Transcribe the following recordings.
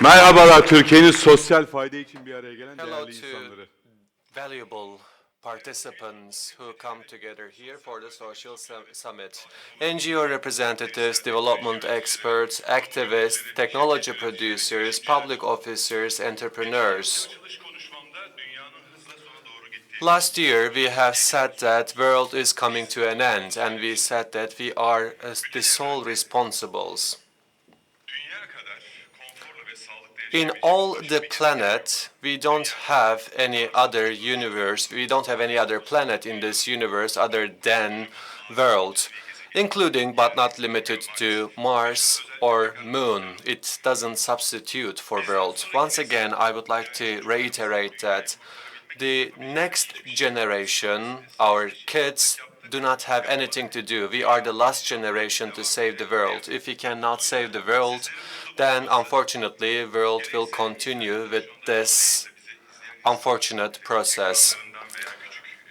Merhabalar, Türkiye'nin sosyal fayda için bir araya gelen Hello değerli to insanları. valuable participants who come together here for the social summit. NGO representatives, development experts, activists, technology producers, public officers, entrepreneurs. Last year, we have said that world is coming to an end, and we said that we are the sole responsibles. In all the planet, we don't have any other universe, we don't have any other planet in this universe other than world, including but not limited to Mars or Moon. It doesn't substitute for world. Once again, I would like to reiterate that the next generation, our kids, do not have anything to do. We are the last generation to save the world. If we cannot save the world, then unfortunately, the world will continue with this unfortunate process.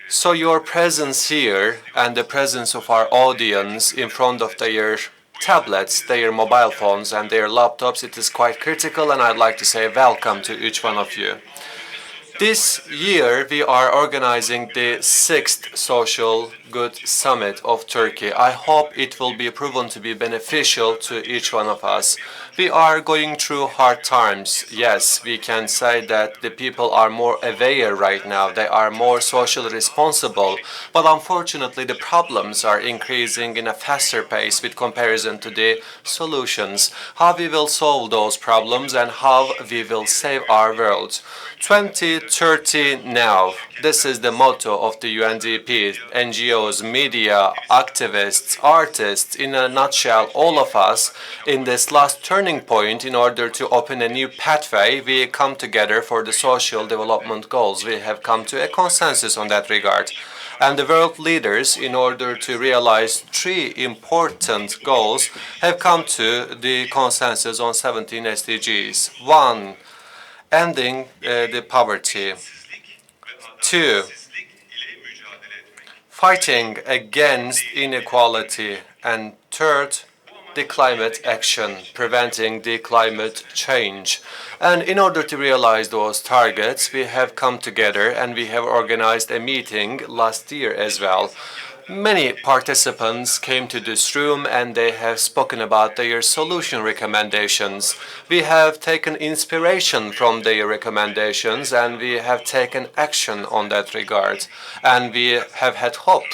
So your presence here and the presence of our audience in front of their tablets, their mobile phones and their laptops, it is quite critical, and I'd like to say welcome to each one of you. This year, we are organizing the 6th Social Good Summit of Turkey. I hope it will be proven to be beneficial to each one of us. We are going through hard times. Yes, we can say that the people are more aware right now. They are more socially responsible. But unfortunately, the problems are increasing in a faster pace with comparison to the solutions. How we will solve those problems and how we will save our world. 2030 now. This is the motto of the UNDP, NGOs, media, activists, artists, in a nutshell, all of us in this last turning point in order to open a new pathway. We come together for the social development goals. We have come to a consensus on that regard. And the world leaders, in order to realize three important goals, have come to the consensus on 17 SDGs. One, ending the poverty. Two, fighting against inequality. And third, the climate action, preventing the climate change. And in order to realize those targets, we have come together and we have organized a meeting last year as well. Many participants came to this room and they have spoken about their solution recommendations. We have taken inspiration from their recommendations and we have taken action on that regard. And we have had hope.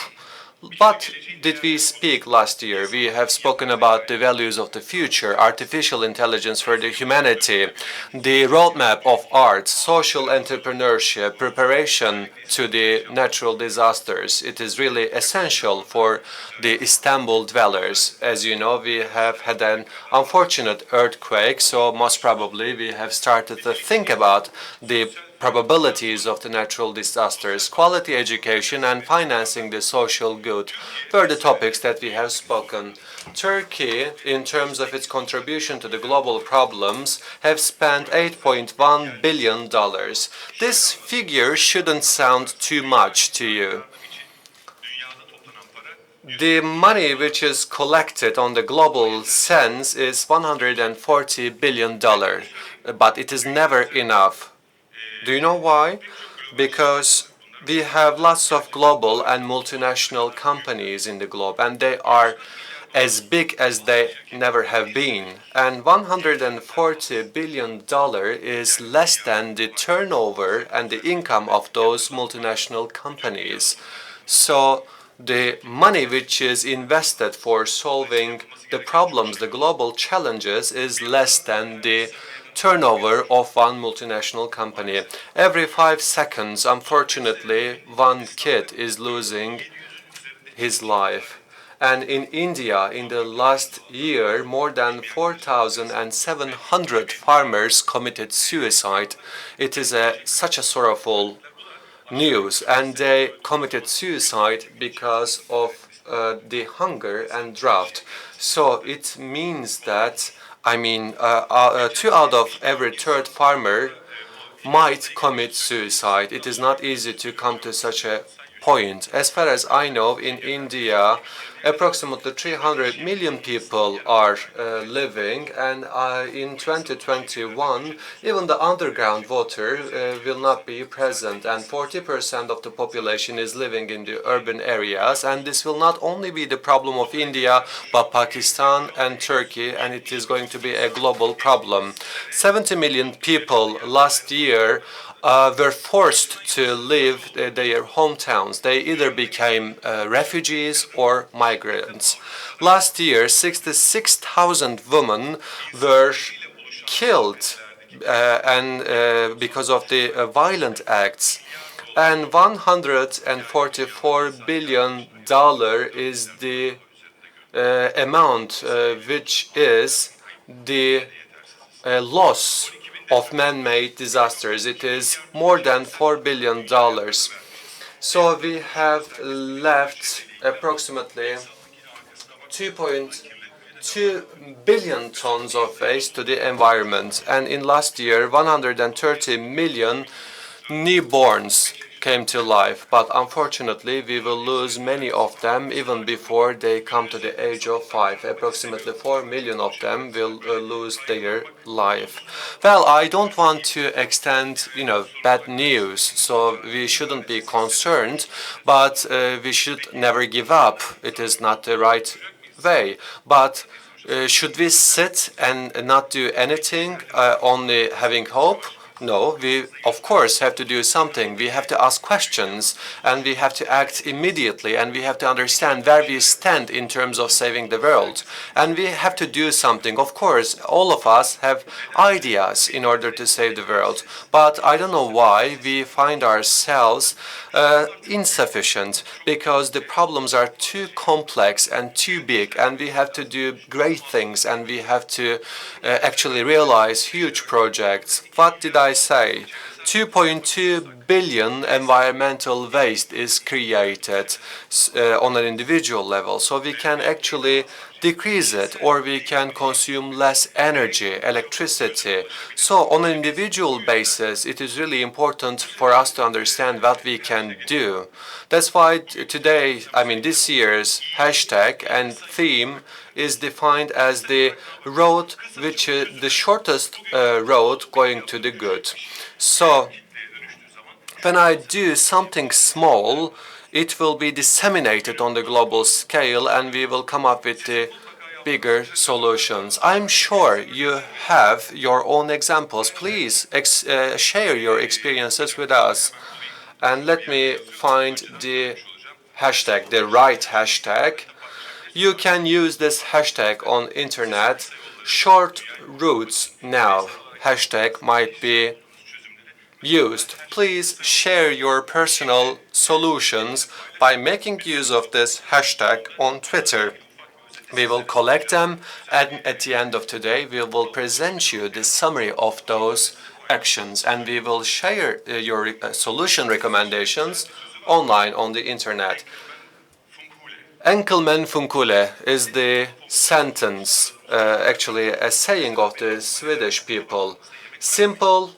What did we speak last year? We have spoken about the values of the future, artificial intelligence for the humanity, the roadmap of art, social entrepreneurship, preparation to the natural disasters. It is really essential for the Istanbul dwellers. As you know, we have had an unfortunate earthquake, so most probably we have started to think about the probabilities of the natural disasters. Quality education and financing the social good were the topics that we have spoken. Turkey, in terms of its contribution to the global problems, have spent $8.1 billion. This figure shouldn't sound too much to you. The money which is collected on the global sense is $140 billion, but it is never enough. Do you know why? Because we have lots of global and multinational companies in the globe, and they are as big as they never have been. And $140 billion is less than the turnover and the income of those multinational companies. So the money which is invested for solving the problems, the global challenges, is less than the turnover of one multinational company. Every 5 seconds, unfortunately, one kid is losing his life. And in India, in the last year, more than 4,700 farmers committed suicide. It is such a sorrowful news, and they committed suicide because of the hunger and drought. So it means that, 2 out of every third farmer might commit suicide. It is not easy to come to such a point. As far as I know, in India, approximately 300 million people are living, and in 2021, even the underground water will not be present, and 40% of the population is living in the urban areas, and this will not only be the problem of India, but Pakistan and Turkey, and it is going to be a global problem. 70 million people last year were forced to leave their hometowns. They either became refugees or migrants. Last year, 66,000 women were killed and because of the violent acts. And $144 billion is the amount which is the loss of man-made disasters. It is more than $4 billion. So we have left approximately 2.2 billion tons of waste to the environment. And in last year, 130 million newborns came to life, but unfortunately we will lose many of them even before they come to the age of 5. Approximately 4 million of them will lose their life. Well, I don't want to extend, bad news, so we shouldn't be concerned, but we should never give up. It is not the right way. But should we sit and not do anything, only having hope? No, we of course have to do something. We have to ask questions, and we have to act immediately, and we have to understand where we stand in terms of saving the world. And we have to do something. Of course, all of us have ideas in order to save the world, but I don't know why we find ourselves insufficient, because the problems are too complex and too big, and we have to do great things, and we have to actually realize huge projects. What did I say? 2.2 billion environmental waste is created on an individual level, so we can actually decrease it, or we can consume less energy, electricity. So on an individual basis, it is really important for us to understand what we can do. That's why today, this year's hashtag and theme is defined as the road which is the shortest road going to the good. So when I do something small, it will be disseminated on the global scale, and we will come up with the bigger solutions. I'm sure you have your own examples. Please share your experiences with us. And let me find the hashtag, the right hashtag. You can use this hashtag on internet. Short routes now hashtag might be used. Please share your personal solutions by making use of this hashtag on Twitter. We will collect them, and at the end of today we will present you the summary of those actions, and we will share your solution recommendations online on the internet. Enkelmen funkule is the sentence, actually a saying of the Swedish people. Simple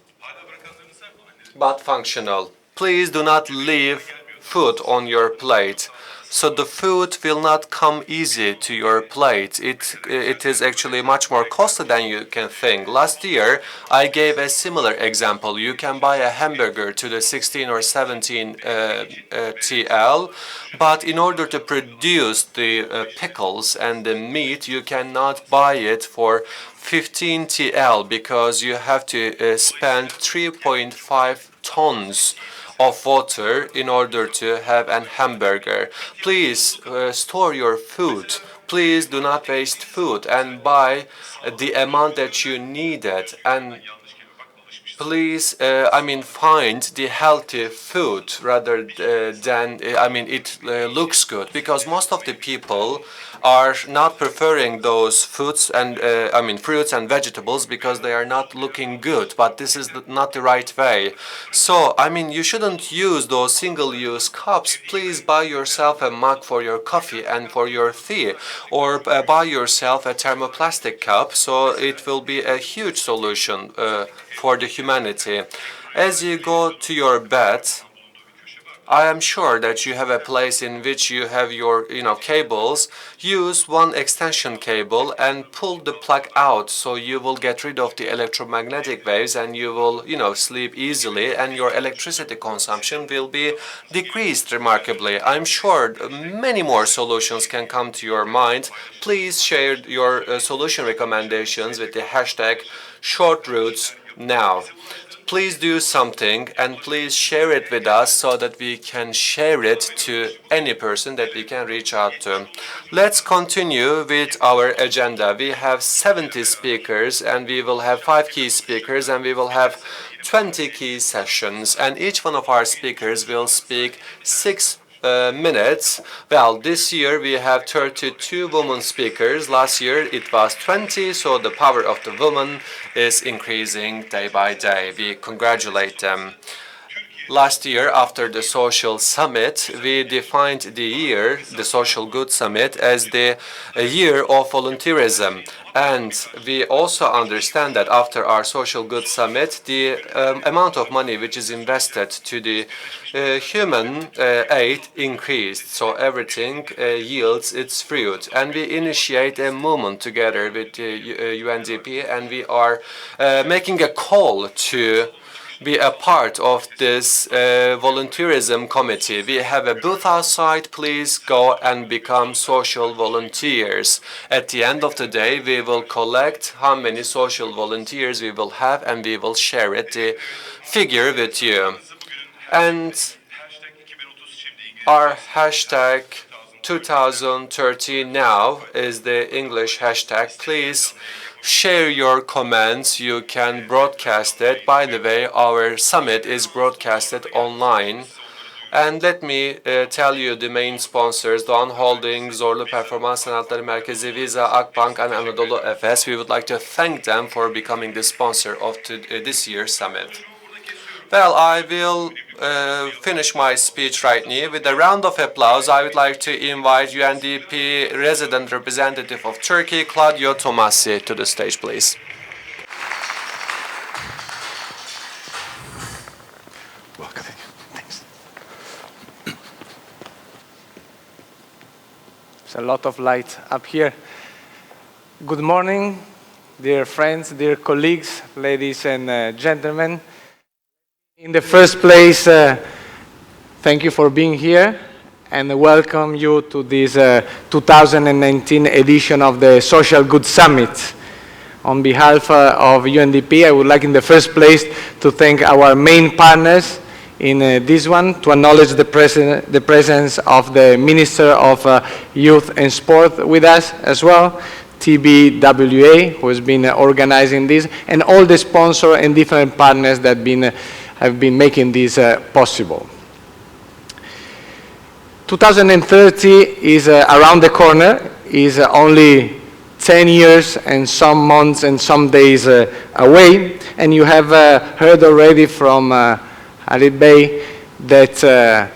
but functional. Please do not leave food on your plate. So the food will not come easy to your plate. It is actually much more costly than you can think. Last year, I gave a similar example. You can buy a hamburger to the 16 or 17 TL, but in order to produce the pickles and the meat, you cannot buy it for 15 TL because you have to spend 3.5 tons of water in order to have an hamburger. Please store your food. Please do not waste food and buy the amount that you need it. And please, find the healthy food rather than, it looks good, because most of the people are not preferring those foods and, fruits and vegetables because they are not looking good, but this is not the right way. So, you shouldn't use those single-use cups. Please buy yourself a mug for your coffee and for your tea, or buy yourself a thermoplastic cup, so it will be a huge solution for the humanity. As you go to your bed, I am sure that you have a place in which you have your, cables. Use one extension cable and pull the plug out, so you will get rid of the electromagnetic waves and you will, sleep easily, and your electricity consumption will be decreased remarkably. I'm sure many more solutions can come to your mind. Please share your solution recommendations with the hashtag #ShortRoots now. Please do something and please share it with us so that we can share it to any person that we can reach out to. Let's continue with our agenda. We have 70 speakers and we will have 5 key speakers and we will have 20 key sessions, and each one of our speakers will speak 6 minutes. Well, this year we have 32 women speakers. Last year it was 20, so the power of the woman is increasing day by day. We congratulate them. Last year, after the social summit, we defined the year, the social good summit, as the year of volunteerism. And we also understand that after our social good summit, the amount of money which is invested to the human aid increased. So everything yields its fruit. And we initiate a movement together with the UNDP, and we are making a call to be a part of this volunteerism committee. We have a booth outside. Please go and become social volunteers. At the end of the day, we will collect how many social volunteers we will have, and we will share it, the figure, with you. And our hashtag 2030 now is the English hashtag. Please share your comments. You can broadcast it. By the way, our summit is broadcasted online. And let me tell you the main sponsors: Doğan Holding, Zorlu Performans Sanatları Merkezi, Visa, Akbank, and Anadolu Efes. We would like to thank them for becoming the sponsor of this year's summit. Well, I will finish my speech right now. With a round of applause, I would like to invite UNDP resident representative of Turkey, Claudio Tomassi, to the stage, please. Welcome. Thanks. There's a lot of light up here. Good morning, dear friends, dear colleagues, ladies and gentlemen. In the first place, thank you for being here and welcome you to this 2019 edition of the Social Good Summit. On behalf of UNDP, I would like in the first place to thank our main partners in this one, to acknowledge the presence of the Minister of Youth and Sport with us as well, TBWA, who has been organizing this, and all the sponsors and different partners that have been making this possible. 2030 is around the corner, is only 10 years and some months and some days away, and you have heard already from Halit Bey that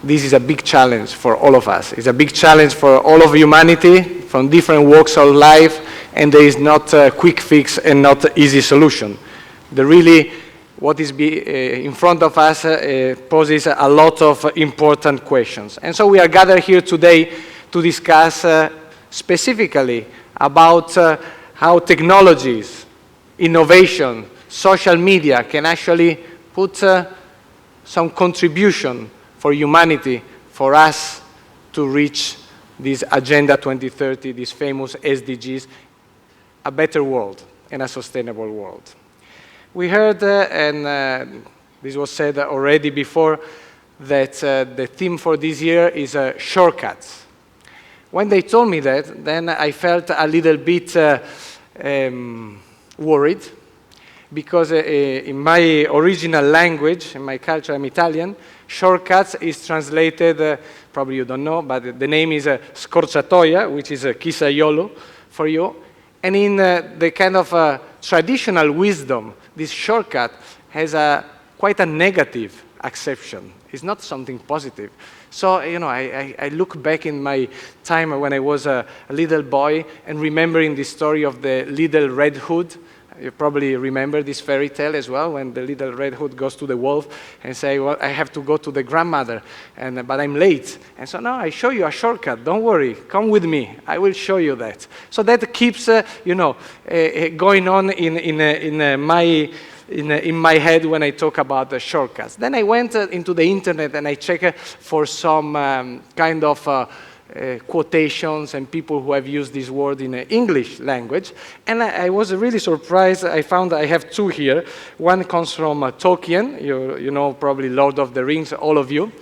this is a big challenge for all of us. It's a big challenge for all of humanity from different walks of life, and there is not a quick fix and not an easy solution. What is in front of us poses a lot of important questions. And so we are gathered here today to discuss specifically about how technologies, innovation, social media can actually put some contribution for humanity, for us to reach this Agenda 2030, these famous SDGs, a better world and a sustainable world. We heard, and this was said already before, that the theme for this year is shortcuts. When they told me that, then I felt a little bit worried, because in my original language, in my culture, I'm Italian, shortcuts is translated, probably you don't know, but the name is scorciatoia, which is chisaiolo for you. And in the kind of traditional wisdom, this shortcut has quite a negative acception. It's not something positive. So, I look back in my time when I was a little boy and remembering the story of the little Red Hood. You probably remember this fairy tale as well, when the little Red Hood goes to the wolf and say, well, I have to go to the grandmother, but I'm late. And so, no, I show you a shortcut. Don't worry. Come with me. I will show you that. So that keeps, going on in my head when I talk about the shortcuts. Then I went into the internet and I checked for some kind of quotations and people who have used this word in English language. And I was really surprised. I found I have two here. One comes from Tolkien, you know probably Lord of the Rings, all of you.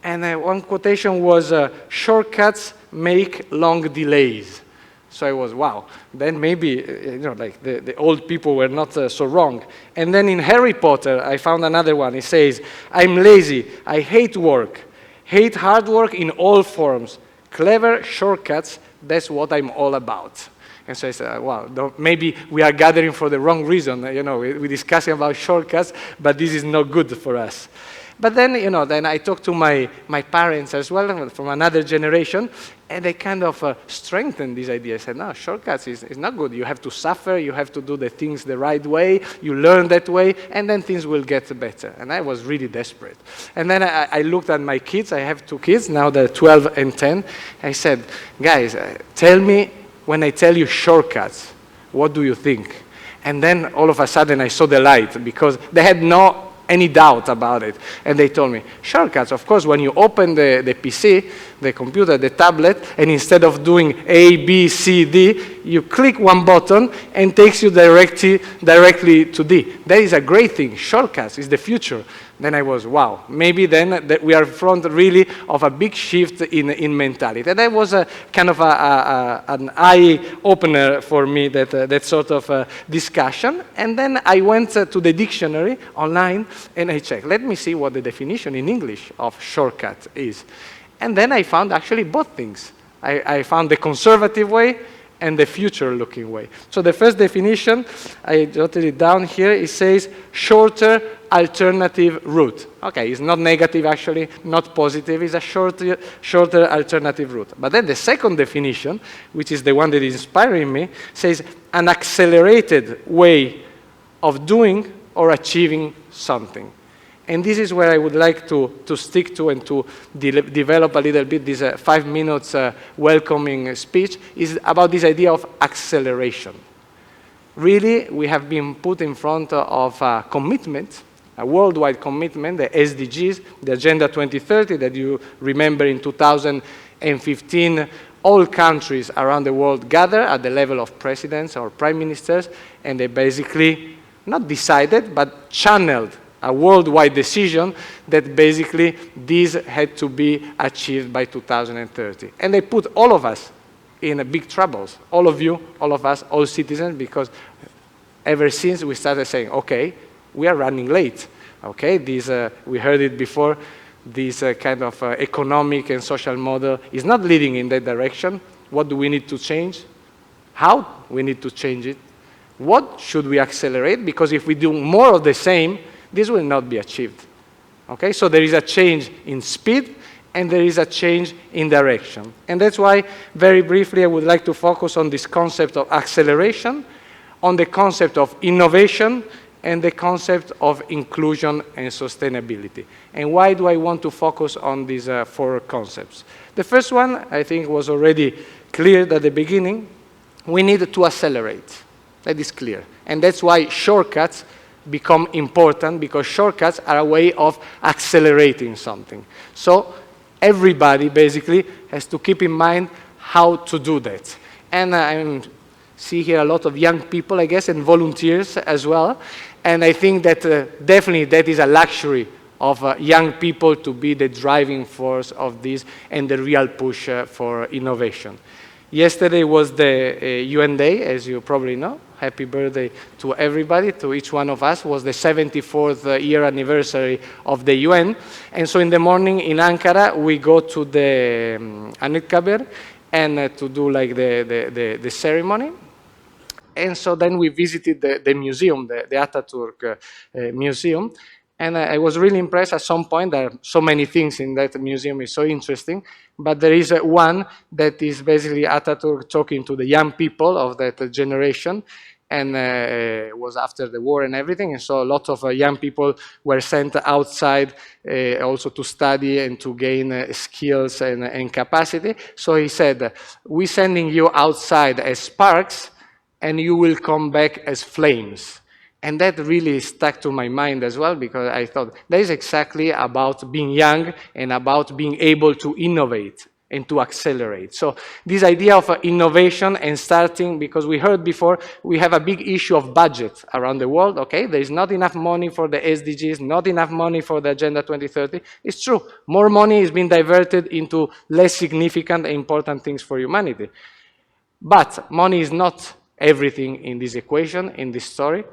And one quotation was, shortcuts make long delays. So I was, wow, then maybe, like the old people were not so wrong. And then in Harry Potter, I found another one. It says, I'm lazy, I hate work, hate hard work in all forms. Clever shortcuts, that's what I'm all about. And so I said, wow, maybe we are gathering for the wrong reason. We're discussing about shortcuts, but this is not good for us. But then, then I talked to my parents as well, from another generation, and they kind of strengthened this idea. I said, no, shortcuts is not good. You have to suffer, you have to do the things the right way, you learn that way, and then things will get better. And I was really desperate. And then I looked at my kids. I have two kids, now they're 12 and 10. I said, guys, tell me when I tell you shortcuts, what do you think? And then all of a sudden I saw the light, because they had no any doubt about it. And they told me, shortcuts, of course, when you open the PC, the computer, the tablet, and instead of doing A, B, C, D, you click one button and takes you directly to D. That is a great thing. Shortcuts is the future. Then I was, wow, maybe then that we are in front really of a big shift in mentality. And that was a kind of an eye-opener for me, that sort of discussion. And then I went to the dictionary online and I checked, let me see what the definition in English of shortcut is. And then I found actually both things. I found the conservative way and the future-looking way. So the first definition, I jotted it down here, it says shorter alternative route. Okay, it's not negative actually, not positive, it's a shorter alternative route. But then the second definition, which is the one that is inspiring me, says an accelerated way of doing or achieving something. And this is where I would like to stick to and to develop a little bit this 5 minutes welcoming speech, is about this idea of acceleration. Really, we have been put in front of a commitment, a worldwide commitment, the SDGs, the Agenda 2030 that you remember in 2015, all countries around the world gather at the level of presidents or prime ministers, and they basically not decided, but channeled a worldwide decision that basically this had to be achieved by 2030. And they put all of us in big troubles, all of you, all of us, all citizens, because ever since we started saying, okay, we are running late. Okay, we heard it before, this kind of economic and social model is not leading in that direction. What do we need to change? How we need to change it? What should we accelerate? Because if we do more of the same, this will not be achieved. Okay, so there is a change in speed and there is a change in direction. And that's why, very briefly, I would like to focus on this concept of acceleration, on the concept of innovation, and the concept of inclusion and sustainability. And why do I want to focus on these 4 concepts? The first one, I think, was already clear at the beginning. We need to accelerate. That is clear. And that's why shortcuts become important, because shortcuts are a way of accelerating something. So everybody basically has to keep in mind how to do that. And I see here a lot of young people, I guess, and volunteers as well. And I think that definitely that is a luxury of young people to be the driving force of this and the real push for innovation. Yesterday was the UN Day, as you probably know. Happy birthday to everybody, to each one of us. It was the 74th year anniversary of the UN. And so in the morning in Ankara, we go to the Anıtkabir and to do like the ceremony. And so then we visited the museum, the Ataturk museum. And I was really impressed at some point. There are so many things in that museum, it's so interesting. But there is one that is basically Ataturk talking to the young people of that generation. and it was after the war and everything, and so a lot of young people were sent outside also to study and to gain skills and capacity. So he said, we're sending you outside as sparks, and you will come back as flames. And that really stuck to my mind as well, because I thought that is exactly about being young and about being able to innovate and to accelerate. So this idea of innovation and starting, because we heard before, we have a big issue of budget around the world, okay? There is not enough money for the SDGs, not enough money for the Agenda 2030. It's true, more money is being diverted into less significant and important things for humanity. But money is not everything in this equation, in this story.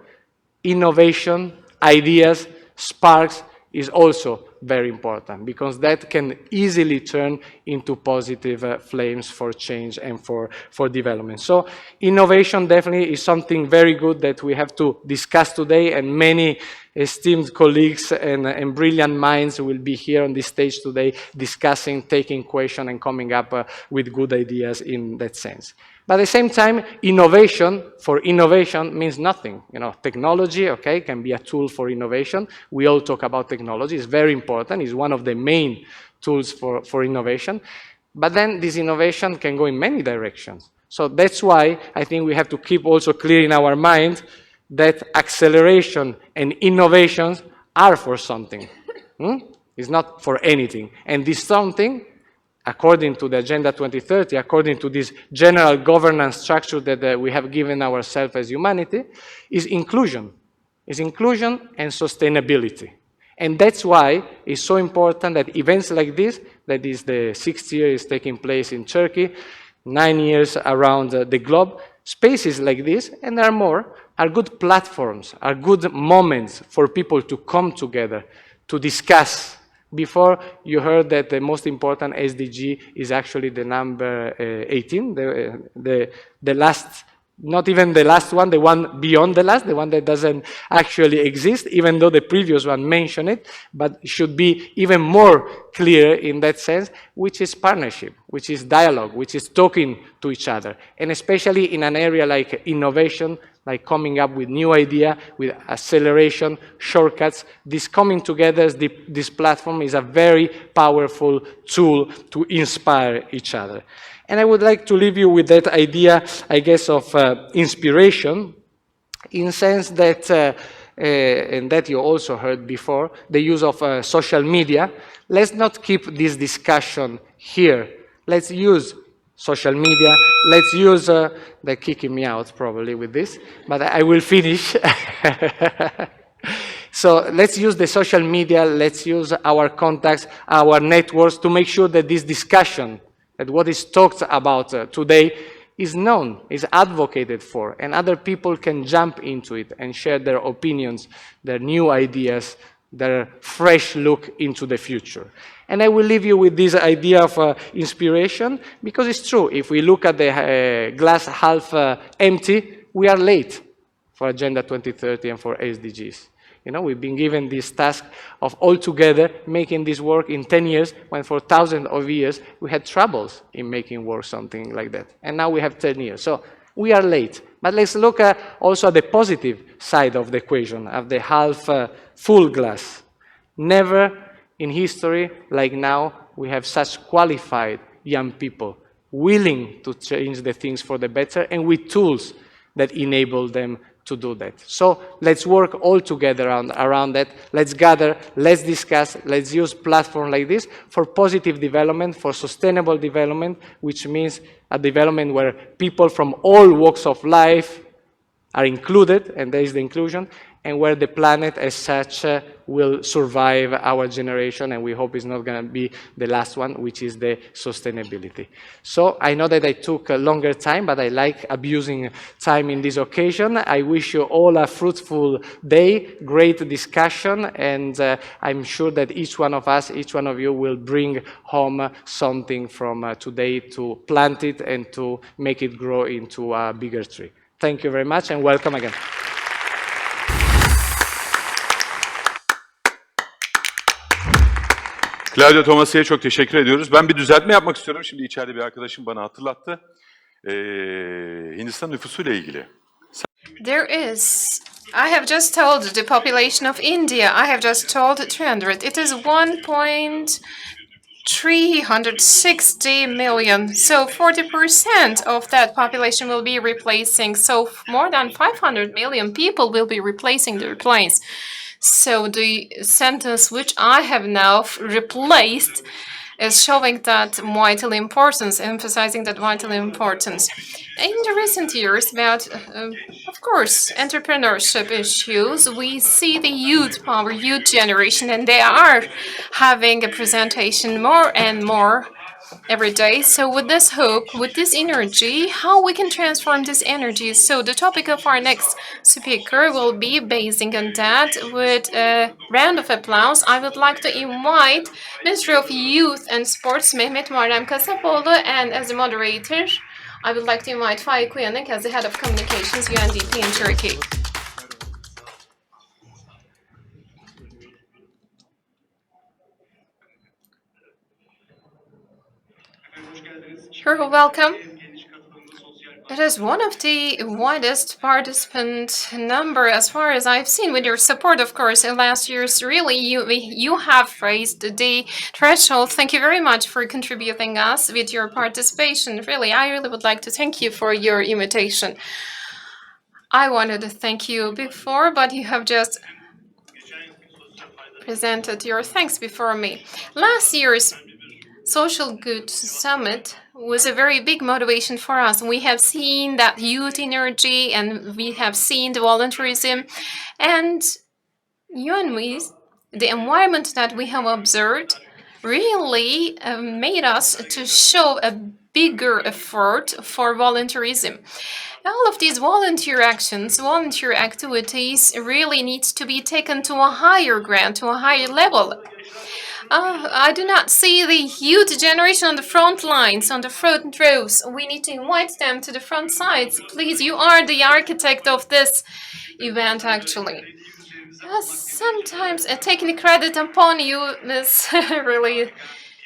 Innovation, ideas, sparks is also very important, because that can easily turn into positive flames for change and for development. So innovation definitely is something very good that we have to discuss today, and many esteemed colleagues and brilliant minds will be here on this stage today discussing, taking questions, and coming up with good ideas in that sense. But at the same time, innovation for innovation means nothing. You know, technology, okay, can be a tool for innovation. We all talk about technology. It's very important. It's one of the main tools for innovation. But then this innovation can go in many directions. So that's why I think we have to keep also clear in our mind that acceleration and innovations are for something. It's not for anything. And this something, according to the Agenda 2030, according to this general governance structure that we have given ourselves as humanity, is inclusion. Is inclusion and sustainability. And that's why it's so important that events like this, that is the 6th year is taking place in Turkey, 9 years around the globe, spaces like this, and there are more, are good platforms, are good moments for people to come together, to discuss. Before, you heard that the most important SDG is actually the number 18, the last, not even the last one, the one beyond the last, the one that doesn't actually exist, even though the previous one mentioned it, but should be even more clear in that sense, which is partnership, which is dialogue, which is talking to each other. And especially in an area like innovation, like coming up with new idea, with acceleration, shortcuts, this coming together, this platform is a very powerful tool to inspire each other. And I would like to leave you with that idea, I guess, of inspiration, in the sense that, and that you also heard before, the use of social media. Let's not keep this discussion here. Let's use social media. Let's use, they're kicking me out probably with this, but I will finish. So let's use the social media, let's use our contacts, our networks to make sure that this discussion, that what is talked about today is known, is advocated for, and other people can jump into it and share their opinions, their new ideas, their fresh look into the future. And I will leave you with this idea of inspiration, because it's true. If we look at the glass half empty, we are late for Agenda 2030 and for SDGs. You know, we've been given this task of all together making this work in 10 years, when for thousands of years we had troubles in making work something like that. And now we have 10 years. So we are late. But let's look also at the positive side of the equation, of the half full glass. Never in history, like now, we have such qualified young people willing to change the things for the better, and with tools that enable them to do that. So let's work all together around that. Let's gather, let's discuss, let's use platforms like this for positive development, for sustainable development, which means a development where people from all walks of life are included, and there is the inclusion, and where the planet as such will survive our generation, and we hope it's not going to be the last one, which is the sustainability. So I know that I took a longer time, but I like abusing time in this occasion. I wish you all a fruitful day, great discussion, and I'm sure that each one of us, each one of you will bring home something from today to plant it and to make it grow into a bigger tree. Thank you very much, and welcome again. Claudio Tomasi'ye çok teşekkür ediyoruz. Ben bir düzeltme yapmak istiyorum. Şimdi içeride bir arkadaşım bana hatırlattı. Hindistan nüfusuyla ilgili. There is. I have just told the population of India. I have just told 300. It is 1.360 million. So 40% of that population will be replacing. So more than 500 million people will be replacing the planes. So the sentence which I have now replaced is showing that vital importance, emphasizing that vital importance. In the recent years, about, of course, entrepreneurship issues, we see the youth power, youth generation, and they are having a presentation more and more every day. So with this hope, with this energy, how we can transform this energy. So the topic of our next speaker will be basing on that. With a round of applause, I would like to invite Minister of Youth and Sports Mehmet Muharrem Kasapoğlu, and as a moderator, I would like to invite Faik Uyanık as the head of communications UNDP in Turkey. You're welcome. It is one of the widest participant number as far as I've seen. With your support, of course, in last year's, really, you have raised the threshold. Thank you very much for contributing us with your participation. Really, I really would like to thank you for your invitation. I wanted to thank you before, but you have just presented your thanks before me. Last year's Social Good Summit was a very big motivation for us. We have seen that youth energy, and we have seen the volunteerism, and you and me, the environment that we have observed really made us to show a bigger effort for volunteerism. All of these volunteer actions, volunteer activities really needs to be taken to a higher ground, to a higher level. I do not see the youth generation on the front lines, on the front rows. We need to invite them to the front sides. Please, you are the architect of this event, actually. Sometimes taking credit upon you is really,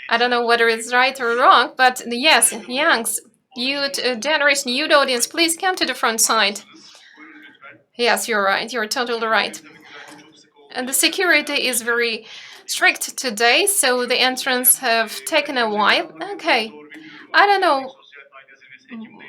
I don't know whether it's right or wrong, but yes, youngs, youth generation, youth audience, please come to the front side. Yes, you're right. You're totally right. And the security is very strict today, so the entrance have taken a while. Okay, I don't know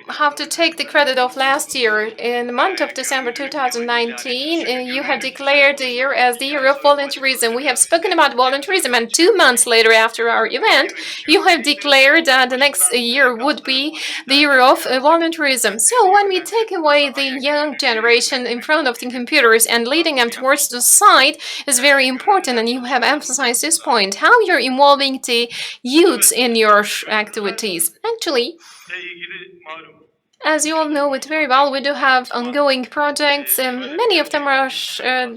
how to take the credit of last year. In the month of December 2019, you have declared the year as the year of volunteerism. We have spoken about volunteerism, and 2 months later after our event, you have declared that the next year would be the year of volunteerism. So when we take away the young generation in front of the computers and leading them towards the side is very important, and you have emphasized this point, how you're involving the youth in your activities. Actually, as you all know it very well, we do have ongoing projects, and many of them are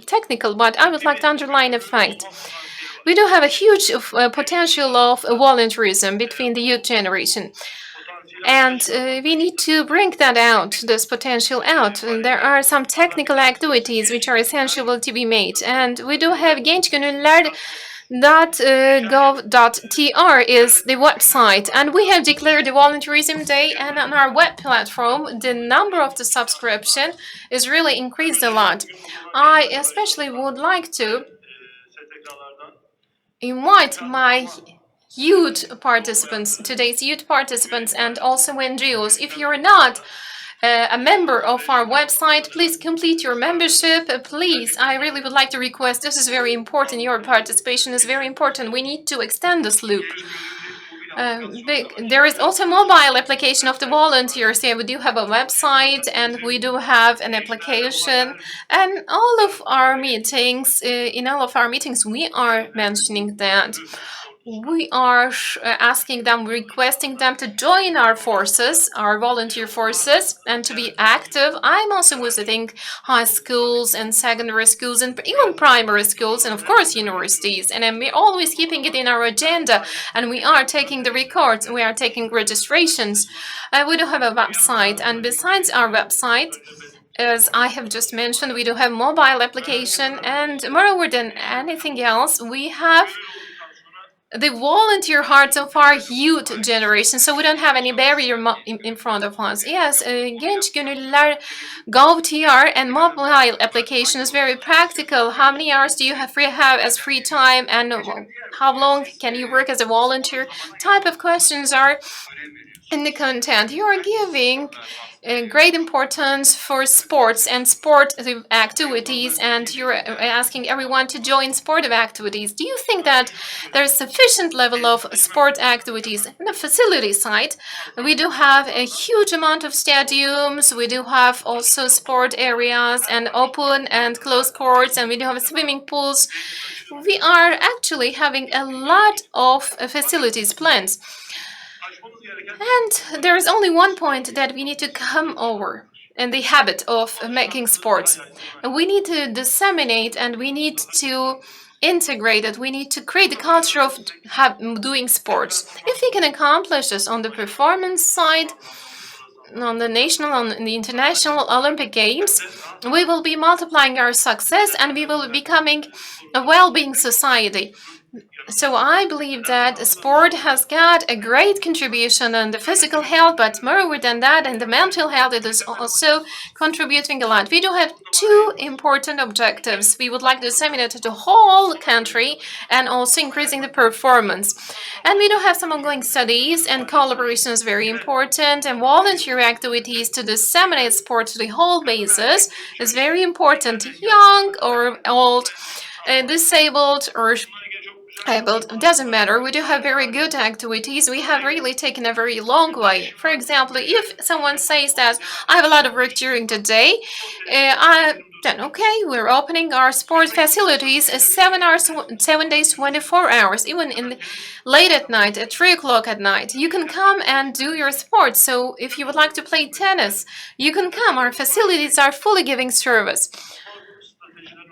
technical, but I would like to underline a fact. We do have a huge potential of volunteerism between the youth generation. And we need to bring that out, this potential out. And there are some technical activities which are essential to be made. And we do have genç gönüllüler .gov.tr is the website, and we have declared the volunteerism day, and on our web platform the number of the subscription is really increased a lot. I especially would like to invite my youth participants, today's youth participants, and also NGOs. If you're not a member of our website, please complete your membership. Please, I really would like to request, this is very important, your participation is very important. We need to extend this loop. There is also a mobile application of the volunteers. Yeah, we do have a website, and we do have an application, and all of our meetings, in all of our meetings, we are mentioning that. We are asking them, requesting them to join our forces, our volunteer forces, and to be active. I'm also visiting high schools and secondary schools and even primary schools and, of course, universities. And we're always keeping it in our agenda. And we are taking the records, we are taking registrations. We do have a website. And besides our website, as I have just mentioned, we do have mobile application. And moreover than anything else, we have the volunteer heart so far youth generation, so we don't have any barrier in front of us. Yes, genç gönüllüler GovTR and mobile application is very practical. How many hours do you have as free time, and how long can you work as a volunteer? Type of questions are in the content. You are giving great importance for sports and sport activities, and you're asking everyone to join sportive activities. Do you think that there's sufficient level of sport activities in the facility side? We do have a huge amount of stadiums. We do have also sport areas and open and closed courts, and we do have swimming pools. We are actually having a lot of facilities planned. And there is only one point that we need to come over, and the habit of making sports. We need to disseminate, and we need to integrate it. We need to create the culture of doing sports. If we can accomplish this on the performance side, on the national, on the international Olympic Games, we will be multiplying our success, and we will be becoming a well-being society. So I believe that sport has got a great contribution on the physical health, but moreover than that, in the mental health, it is also contributing a lot. We do have two important objectives. We would like to disseminate to the whole country and also increasing the performance. And we do have some ongoing studies, and collaboration is very important, and volunteer activities to disseminate sport to the whole basis is very important. Young or old, disabled or able, it doesn't matter. We do have very good activities. We have really taken a very long way. For example, if someone says that I have a lot of work during the day, then okay, we're opening our sport facilities 7 hours, 7 days, 24 hours, even in late at night, at 3 o'clock at night. You can come and do your sport. So if you would like to play tennis, you can come. Our facilities are fully giving service.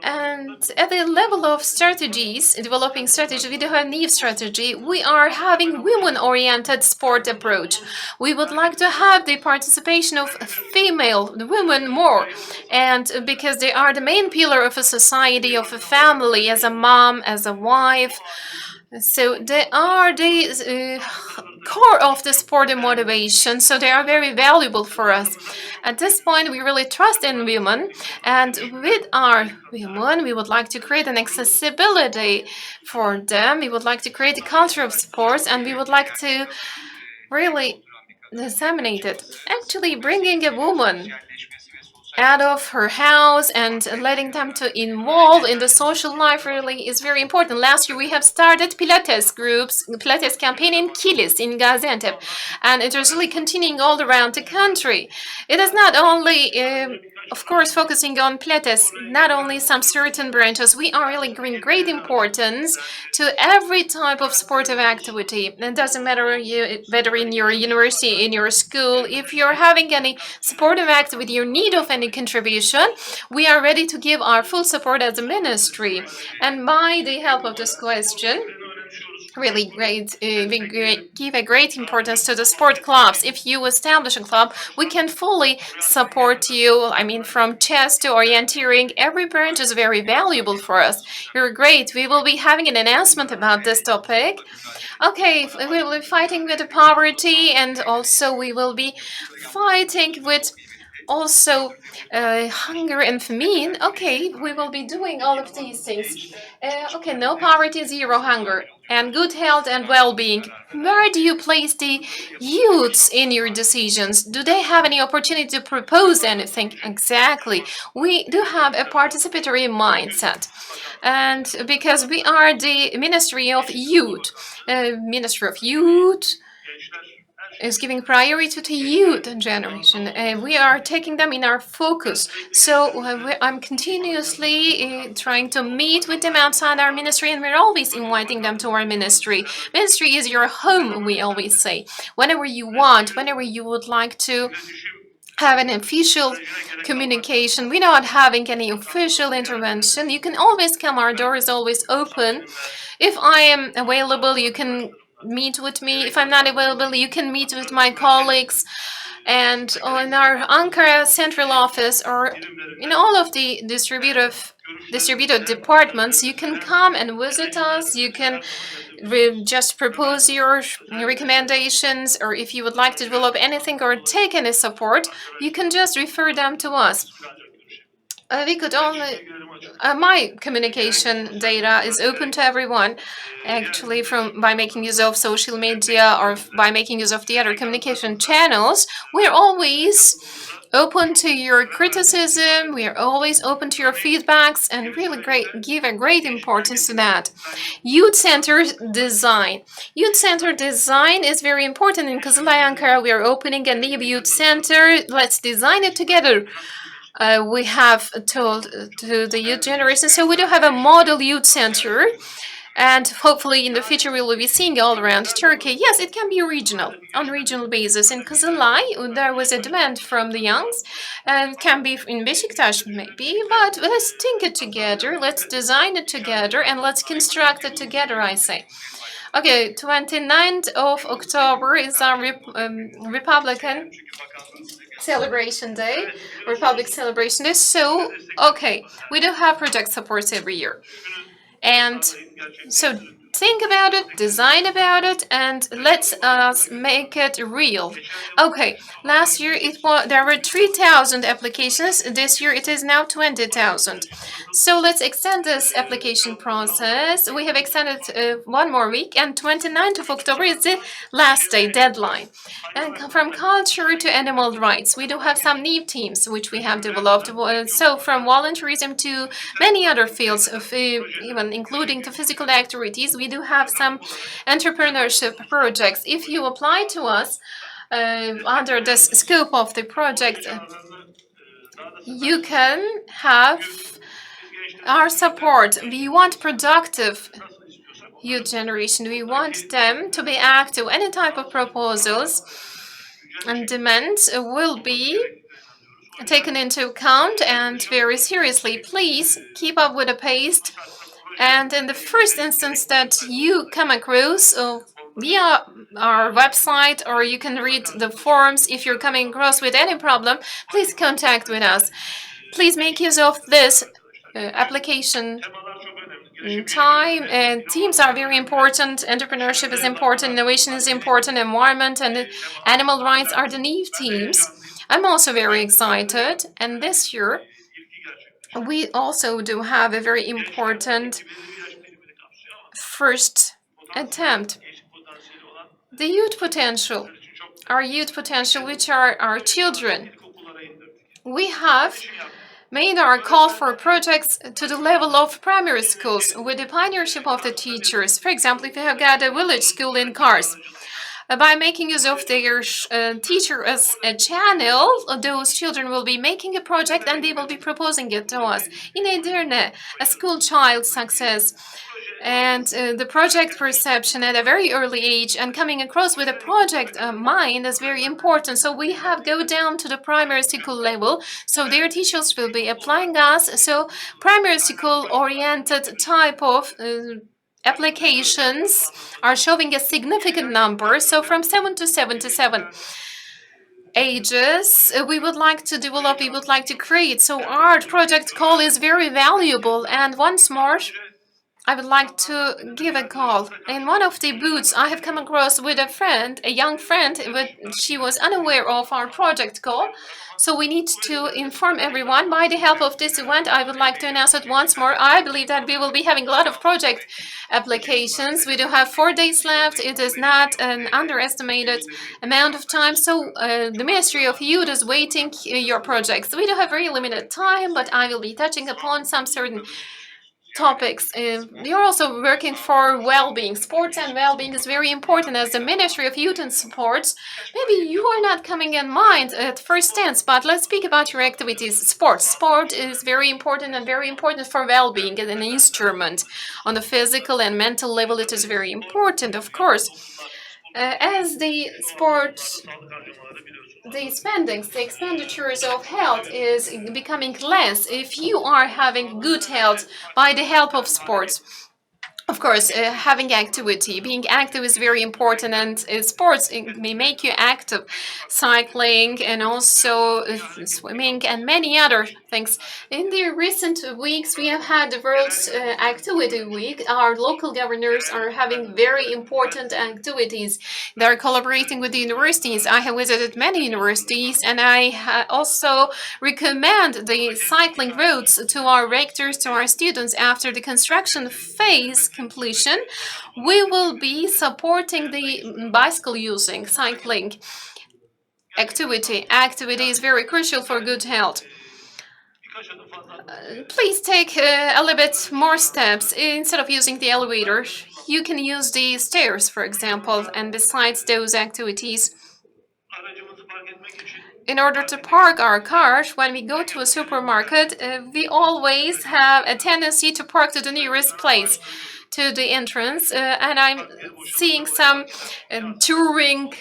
And at the level of strategies, developing strategy, we do have NEEV strategy. We are having women-oriented sport approach. We would like to have the participation of female women more, and because they are the main pillar of a society, of a family, as a mom, as a wife. So they are the core of the sport and motivation, so they are very valuable for us. At this point, we really trust in women, and with our women, we would like to create an accessibility for them. We would like to create a culture of sports, and we would like to really disseminate it. Actually, bringing a woman out of her house and letting them to involve in the social life really is very important. Last year we have started Pilates groups, Pilates campaign in Kilis, in Gaziantep, and it is really continuing all around the country. It is not only of course, focusing on Pilates, not only some certain branches, we are really giving great importance to every type of sportive activity. It doesn't matter whether in your university, in your school, if you're having any sportive activity, you need of any contribution, we are ready to give our full support as a ministry. And by the help of this question, really great, give a great importance to the sport clubs. If you establish a club, we can fully support you. I mean, from chess to orienteering, every branch is very valuable for us. You're great. We will be having an announcement about this topic. Okay, we will be fighting with the poverty, and also we will be fighting with also hunger and famine. Okay, we will be doing all of these things. Okay, no poverty, zero hunger, and good health and well-being. Where do you place the youths in your decisions? Do they have any opportunity to propose anything? Exactly. We do have a participatory mindset. And because we are the Ministry of Youth, Ministry of Youth, is giving priority to youth generation. We are taking them in our focus. So I'm continuously trying to meet with them outside our ministry, and we're always inviting them to our ministry. Ministry is your home, we always say. Whenever you want, whenever you would like to have an official communication without having any official intervention, you can always come. Our door is always open. If I am available, you can meet with me. If I'm not available, you can meet with my colleagues. And in our Ankara central office or in all of the distributed departments, you can come and visit us. You can just propose your recommendations, or if you would like to develop anything or take any support, you can just refer them to us. We could only my communication data is open to everyone, actually, from by making use of social media or by making use of the other communication channels. We're always open to your criticism. We are always open to your feedbacks and really give a great importance to that. Youth center design. Youth center design is very important. In Kızılay, Ankara, we are opening a new youth center. Let's design it together. We have told to the youth generation. So we do have a model youth center, and hopefully in the future we will be seeing all around Turkey. Yes, it can be regional, on regional basis. In Kızılay, there was a demand from the youngs, and it can be in Beşiktaş maybe, but let's think it together, let's design it together, and let's construct it together, I say. Okay, 29th of October is our Republican celebration day, Republic celebration day. So, okay, we do have project supports every year. And so think about it, design about it, and let's make it real. Okay, last year there were 3,000 applications. This year it is now 20,000. So let's extend this application process. We have extended one more week, and 29th of October is the last day deadline. And from culture to animal rights, we do have some new teams which we have developed. So from volunteerism to many other fields of even including the physical activities, we do have some entrepreneurship projects. If you apply to us under the scope of the project, you can have our support. We want productive youth generation. We want them to be active. Any type of proposals and demands will be taken into account and very seriously. Please keep up with the pace. And in the first instance that you come across via our website, or you can read the forums, if you're coming across with any problem, please contact with us. Please make use of this application time. Teams are very important. Entrepreneurship is important. Innovation is important. Environment and animal rights are the new teams. I'm also very excited. And this year, we also do have a very important first attempt. The youth potential, our youth potential, which are our children. We have made our call for projects to the level of primary schools with the pioneership of the teachers. For example, if you have got a village school in Kars, by making use of their teacher as a channel, those children will be making a project and they will be proposing it to us. In Edirne, a school child success and the project perception at a very early age and coming across with a project mind is very important. So we have go down to the primary school level. So their teachers will be applying us. So primary school oriented type of applications are showing a significant number. So from 7 to 77 ages, we would like to develop, we would like to create. So our project call is very valuable. And once more, I would like to give a call. In one of the booths, I have come across with a friend, a young friend, but she was unaware of our project call. So we need to inform everyone. By the help of this event, I would like to announce it once more. I believe that we will be having a lot of project applications. We do have 4 days left. It is not an underestimated amount of time. So the Ministry of Youth is waiting your projects. We do have very limited time, but I will be touching upon some certain topics. You're also working for well-being. Sports and well-being is very important as the Ministry of Youth and Sports. Maybe you are not coming in mind at first glance, but let's speak about your activities. Sport is very important and very important for well-being as an instrument. On the physical and mental level, it is very important, of course. As the the expenditures of health is becoming less if you are having good health by the help of sports. Of course, having activity, being active is very important, and sports may make you active. Cycling and also swimming and many other things. In the recent weeks, we have had the World's Activity Week. Our local governors are having very important activities. They're collaborating with the universities. I have visited many universities, and I also recommend the cycling routes to our rectors, to our students. After the construction phase completion, we will be supporting the bicycle using, cycling activity. Activity is very crucial for good health. Please take a little bit more steps. Instead of using the elevator, you can use the stairs, for example, and besides those activities, in order to park our cars when we go to a supermarket, we always have a tendency to park to the nearest place, to the entrance, and I'm seeing some touring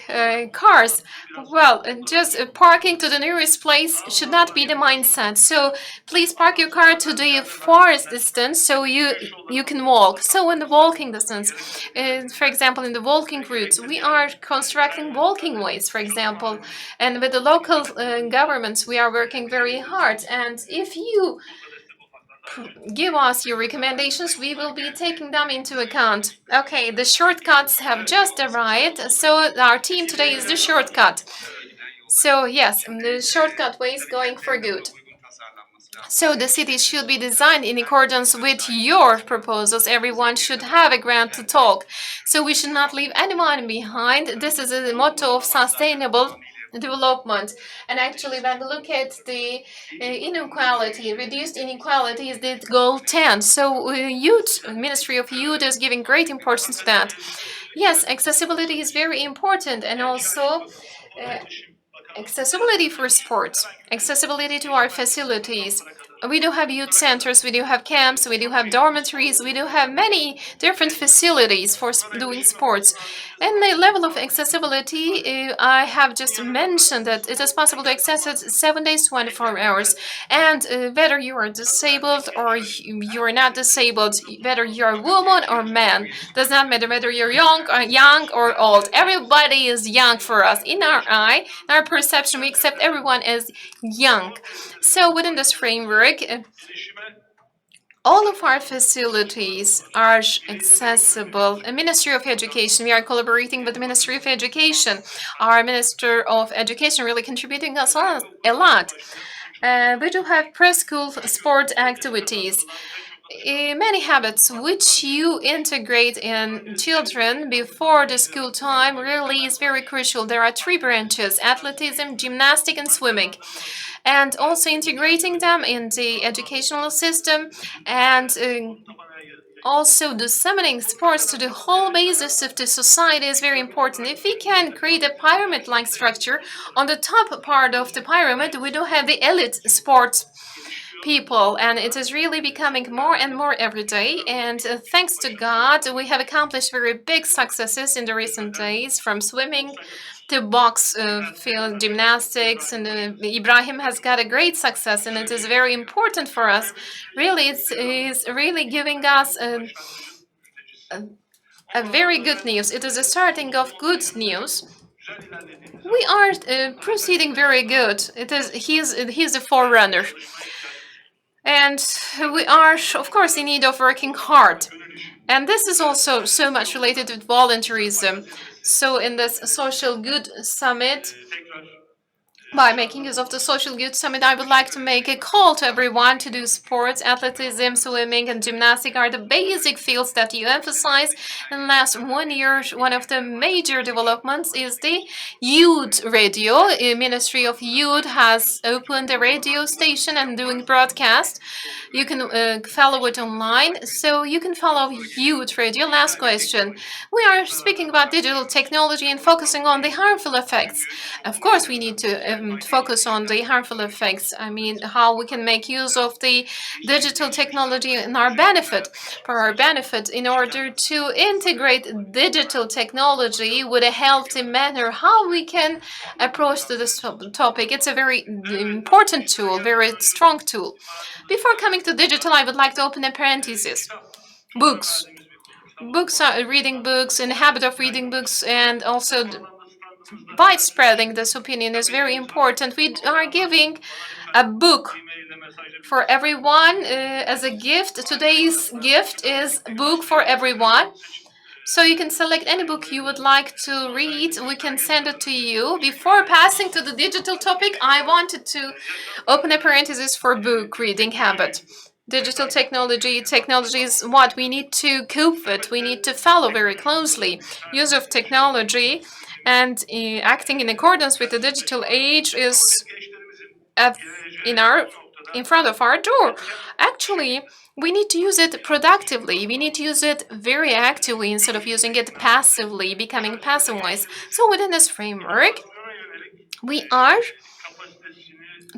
cars. Well, just parking to the nearest place should not be the mindset. So please park your car to the farthest distance so you can walk. So in the walking distance, for example, in the walking routes, we are constructing walking ways, for example, and with the local governments, we are working very hard. And if you give us your recommendations, we will be taking them into account. Okay, the shortcuts have just arrived, so our team today is the shortcut. So yes, the shortcut way is going for good. So the city should be designed in accordance with your proposals. Everyone should have a ground to talk. So we should not leave anyone behind. This is the motto of sustainable development. And actually, when we look at the inequality, reduced inequality is the goal 10. So Ministry of Youth is giving great importance to that. Yes, accessibility is very important, and also accessibility for sports, accessibility to our facilities. We do have youth centers, we do have camps, we do have dormitories, we do have many different facilities for doing sports. And the level of accessibility, I have just mentioned that it is possible to access it 7 days, 24 hours. And whether you are disabled or you are not disabled, whether you're a woman or man, does not matter whether you're young or old. Everybody is young for us. In our eye, in our perception, we accept everyone as young. So within this framework, all of our facilities are accessible. The Ministry of Education, we are collaborating with the Ministry of Education. Our Minister of Education really contributing us a lot. We do have preschool sport activities. Many habits which you integrate in children before the school time really is very crucial. There are 3 branches: athleticism, gymnastics, and swimming. And also integrating them in the educational system, and also disseminating sports to the whole basis of the society is very important. If we can create a pyramid-like structure, on the top part of the pyramid, we do have the elite sports people, and it is really becoming more and more every day. And thanks to God, we have accomplished very big successes in the recent days, from swimming to box field, gymnastics, and Ibrahim has got a great success, and it is very important for us. Really, it's really giving us a very good news. It is a starting of good news. We are proceeding very good. He's a forerunner. And we are, of course, in need of working hard. And this is also so much related with volunteerism. So in this Social Good Summit, by making use of the Social Good Summit, I would like to make a call to everyone to do sports. Athleticism, swimming, and gymnastics are the basic fields that you emphasize. In the last 1 year, one of the major developments is the youth radio. The Ministry of Youth has opened a radio station and doing broadcast. You can follow it online, so you can follow youth radio. Last question. We are speaking about digital technology and focusing on the harmful effects. Of course, we need to focus on the harmful effects. I mean, how we can make use of the digital technology in our benefit, for our benefit, in order to integrate digital technology with a healthy manner. How we can approach to this topic. It's a very important tool, very strong tool. Before coming to digital, I would like to open a parenthesis. Books. reading books and the habit of reading books, and also widespreading this opinion is very important. We are giving a book for everyone as a gift. Today's gift is book for everyone. So you can select any book you would like to read. We can send it to you. Before passing to the digital topic, I wanted to open a parenthesis for book reading habit. Digital technology is what we need to cope with. We need to follow very closely. Use of technology and acting in accordance with the digital age is at, in front of our door. Actually, we need to use it productively. We need to use it very actively instead of using it passively, becoming passive-wise. So within this framework, we are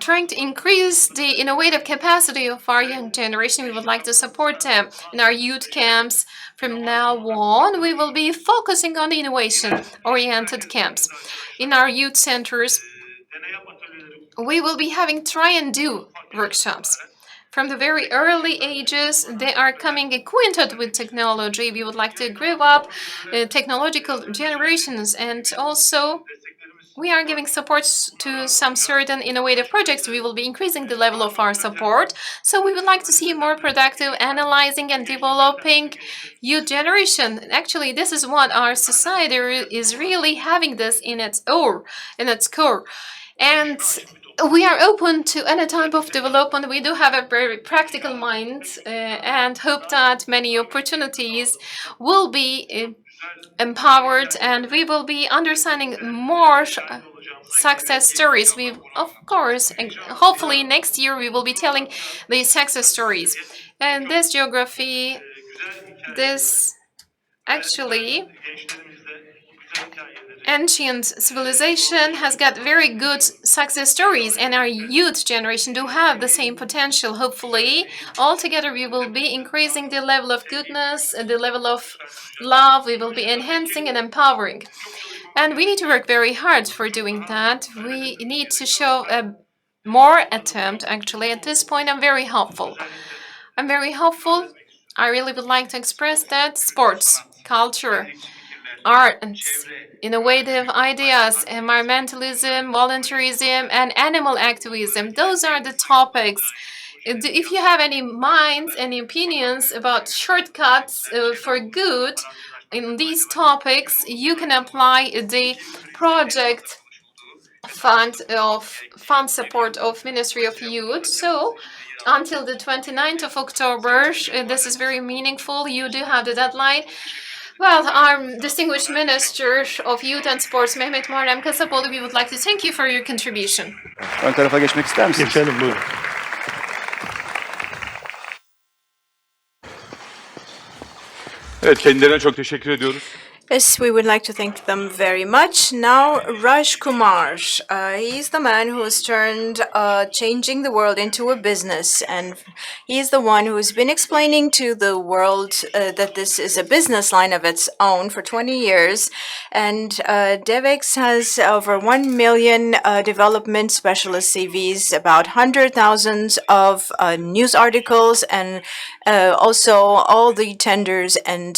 trying to increase the innovative capacity of our young generation. We would like to support them in our youth camps. From now on, we will be focusing on the innovation-oriented camps. In our youth centers, we will be having try and do workshops. From the very early ages, they are coming acquainted with technology. We would like to grow up technological generations, and also we are giving support to some certain innovative projects. We will be increasing the level of our support. So we would like to see more productive analyzing and developing youth generation. Actually, this is what our society is really having this in its core. And we are open to any type of development. We do have a very practical mind and hope that many opportunities will be empowered, and we will be understanding more success stories. We, of course, and hopefully next year we will be telling the success stories. And this geography, this actually ancient civilization has got very good success stories, and our youth generation do have the same potential. Hopefully, all together we will be increasing the level of goodness and the level of love. We will be enhancing and empowering. And we need to work very hard for doing that. We need to show a more attempt, actually. At this point, I'm very hopeful. I really would like to express that sports, culture, art, and innovative ideas, environmentalism, volunteerism, and animal activism. Those are the topics. If you have any minds, any opinions about shortcuts for good in these topics, you can apply the project fund support of Ministry of Youth. So until the 29th of October, this is very meaningful. You do have the deadline. Well, our distinguished Minister of Youth and Sports, Mehmet Muharrem Kasapoğlu, we would like to thank you for your contribution. Ön tarafa geçmek ister misiniz? Geçelim, buyurun. Evet, kendilerine çok teşekkür ediyoruz. Yes, we would like to thank them very much. Now, Raj Kumar. He's the man who has turned changing the world into a business, and he's the one who's been explaining to the world that this is a business line of its own for 20 years. And DevEx has over 1 million development specialist CVs, about 100,000 of news articles, and also all the tenders, and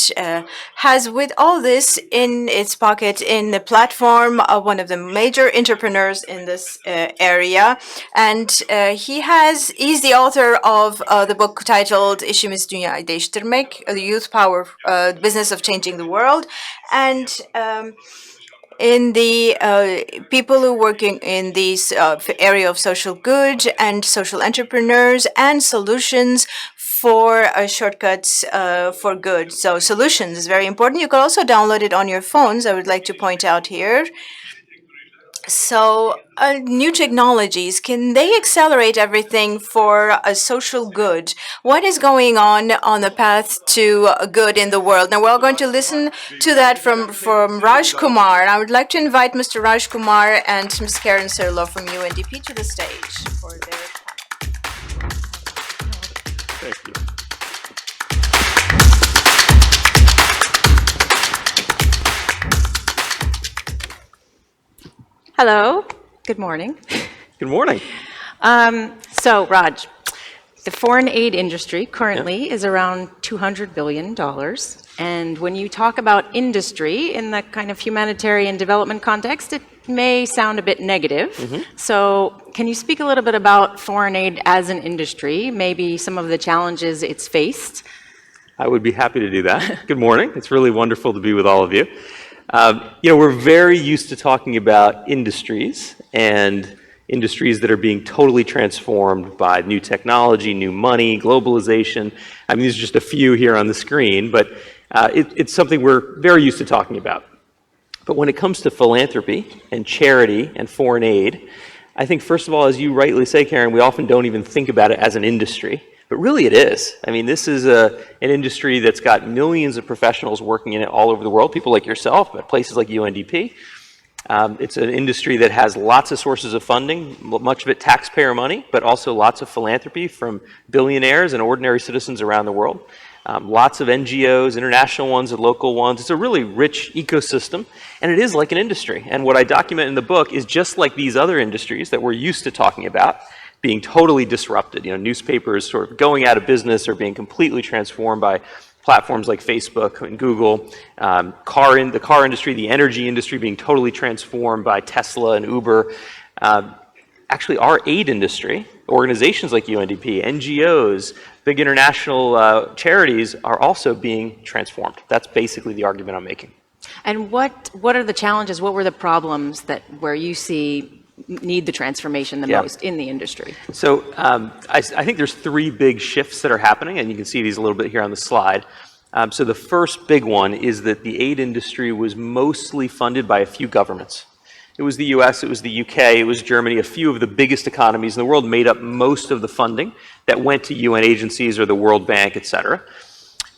has with all this in its pocket in the platform of one of the major entrepreneurs in this area. And he's the author of the book titled İşimiz Dünyayı Değiştirmek, The Youth Power Business of Changing the World. And in the people who work in this area of social good and social entrepreneurs and solutions for shortcuts for good. So solutions is very important. You can also download it on your phones, I would like to point out here. So new technologies, can they accelerate everything for a social good? What is going on the path to good in the world? Now we're all going to listen to that from Raj Kumar. And I would like to invite Mr. Raj Kumar and Ms. Karen Sirlo from UNDP to the stage for their Peki. Hello, good morning. Good morning. So, Raj, The foreign aid industry currently is around $200 billion. And when you talk about industry in the kind of humanitarian development context, it may sound a bit negative. So can you speak a little bit about foreign aid as an industry, maybe some of the challenges it's faced? I would be happy to do that. Good morning. It's really wonderful to be with all of you. We're very used to talking about industries and industries that are being totally transformed by new technology, new money, globalization. I mean, these are just a few here on the screen, but it's something we're very used to talking about. But when it comes to philanthropy and charity and foreign aid, I think, first of all, as you rightly say, Karen, we often don't even think about it as an industry. But really it is. I mean, this is an industry that's got millions of professionals working in it all over the world, people like yourself, but places like UNDP. It's an industry that has lots of sources of funding, much of it taxpayer money, but also lots of philanthropy from billionaires and ordinary citizens around the world. Lots of NGOs, international ones and local ones. It's a really rich ecosystem, and it is like an industry. And what I document in the book is just like these other industries that we're used to talking about, being totally disrupted. Newspapers sort of going out of business or being completely transformed by platforms like Facebook and Google, the car industry, the energy industry being totally transformed by Tesla and Uber. Actually, our aid industry, organizations like UNDP, NGOs, big international charities are also being transformed. That's basically the argument I'm making. And what are the challenges? What were the problems where you see need the transformation the most in the industry? So I think there's three big shifts that are happening, and you can see these a little bit here on the slide. So the first big one is that the aid industry was mostly funded by a few governments. It was the US, it was the UK, it was Germany. A few of the biggest economies in the world made up most of the funding that went to UN agencies or the World Bank, et cetera.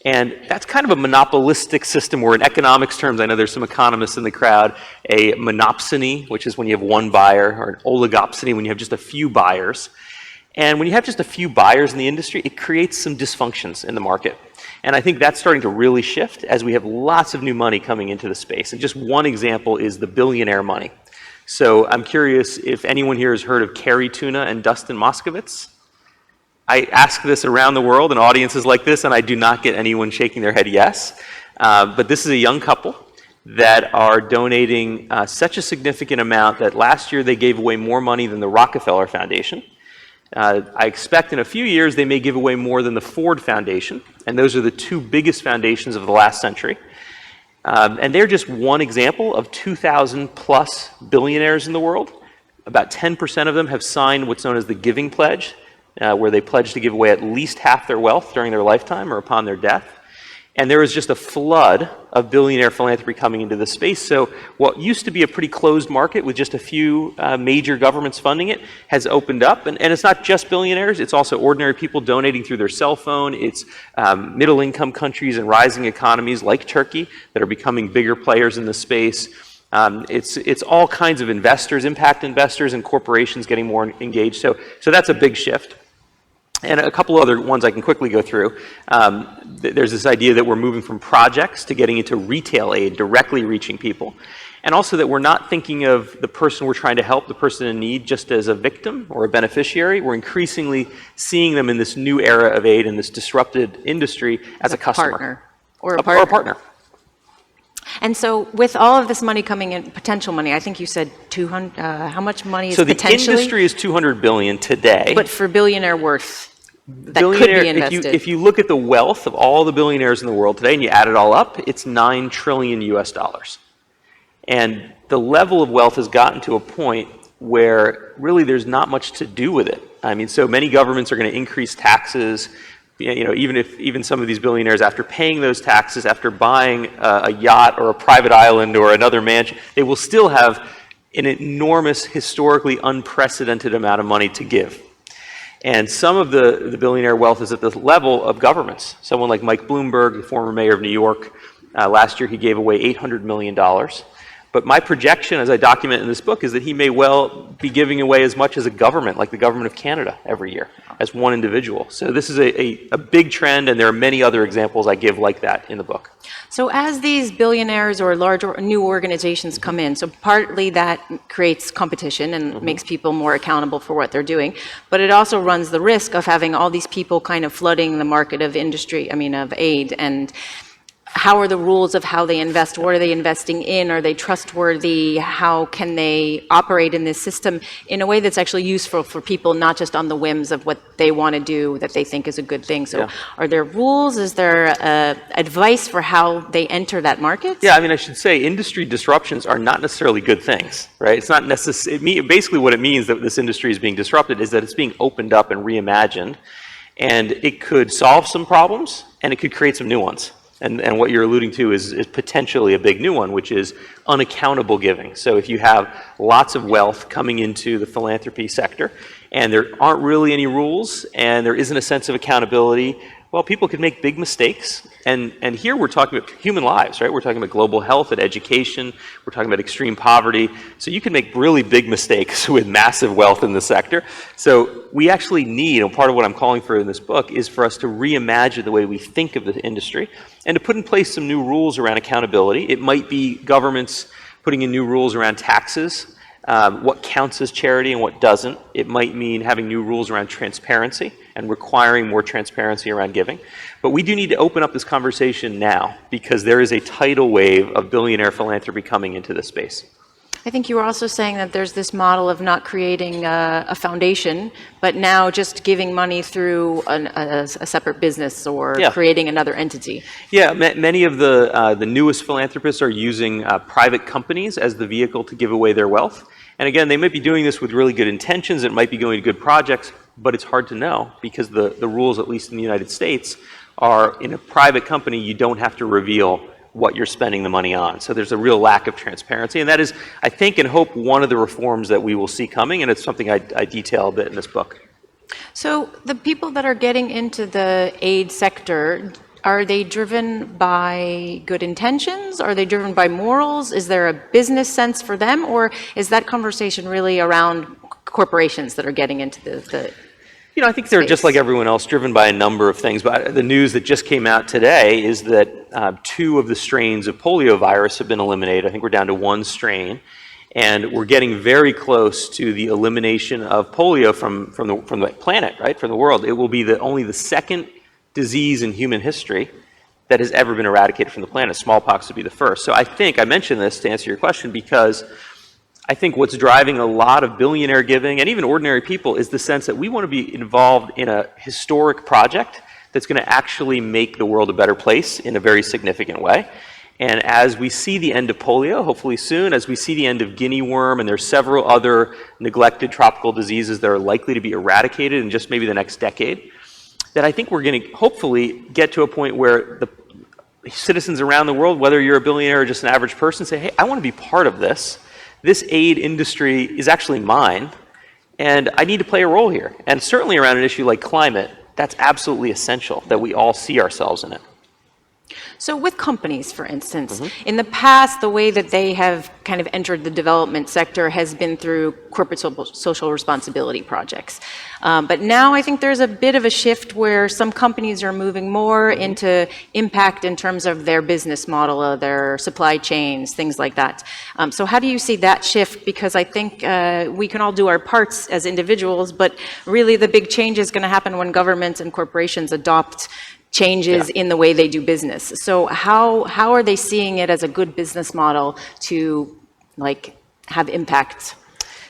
And that's kind of a monopolistic system where in economics terms, I know there's some economists in the crowd, a monopsony, which is when you have one buyer, or an oligopsony, when you have just a few buyers. And when you have just a few buyers in the industry, it creates some dysfunctions in the market. And I think that's starting to really shift as we have lots of new money coming into the space. And just one example is the billionaire money. So I'm curious if anyone here has heard of Carrie Tuna and Dustin Moskovitz. I ask this around the world in audiences like this, and I do not get anyone shaking their head yes. But this is a young couple that are donating such a significant amount that last year they gave away more money than the Rockefeller Foundation. I expect in a few years they may give away more than the Ford Foundation, and those are the two biggest foundations of the last century. And they're just one example of 2,000 plus billionaires in the world. About 10% of them have signed what's known as the Giving Pledge, where they pledge to give away at least half their wealth during their lifetime or upon their death. And there is just a flood of billionaire philanthropy coming into the space. So what used to be a pretty closed market with just a few major governments funding it has opened up. And it's not just billionaires, it's also ordinary people donating through their cell phone. It's middle income countries and rising economies like Turkey that are becoming bigger players in the space. It's all kinds of investors, impact investors and corporations getting more engaged. So that's a big shift. And a couple other ones I can quickly go through. There's this idea that we're moving from projects to getting into retail aid, directly reaching people. And also that we're not thinking of the person we're trying to help, the person in need, just as a victim or a beneficiary. We're increasingly seeing them in this new era of aid in this disrupted industry as a customer. Partner. Or a partner. Or a partner. And so with all of this money coming in, potential money, I think you said 200, how much money is potentially? So the industry is $200 billion today. But for billionaire worth that could be invested. If you look at the wealth of all the billionaires in the world today and you add it all up, it's $9 trillion US. And the level of wealth has gotten to a point where really there's not much to do with it. I mean, so many governments are going to increase taxes. Even some of these billionaires, after paying those taxes, after buying a yacht or a private island or another mansion, they will still have an enormous, historically unprecedented amount of money to give. And some of the billionaire wealth is at the level of governments. Someone like Mike Bloomberg, the former mayor of New York, last year he gave away $800 million. But my projection, as I document in this book, is that he may well be giving away as much as a government, like the government of Canada, every year, as one individual. So this is a big trend, and there are many other examples I give like that in the book. So as these billionaires or large or new organizations come in, so partly that creates competition and makes people more accountable for what they're doing, but it also runs the risk of having all these people kind of flooding the market of industry, of aid. And how are the rules of how they invest? What are they investing in? Are they trustworthy? How can they operate in this system in a way that's actually useful for people, not just on the whims of what they want to do that they think is a good thing? So are there rules? Is there advice for how they enter that market? Yeah, I should say industry disruptions are not necessarily good things, right? It's not necessarily, basically what it means that this industry is being disrupted is that it's being opened up and reimagined, and it could solve some problems and it could create some new ones. And what you're alluding to is potentially a big new one, which is unaccountable giving. So if you have lots of wealth coming into the philanthropy sector and there aren't really any rules and there isn't a sense of accountability, well, people could make big mistakes. And here we're talking about human lives, right? We're talking about global health and education. We're talking about extreme poverty. So you can make really big mistakes with massive wealth in the sector. So we actually need, and part of what I'm calling for in this book, is for us to reimagine the way we think of the industry and to put in place some new rules around accountability. It might be governments putting in new rules around taxes, what counts as charity and what doesn't. It might mean having new rules around transparency and requiring more transparency around giving. But we do need to open up this conversation now because there is a tidal wave of billionaire philanthropy coming into this space. I think you were also saying that there's this model of not creating a foundation, but now just giving money through a separate business or creating another entity. Yeah, many of the newest philanthropists are using private companies as the vehicle to give away their wealth. And again, they might be doing this with really good intentions. It might be going to good projects, but it's hard to know because the rules, at least in the United States, are in a private company, you don't have to reveal what you're spending the money on. So there's a real lack of transparency. And that is, I think and hope, one of the reforms that we will see coming. And it's something I detail a bit in this book. So the people that are getting into the aid sector, are they driven by good intentions? Are they driven by morals? Is there a business sense for them? Or is that conversation really around corporations that are getting into the I think they're just like everyone else, driven by a number of things. But the news that just came out today is that 2 of the strains of polio virus have been eliminated. I think we're down to 1 strain. And we're getting very close to the elimination of polio from the planet, right, from the world. It will be only the second disease in human history that has ever been eradicated from the planet. Smallpox would be the first. So I think I mentioned this to answer your question because I think what's driving a lot of billionaire giving and even ordinary people is the sense that we want to be involved in a historic project that's going to actually make the world a better place in a very significant way. And as we see the end of polio, hopefully soon, as we see the end of guinea worm, and there's several other neglected tropical diseases that are likely to be eradicated in just maybe the next decade, that I think we're going to hopefully get to a point where the citizens around the world, whether you're a billionaire or just an average person, say, hey, I want to be part of this. This aid industry is actually mine, and I need to play a role here. And certainly around an issue like climate, that's absolutely essential that we all see ourselves in it. So with companies, for instance, in the past, the way that they have kind of entered the development sector has been through corporate social responsibility projects. But now I think there's a bit of a shift where some companies are moving more into impact in terms of their business model, their supply chains, things like that. So how do you see that shift? Because I think we can all do our parts as individuals, but really the big change is going to happen when governments and corporations adopt changes in the way they do business. So how are they seeing it as a good business model to have impact?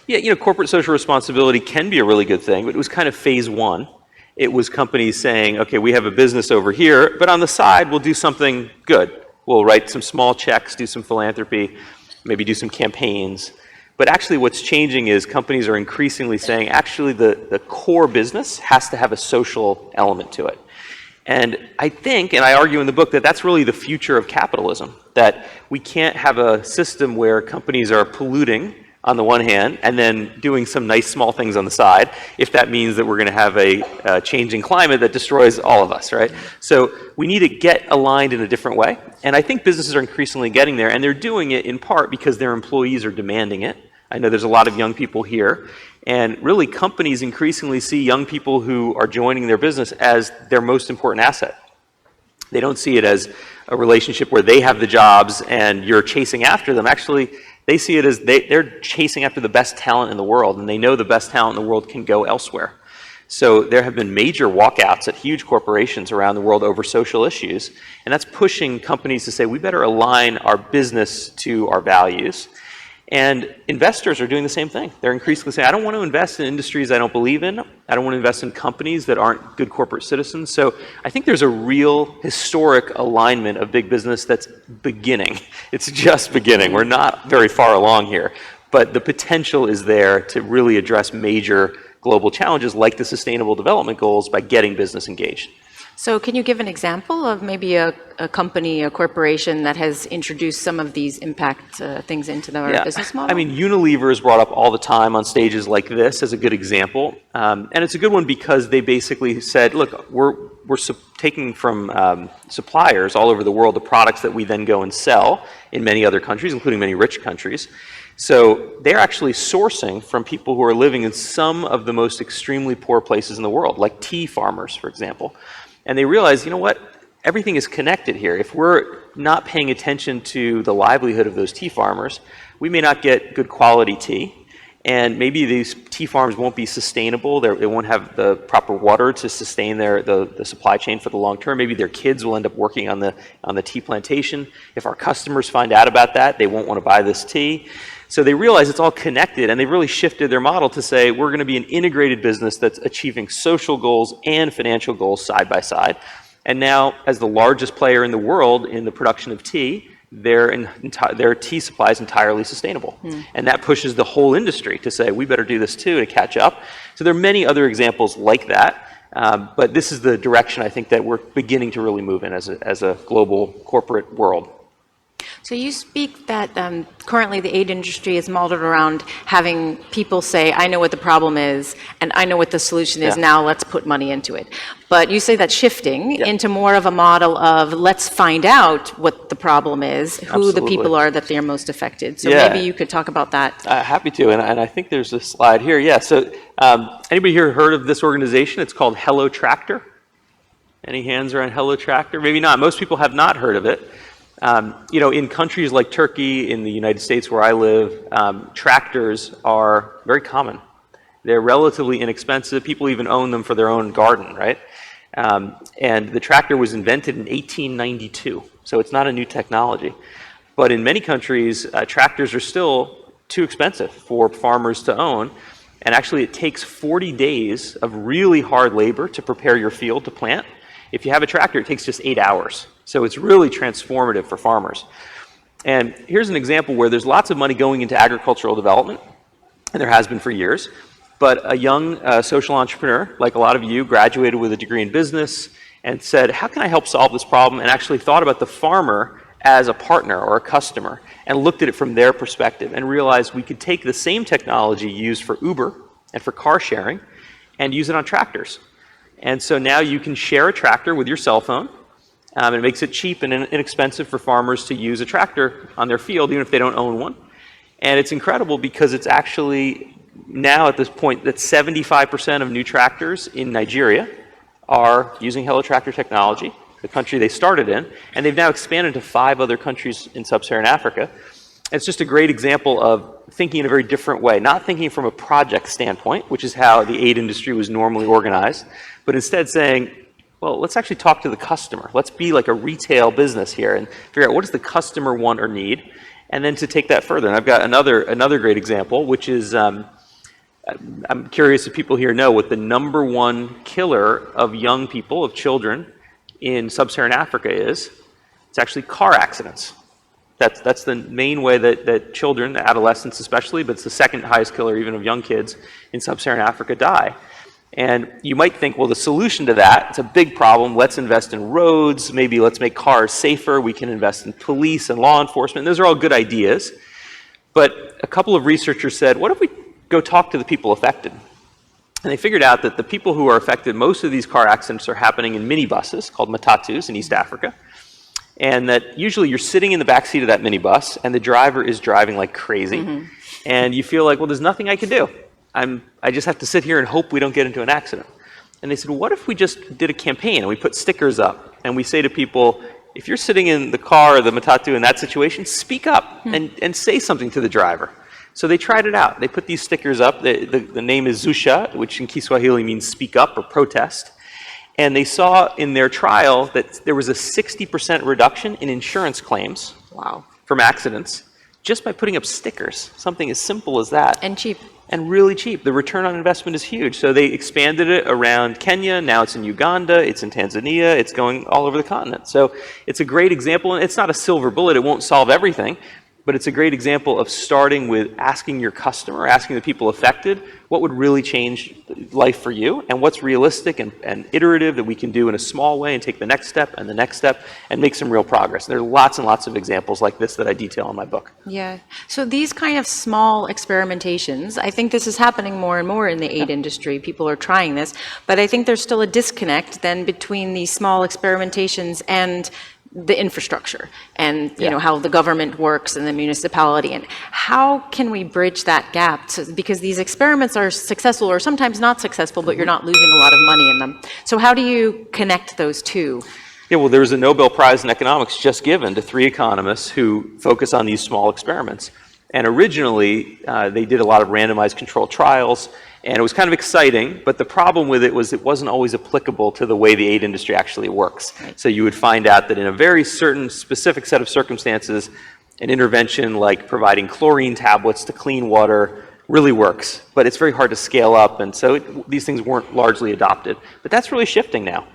Yeah, corporate social responsibility can be a really good thing, but it was kind of phase 1. It was companies saying, okay, we have a business over here, but on the side, we'll do something good. We'll write some small checks, do some philanthropy, maybe do some campaigns. But actually what's changing is companies are increasingly saying, actually the core business has to have a social element to it. And I think, and I argue in the book, that that's really the future of capitalism, that we can't have a system where companies are polluting on the one hand, and then doing some nice small things on the side, if that means that we're going to have a changing climate that destroys all of us, right? So we need to get aligned in a different way. And I think businesses are increasingly getting there, and they're doing it in part because their employees are demanding it. I know there's a lot of young people here, and really companies increasingly see young people who are joining their business as their most important asset. They don't see it as a relationship where they have the jobs and you're chasing after them. Actually, they see it as they're chasing after the best talent in the world, and they know the best talent in the world can go elsewhere. So there have been major walkouts at huge corporations around the world over social issues, and that's pushing companies to say, we better align our business to our values. And investors are doing the same thing. They're increasingly saying, I don't want to invest in industries I don't believe in. I don't want to invest in companies that aren't good corporate citizens. So I think there's a real historic alignment of big business that's beginning. It's just beginning. We're not very far along here. But the potential is there to really address major global challenges like the Sustainable Development Goals by getting business engaged. So can you give an example of maybe a company, a corporation that has introduced some of these impact things into their business model? I mean, Unilever is brought up all the time on stages like this as a good example. And it's a good one because they basically said, look, we're taking from suppliers all over the world the products that we then go and sell in many other countries, including many rich countries. So they're actually sourcing from people who are living in some of the most extremely poor places in the world, like tea farmers, for example. And they realize, you know what, everything is connected here. If we're not paying attention to the livelihood of those tea farmers, we may not get good quality tea. And maybe these tea farms won't be sustainable. They won't have the proper water to sustain the supply chain for the long term. Maybe their kids will end up working on the tea plantation. If our customers find out about that, they won't want to buy this tea. So they realize it's all connected, and they've really shifted their model to say, we're going to be an integrated business that's achieving social goals and financial goals side by side. And now, as the largest player in the world in the production of tea, their tea supply is entirely sustainable. And that pushes the whole industry to say, we better do this too to catch up. So there are many other examples like that. But this is the direction I think that we're beginning to really move in as a global corporate world. So you speak that currently the aid industry is modeled around having people say, I know what the problem is, and I know what the solution is, now let's put money into it. But you say that's shifting into more of a model of let's find out what the problem is, who the people are that they're most affected. So maybe you could talk about that. Happy to, and I think there's a slide here. Yeah, so anybody here heard of this organization? It's called Hello Tractor. Any hands around Hello Tractor? Maybe not. Most people have not heard of it. You know, in countries like Turkey, in the United States where I live, tractors are very common. They're relatively inexpensive. People even own them for their own garden, right? And the tractor was invented in 1892, so it's not a new technology. But in many countries, tractors are still too expensive for farmers to own. And actually, it takes 40 days of really hard labor to prepare your field to plant. If you have a tractor, it takes just 8 hours. So it's really transformative for farmers. And here's an example where there's lots of money going into agricultural development, and there has been for years. But a young social entrepreneur, like a lot of you, graduated with a degree in business and said, how can I help solve this problem? And actually thought about the farmer as a partner or a customer and looked at it from their perspective and realized we could take the same technology used for Uber and for car sharing and use it on tractors. And so now you can share a tractor with your cell phone. And it makes it cheap and inexpensive for farmers to use a tractor on their field, even if they don't own one. And it's incredible because it's actually now at this point that 75% of new tractors in Nigeria are using Hello Tractor technology, the country they started in, and they've now expanded to 5 other countries in sub-Saharan Africa. It's just a great example of thinking in a very different way, not thinking from a project standpoint, which is how the aid industry was normally organized, but instead saying, well, let's actually talk to the customer. Let's be like a retail business here and figure out what does the customer want or need, and then to take that further. And I've got another great example, which is I'm curious if people here know what the #1 killer of young people, of children in sub-Saharan Africa is. It's actually car accidents. That's the main way that children, adolescents especially, but it's the second highest killer even of young kids in sub-Saharan Africa die. And you might think, well, the solution to that, it's a big problem. Let's invest in roads. Maybe let's make cars safer. We can invest in police and law enforcement. Those are all good ideas. But a couple of researchers said, what if we go talk to the people affected? And they figured out that the people who are affected, most of these car accidents are happening in minibuses called matatus in East Africa. And that usually you're sitting in the backseat of that minibus and the driver is driving like crazy. And you feel like, well, there's nothing I can do. I just have to sit here and hope we don't get into an accident. And they said, well, what if we just did a campaign and we put stickers up and we say to people, if you're sitting in the car or the matatu in that situation, speak up and say something to the driver. So they tried it out. They put these stickers up. The name is Zusha, which in Kiswahili means speak up or protest. And they saw in their trial that there was a 60% reduction in insurance claims from accidents just by putting up stickers, something as simple as that. And cheap. And really cheap. The return on investment is huge. So they expanded it around Kenya. Now it's in Uganda. It's in Tanzania. It's going all over the continent. So it's a great example. And it's not a silver bullet. It won't solve everything. But it's a great example of starting with asking your customer, asking the people affected, what would really change life for you, and what's realistic and iterative that we can do in a small way and take the next step and make some real progress. There are lots and lots of examples like this that I detail in my book. Yeah. So these kind of small experimentations, I think this is happening more and more in the aid industry. People are trying this, but I think there's still a disconnect then between these small experimentations and the infrastructure and you know how the government works and the municipality, and how can we bridge that gap because these experiments are successful or sometimes not successful, but you're not losing a lot of money in them. So how do you connect those two? Yeah, well, there's a Nobel Prize in economics just given to 3 economists who focus on these small experiments. And originally, they did a lot of randomized controlled trials, and it was kind of exciting, but the problem with it was it wasn't always applicable to the way the aid industry actually works. Right. So you would find out that in a very certain specific set of circumstances, an intervention like providing chlorine tablets to clean water really works, but it's very hard to scale up, and so these things weren't largely adopted. But that's really shifting now.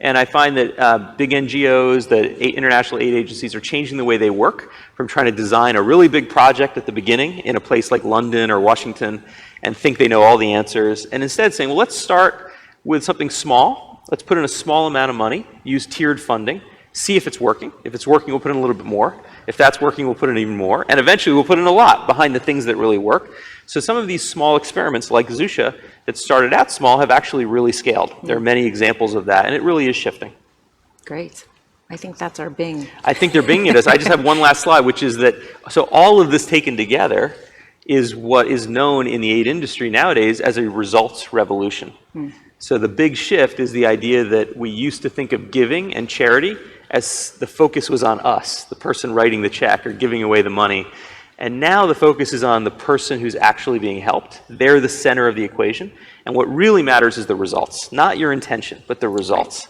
And I find that big NGOs, the international aid agencies are changing the way they work from trying to design a really big project at the beginning in a place like London or Washington and think they know all the answers, and instead saying, well, let's start with something small. Let's put in a small amount of money, use tiered funding, see if it's working. If it's working, we'll put in a little bit more. If that's working, we'll put in even more. And eventually, we'll put in a lot behind the things that really work. So some of these small experiments, like Zusha, that started out small, have actually really scaled. There are many examples of that, and it really is shifting. Great. I think that's our Bing. I think they're binging us. I just have one last slide, which is that, so all of this taken together is what is known in the aid industry nowadays as a results revolution. So the big shift is the idea that we used to think of giving and charity as the focus was on us, the person writing the check or giving away the money. And now the focus is on the person who's actually being helped. They're the center of the equation. And what really matters is the results, not your intention, but the results.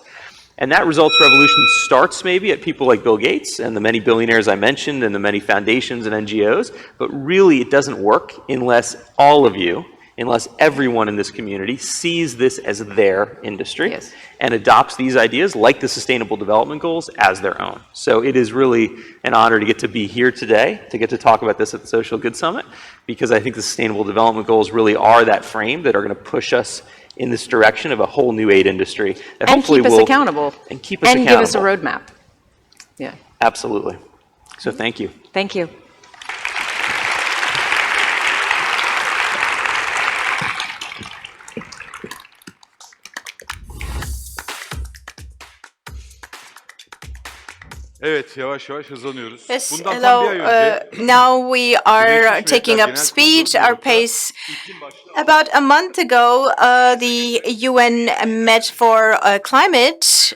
And that results revolution starts maybe at people like Bill Gates and the many billionaires I mentioned and the many foundations and NGOs, but really it doesn't work unless all of you, unless everyone in this community sees this as their industry and adopts these ideas like the Sustainable Development Goals as their own. So it is really an honor to get to be here today, to get to talk about this at the Social Good Summit, because I think the Sustainable Development Goals really are that frame that are going to push us in this direction of a whole new aid industry that and hopefully keep us will accountable. And keep us accountable. And give us a roadmap. Yeah. Absolutely. So thank you. Thank you. Evet, yavaş yavaş hızlanıyoruz. Yes, Bundan hello. tam bir ay önce Now we are taking up Genel speed, Kurulu our pace. About a month ago, the UN met for climate,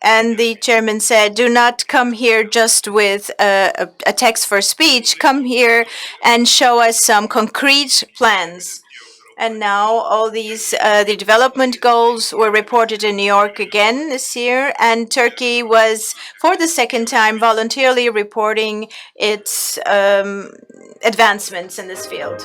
and the chairman said, do not come here just with a text for speech. Come here and show us some concrete plans. And now all these, the development goals were reported in New York again this year, and Turkey was, for the second time, voluntarily reporting its advancements in this field.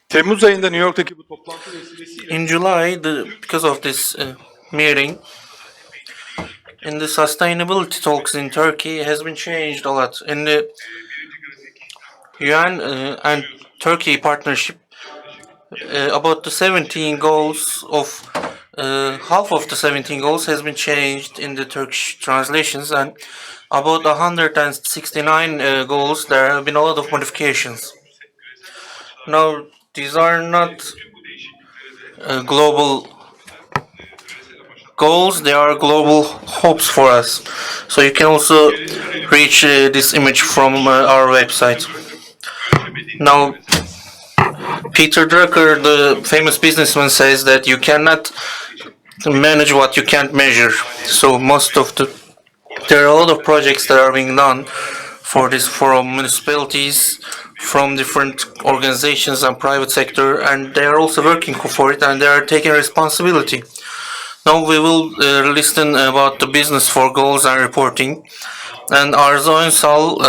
Temmuz ayında New York'taki bu toplantı In July, because of this meeting, in the sustainability talks in Turkey has been changed a lot. In the UN and Turkey partnership, about the 17 goals of half of the 17 goals has been changed in the Turkish translations, and about 169 goals there have been a lot of modifications. Now these are not global goals, they are global hopes for us. So you can also reach this image from our website. Now, Peter Drucker, the famous businessman, says that you cannot manage what you can't measure. So there are a lot of projects that are being done for this from municipalities, from different organizations and private sector, and they are also working for it and they are taking responsibility. Now we will listen about the business for goals and reporting. And Arzu Ünsal,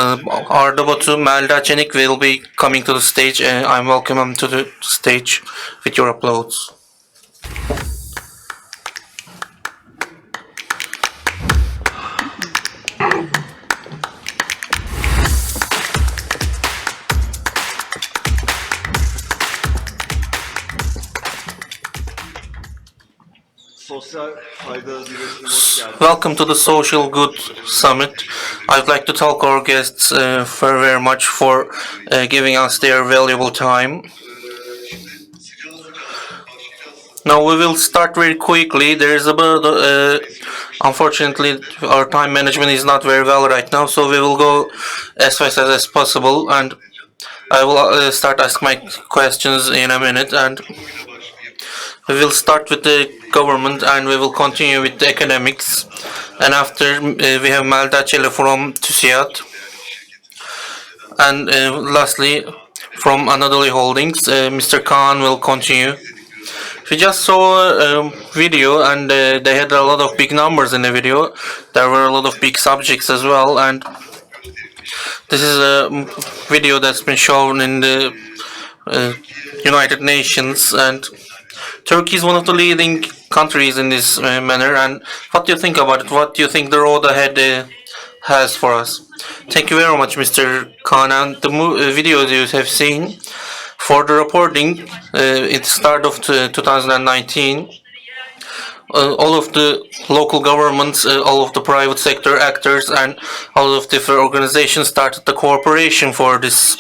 Arda Batu, Melda Çenik will be coming to the stage. I'm welcome them to the stage with your applause. Welcome to the Social Good Summit. I'd like to thank our guests very much for giving us their valuable time. Now we will start very quickly. There is about, unfortunately, our time management is not very well right now, so we will go as fast as possible, and I will start asking my questions in a minute, and we will start with the government and we will continue with the economics. And after we have Melda Çele from TÜSİAD. And lastly, from Anadolu Holdings, Mr. Khan will continue. We just saw a video and they had a lot of big numbers in the video. There were a lot of big subjects as well, and this is a video that's been shown in the United Nations, and Turkey is one of the leading countries in this manner. And what do you think about it? What do you think the road ahead has for us? Thank you very much, Mr. Khan. And the videos you have seen for the reporting at the start of 2019, all of the local governments, all of the private sector actors, and all of different organizations started the cooperation for this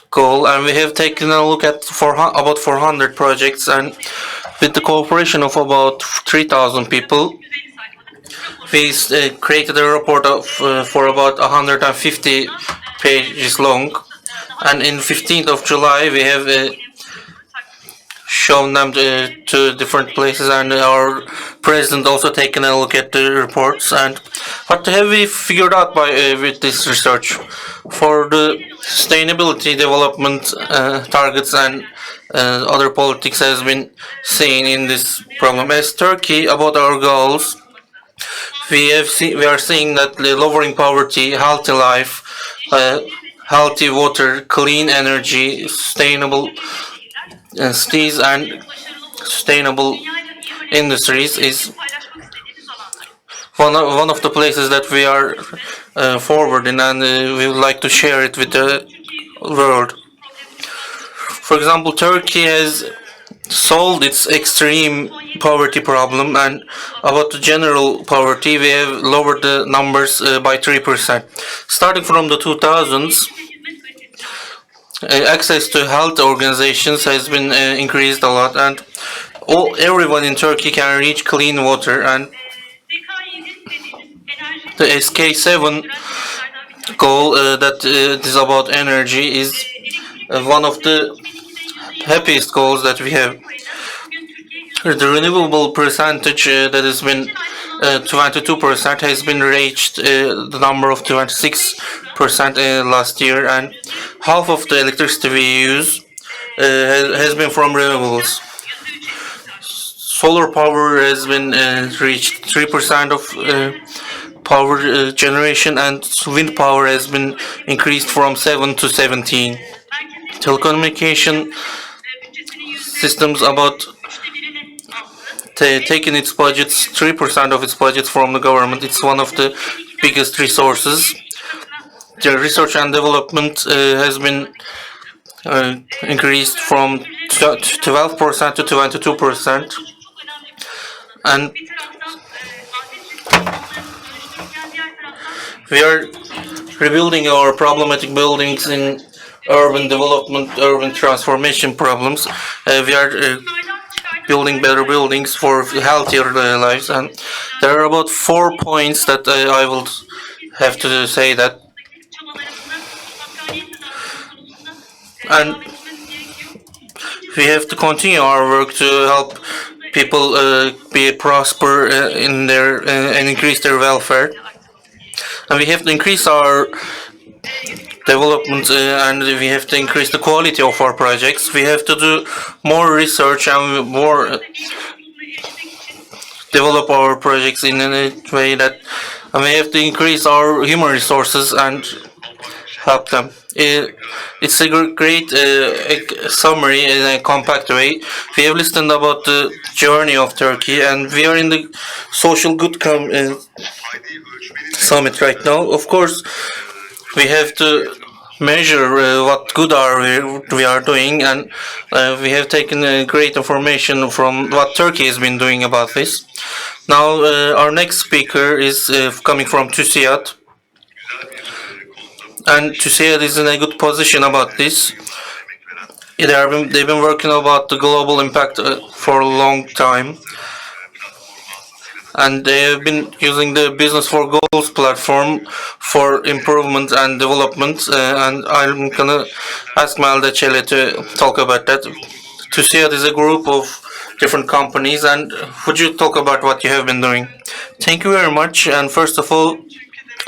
goal, and we have taken a look at about 400 projects, and with the cooperation of about 3,000 people, we created a report for about 150 pages long, and in 15th of July we have shown them to different places, and our president also taken a look at the reports. And what have we figured out with this research? For the sustainability development targets and other politics has been seen in this problem. As Turkey, about our goals, we are seeing that lowering poverty, healthy life, healthy water, clean energy, sustainable cities and sustainable industries is one of the places that we are forward in, and we would like to share it with the world. For example, Turkey has solved its extreme poverty problem, and about the general poverty, we have lowered the numbers by 3%. Starting from the 2000s, access to health organizations has been increased a lot, and everyone in Turkey can reach clean water. And the SK7 goal that is about energy is one of the happiest goals that we have. The renewable percentage that has been 22% has been reached the number of 26% last year, and half of the electricity we use has been from renewables. Solar power has been reached 3% of power generation, and wind power has been increased from 7 to 17. Telecommunication systems about taking its budgets, 3% of its budget from the government. It's one of the biggest resources. The research and development has been increased from 12% to 22%. And we are rebuilding our problematic buildings in urban development, urban transformation problems. We are building better buildings for healthier lives, and there are about 4 points that I will have to say that. And we have to continue our work to help people be prosper in their and increase their welfare. And we have to increase our development and we have to increase the quality of our projects. We have to do more research and more develop our projects in a way that, and we have to increase our human resources and help them. It's a great summary in a compact way. We have listened about the journey of Turkey, and we are in the social good summit right now. Of course, we have to measure what good we are doing, and we have taken great information from what Turkey has been doing about this. Now, our next speaker is coming from TÜSİAD. And TÜSİAD is in a good position about this. They've been working about the global impact for a long time. And they have been using the Business for Goals platform for improvement and development. And I'm gonna ask Malda Çele to talk about that. TÜSİAD is a group of different companies, and would you talk about what you have been doing? Thank you very much. And first of all,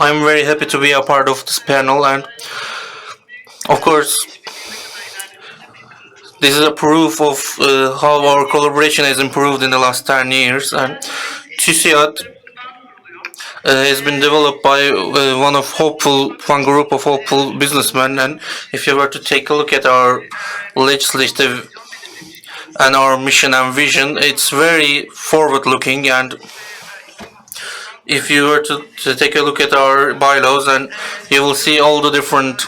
I'm very happy to be a part of this panel, and of course, this is a proof of how our collaboration has improved in the last 10 years. And TÜSİAD has been developed by one group of hopeful businessmen. And if you were to take a look at our legislative and our mission and vision, it's very forward-looking. And if you were to take a look at our bylaws, and you will see all the different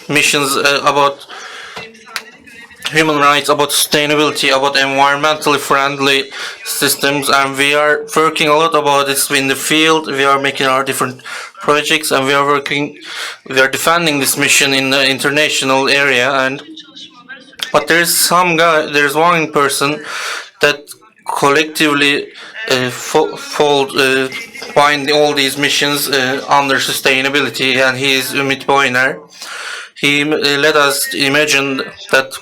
missions about human rights, about sustainability, about environmentally friendly systems, and we are working a lot about this in the field. We are making our different projects, and we are defending this mission in the international area. And but there's one person that collectively bind all these missions under sustainability, and he is Ümit Boyner. He let us imagine that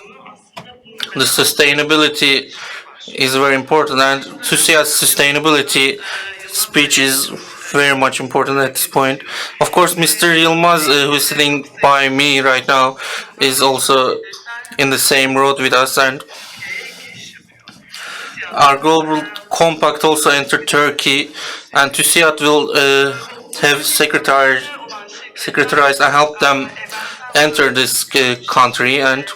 the sustainability is very important, and to see as sustainability speech is very much important at this point. Of course, Mr. Yilmaz, who is sitting by me right now, is also in the same road with us, and our global compact also entered Turkey, and TÜSİAD will have secretaries and help them enter this country. And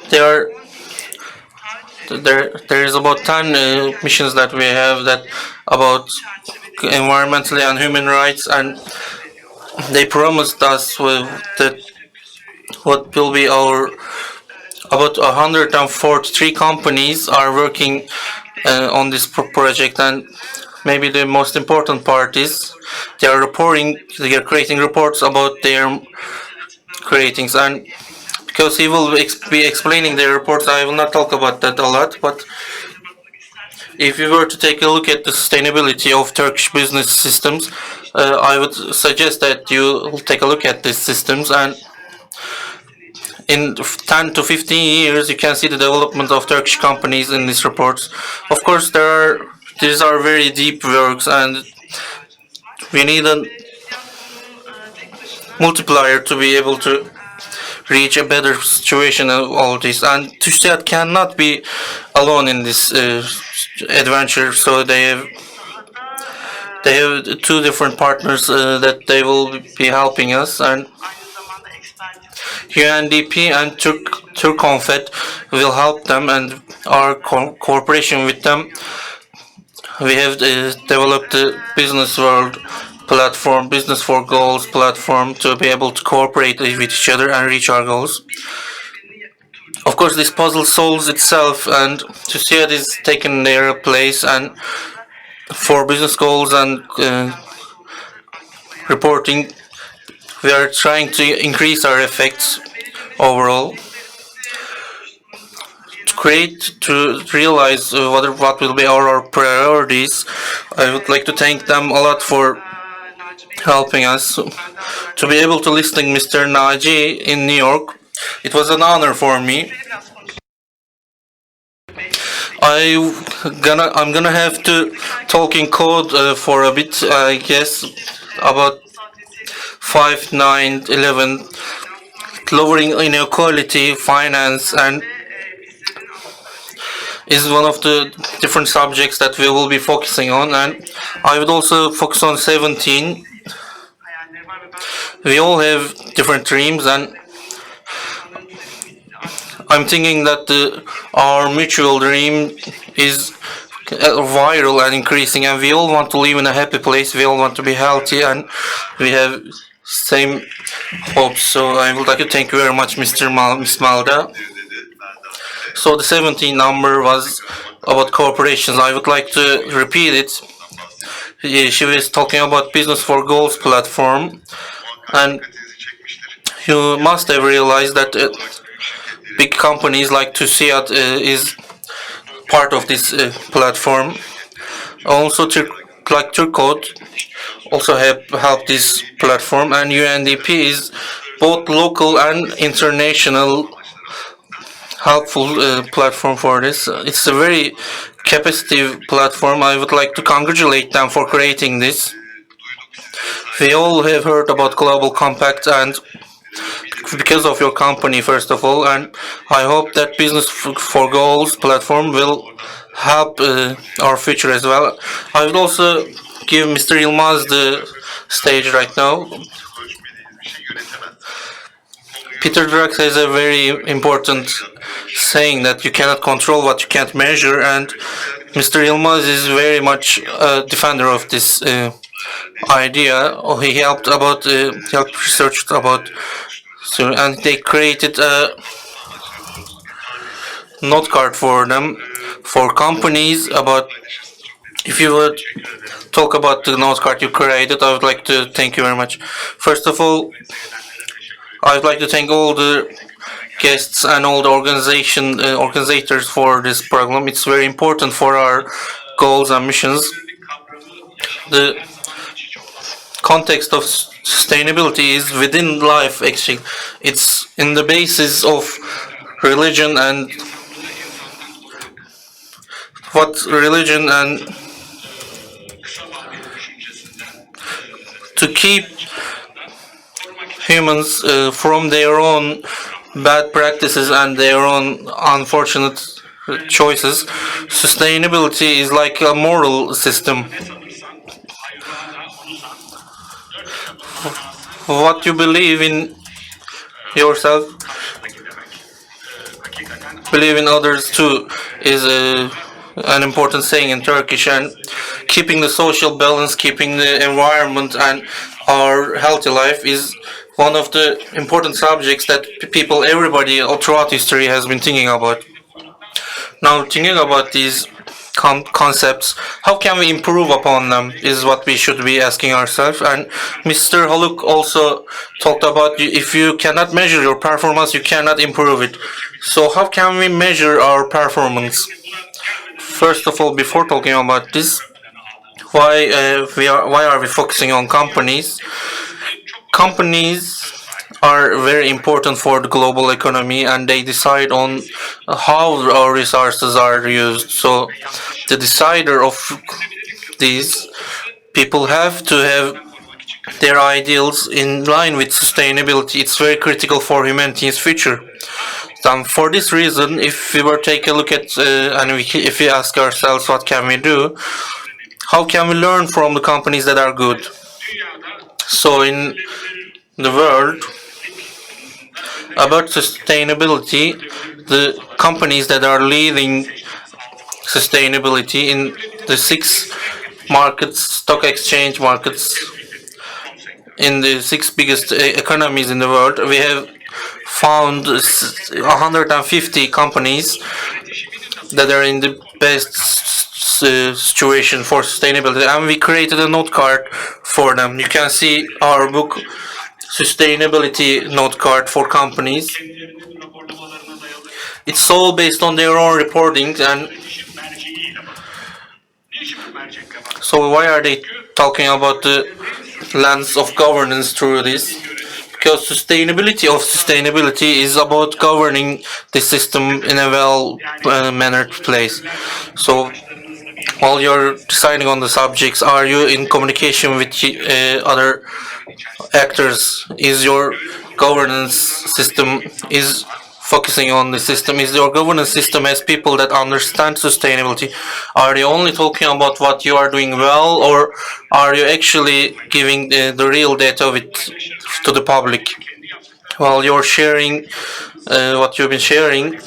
there is about 10 missions that we have that about environmentally and human rights, and they promised us that what will be our about 143 companies are working on this project, and maybe the most important part is they are creating reports about their creatings. And because he will be explaining their reports, I will not talk about that a lot, but if you were to take a look at the sustainability of Turkish business systems, I would suggest that you take a look at these systems, and in 10 to 15 years you can see the development of Turkish companies in these reports. Of course, these are very deep works, and we need a multiplier to be able to reach a better situation of all this, and TÜSİAD cannot be alone in this adventure, so they have They have two different partners that they will be helping us, and UNDP and Turconfed will help them, and our cooperation with them. We have developed the business world platform, business for goals platform, to be able to cooperate with each other and reach our goals. Of course, this puzzle solves itself, and to see it is taken their place, and for business goals and reporting, we are trying to increase our effects overall. To realize what will be our priorities, I would like to thank them a lot for helping us. To be able to listen Mr. Naji in New York, it was an honor for me. I'm gonna have to talk in code for a bit, I guess, about 5, 9, 11, lowering inequality, finance, and is one of the different subjects that we will be focusing on, and I would also focus on 17. We all have different dreams, and I'm thinking that our mutual dream is viral and increasing, and we all want to live in a happy place, we all want to be healthy, and we have same hopes. So I would like to thank you very much, Miss Malda. So the 17 number was about corporations. I would like to repeat it. She was talking about Business for Goals platform, and you must have realized that big companies like Tusiat is part of this platform. Also, like Turcode also help this platform, and UNDP is both local and international helpful platform for this. It's a very capacitive platform. I would like to congratulate them for creating this. We all have heard about Global Compact, and because of your company, first of all, and I hope that Business for Goals platform will help our future as well. I would also give Mr. Yilmaz the stage right now. Peter Drucker has a very important saying that you cannot control what you can't measure, and Mr. Yilmaz is very much a defender of this idea. He helped research about, and they created a note card for them, for companies. About, if you would talk about the note card you created, I would like to thank you very much. First of all, I would like to thank all the guests and all the organizers for this program. It's very important for our goals and missions. The context of sustainability is within life, actually. It's in the basis of religion, and what religion, and to keep humans from their own bad practices and their own unfortunate choices. Sustainability is like a moral system. What you believe in yourself, believe in others too, is an important saying in Turkish, and keeping the social balance, keeping the environment and our healthy life is one of the important subjects that everybody all throughout history has been thinking about. Now, thinking about these concepts, how can we improve upon them is what we should be asking ourselves. And Mr. Haluk also talked about, if you cannot measure your performance, you cannot improve it. So how can we measure our performance? First of all, before talking about this, why are we focusing on companies? Companies are very important for the global economy, and they decide on how our resources are used. So the decider of these people have to have their ideals in line with sustainability. It's very critical for humanity's future. For this reason, if we were to take a look at if we ask ourselves what can we do, how can we learn from the companies that are good? So in the world, about sustainability, the companies that are leading sustainability in the 6 stock exchange markets, in the 6 biggest economies in the world, we have found 150 companies that are in the best situation for sustainability, and we created a note card for them. You can see our book, Sustainability Note Card for Companies. It's all based on their own reporting. And so why are they talking about the lens of governance through this? Because sustainability is about governing the system in a well mannered place. So while you're deciding on the subjects, are you in communication with other actors? Is your governance system is focusing on the system? Is your governance system has people that understand sustainability? Are you only talking about what you are doing well, or are you actually giving the real data to the public? While you're sharing what you've been sharing,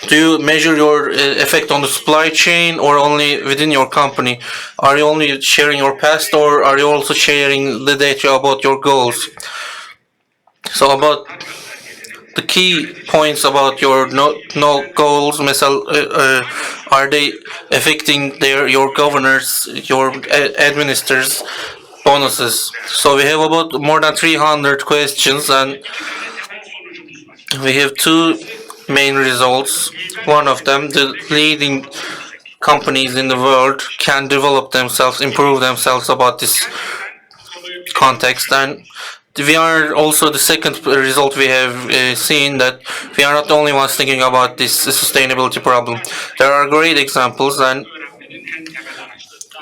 do you measure your effect on the supply chain or only within your company? Are you only sharing your past, or are you also sharing the data about your goals? So about the key points about your no goals, are they affecting your governors, your administrators' bonuses? So we have about more than 300 questions, and we have 2 main results. One of them, the leading companies in the world can develop themselves, improve themselves about this context. And we are also the second result we have seen that we are not the only ones thinking about this sustainability problem. There are great examples, and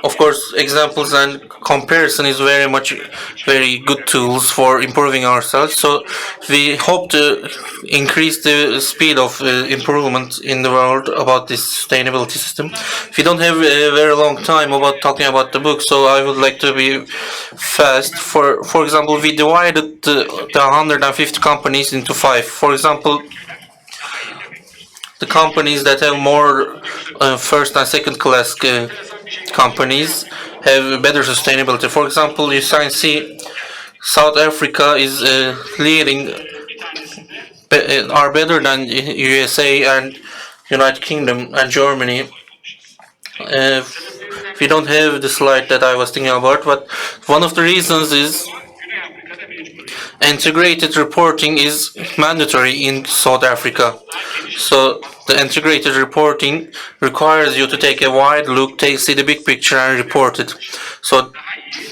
of course examples and comparison is very good tools for improving ourselves. So we hope to increase the speed of improvement in the world about this sustainability system. We don't have a very long time about talking about the book, so I would like to be fast. For example, we divided the 150 companies into 5. For example, the companies that have more first and second class companies have better sustainability. For example, you can see South Africa is leading, are better than USA and United Kingdom and Germany. We don't have the slide that I was thinking about, but one of the reasons is integrated reporting is mandatory in South Africa. So the integrated reporting requires you to take a wide look, see the big picture and report it. So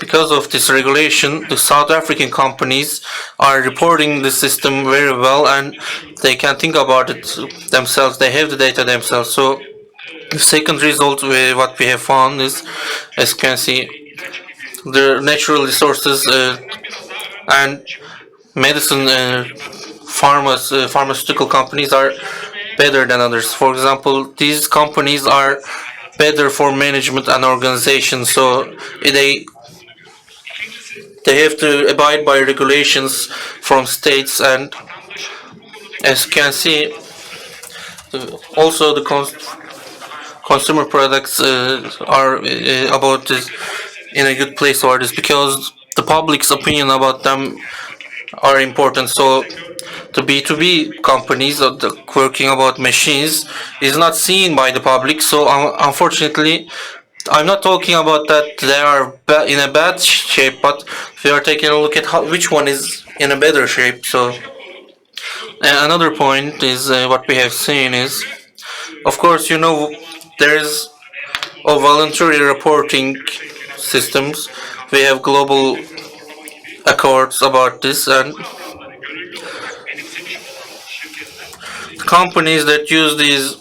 because of this regulation, the South African companies are reporting the system very well, and they can think about it themselves. They have the data themselves. So the second result what we have found is, as you can see, the natural resources and medicine pharmaceutical companies are better than others. For example, these companies are better for management and organization, so they have to abide by regulations from states. And as you can see, also the consumer products are about this in a good place for this, because the public's opinion about them are important. So the B2B companies working about machines is not seen by the public. So unfortunately, I'm not talking about that they are in a bad shape, but we are taking a look at which one is in a better shape. So another point is what we have seen is, of course, there is voluntary reporting systems. We have global accords about this, and companies that use these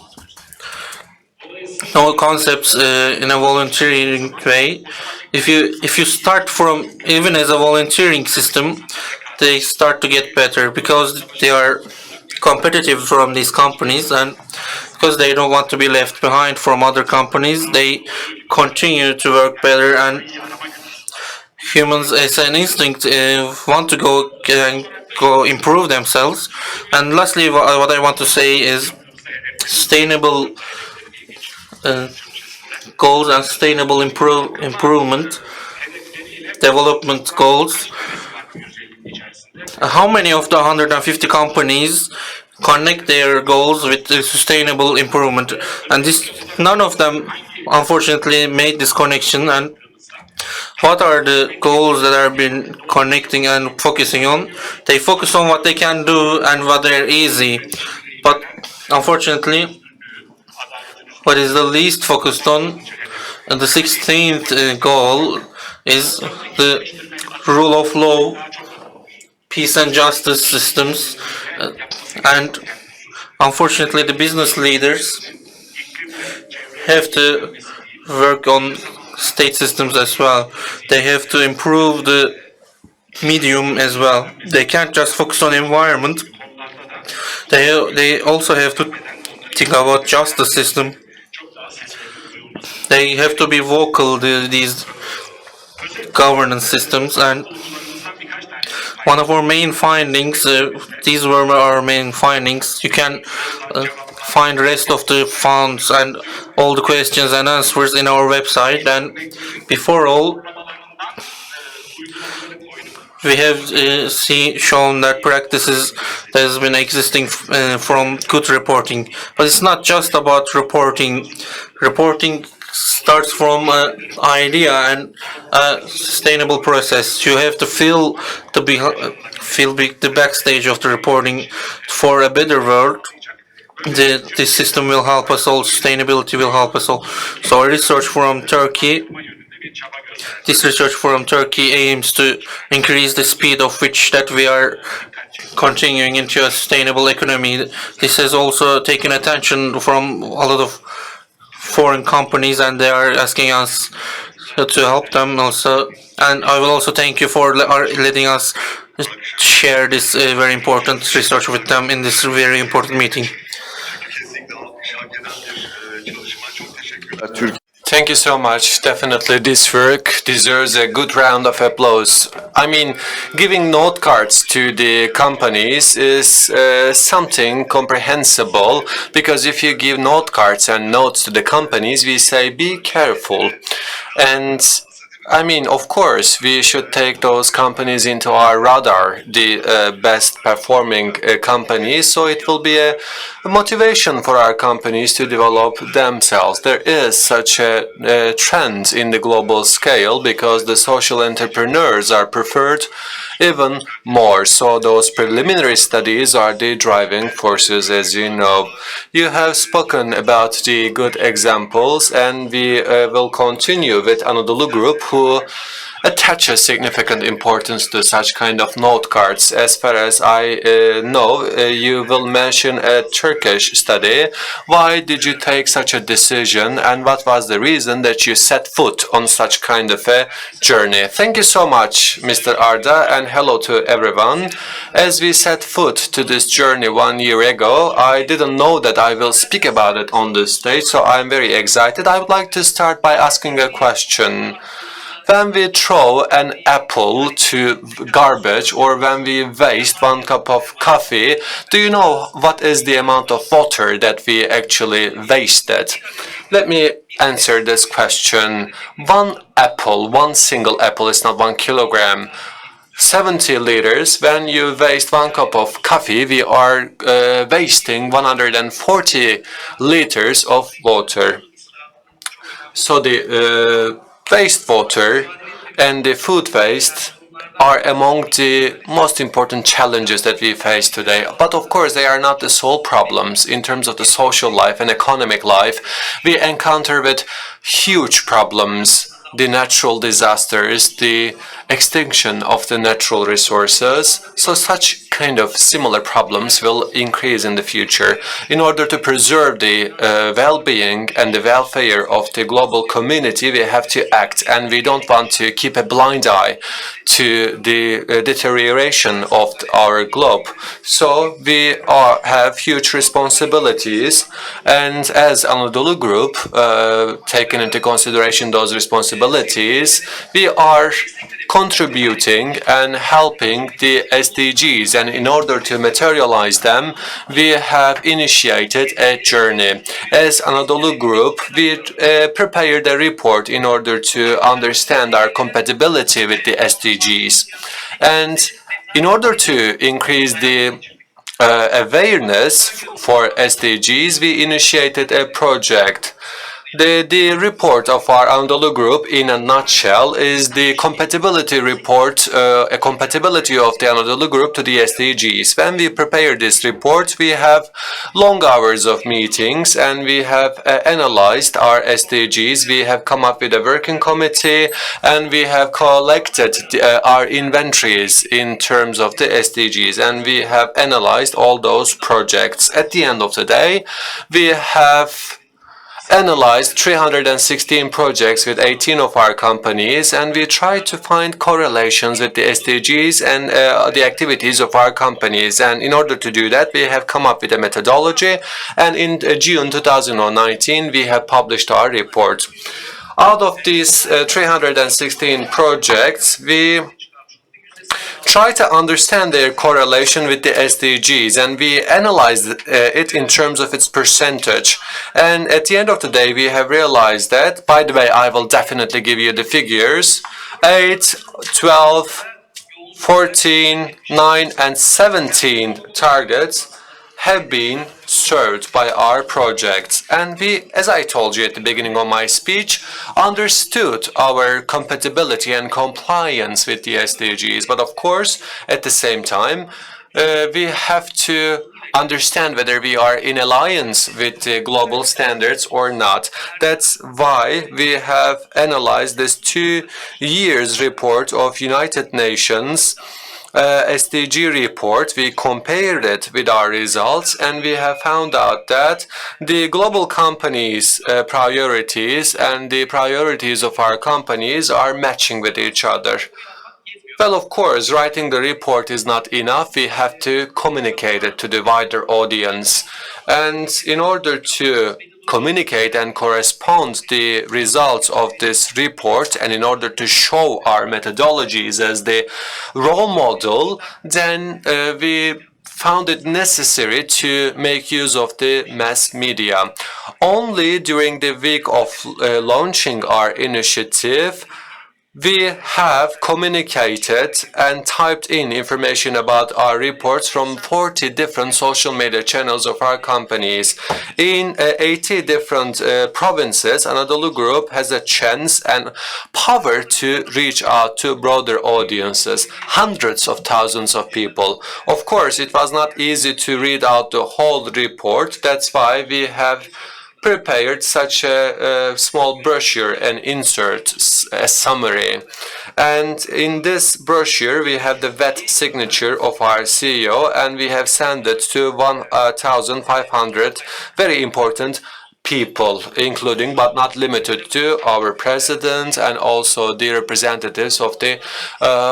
concepts in a volunteering way, if you start from even as a volunteering system, they start to get better because they are competitive from these companies. And because they don't want to be left behind from other companies. They continue to work better, and humans, as an instinct, want to go improve themselves. And lastly, what I want to say is sustainable goals and sustainable improvement development goals. How many of the 150 companies connect their goals with the sustainable improvement? And none of them, unfortunately, made this connection. And what are the goals that are been connecting and focusing on? They focus on what they can do and what they're easy. But unfortunately, what is the least focused on, and the 16th goal, is the rule of law, peace and justice systems, and unfortunately the business leaders have to work on state systems as well. They have to improve the medium as well. They can't just focus on environment. They also have to think about justice system. They have to be vocal, these governance systems. And one of our main findings, these were our main findings. You can find the rest of the funds and all the questions and answers in our website. And before all, we have shown that practices that has been existing from good reporting. But it's not just about reporting. Reporting starts from an idea and a sustainable process. You have to feel the backstage of the reporting for a better world. This system will help us all. Sustainability will help us all. So research from Turkey. This research from Turkey aims to increase the speed of which that we are continuing into a sustainable economy. This has also taken attention from a lot of foreign companies, and they are asking us to help them also. And I will also thank you for letting us share this very important research with them in this very important meeting. Thank you so much. Definitely this work deserves a good round of applause. I mean, giving note cards to the companies is something comprehensible, because if you give note cards and notes to the companies, we say be careful. And I mean, of course, we should take those companies into our radar, the best performing companies, so it will be a motivation for our companies to develop themselves. There is such a trend in the global scale, because the social entrepreneurs are preferred even more. So those preliminary studies are the driving forces, as you know. You have spoken about the good examples, and we will continue with Anadolu Group, who attaches significant importance to such kind of note cards. As far as I know, you will mention a Turkish study. Why did you take such a decision, and what was the reason that you set foot on such kind of a journey? Thank you so much, Mr. Arda, and hello to everyone. As we set foot to this journey 1 year ago, I didn't know that I will speak about it on this stage, so I'm very excited. I would like to start by asking a question. When we throw an apple to garbage, or when we waste 1 cup of coffee, do you know what is the amount of water that we actually wasted? Let me answer this question. One apple, one single apple, is not 1 kilogram. 70 liters. When you waste 1 cup of coffee, we are wasting 140 liters of water. So the wastewater and the food waste are among the most important challenges that we face today. But of course, they are not the sole problems. In terms of the social life and economic life, we encounter with huge problems. The natural disasters, the extinction of the natural resources. So such kind of similar problems will increase in the future. In order to preserve the well-being and the welfare of the global community, we have to act, and we don't want to keep a blind eye to the deterioration of our globe. So we have huge responsibilities, and as Anadolu Group, taking into consideration those responsibilities, we are contributing and helping the SDGs, and in order to materialize them, we have initiated a journey. As Anadolu Group, we prepared a report in order to understand our compatibility with the SDGs. And in order to increase the awareness for SDGs, we initiated a project. The report of our Anadolu Group, in a nutshell, is the compatibility report, a compatibility of the Anadolu Group to the SDGs. When we prepare this report, we have long hours of meetings, and we have analyzed our SDGs. We have come up with a working committee, and we have collected our inventories in terms of the SDGs, and we have analyzed all those projects. At the end of the day, we have analyzed 316 projects with 18 of our companies, and we tried to find correlations with the SDGs and the activities of our companies. And in order to do that, we have come up with a methodology, and in June 2019, we have published our report. Out of these 316 projects, we try to understand their correlation with the SDGs, and we analyzed it in terms of its percentage. And at the end of the day, we have realized that, by the way, I will definitely give you the figures, 8, 12, 14, 9, and 17 targets have been served by our projects. And we, as I told you at the beginning of my speech, understood our compatibility and compliance with the SDGs. But of course, at the same time, we have to understand whether we are in alliance with the global standards or not. That's why we have analyzed this 2 years report of United Nations SDG report. We compared it with our results, and we have found out that the global companies' priorities and the priorities of our companies are matching with each other. Well, of course, writing the report is not enough. We have to communicate it to the wider audience. And in order to communicate and correspond the results of this report, and in order to show our methodologies as the role model, then we found it necessary to make use of the mass media. Only during the week of launching our initiative, we have communicated and typed in information about our reports from 40 different social media channels of our companies. In 80 different provinces, Anadolu Group has a chance and power to reach out to broader audiences, hundreds of thousands of people. Of course, it was not easy to read out the whole report. That's why we have prepared such a small brochure and insert a summary. And in this brochure, we have the wet signature of our CEO, and we have sent it to 1,500 very important people, including but not limited to our president and also the representatives of the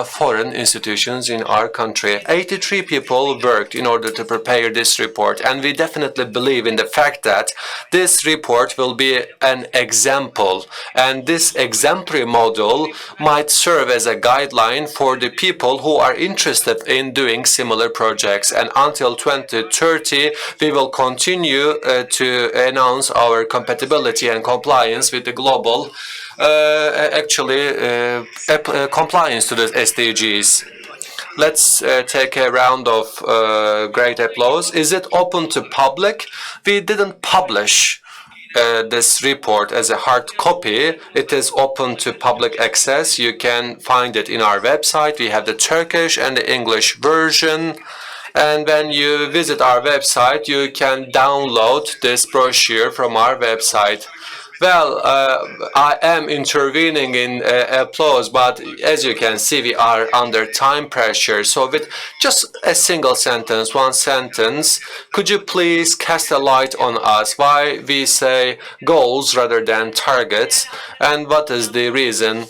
foreign institutions in our country. 83 people worked in order to prepare this report, and we definitely believe in the fact that this report will be an example, and this exemplary model might serve as a guideline for the people who are interested in doing similar projects. And until 2030, we will continue to announce our compatibility and compliance with the global compliance to the SDGs. Let's take a round of great applause. Is it open to public? We didn't publish this report as a hard copy. It is open to public access. You can find it in our website. We have the Turkish and the English version. And when you visit our website, you can download this brochure from our website. Well, I am intervening in applause, but as you can see, we are under time pressure. So with just a single sentence, one sentence, could you please cast a light on us why we say goals rather than targets, and what is the reason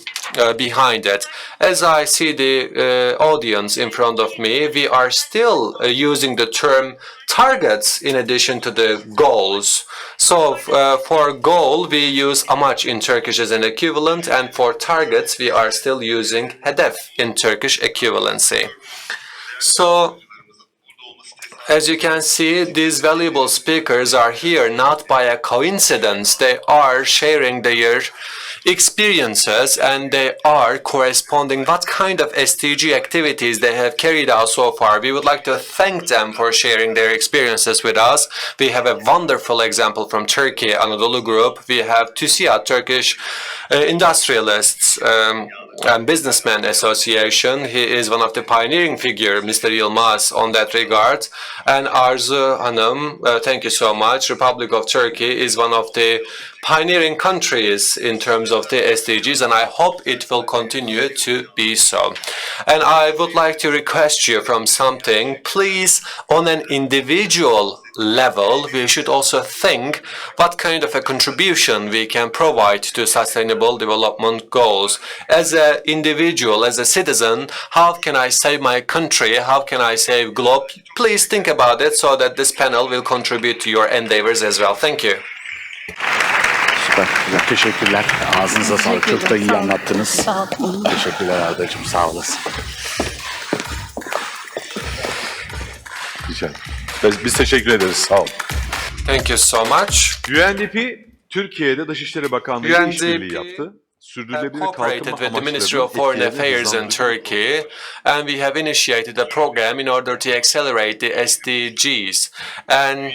behind it? As I see the audience in front of me, we are still using the term targets in addition to the goals. So for goal, we use amaç in Turkish as an equivalent, and for targets, we are still using hedef in Turkish equivalency. So as you can see, these valuable speakers are here not by a coincidence. They are sharing their experiences, and they are corresponding what kind of SDG activities they have carried out so far. We would like to thank them for sharing their experiences with us. We have a wonderful example from Turkey, Anadolu Group. We have TÜSİAD, Turkish Industrialists and Businessmen Association. He is one of the pioneering figure, Mr. Yilmaz, on that regard. And Arzu Hanım, thank you so much. Republic of Turkey is one of the pioneering countries in terms of the SDGs, and I hope it will continue to be so. And I would like to request you from something. Please, on an individual level, we should also think what kind of a contribution we can provide to sustainable development goals. As an individual, as a citizen, how can I save my country? How can I save globe? Please think about it so that this panel will contribute to your endeavors as well. Thank you. Süper. Güzel. Teşekkürler. Ağzınıza sağlık. Çok da iyi anlattınız. Sağ olun. Teşekkürler Arda'cığım. Sağ olasın. Rica ederim. Biz teşekkür ederiz. Sağ olun. Thank you so much. UNDP, Türkiye'de Dışişleri Bakanlığı ile UNDP işbirliği yaptı. have Sürdürülebilir cooperated kalkınma with the Ministry of amaçlarının Foreign etkilerini Affairs in hızlandırdı. Turkey, and we have initiated a program in order to accelerate the SDGs. And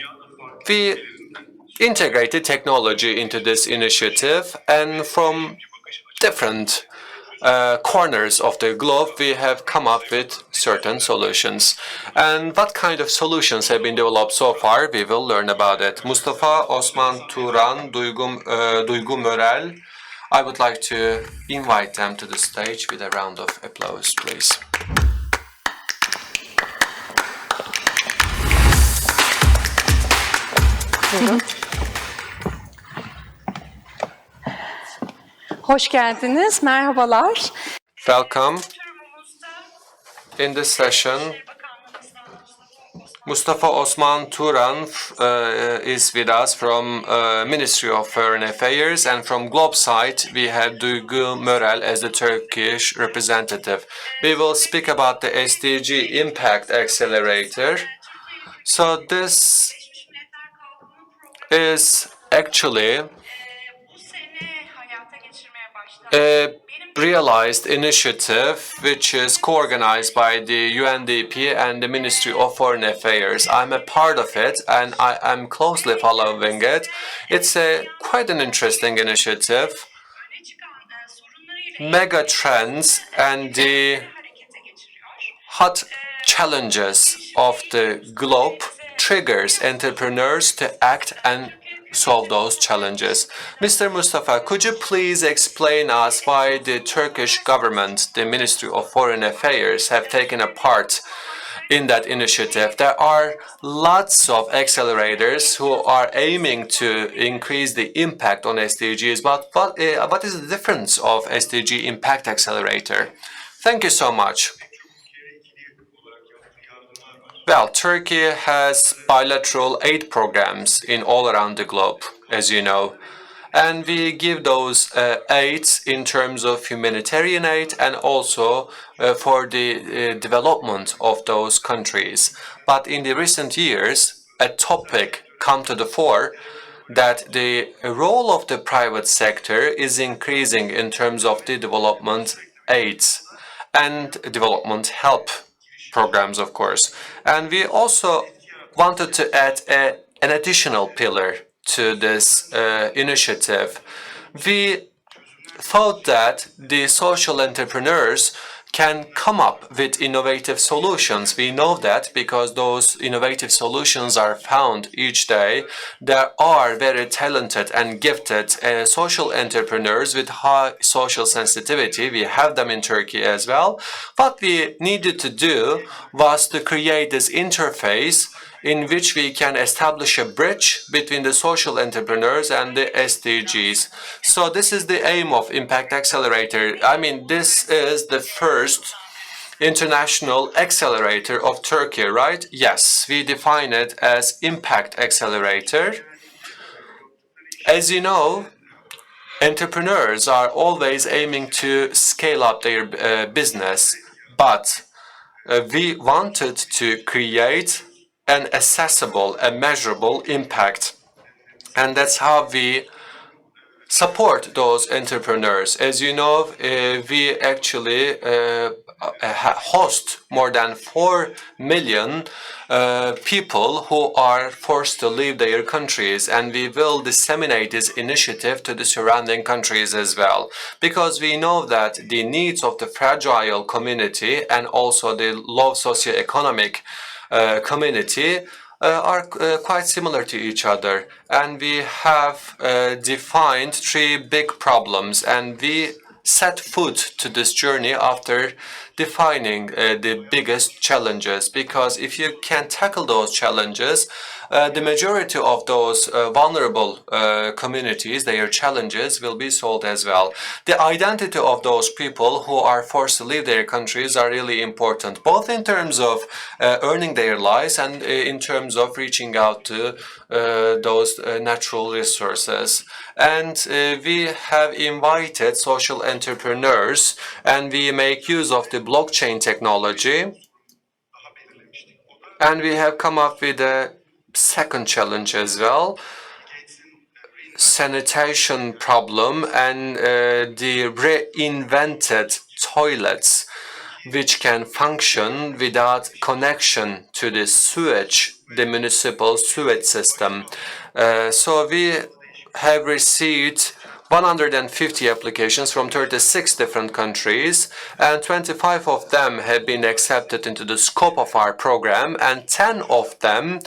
we integrated technology into this initiative, and from different corners of the globe, we have come up with certain solutions. And what kind of solutions have been developed so far? We will learn about it. Mustafa, Osman Turan, Duygu Mörel. I would like to invite them to the stage with a round of applause, please. Hoş geldiniz, merhabalar. Welcome. In this session, Mustafa Osman Turan is with us from Ministry of Foreign Affairs, and from Globesite we have Duygu Mörel as the Turkish representative. We will speak about the SDG Impact Accelerator. So this is actually a realized initiative which is co-organized by the UNDP and the Ministry of Foreign Affairs. I'm a part of it, and I am closely following it. It's quite an interesting initiative. Mega trends and the hot challenges of the globe triggers entrepreneurs to act and solve those challenges. Mr. Mustafa, could you please explain us why the Turkish government, the Ministry of Foreign Affairs, have taken a part in that initiative? There are lots of accelerators who are aiming to increase the impact on SDGs, but what is the difference of SDG Impact Accelerator? Thank you so much. Well, Turkey has bilateral aid programs in all around the globe, as you know. And we give those aids in terms of humanitarian aid and also for the development of those countries. But in the recent years, a topic come to the fore that the role of the private sector is increasing in terms of the development aids and development help programs, of course. And we also wanted to add an additional pillar to this initiative. We thought that the social entrepreneurs can come up with innovative solutions. We know that because those innovative solutions are found each day. There are very talented and gifted social entrepreneurs with high social sensitivity. We have them in Turkey as well. What we needed to do was to create this interface in which we can establish a bridge between the social entrepreneurs and the SDGs. So this is the aim of Impact Accelerator. I mean, this is the first international accelerator of Turkey, right? Yes, we define it as Impact Accelerator. As you know, entrepreneurs are always aiming to scale up their business, but we wanted to create an accessible and measurable impact. And that's how we support those entrepreneurs. As you know, we actually host more than 4 million people who are forced to leave their countries, and we will disseminate this initiative to the surrounding countries as well, because we know that the needs of the fragile community and also the low socioeconomic community are quite similar to each other, and we have defined 3 big problems, and we set foot to this journey after defining the biggest challenges, because if you can tackle those challenges, the majority of those vulnerable communities, their challenges will be solved as well. The identity of those people who are forced to leave their countries are really important, both in terms of earning their lives and in terms of reaching out to those natural resources. And we have invited social entrepreneurs, and we make use of the blockchain technology. And we have come up with a second challenge as well, sanitation problem and the reinvented toilets, which can function without connection to the sewage, the municipal sewage system. So we have received 150 applications from 36 different countries, and 25 of them have been accepted into the scope of our program, and 10 of them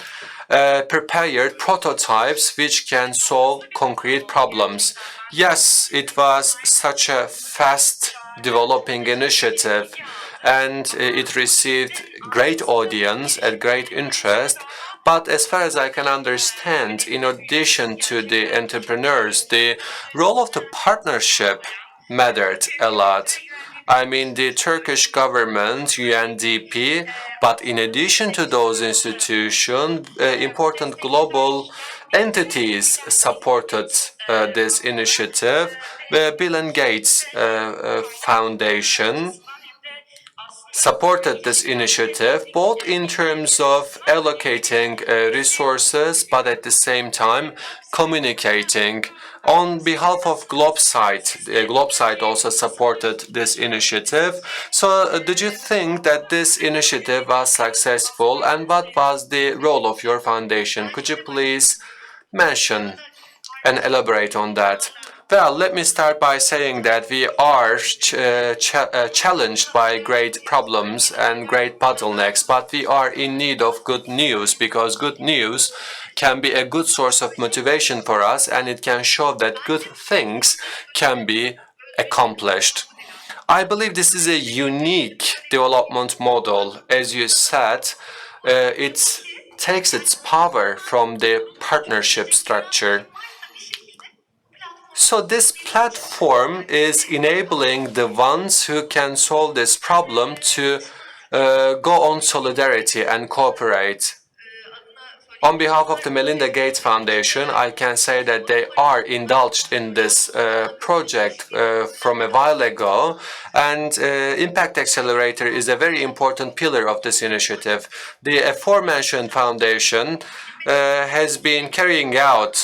prepared prototypes which can solve concrete problems. Yes, it was such a fast developing initiative, and it received great audience and great interest. But as far as I can understand, in addition to the entrepreneurs, the role of the partnership mattered a lot. I mean, the Turkish government, UNDP, but in addition to those institutions, important global entities supported this initiative. The Bill and Gates Foundation supported this initiative, both in terms of allocating resources, but at the same time communicating. On behalf of GlobeSite, GlobeSite also supported this initiative. So did you think that this initiative was successful, and what was the role of your foundation? Could you please mention and elaborate on that? Well, let me start by saying that we are challenged by great problems and great bottlenecks, but we are in need of good news, because good news can be a good source of motivation for us, and it can show that good things can be accomplished. I believe this is a unique development model. As you said, it takes its power from the partnership structure. So this platform is enabling the ones who can solve this problem to go on solidarity and cooperate. On behalf of the Melinda Gates Foundation, I can say that they are indulged in this project from a while ago, and Impact Accelerator is a very important pillar of this initiative. The aforementioned foundation has been carrying out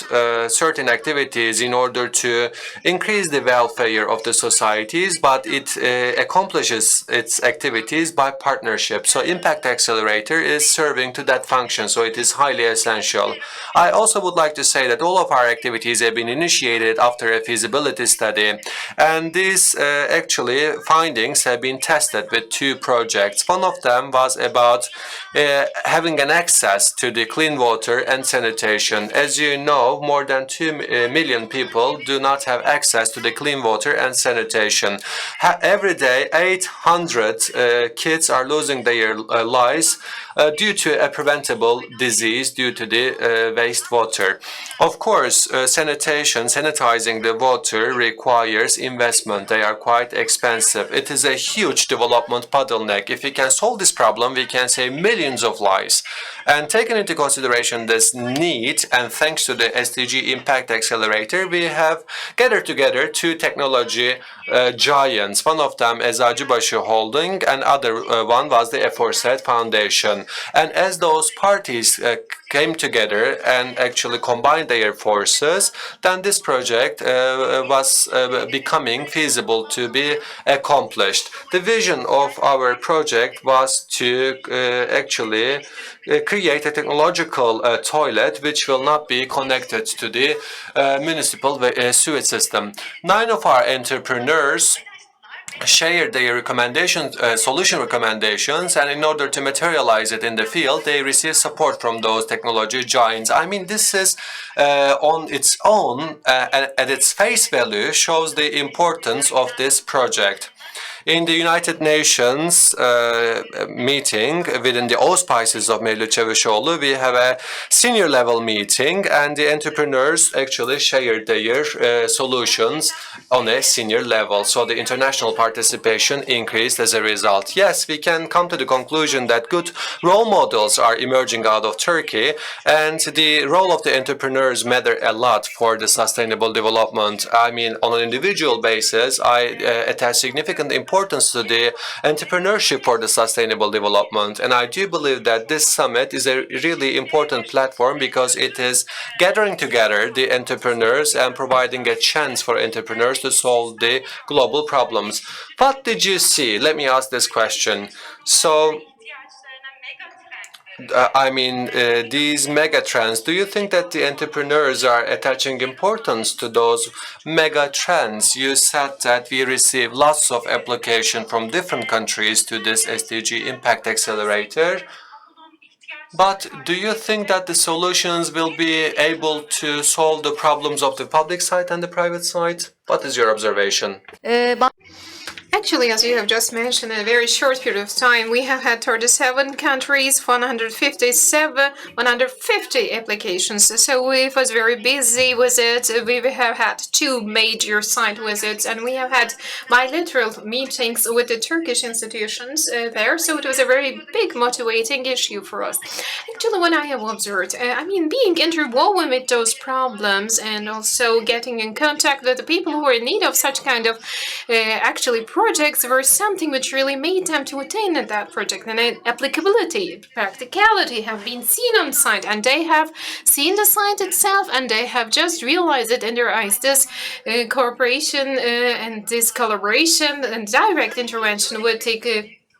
certain activities in order to increase the welfare of the societies, but it accomplishes its activities by partnership. So Impact Accelerator is serving to that function, so it is highly essential. I also would like to say that all of our activities have been initiated after a feasibility study, and these actually findings have been tested with two projects. One of them was about having an access to the clean water and sanitation. As you know, more than 2 million people do not have access to the clean water and sanitation. Every day, 800 kids are losing their lives due to a preventable disease due to the wastewater. Of course, sanitizing the water requires investment. They are quite expensive. It is a huge development bottleneck. If we can solve this problem, we can save millions of lives. And taking into consideration this need, and thanks to the SDG Impact Accelerator, we have gathered together two technology giants. One of them is Acıbaşı Holding, and other one was the aforesaid foundation. And as those parties came together and actually combined their forces, then this project was becoming feasible to be accomplished. The vision of our project was to actually create a technological toilet which will not be connected to the municipal sewage system. 9 of our entrepreneurs shared their recommendations, solution recommendations, and in order to materialize it in the field, they received support from those technology giants. I mean, this is on its own, at its face value, shows the importance of this project. In the United Nations meeting within the auspices of Mevlüt Çavuşoğlu, we have a senior level meeting, and the entrepreneurs actually shared their solutions on a senior level. So the international participation increased as a result. Yes, we can come to the conclusion that good role models are emerging out of Turkey, and the role of the entrepreneurs matter a lot for the sustainable development. I mean, on an individual basis, I attach significant importance to the entrepreneurship for the sustainable development. And I do believe that this summit is a really important platform because it is gathering together the entrepreneurs and providing a chance for entrepreneurs to solve the global problems. What did you see? Let me ask this question. So, these mega trends, do you think that the entrepreneurs are attaching importance to those mega trends? You said that we receive lots of application from different countries to this SDG Impact Accelerator. But do you think that the solutions will be able to solve the problems of the public side and the private side? What is your observation? Actually, as you have just mentioned, in a very short period of time, we have had 37 countries, 150 applications. So it was very busy with it. We have had 2 major site visits, and we have had bilateral meetings with the Turkish institutions there. So it was a very big motivating issue for us. Actually, what I have observed, being interwoven with those problems and also getting in contact with the people who are in need of such kind of actually projects were something which really made them to attain that project. And applicability, practicality have been seen on site, and they have seen the site itself, and they have just realized it in their eyes. This cooperation and this collaboration and direct intervention would take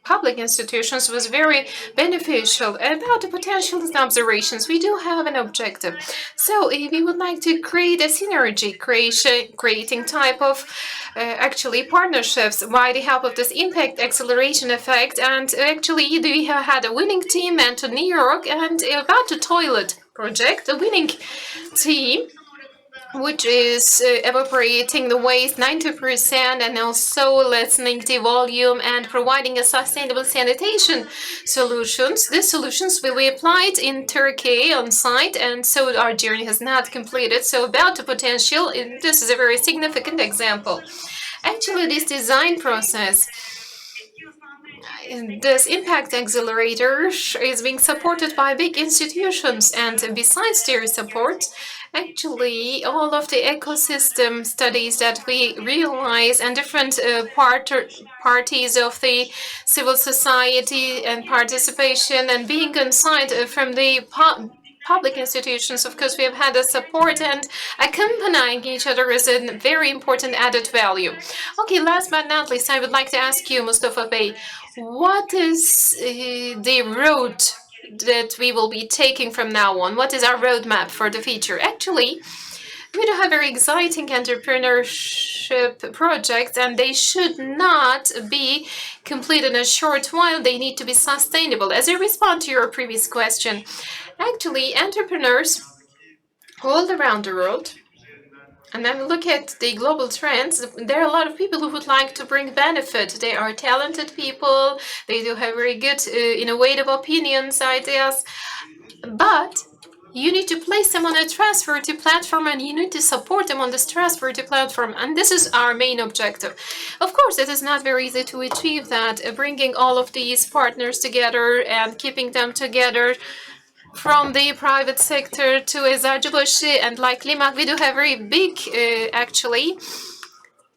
public institutions was very beneficial. About the potential observations, we do have an objective. So we would like to create a synergy creating type of actually partnerships by the help of this impact acceleration effect. And actually we have had a winning team and to New York, and about the toilet project, the winning team, which is evaporating the waste 90% and also lessening the volume and providing a sustainable sanitation solutions. These solutions will be applied in Turkey on site, and so our journey has not completed. So about the potential, this is a very significant example. Actually, this design process, this impact accelerator is being supported by big institutions, and besides their support, actually, all of the ecosystem studies that we realize and different parties of the civil society and participation and being on site from the public institutions. Of course, we have had a support, and accompanying each other is a very important added value. Okay, last but not least, I would like to ask you, Mustafa Bey, what is the road that we will be taking from now on? What is our roadmap for the future? Actually, we do have very exciting entrepreneurship projects, and they should not be completed in a short while. They need to be sustainable. As I respond to your previous question, actually, entrepreneurs all around the world, and then look at the global trends, there are a lot of people who would like to bring benefit. They are talented people, they do have very good innovative opinions, ideas, but you need to place them on a trustworthy platform, and you need to support them on this trustworthy platform. And this is our main objective. Of course, it is not very easy to achieve that, bringing all of these partners together and keeping them together from the private sector to Eczacıbaşı and like Limak. We do have very big, actually,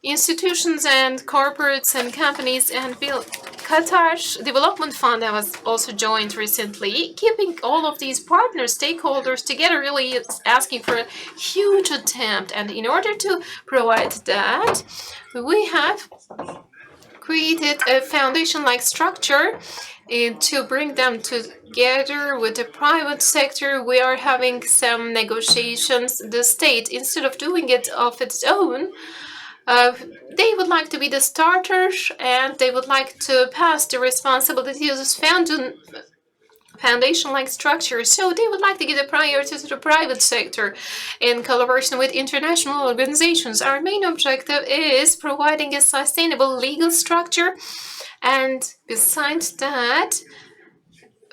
institutions and corporates and companies, and Qatar Development Fund was also joined recently. Keeping all of these partners, stakeholders together really is asking for a huge attempt. And in order to provide that, we have created a foundation-like structure to bring them together with the private sector. We are having some negotiations. The state, instead of doing it of its own, they would like to be the starters, and they would like to pass the responsibility of this foundation-like structure. So they would like to give a priority to the private sector in collaboration with international organizations. Our main objective is providing a sustainable legal structure, and besides that,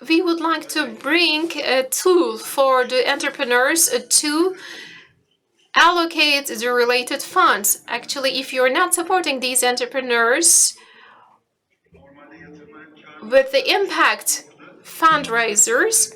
we would like to bring a tool for the entrepreneurs to allocate the related funds. Actually, if you're not supporting these entrepreneurs with the impact fundraisers,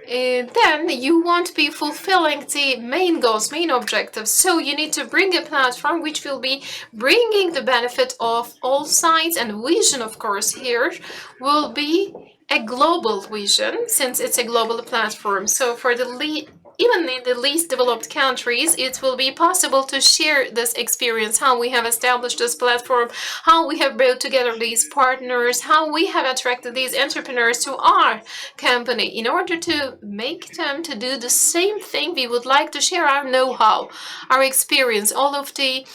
then you won't be fulfilling the main goals, main objectives. So you need to bring a platform which will be bringing the benefit of all sides, and vision, of course, here will be a global vision, since it's a global platform. So for the even in the least developed countries, it will be possible to share this experience, how we have established this platform, how we have brought together these partners, how we have attracted these entrepreneurs to our company. In order to make them to do the same thing, we would like to share our know-how, our experience, all of the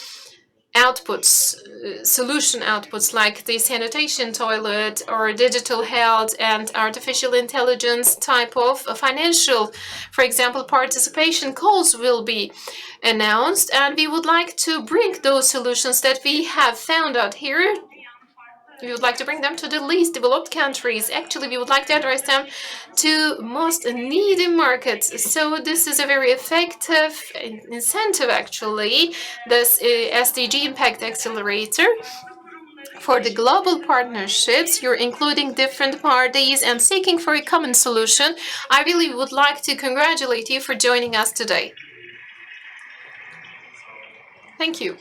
outputs, solution outputs like the sanitation toilet or digital health and artificial intelligence type of financial, for example, participation calls will be announced, and we would like to bring those solutions that we have found out here. We would like to bring them to the least developed countries. Actually, we would like to address them to most needy markets. So this is a very effective incentive, actually, this SDG Impact Accelerator. For the global partnerships, you're including different parties and seeking for a common solution. I really would like to congratulate you for joining us today. Thank you.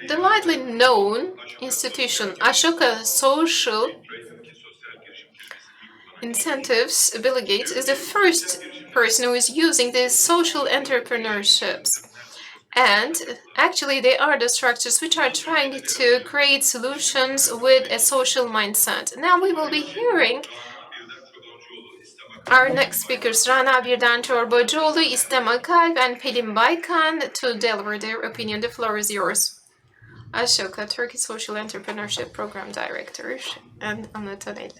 The widely known institution, Ashoka Social Incentives, Bill Gates is the first person who is using these social entrepreneurships. And actually, they are the structures which are trying to create solutions with a social mindset. Now we will be hearing our next speakers, Rana Birdan Çorbacoğlu, İstem Akalp, and Pelin Baykan, to deliver their opinion. The floor is yours. Ashoka, Turkish Social Entrepreneurship Program Director, and Anlatan.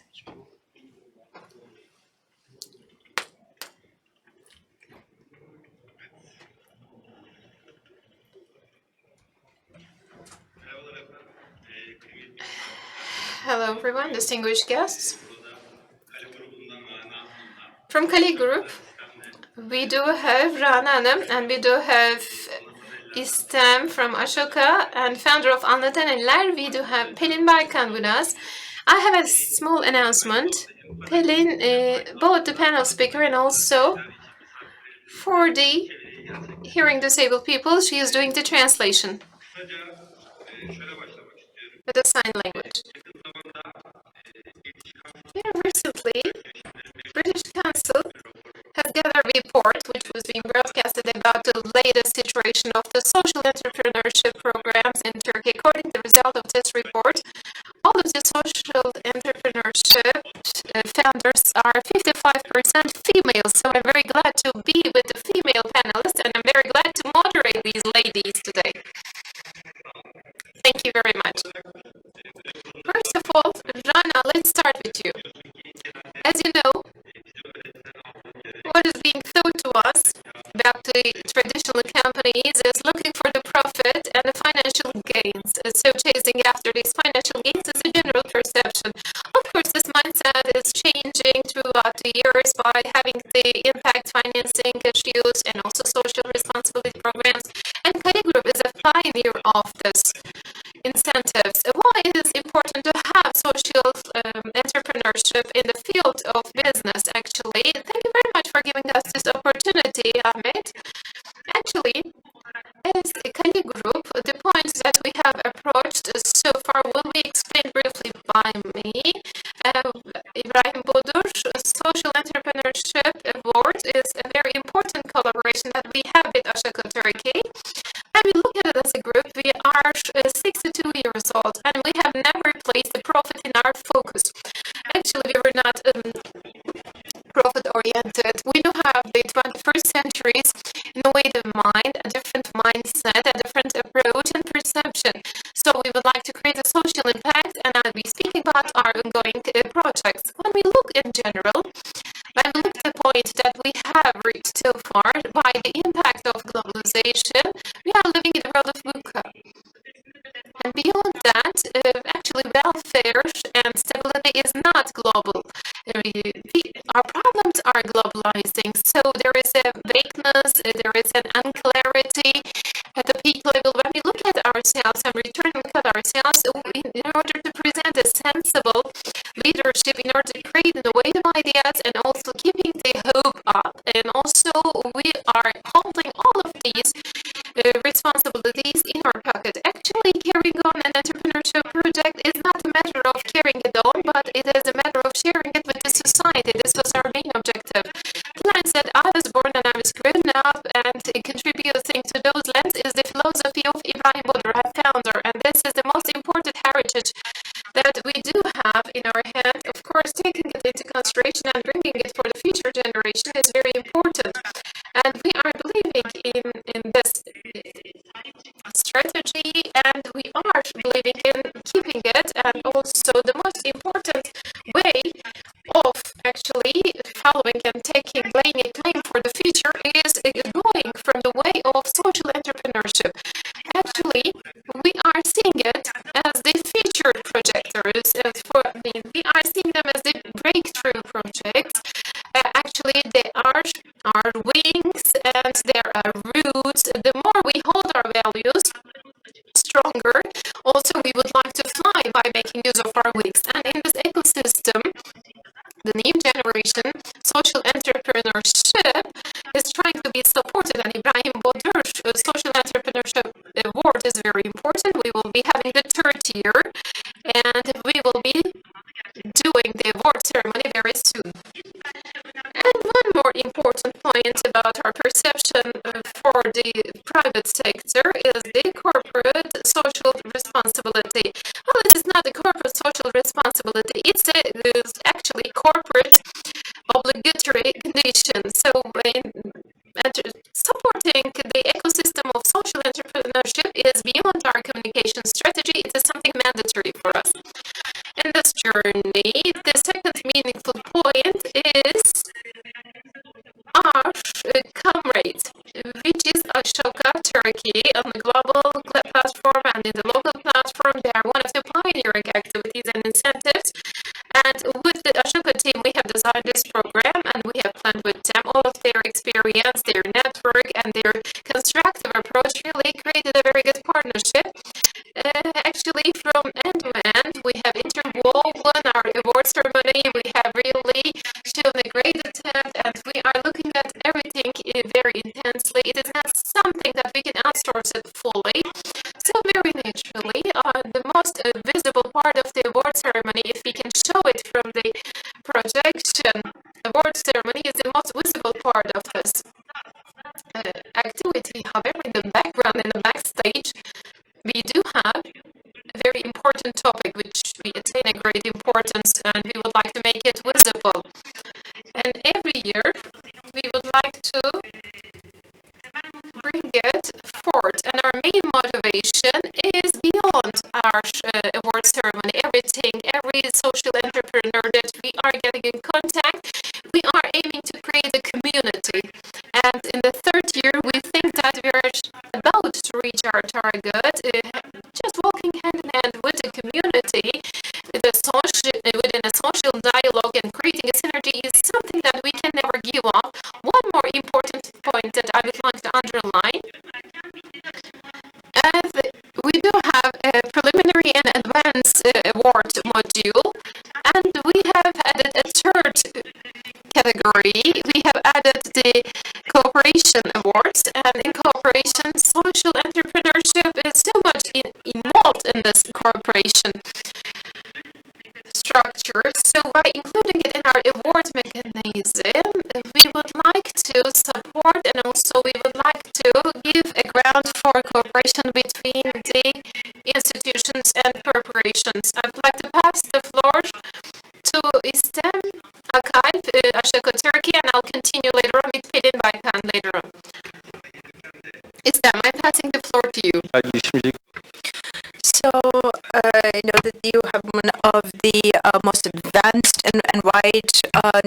Hello, everyone, distinguished guests. From Kali Group, we do have Rana Hanım, and we do have İstem from Ashoka, and founder of Anlatan Eller. We do have Pelin Baykan with us. I have a small announcement. Pelin, both the panel speaker and also for the hearing disabled people, she is doing the translation with the sign language. Very recently, British Council has gathered a report which was being broadcasted about the latest situation of the social entrepreneurship programs in Turkey. According to the result of this report, all of the social entrepreneurship founders are 55% female. So I'm very glad to be with the female panelists, and I'm very glad to moderate these ladies today. Thank you very much. First of all, Rana, let's start with you. As you know, what is being thought to us about the traditional companies is looking for the profit and the financial gains. So chasing after these financial gains is a general perception. Of course, this mindset is changing throughout the years by having the impact financing issues and also social responsibility programs. And Kaya Group is a pioneer of this incentives. Why it is important to have social entrepreneurship in the field of business, actually. Thank you very much for giving us this opportunity, Ahmet. Actually, as a Kaya Group, the points that we have approached so far will be explained briefly by me. Ibrahim Bodur Social Entrepreneurship Award is a very important collaboration that we have with Ashaka Turkey. And we look at it as a group, we are 62 years old and we have never placed the profit in our focus. Actually, we were not profit-oriented. We do have the 21st centuries in a way of mind, a different mindset, a different approach and perception. So we would like to create a social impact, and I'll be speaking about our ongoing projects. When we look in general, when we look at the point that we have reached so far by the impact of globalization, we are living in a world of VUCA. And beyond that, actually welfare and stability is not global. Our problems are globalizing, so there is a vagueness, there is an unclarity at the peak level. When we look at ourselves and return and look at ourselves, in order to present a sensible leadership, in order to create innovative ideas and also keeping the hope up, and also we are holding all of these responsibilities in our pocket. Actually, carrying on an entrepreneurship project is not a matter of carrying it on, but it is a matter of sharing it with the society. This was our main objective. The lands that I was born and I was grown up and contributing to those lands is the philosophy of Ibrahim Bodur, our founder, and this is the most important heritage that we do have in our hand. Of course, taking it into consideration and bringing it for the future generation is very important. And we are believing in this strategy, and we are believing in keeping it. And also, the most important way of actually following and laying a claim for the future is going from the way of social entrepreneurship. Actually, we are seeing it as the future projectors. We are seeing them as the breakthrough projects. Actually, they are our wings and they are our roots. The more we hold our values stronger, also we would like to fly by making use of our wings. And in this ecosystem, the new generation social entrepreneurship is trying to be supported, and Ibrahim Bodur Social Entrepreneurship Award is very important. We will be having the third year, and we will be doing the award ceremony very soon. And one more important point about our perception for the private sector is the corporate social responsibility. Well, it is not a corporate social responsibility, it's actually corporate obligatory condition. So supporting the ecosystem of social entrepreneurship is beyond our communication strategy. It is something mandatory for us. In this journey, the second meaningful point is our comrade, which is Ashoka Turkey on the global platform and in the local platform. They are one of the pioneering activities and incentives. And with the Ashoka team, we have designed this program and we have planned with them all of their experience, their network, and their constructive approach really created a very good partnership. Actually, from end to end, we have interwoven our award ceremony. We have really shown a great attempt, and we are looking at everything very intensely. It is not something that we can outsource it fully. So very naturally, the most visible part of the award ceremony, if we can show it from the projection, award ceremony is the most visible part of this activity. However, in the background, in the backstage, we do have a very important topic which we attain a great importance, and we would like to make it visible. And every year, we would like to bring it forth, and our main motivation is beyond our award ceremony. Everything, every social entrepreneur that we are getting in contact, we are aiming to create a community. And in the third year, we think that we are about to reach our target. Just walking hand in hand with the community, within a social dialogue and creating a synergy is something that we can never give up. One more important point that I would like to underline, as we do have a preliminary and advanced award module, and we have added a third category. We have added the cooperation awards, and in cooperation, social entrepreneurship is so much involved in this cooperation structure. So by including it in our award mechanism, we would like to support, and also we would like to give a ground for cooperation between the institutions and corporations. I would like to pass the floor to Istanbul, Ashoko, Turkey, and I'll continue later on with Pelin Baykan later on. Istanbul, I'm passing the floor to you. So, I know that you have one of the most advanced and wide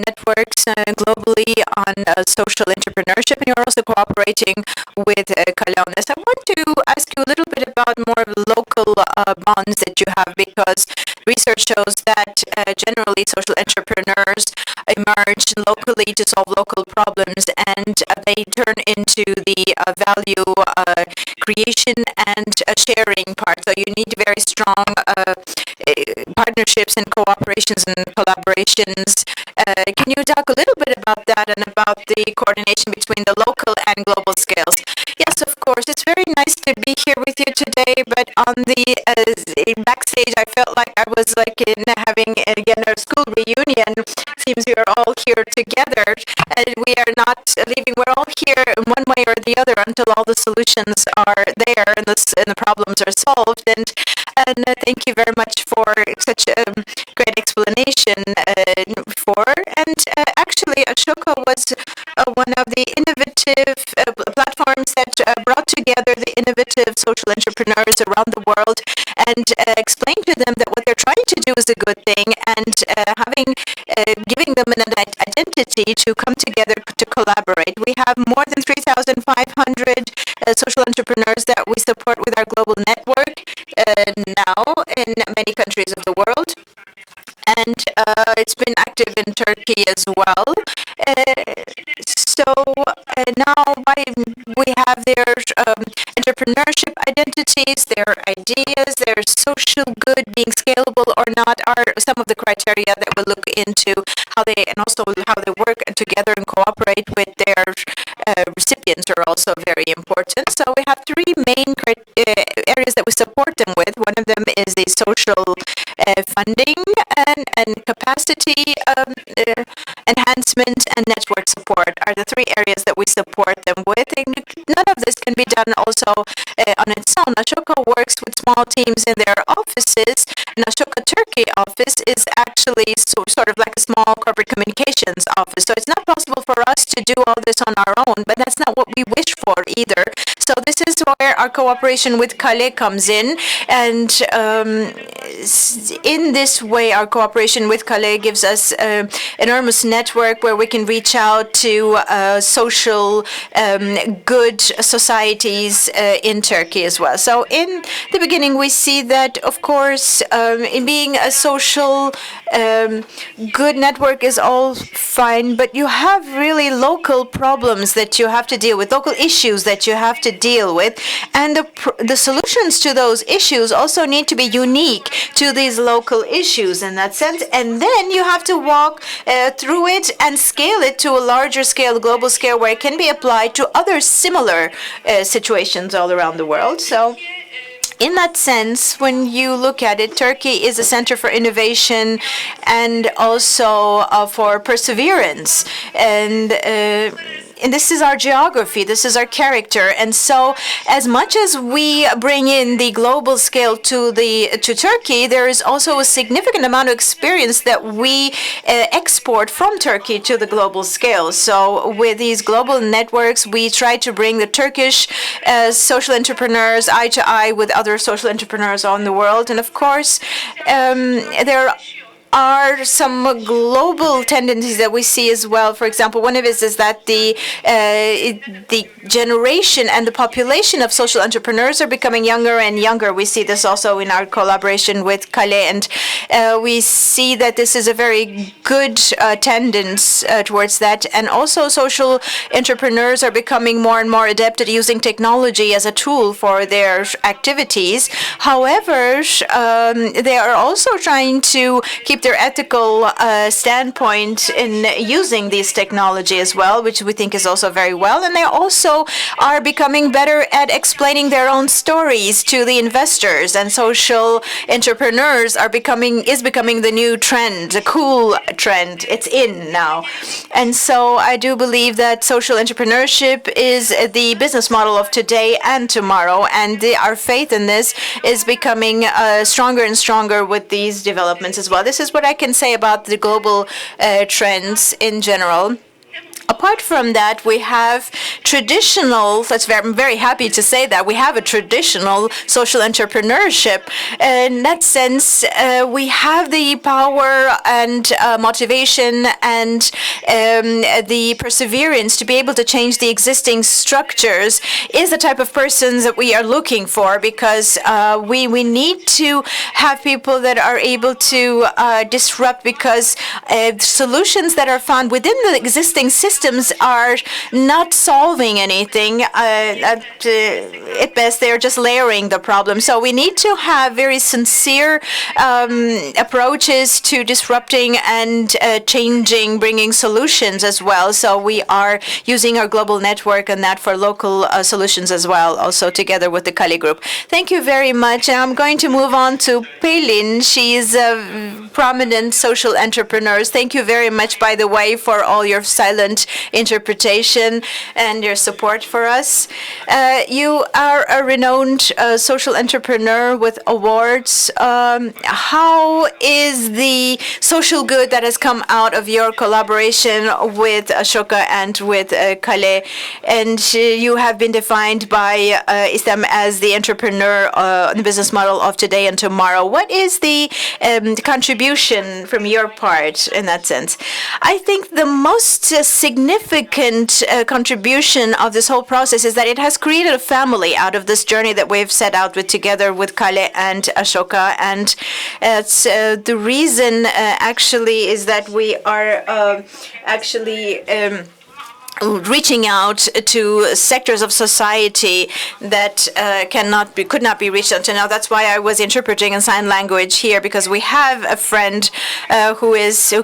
networks globally on social entrepreneurship, and you're also cooperating with Kale on this. I want to ask you a little bit about more of the local bonds that you have, because research shows that generally social entrepreneurs emerge locally to solve local problems, and they turn into the value creation and sharing part. So you need very strong partnerships and cooperations and collaborations. Can you talk a little bit about that and about the coordination between the local and global scales? Yes, of course. It's very nice to be here with you today, but on the backstage, I felt like I was like having again a school reunion. Seems we are all here together, and we are not leaving. We're all here in one way or the other until all the solutions are there and the problems are solved. And thank you very much for such a great explanation. Actually, Ashoka was one of the innovative platforms that brought together the innovative social entrepreneurs around the world and explained to them that what they're trying to do is a good thing, and giving them an identity to come together to collaborate. We have more than 3,500 social entrepreneurs that we support with our global network now in many countries of the world. And it's been active in Turkey as well. Now we have their entrepreneurship identities, their ideas, their social good being scalable or not are some of the criteria that we look into how they work together and cooperate with their recipients are also very important. So we have three main areas that we support them with. One of them is the social funding and capacity enhancement and network support are the three areas that we support them with. And none of this can be done also on its own. Ashoka works with small teams in their offices, and Ashoka Turkey office is actually sort of like a small corporate communications office. So it's not possible for us to do all this on our own, but that's not what we wish for either. So this is where our cooperation with Kale comes in, and in this way, our cooperation with Kale gives us enormous network where we can reach out to social good societies in Turkey as well. So in the beginning, we see that, of course, in being a social good network is all fine, but you have really local problems that you have to deal with, local issues that you have to deal with, and the solutions to those issues also need to be unique to these local issues in that sense. And then you have to walk through it and scale it to a larger scale, global scale, where it can be applied to other similar situations all around the world. So in that sense, when you look at it, Turkey is a center for innovation and also for perseverance. And this is our geography, this is our character. And so as much as we bring in the global scale to Turkey, there is also a significant amount of experience that we export from Turkey to the global scale. So with these global networks, we try to bring the Turkish social entrepreneurs eye to eye with other social entrepreneurs on the world. And of course, there are some global tendencies that we see as well. For example, one of it is that the generation and the population of social entrepreneurs are becoming younger and younger. We see this also in our collaboration with Kale, and we see that this is a very good tendency towards that. And also social entrepreneurs are becoming more and more adept at using technology as a tool for their activities. However, they are also trying to keep their ethical standpoint in using these technology as well, which we think is also very well. And they also are becoming better at explaining their own stories to the investors. And social entrepreneurs is becoming the new trend, the cool trend. It's in now. And so I do believe that social entrepreneurship is the business model of today and tomorrow. And our faith in this is becoming stronger and stronger with these developments as well. This is what I can say about the global trends in general. Apart from that, we have traditional, I'm very happy to say that we have a traditional social entrepreneurship. In that sense, we have the power and motivation and the perseverance to be able to change the existing structures is the type of persons that we are looking for, because we need to have people that are able to disrupt, because solutions that are found within the existing systems are not solving anything. At best, they're just layering the problem. So we need to have very sincere approaches to disrupting and changing, bringing solutions as well. So we are using our global network and that for local solutions as well, also together with the Kali Group. Thank you very much. And I'm going to move on to Pelin. She is a prominent social entrepreneur. Thank you very much, by the way, for all your silent interpretation and your support for us. You are a renowned social entrepreneur with awards. How is the social good that has come out of your collaboration with Ashoka and with Kale? And you have been defined by Islam as the entrepreneur, the business model of today and tomorrow. What is the contribution from your part in that sense? I think the most significant contribution of this whole process is that it has created a family out of this journey that we've set out with together with Kale and Ashoka. And it's the reason actually is that we are reaching out to sectors of society that could not be reached until now. That's why I was interpreting in sign language here, because we have a friend who is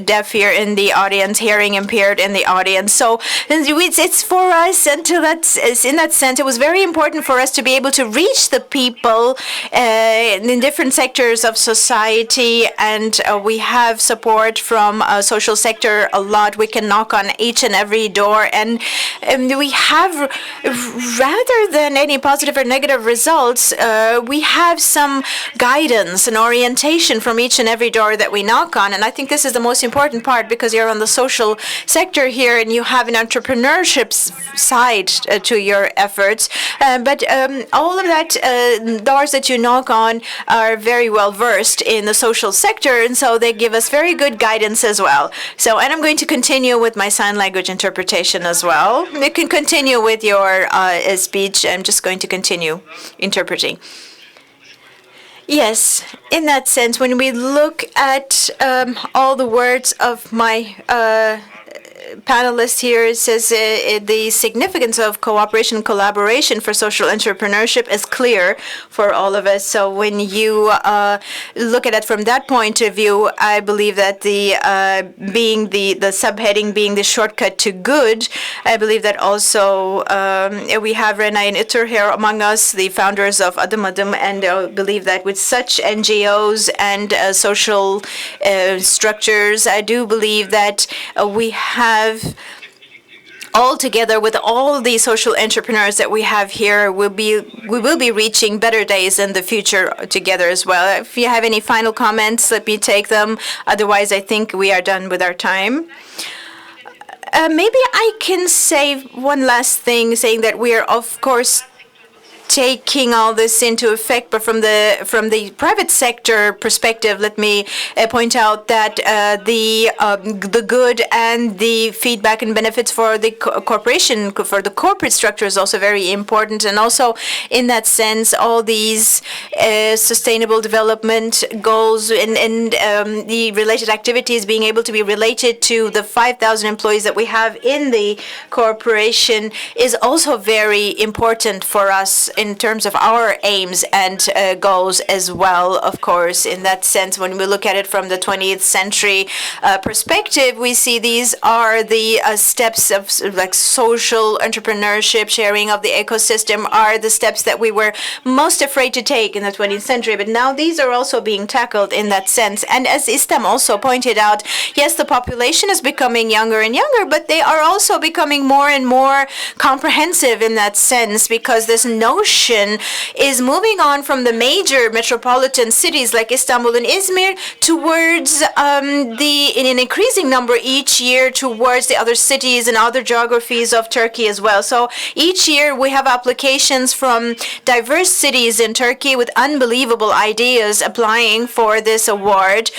deaf here in the audience, hearing impaired in the audience. So it's for us, until that's in that sense, it was very important for us to be able to reach the people in different sectors of society, and we have support from social sector a lot. We can knock on each and every door, and we have, rather than any positive or negative results, we have some guidance and orientation from each and every door that we knock on. And I think this is the most important part, because you're on the social sector here and you have an entrepreneurship side to your efforts. But all of that doors that you knock on are very well versed in the social sector, and so they give us very good guidance as well. So, and I'm going to continue with my sign language interpretation as well. You can continue with your speech. I'm just going to continue interpreting. Yes, in that sense, when we look at all the words of my panelist here says the significance of cooperation and collaboration for social entrepreneurship is clear for all of us. So when you look at it from that point of view, I believe that the being the subheading being the shortcut to good, I believe that also we have Renay and Itur here among us, the founders of Adım Adım, and I believe that with such NGOs and social structures, I do believe that we have all together with all the social entrepreneurs that we have here, we will be reaching better days in the future together as well. If you have any final comments, let me take them. Otherwise, I think we are done with our time. Maybe I can say one last thing, saying that we are, of course, taking all this into effect, but from the private sector perspective, let me point out that the good and the feedback and benefits for the corporation, for the corporate structure is also very important, and also in that sense, all these sustainable development goals and the related activities being able to be related to the 5,000 employees that we have in the corporation is also very important for us in terms of our aims and goals as well. Of course, in that sense, when we look at it from the 20th century perspective, we see these are the steps of like social entrepreneurship, sharing of the ecosystem are the steps that we were most afraid to take in the 20th century. But now these are also being tackled in that sense. And as Istam also pointed out, yes, the population is becoming younger and younger, but they are also becoming more and more comprehensive in that sense, because this notion is moving on from the major metropolitan cities like Istanbul and Izmir towards in an increasing number each year towards the other cities and other geographies of Turkey as well. So each year we have applications from diverse cities in Turkey with unbelievable ideas applying for this award,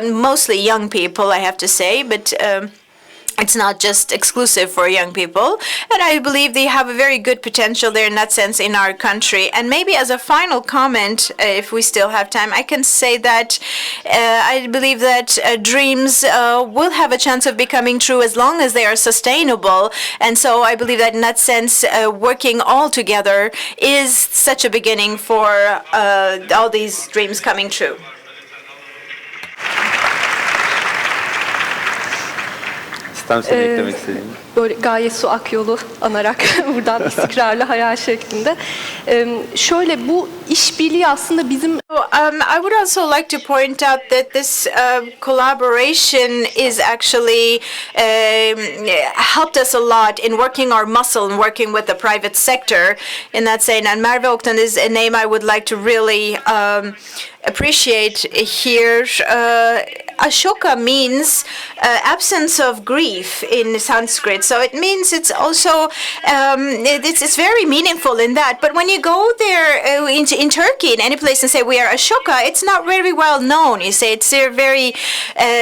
mostly young people, I have to say, but it's not just exclusive for young people, and I believe they have a very good potential there in that sense in our country. And maybe as a final comment, if we still have time, I can say that I believe that dreams will have a chance of becoming true as long as they are sustainable. And so I believe that in that sense, working all together is such a beginning for all these dreams coming true. Senin eklemek istediğin. Böyle gayet su akyolu anarak buradan istikrarlı hayal şeklinde. Şöyle bu işbirliği aslında bizim I would also like to point out that this collaboration is actually helped us a lot in working our muscle and working with the private sector in that sense. And Merve Oktan is a name I would like to really appreciate here. Ashoka means absence of grief in Sanskrit. So it means it's also, it's very meaningful in that. But when you go there in Turkey, in any place and say we are Ashoka, it's not very well known. You say it's very,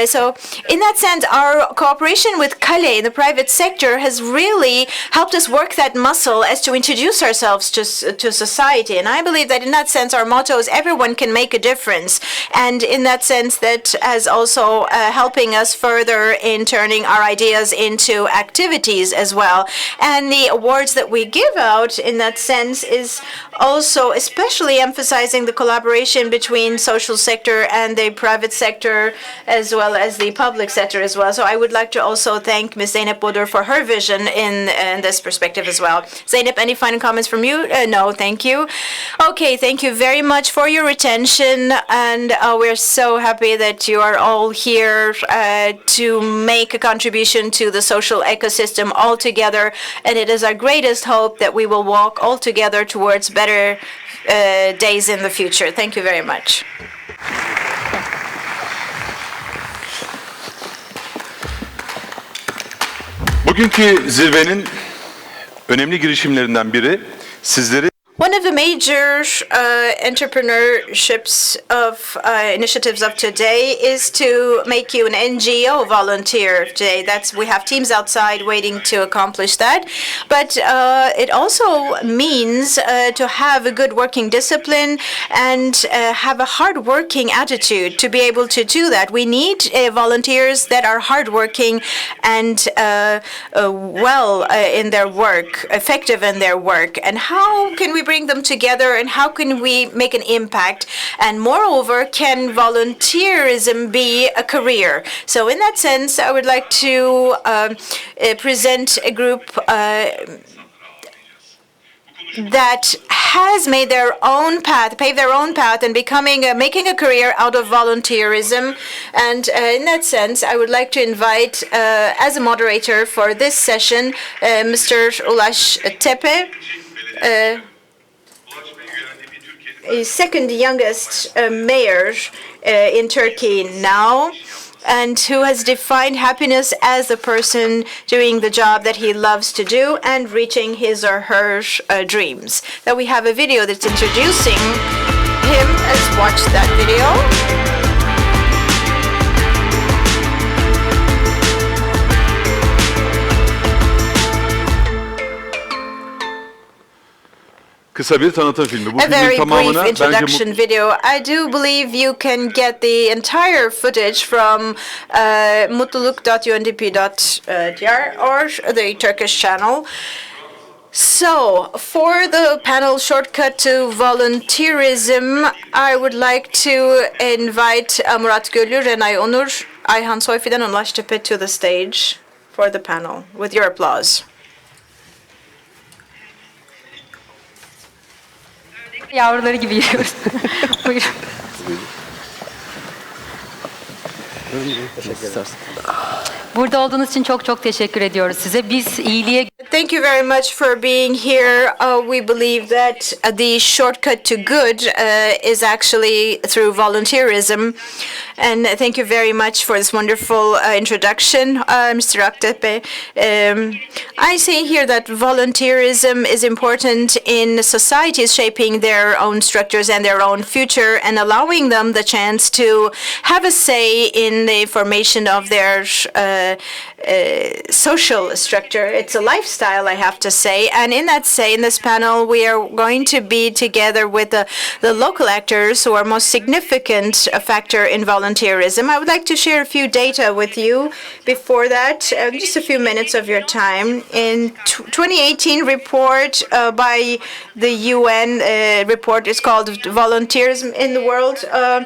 so in that sense, our cooperation with Kale in the private sector has really helped us work that muscle as to introduce ourselves to society. And I believe that in that sense, our motto is everyone can make a difference. And in that sense, that has also helping us further in turning our ideas into activities as well. And the awards that we give out in that sense is also especially emphasizing the collaboration between social sector and the private sector as well as the public sector as well. So I would like to also thank Ms. Zeynep Bodur for her vision in this perspective as well. Zeynep, any final comments from you? No, thank you. Okay, thank you very much for your attention, and we're so happy that you are all here to make a contribution to the social ecosystem all together, and it is our greatest hope that we will walk all together towards better days in the future. Thank you very much. Bugünkü zirvenin önemli girişimlerinden biri sizleri One One of the major entrepreneurships of initiatives of today is to make you an NGO volunteer today. We have teams outside waiting to accomplish that. But it also means to have a good working discipline and have a hard-working attitude to be able to do that. We need volunteers that are hardworking and well in their work, effective in their work. And how can we bring them together, and how can we make an impact? And moreover, can volunteerism be a career? So in that sense, I would like to present a group that has made their own path, paved their own path, and making a career out of volunteerism. And in that sense, I would like to invite, as a moderator for this session, Mr. Ulaş Tepe, second youngest mayor in Turkey now, and who has defined happiness as a person doing the job that he loves to do and reaching his or her dreams. That we have a video that's introducing him. Let's watch that video. Kısa bir tanıtım filmi. Bu A filmin very tamamına brief introduction video. I do believe you can get the entire footage from mutluluk.undp.gr or the Turkish channel. So, for the panel Shortcut to Volunteerism, I would like to invite Murat Gölü, Renay Onur, Ayhan Soyfi'den and Ulaş Tepe to the stage for the panel, with your applause. Yavruları gibi yürüyoruz. Buyurun. Burada olduğunuz için çok çok teşekkür ediyoruz size. Biz iyiliğe... Thank you very much for being here. We believe that the shortcut to good is actually through volunteerism. And thank you very much for this wonderful introduction, Mr. Aktepe. I say here that volunteerism is important in societies shaping their own structures and their own future and allowing them the chance to have a say in the formation of their social structure. It's a lifestyle, I have to say. And in this panel, we are going to be together with the local actors who are most significant factor in volunteerism. I would like to share a few data with you. Before that, just a few minutes of your time. In 2018 report by the UN report, it's called Volunteerism in the World. I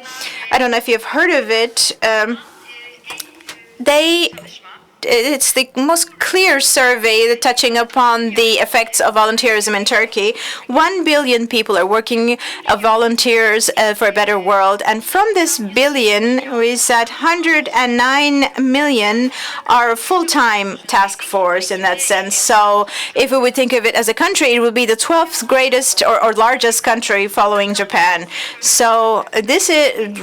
don't know if you've heard of it. It's the most clear survey touching upon the effects of volunteerism in Turkey. 1 billion people are working volunteers for a better world. And from this billion, we said 109 million are a full-time task force in that sense. So if we would think of it as a country, it would be the 12th greatest or largest country following Japan. So this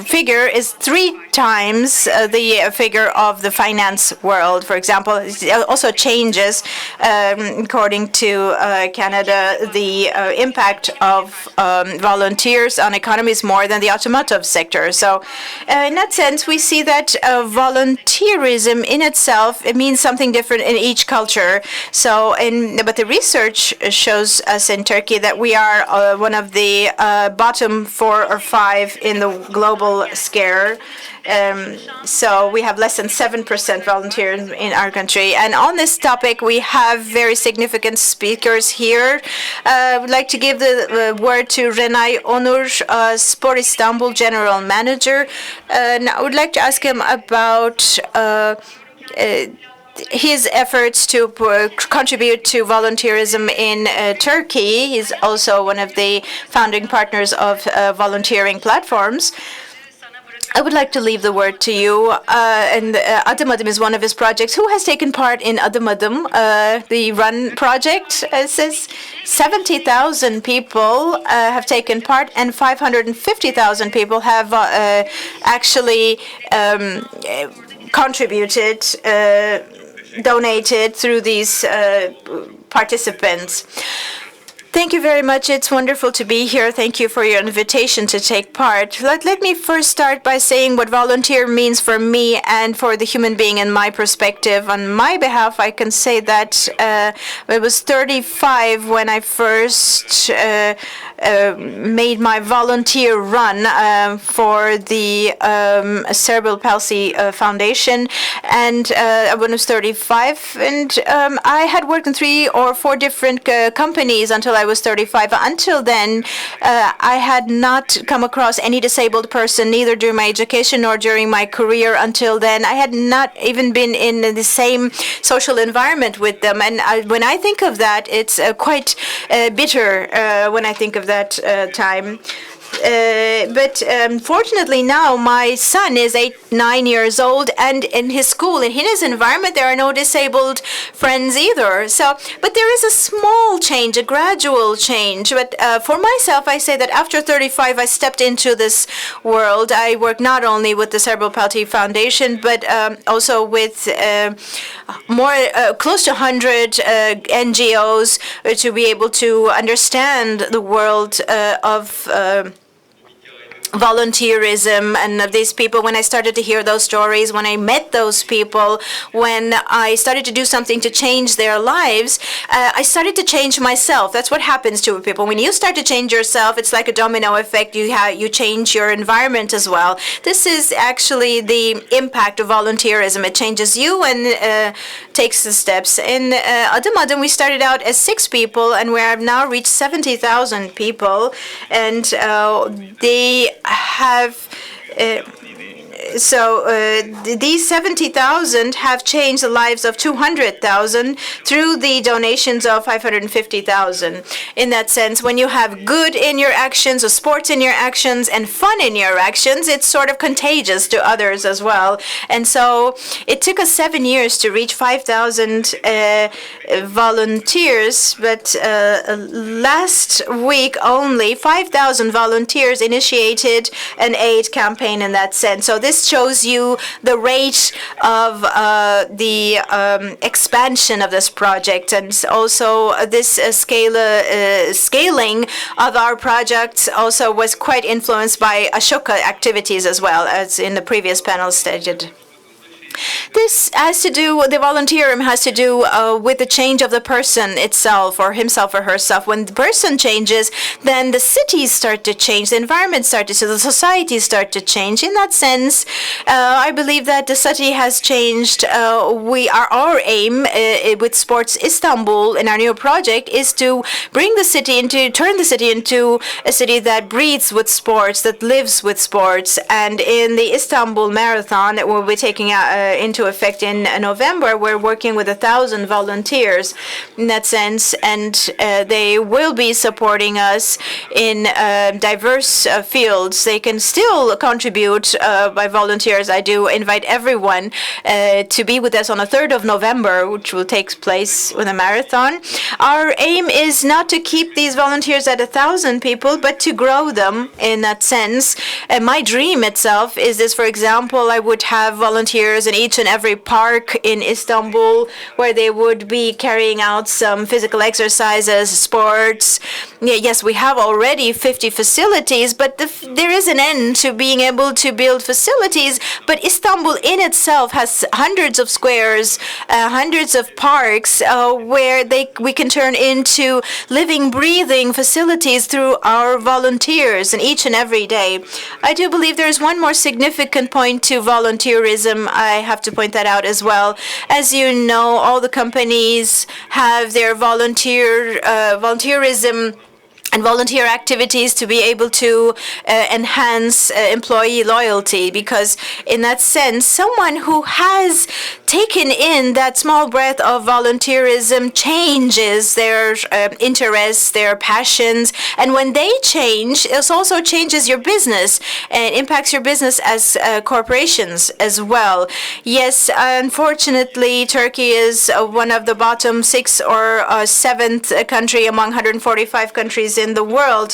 figure is 3 times the figure of the finance world. For example, it also changes according to Canada. The impact of volunteers on economy is more than the automotive sector. So in that sense, we see that volunteerism in itself, it means something different in each culture. So, but the research shows us in Turkey that we are one of the bottom 4 or 5 in the global scale. So we have less than 7% volunteers in our country. And on this topic, we have very significant speakers here. I would like to give the word to Renay Onur, Spor Istanbul General Manager. And I would like to ask him about his efforts to contribute to volunteerism in Turkey. He's also one of the founding partners of volunteering platforms. I would like to leave the word to you. And Adım Adım is one of his projects. Who has taken part in Adım Adım, the Run project? It says 70,000 people have taken part, and 550,000 people have actually contributed, donated through these participants. Thank you very much. It's wonderful to be here. Thank you for your invitation to take part. Let me first start by saying what volunteer means for me and for the human being in my perspective. On my behalf, I can say that I was 35 when I first made my volunteer run for the Cerebral Palsy Foundation, and when I was 35, and I had worked in 3 or 4 different companies until I was 35. Until then, I had not come across any disabled person, neither during my education nor during my career. Until then, I had not even been in the same social environment with them, and when I think of that, it's quite bitter when I think of that time. But fortunately now my son is 9 years old, and in his school, in his environment, there are no disabled friends either. So, but there is a small change, a gradual change. But for myself, I say that after 35, I stepped into this world. I work not only with the Cerebral Palsy Foundation, but also with more close to 100 NGOs to be able to understand the world of volunteerism and of these people. When I started to hear those stories, when I met those people, when I started to do something to change their lives, I started to change myself. That's what happens to people. When you start to change yourself, it's like a domino effect. You change your environment as well. This is actually the impact of volunteerism. It changes you and takes the steps. In Adım Adım, we started out as 6 people, and we have now reached 70,000 people, and they have these 70,000 have changed the lives of 200,000 through the donations of 550,000. In that sense, when you have good in your actions, or sports in your actions, and fun in your actions, it's sort of contagious to others as well. And so it took us 7 years to reach 5,000 volunteers, but last week only 5,000 volunteers initiated an aid campaign in that sense. So this shows you the rate of the expansion of this project, and also this scaling of our project also was quite influenced by Ashoka activities as well, as in the previous panel stated. This has to do, the volunteerism has to do with the change of the person itself, or himself or herself. When the person changes, then the cities start to change, the environment starts to change, the societies start to change. In that sense, I believe that the city has changed. Our aim with Sports Istanbul in our new project is to turn the city into a city that breathes with sports, that lives with sports. And in the Istanbul Marathon that we'll be taking into effect in November, we're working with 1,000 volunteers in that sense, and they will be supporting us in diverse fields. They can still contribute by volunteers. I do invite everyone to be with us on the 3rd of November, which will take place with a marathon. Our aim is not to keep these volunteers at 1,000 people, but to grow them in that sense. My dream itself is this, for example, I would have volunteers in each and every park in Istanbul, where they would be carrying out some physical exercises, sports. Yes, we have already 50 facilities, but there is an end to being able to build facilities. But Istanbul in itself has hundreds of squares, hundreds of parks where we can turn into living, breathing facilities through our volunteers, and each and every day. I do believe there is one more significant point to volunteerism. I have to point that out as well. As you know, all the companies have their volunteerism and volunteer activities to be able to enhance employee loyalty, because in that sense, someone who has taken in that small breath of volunteerism changes their interests, their passions, and when they change, it also changes your business and impacts your business as corporations as well. Yes, unfortunately, Turkey is one of the bottom 6th or 7th country among 145 countries in the world.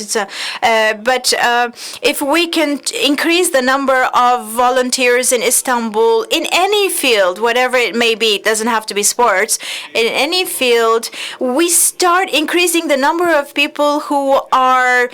But if we can increase the number of volunteers in Istanbul in any field, whatever it may be, it doesn't have to be sports, in any field, we start increasing the number of people who are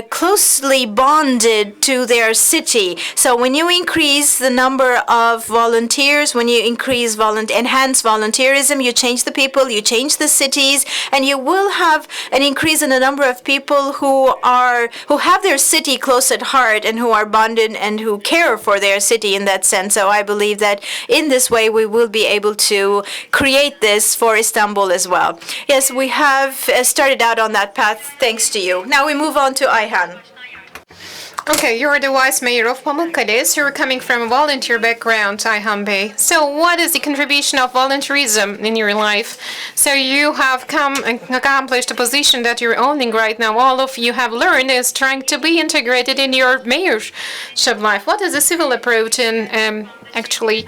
closely bonded to their city. So when you increase the number of volunteers, when you enhance volunteerism, you change the people, you change the cities, and you will have an increase in the number of people who have their city close at heart and who are bonded and who care for their city in that sense. So I believe that in this way we will be able to create this for Istanbul as well. Yes, we have started out on that path thanks to you. Now we move on to Ayhan. Okay, you're the vice mayor of Pamukkale, so you're coming from a volunteer background, Ayhan Bey. So what is the contribution of volunteerism in your life? So you have come and accomplished a position that you're owning right now. All of you have learned is trying to be integrated in your mayorship life. What is the civil approach in actually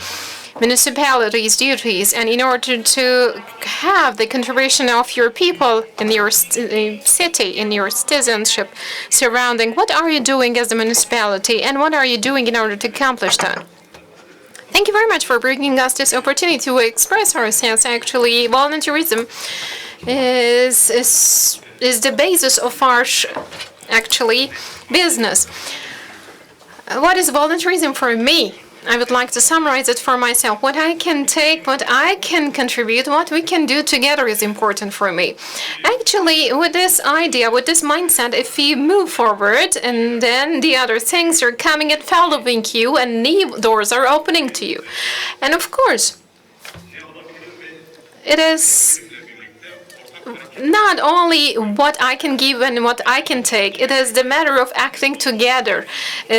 municipalities' duties, and in order to have the contribution of your people in your city, in your citizenship surrounding, what are you doing as a municipality, and what are you doing in order to accomplish that? Thank you very much for bringing us this opportunity to express ourselves. Actually, volunteerism is the basis of our actually business. What is volunteerism for me? I would like to summarize it for myself. What I can take, what I can contribute, what we can do together is important for me. Actually, with this idea, with this mindset, if we move forward and then the other things are coming and following you and new doors are opening to you. And of course, it is not only what I can give and what I can take, it is the matter of acting together.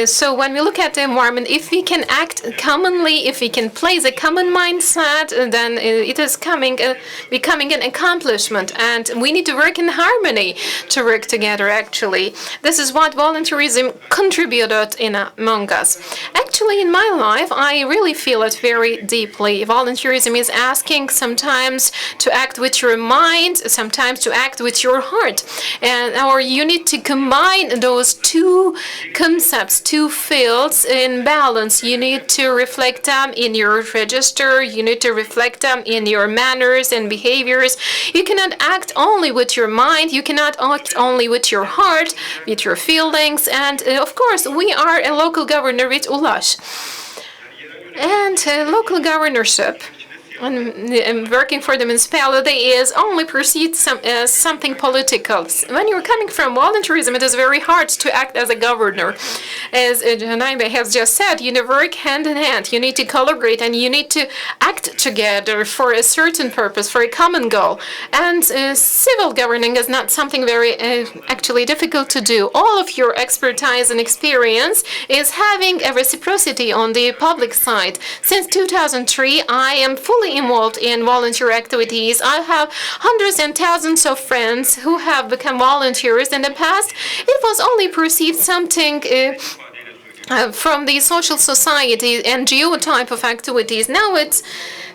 So when we look at the environment, if we can act commonly, if we can place a common mindset, then it is becoming an accomplishment. And we need to work in harmony to work together, actually. This is what volunteerism contributed among us. Actually, in my life, I really feel it very deeply. Volunteerism is asking sometimes to act with your mind, sometimes to act with your heart, or you need to combine those two concepts, two fields in balance. You need to reflect them in your register, you need to reflect them in your manners and behaviors. You cannot act only with your mind, you cannot act only with your heart, with your feelings, and of course we are a local governor with Ulaş. And local governorship and working for the municipality is only perceived as something political. When you're coming from volunteerism, it is very hard to act as a governor. As Janaibe has just said, you need to work hand in hand. You need to collaborate and you need to act together for a certain purpose, for a common goal. And civil governing is not something very actually difficult to do. All of your expertise and experience is having a reciprocity on the public side. Since 2003, I am fully involved in volunteer activities. I have hundreds and thousands of friends who have become volunteers. In the past, it was only perceived something from the social society, NGO type of activities. Now it's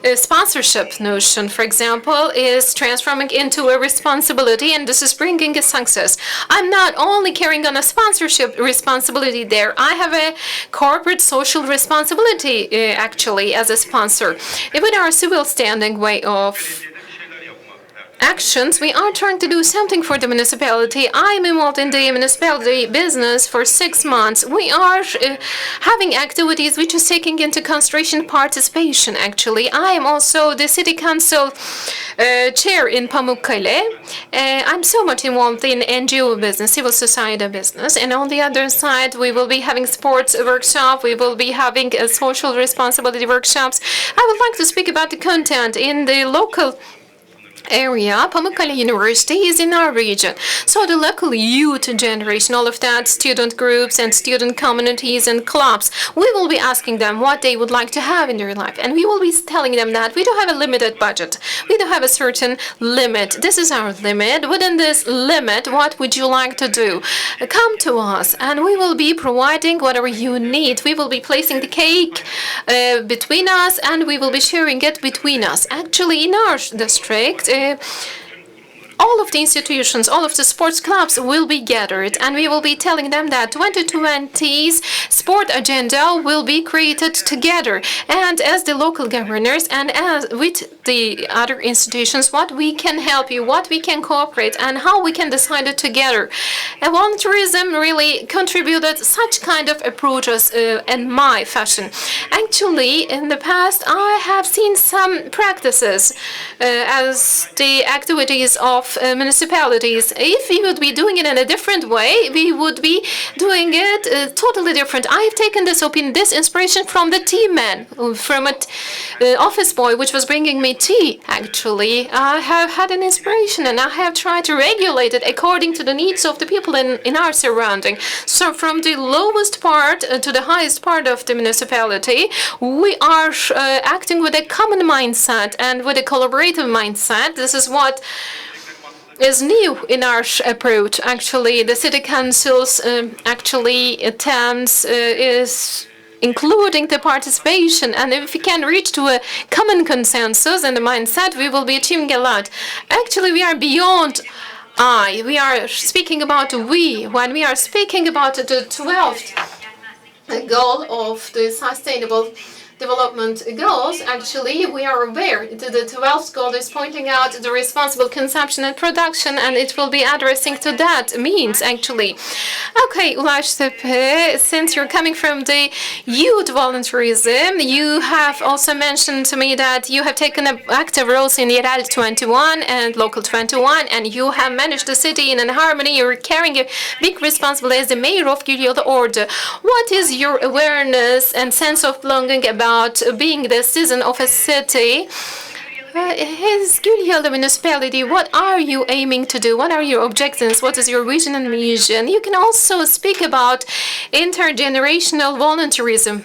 a sponsorship notion, for example, is transforming into a responsibility, and this is bringing a success. I'm not only carrying on a sponsorship responsibility there, I have a corporate social responsibility actually as a sponsor. With our civil standing way of actions, we are trying to do something for the municipality. I'm involved in the municipality business for 6 months. We are having activities which is taking into consideration participation, actually. I am also the city council chair in Pamukkale. I'm so much involved in NGO business, civil society business. And on the other side, we will be having sports workshop. We will be having social responsibility workshops. I would like to speak about the content in the local area. Pamukkale University is in our region. So the local youth generation, all of that, student groups and student communities and clubs, we will be asking them what they would like to have in their life. And we will be telling them that we don't have a limited budget. We don't have a certain limit. This is our limit. Within this limit, what would you like to do? Come to us and we will be providing whatever you need. We will be placing the cake between us and we will be sharing it between us. Actually, in our district, all of the institutions, all of the sports clubs will be gathered, and we will be telling them that 2020's sport agenda will be created together. And as the local governors and as with the other institutions, what we can help you, what we can cooperate, and how we can decide it together. And volunteerism really contributed such kind of approaches in my fashion. Actually, in the past, I have seen some practices as the activities of municipalities. If we would be doing it in a different way, we would be doing it totally different. I have taken this opinion, this inspiration from the tea man, from an office boy, which was bringing me tea, actually. I have had an inspiration, and I have tried to regulate it according to the needs of the people in our surrounding. So from the lowest part to the highest part of the municipality, we are acting with a common mindset and with a collaborative mindset. This is what is new in our approach. Actually, the city councils actually attempts is including the participation, and if we can reach to a common consensus and the mindset, we will be achieving a lot. Actually, we are beyond I. We are speaking about we. When we are speaking about the 12th goal of the sustainable development goals, actually, we are aware that the 12th goal is pointing out the responsible consumption and production, and it will be addressing to that means, actually. Okay, Ulaş Tepe, since you're coming from the youth volunteerism, you have also mentioned to me that you have taken active roles in Yerel 21 and Local 21, and you have managed the city in harmony. You're carrying a big responsibility as the mayor of Gülyolu Ordu. What is your awareness and sense of belonging about being the citizen of a city? As Gülyolu municipality, what are you aiming to do? What are your objectives? What is your vision and mission? You can also speak about intergenerational volunteerism.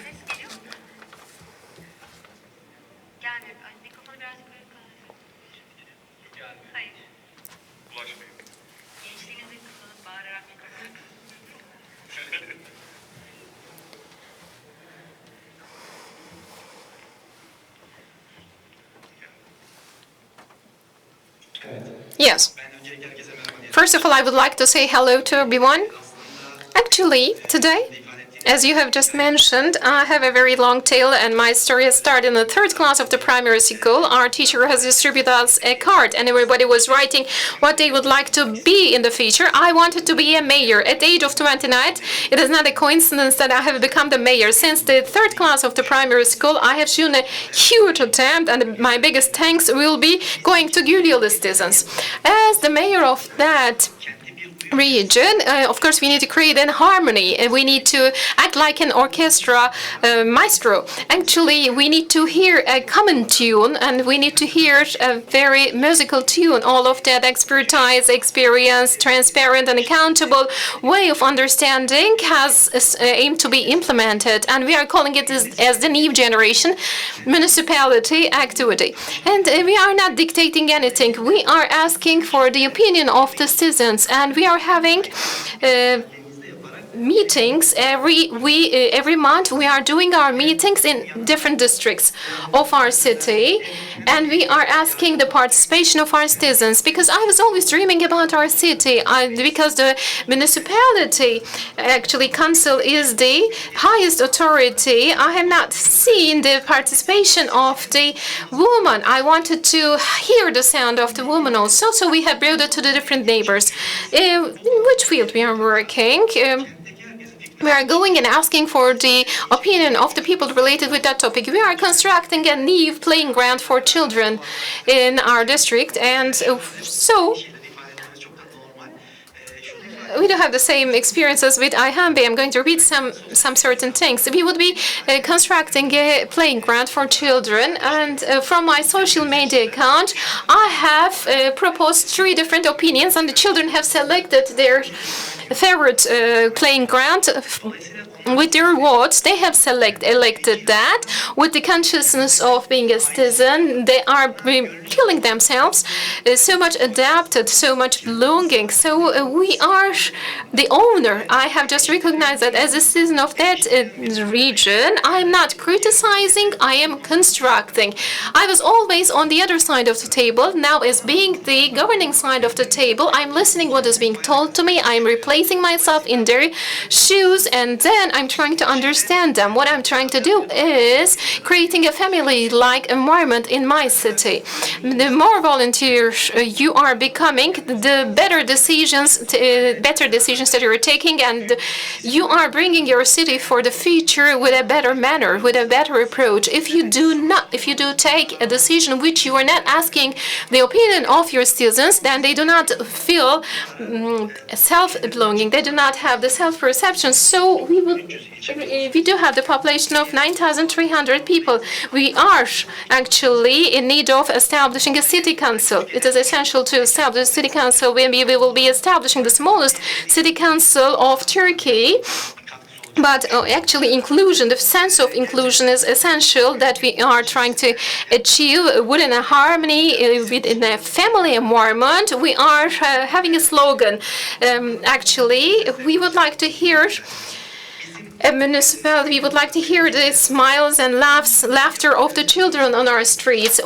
Yes. First of all, I would like to say hello to everyone. Actually, today, as you have just mentioned, I have a very long tale, and my story has started in the 3rd class of the primary school. Our teacher has distributed us a card, and everybody was writing what they would like to be in the future. I wanted to be a mayor. At the age of 29, it is not a coincidence that I have become the mayor. Since the 3rd class of the primary school, I have shown a huge attempt, and my biggest thanks will be going to Gülyolu citizens. As the mayor of that region, of course, we need to create a harmony, and we need to act like an orchestra maestro. Actually, we need to hear a common tune, and we need to hear a very musical tune. All of that expertise, experience, transparent and accountable way of understanding has aimed to be implemented, and we are calling it as the new generation municipality activity. And we are not dictating anything. We are asking for the opinion of the citizens, and we are having meetings every month. We are doing our meetings in different districts of our city, and we are asking the participation of our citizens, because I was always dreaming about our city, because the municipality actually council is the highest authority. I have not seen the participation of the woman. I wanted to hear the sound of the woman also, so we have brought it to the different neighbors. In which field we are working? We are going and asking for the opinion of the people related with that topic. We are constructing a new playing ground for children in our district, and so we don't have the same experiences with Ayhan. I'm going to repeat some certain things. We would be constructing a playing ground for children, and from my social media account, I have proposed 3 different opinions, and the children have selected their favorite playing ground. With their votes, they have elected that. With the consciousness of being a citizen, they are feeling themselves so much adapted, so much belonging. So we are the owner. I have just recognized that as a citizen of that region, I am not criticizing, I am constructing. I was always on the other side of the table. Now, as being the governing side of the table, I'm listening what is being told to me. I'm replacing myself in their shoes, and then I'm trying to understand them. What I'm trying to do is creating a family-like environment in my city. The more volunteers you are becoming, the better decisions that you're taking, and you are bringing your city for the future with a better manner, with a better approach. If you do take a decision which you are not asking the opinion of your citizens, then they do not feel self-belonging. They do not have the self-perception. So we do have the population of 9,300 people. We are actually in need of establishing a city council. It is essential to establish a city council. We will be establishing the smallest city council of Turkey. But actually, inclusion, the sense of inclusion is essential that we are trying to achieve within a harmony, within a family environment. We are having a slogan. Actually, we would like to hear a municipality, we would like to hear the smiles and laughter of the children on our streets.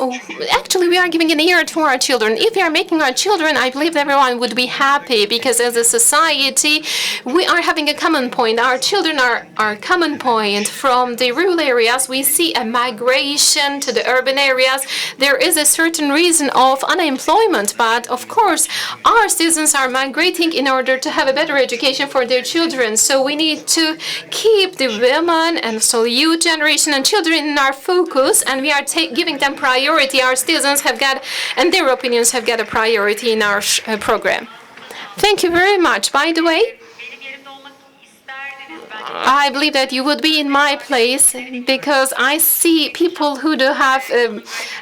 Actually, we are giving an ear to our children. If we are making our children, I believe everyone would be happy, because as a society, we are having a common point. Our children are our common point. From the rural areas, we see a migration to the urban areas. There is a certain reason of unemployment, but of course, our citizens are migrating in order to have a better education for their children. So we need to keep the women and so youth generation and children in our focus, and we are giving them priority. Our citizens have got, and their opinions have got a priority in our program. Thank you very much. By the way, I believe that you would be in my place, because I see people who do have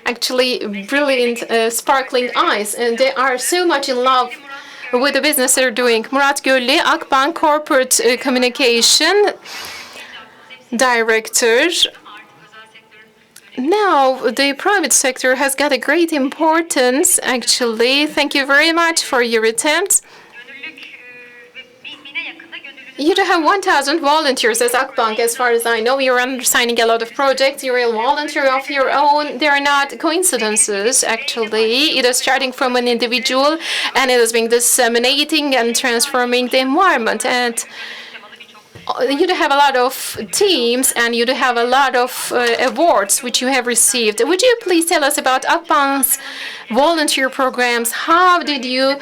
actually brilliant, sparkling eyes, and they are so much in love with the business they're doing. Murat Gölli, Akbank Corporate Communication Director. Now, the private sector has got a great importance, actually. Thank you very much for your attempts. You do have 1,000 volunteers as Akbank, as far as I know. You're signing a lot of projects. You're a volunteer of your own. They are not coincidences, actually. It is starting from an individual, and it is being disseminating and transforming the environment. And you do have a lot of teams, and you do have a lot of awards which you have received. Would you please tell us about Akbank's volunteer programs? How did you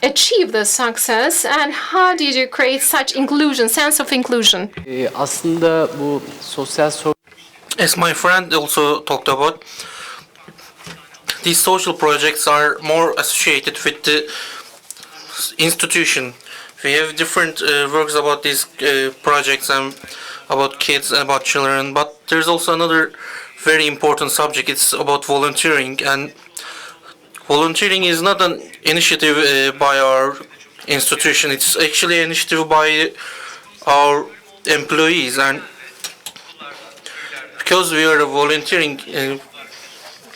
achieve the success, and how did you create such inclusion, sense of inclusion? Aslında bu sosyal As my friend also talked about, these social projects are more associated with the institution. We have different works about these projects and about kids and about children, but there's also another very important subject. It's about volunteering, and volunteering is not an initiative by our institution. It's actually an initiative by our employees, and because we are a volunteering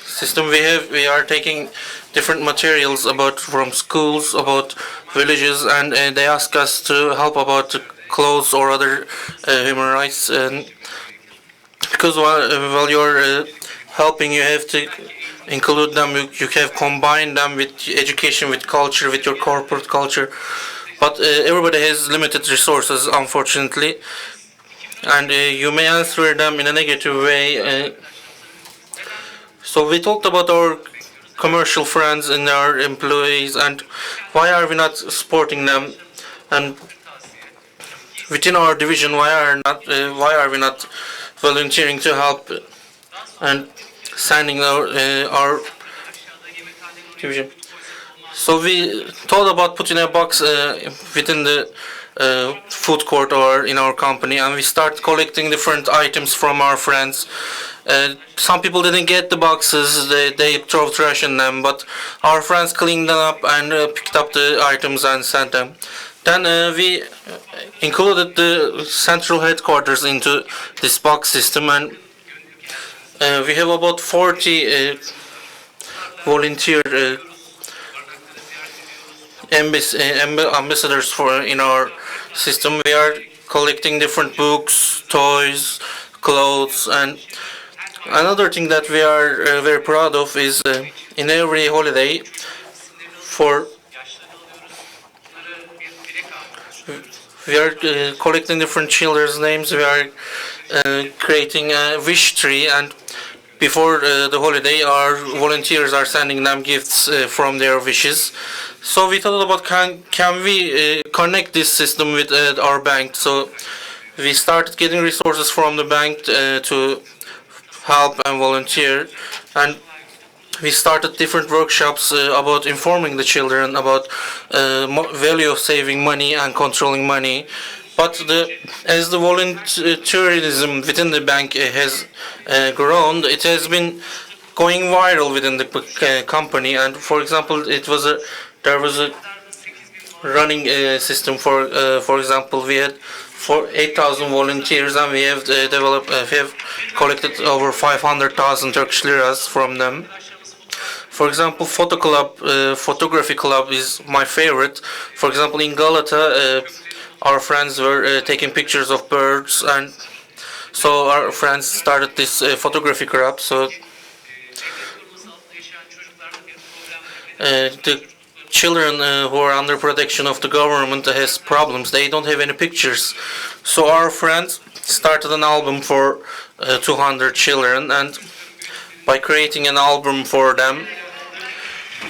system, we are taking different materials from schools, about villages, and they ask us to help about the clothes or other human rights. And because while you're helping, you have to include them. You have combined them with education, with culture, with your corporate culture. But everybody has limited resources, unfortunately, and you may answer them in a negative way. So we talked about our commercial friends and our employees, and why are we not supporting them? And within our division, why are we not volunteering to help and sending our division? So we thought about putting a box within the food court or in our company, and we start collecting different items from our friends. Some people didn't get the boxes, they throw trash in them, but our friends cleaned them up and picked up the items and sent them. Then we included the central headquarters into this box system, and we have about 40 volunteer ambassadors in our system. We are collecting different books, toys, clothes, and another thing that we are very proud of is in every holiday we are collecting different children's names. We are creating a wish tree, and before the holiday, our volunteers are sending them gifts from their wishes. So we thought about can we connect this system with our bank. So we started getting resources from the bank to help and volunteer, and we started different workshops about informing the children about value of saving money and controlling money. But as the volunteerism within the bank has grown, it has been going viral within the company. And for example, there was a running system for example, we had 8,000 volunteers, and we have collected over 500,000 Turkish liras from them. For example, photography club is my favorite. For example, in Galata, our friends were taking pictures of birds, and so our friends started this photography club. So the children who are under protection of the government has problems. They don't have any pictures. So our friends started an album for 200 children, and by creating an album for them,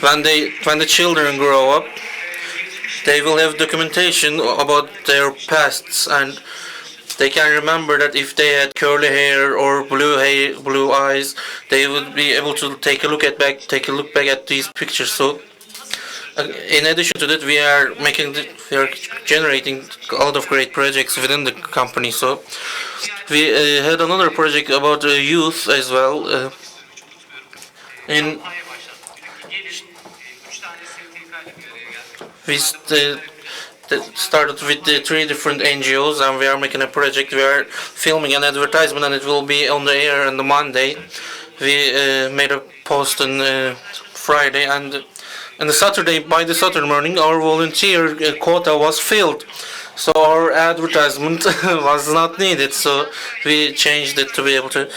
when the children grow up, they will have documentation about their pasts, and they can remember that if they had curly hair or blue eyes, they would be able to take a look back at these pictures. So in addition to that, we are generating a lot of great projects within the company. So we had another project about youth as well. We started with the 3 different NGOs, and we are making a project. We are filming an advertisement, and it will be on the air on the Monday. We made a post on Friday, and by the Saturday morning, our volunteer quota was filled. So our advertisement was not needed. So we changed it to be able to.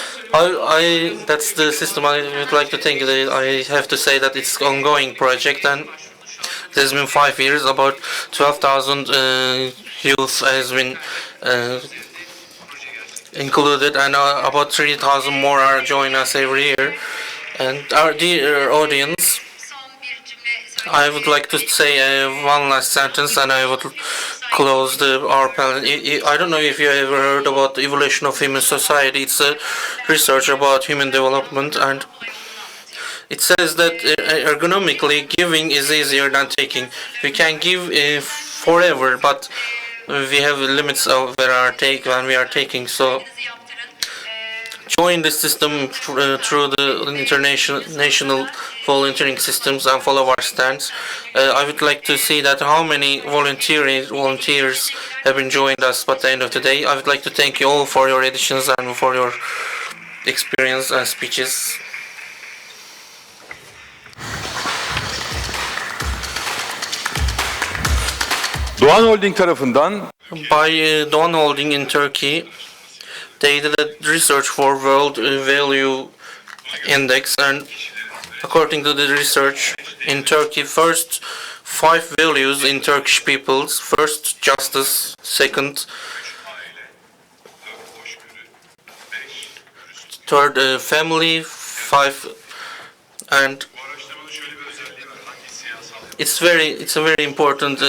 That's the system. I would like to think that I have to say that it's an ongoing project, and it has been 5 years. About 12,000 youth has been included, and about 3,000 more are joining us every year. And our dear audience, I would like to say one last sentence, and I would close our panel. I don't know if you ever heard about the evolution of human society. It's a research about human development, and it says that ergonomically giving is easier than taking. We can give forever, but we have limits of when we are taking. So join the system through the international volunteering systems and follow our stance. I would like to see that how many volunteers have been joined us by the end of the day. I would like to thank you all for your additions and for your experience and speeches. Doğan Holding tarafından By Doğan Holding in Turkey, they did a research for World Value Index, and according to the research in Turkey, first 5 values in Turkish peoples: first, justice; second, third, family; 5, and it's a very important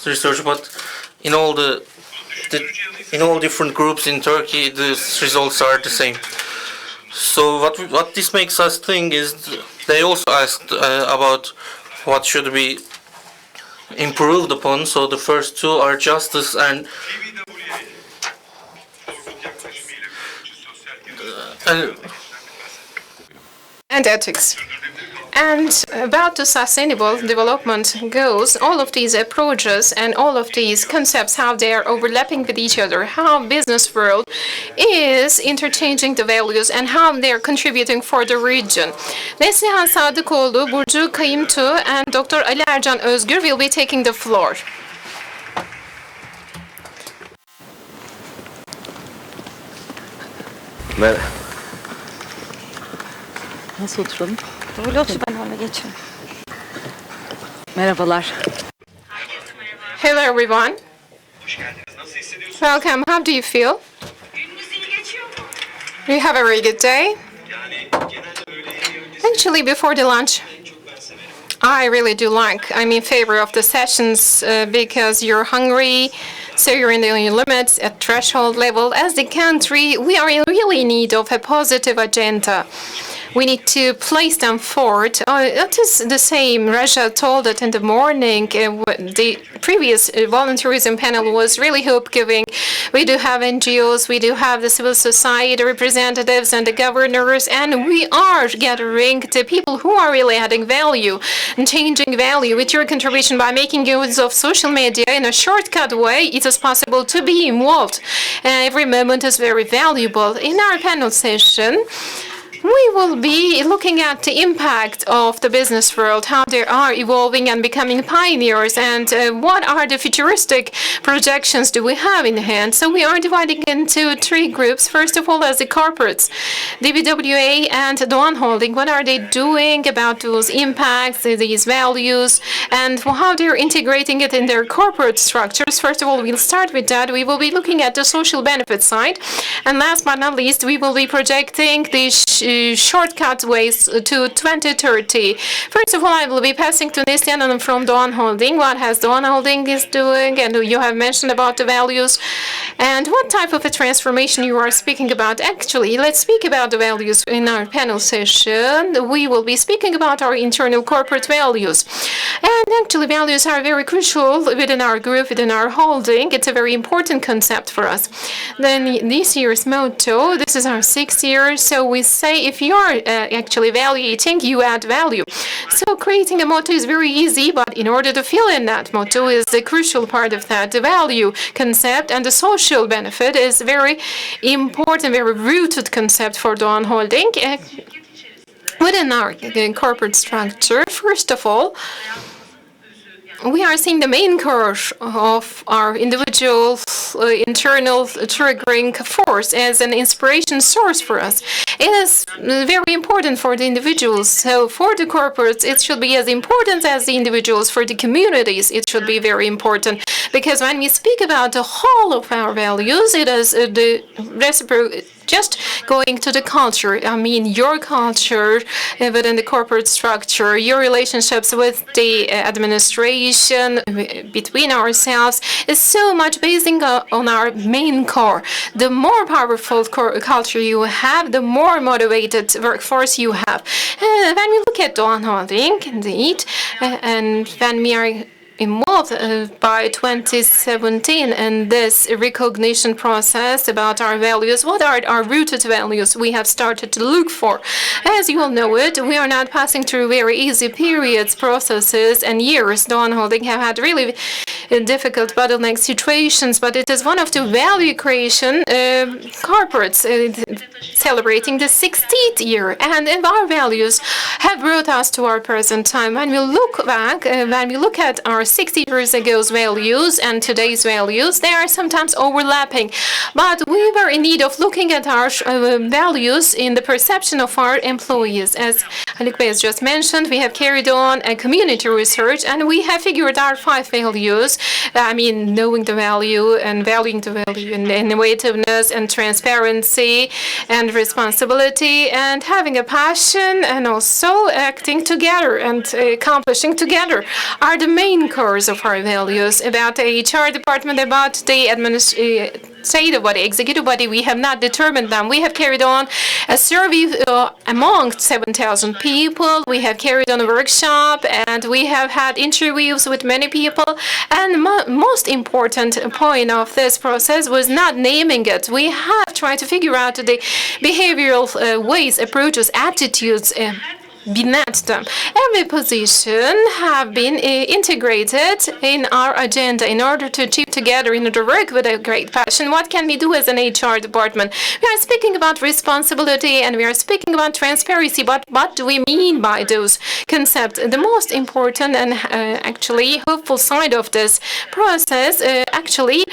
research. But in all different groups in Turkey, the results are the same. So what this makes us think is they also asked about what should be improved upon. So the first 2 are justice And ethics. And about the sustainable development goals, all of these approaches and all of these concepts, how they are overlapping with each other, how business world is interchanging the values and how they are contributing for the region. Neslihan Sadıkoğlu, Burcu Kayımtu, and Dr. Ali Ercan Özgür will be taking the floor. Nasıl oturalım? Böyle otur, ben oraya geçeyim. Merhabalar. Hello everyone. Welcome. How do you feel? Do you have a very good day? Actually, before the lunch, I really do like. I'm in favor of the sessions because you're hungry, so you're in the limits at threshold level. As the country, we are really in need of a positive agenda. We need to place them forward. It is the same. Russia told it in the morning. The previous volunteerism panel was really hope-giving. We do have NGOs, we do have the civil society representatives and the governors, and we are gathering the people who are really adding value and changing value. With your contribution by making use of social media in a shortcut way, it is possible to be involved. Every moment is very valuable. In our panel session, we will be looking at the impact of the business world, how they are evolving and becoming pioneers, and what are the futuristic projections do we have in hand. So we are dividing into three groups. First of all, as the corporates, DBWA and Doğan Holding, what are they doing about those impacts, these values, and how they're integrating it in their corporate structures. First of all, we'll start with that. We will be looking at the social benefit side. And last but not least, we will be projecting the shortcut ways to 2030. First of all, I will be passing to Neslihan from Doğan Holding. What has Doğan Holding is doing, and you have mentioned about the values, and what type of a transformation you are speaking about. Actually, let's speak about the values in our panel session. We will be speaking about our internal corporate values. And actually, values are very crucial within our group, within our holding. It's a very important concept for us. Then this year's motto, this is our 6th year, so we say if you are actually evaluating, you add value. So creating a motto is very easy, but in order to fill in that motto is the crucial part of that. The value concept and the social benefit is very important, very rooted concept for Doğan Holding. Within our corporate structure, first of all, we are seeing the main core of our individual internal triggering force as an inspiration source for us. It is very important for the individuals. So for the corporates, it should be as important as the individuals. For the communities, it should be very important. Because when we speak about the whole of our values, it is the reciprocal. Just going to the culture, I mean your culture within the corporate structure, your relationships with the administration, between ourselves, is so much basing on our main core. The more powerful culture you have, the more motivated workforce you have. When we look at Doğan Holding, indeed, and when we are involved by 2017 in this recognition process about our values. What are our rooted values we have started to look for? As you all know it, we are not passing through very easy periods, processes, and years. Doğan Holding have had really difficult bottleneck situations, but it is one of the value creation corporates celebrating the 60th year. And our values have brought us to our present time. When we look back, when we look at our 60 years ago's values and today's values, they are sometimes overlapping. But we were in need of looking at our values in the perception of our employees. As Haluk Bey has just mentioned, we have carried on a community research and we have figured out 5 values. I mean, knowing the value and valuing the value and innovativeness and transparency and responsibility and having a passion and also acting together and accomplishing together are the main cores of our values. About the HR department, about the administrative body, executive body, we have not determined them. We have carried on a survey among 7,000 people. We have carried on a workshop and we have had interviews with many people. And the most important point of this process was not naming it. We have tried to figure out the behavioral ways, approaches, attitudes be met them. Every position have been integrated in our agenda in order to achieve together, in order to work with a great passion. What can we do as an HR department? We are speaking about responsibility and we are speaking about transparency, but what do we mean by those concepts? The most important and actually hopeful side of this process, actually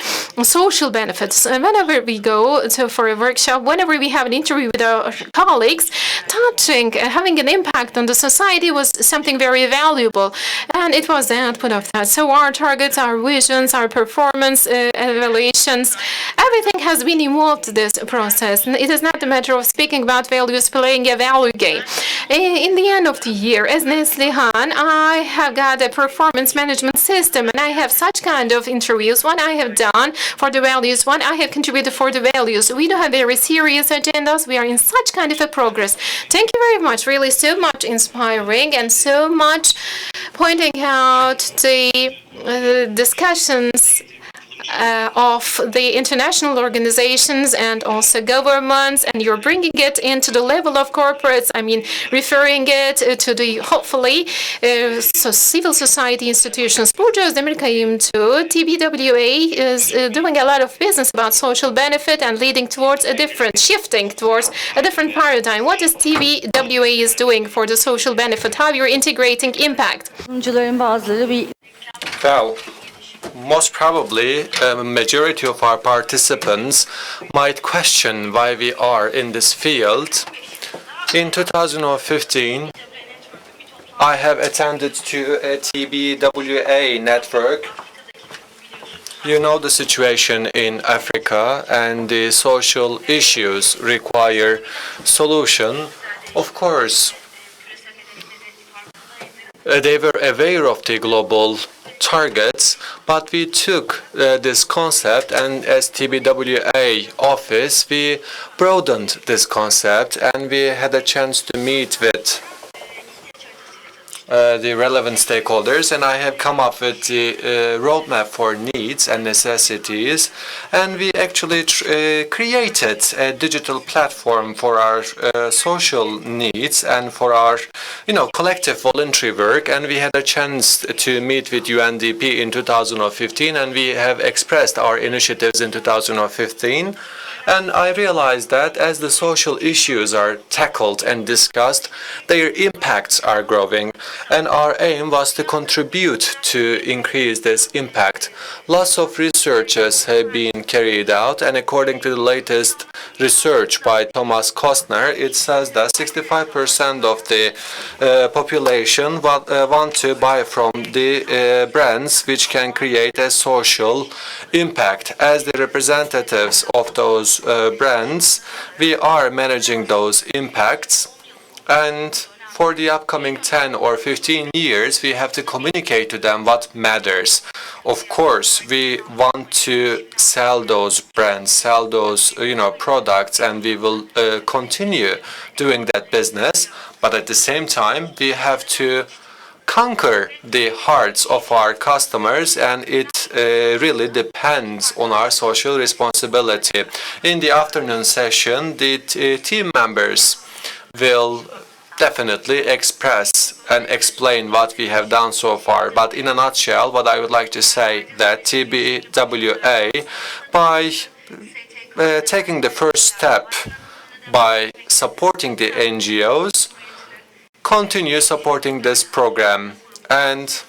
social benefits. Whenever we go for a workshop, whenever we have an interview with our colleagues, touching, having an impact on the society was something very valuable, and it was the output of that. So our targets, our visions, our performance evaluations, everything has been involved in this process. It is not a matter of speaking about values, playing a value game. In the end of the year, as Neslihan, I have got a performance management system, and I have such kind of interviews. What I have done for the values, what I have contributed for the values. We do have very serious agendas. We are in such kind of a progress. Thank you very much. Really, so much inspiring and so much pointing out the discussions of the international organizations and also governments, and you're bringing it into the level of corporates. I mean, referring it to the hopefully so civil society institutions. Burada Özdemir Kayımtu, TBWA is doing a lot of business about social benefit and leading towards a different, shifting towards a different paradigm. What is TBWA is doing for the social benefit? How you're integrating impact? Well, most probably, a majority of our participants might question why we are in this field. In 2015, I have attended to a TBWA network. You know the situation in Africa, and the social issues require solution. Of course, they were aware of the global targets, but we took this concept, and as TBWA office, we broadened this concept, and we had a chance to meet with the relevant stakeholders, and I have come up with the roadmap for needs and necessities, and we actually created a digital platform for our social needs and for our, collective voluntary work, and we had a chance to meet with UNDP in 2015, and we have expressed our initiatives in 2015. And I realized that as the social issues are tackled and discussed, their impacts are growing. And our aim was to contribute to increase this impact. Lots of researches have been carried out, and according to the latest research by Thomas Kostner, it says that 65% of the population want to buy from the brands which can create a social impact. As the representatives of those brands, we are managing those impacts, and for the upcoming 10 or 15 years, we have to communicate to them what matters. Of course, we want to sell those brands, sell those products, and we will continue doing that business. But at the same time, we have to conquer the hearts of our customers, and it really depends on our social responsibility. In the afternoon session, the team members will definitely express and explain what we have done so far. But in a nutshell, what I would like to say that TBWA, by taking the first step by supporting the NGOs, continue supporting this program. And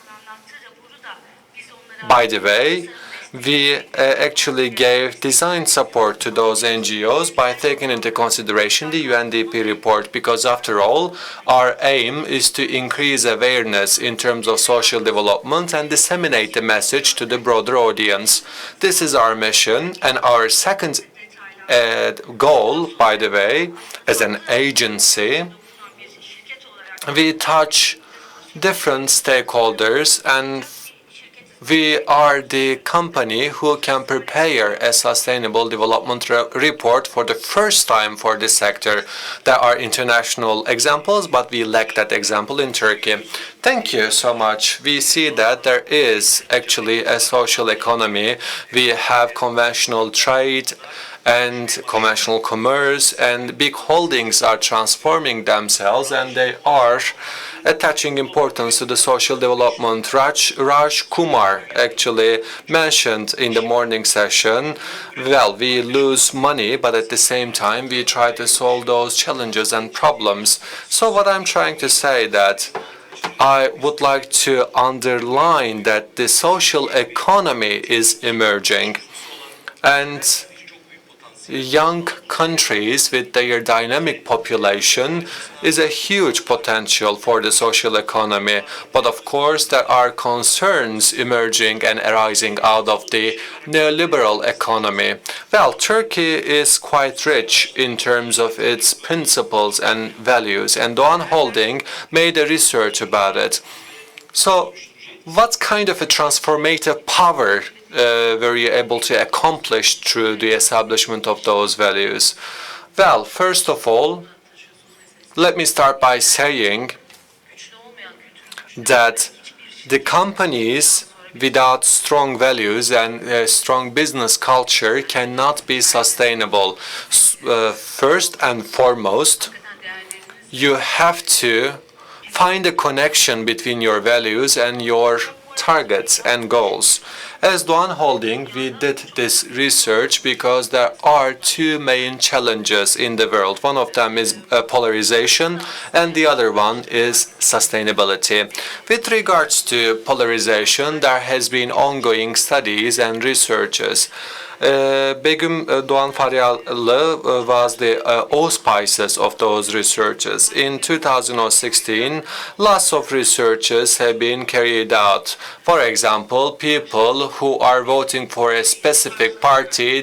by the way, we actually gave design support to those NGOs by taking into consideration the UNDP report, because after all, our aim is to increase awareness in terms of social development and disseminate the message to the broader audience. This is our mission, and our second goal, by the way, as an agency, we touch different stakeholders, and we are the company who can prepare a sustainable development report for the first time for this sector. There are international examples, but we lack that example in Turkey. Thank you so much. We see that there is actually a social economy. We have conventional trade, and conventional commerce, and big holdings are transforming themselves, and they are attaching importance to the social development. Raj Kumar actually mentioned in the morning session, well, we lose money, but at the same time we try to solve those challenges and problems. So what I'm trying to say that I would like to underline that the social economy is emerging, and young countries with their dynamic population is a huge potential for the social economy. But of course, there are concerns emerging and arising out of the neoliberal economy. Well, Turkey is quite rich in terms of its principles and values, and Doğan Holding made a research about it. So, what kind of a transformative power were you able to accomplish through the establishment of those values? Well, first of all, let me start by saying that the companies without strong values and a strong business culture cannot be sustainable. First and foremost, you have to find a connection between your values and your targets and goals. As Doğan Holding, we did this research because there are two main challenges in the world. One of them is polarization, and the other one is sustainability. With regards to polarization, there has been ongoing studies and researches. Begüm Doğan Faryalı was the auspices of those researches. In 2016, lots of researches have been carried out. For example, people who are voting for a specific party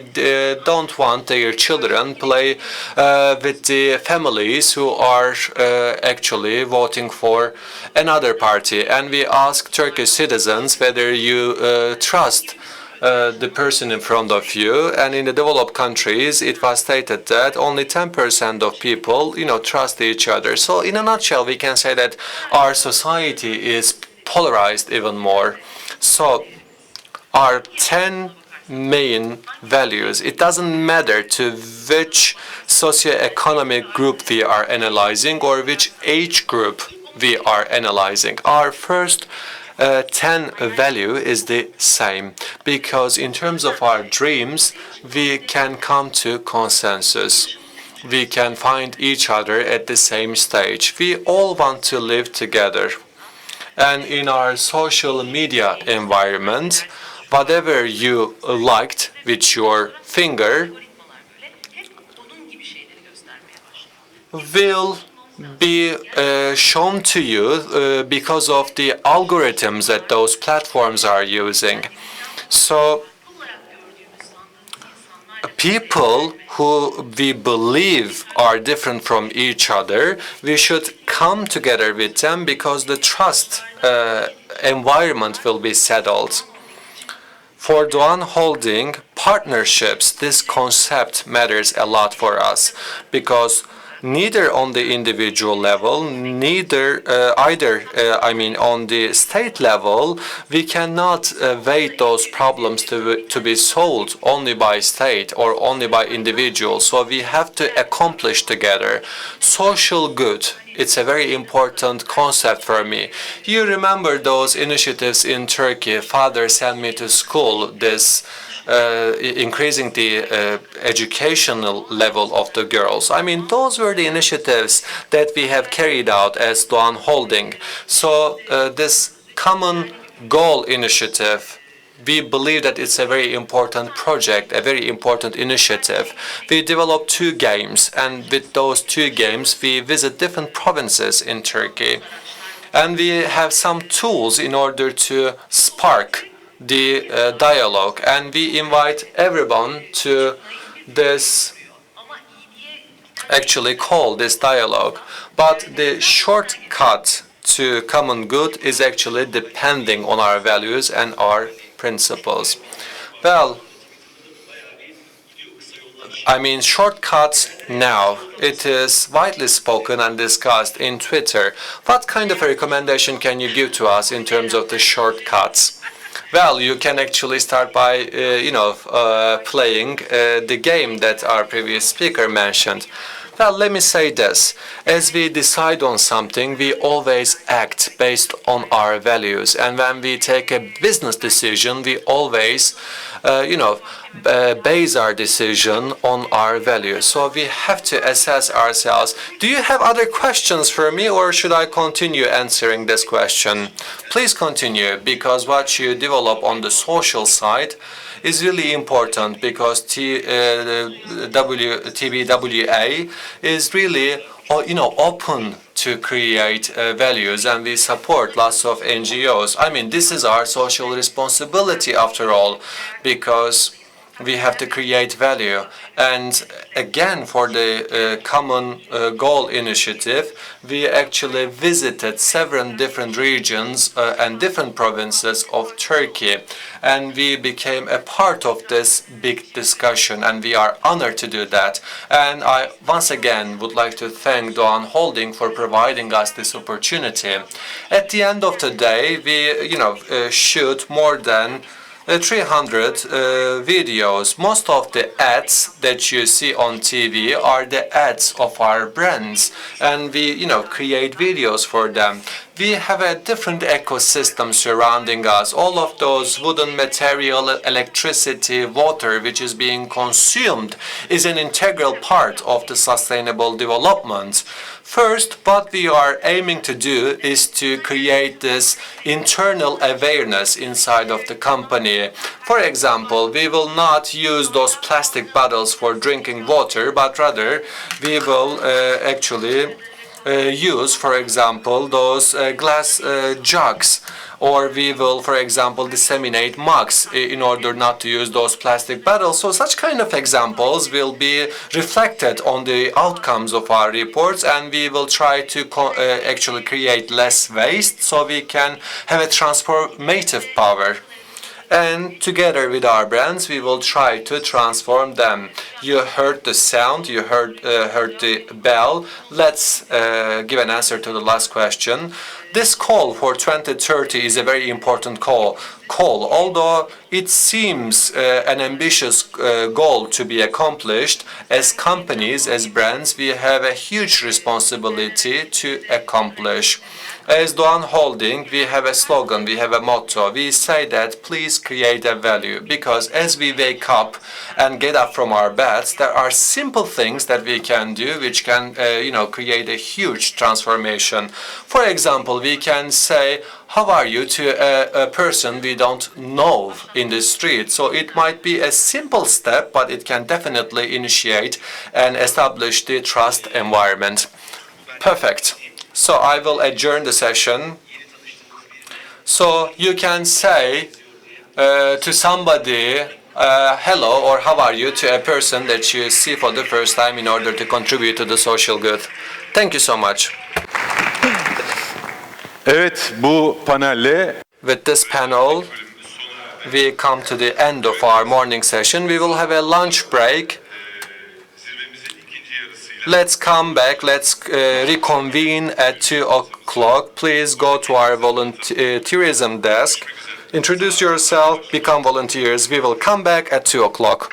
don't want their children play with the families who are actually voting for another party. And we ask Turkish citizens whether you trust the person in front of you, and in the developed countries it was stated that only 10% of people trust each other. So in a nutshell, we can say that our society is polarized even more. So our 10 main values, it doesn't matter to which socioeconomic group we are analyzing or which age group we are analyzing. Our first 10 value is the same, because in terms of our dreams, we can come to consensus. We can find each other at the same stage. We all want to live together. And in our social media environment, whatever you liked with your finger will be shown to you because of the algorithms that those platforms are using. So people who we believe are different from each other, we should come together with them because the trust environment will be settled. For Doğan Holding, partnerships, this concept matters a lot for us, because neither on the individual level, neither on the state level, we cannot wait those problems to be solved only by state or only by individuals. So we have to accomplish together. Social good, it's a very important concept for me. You remember those initiatives in Turkey, Father Sent Me to School, this increasing the educational level of the girls. I mean, those were the initiatives that we have carried out as Doğan Holding. So this common goal initiative, we believe that it's a very important project, a very important initiative. We developed 2 games, and with those 2 games, we visit different provinces in Turkey. And we have some tools in order to spark the dialogue, and we invite everyone to this call this dialogue. But the shortcut to common good is actually depending on our values and our principles. Well, I mean, shortcuts now, it is widely spoken and discussed in Twitter. What kind of a recommendation can you give to us in terms of the shortcuts? Well, you can actually start by, playing the game that our previous speaker mentioned. Well, let me say this. As we decide on something, we always act based on our values. And when we take a business decision, we always, base our decision on our values. So we have to assess ourselves. Do you have other questions for me, or should I continue answering this question? Please continue, because what you develop on the social side is really important, because TBWA is really open to create values, and we support lots of NGOs. I mean, this is our social responsibility after all, because we have to create value. And again, for the Common Goal Initiative, we actually visited several different regions and different provinces of Turkey. And we became a part of this big discussion, and we are honored to do that. And I once again would like to thank Doğan Holding for providing us this opportunity. At the end of the day, we shoot more than 300 videos. Most of the ads that you see on TV are the ads of our brands, and we create videos for them. We have a different ecosystem surrounding us. All of those wooden material, electricity, water which is being consumed is an integral part of the sustainable development. First, what we are aiming to do is to create this internal awareness inside of the company. For example, we will not use those plastic bottles for drinking water, but rather we will actually use, for example, those glass jugs, or we will, for example, disseminate mugs in order not to use those plastic bottles. So such kind of examples will be reflected on the outcomes of our reports, and we will try to actually create less waste so we can have a transformative power. And together with our brands, we will try to transform them. You heard the sound, you heard the bell. Let's give an answer to the last question. This call for 2030 is a very important call. Although it seems an ambitious goal to be accomplished, as companies, as brands, we have a huge responsibility to accomplish. As Doğan Holding, we have a slogan, we have a motto. We say that please create a value, because as we wake up and get up from our beds, there are simple things that we can do which can, create a huge transformation. For example, we can say, how are you, to a person we don't know in the street. So it might be a simple step, but it can definitely initiate and establish the trust environment. Perfect. So I will adjourn the session. So you can say to somebody, hello or how are you, to a person that you see for the first time in order to contribute to the social good. Thank you so much. Evet, bu panelle With this panel, we come to the end of our morning session. We will have a lunch break. Let's come back, let's reconvene at 2 o'clock. Please go to our volunteerism desk, introduce yourself, become volunteers. We will come back at 2 o'clock.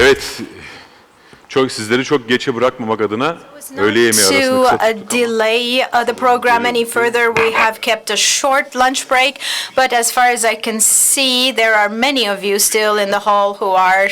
Evet, sizleri çok geçe bırakmamak adına öğle yemeği To arasında delay the program any further, we have kept a short lunch break. But as far as I can see, there are many of you still in the hall who are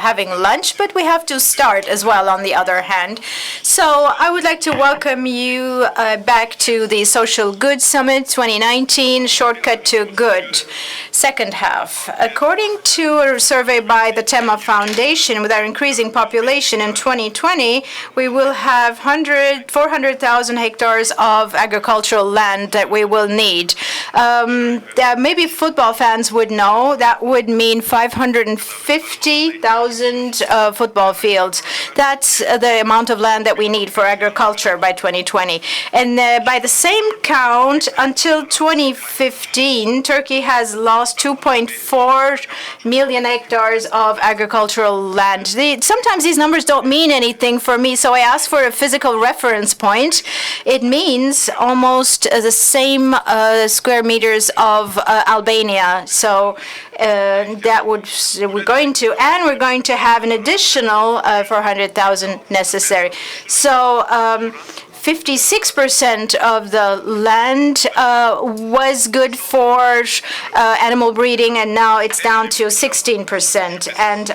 having lunch. But we have to start as well, on the other hand. So I would like to welcome you back to the Social Good Summit 2019, Shortcut to Good, second half. According to a survey by the Tema Foundation, with our increasing population in 2020, we will have 400,000 hectares of agricultural land that we will need. That maybe football fans would know that would mean 550,000 football fields. That's the amount of land that we need for agriculture by 2020. And by the same count, until 2015, Turkey has lost 2.4 million hectares of agricultural land. Sometimes these numbers don't mean anything for me, so I asked for a physical reference point. It means almost the same square meters of Albania. So that we're going to have an additional 400,000 necessary. So 56% of the land was good for animal breeding, and now it's down to 16%. And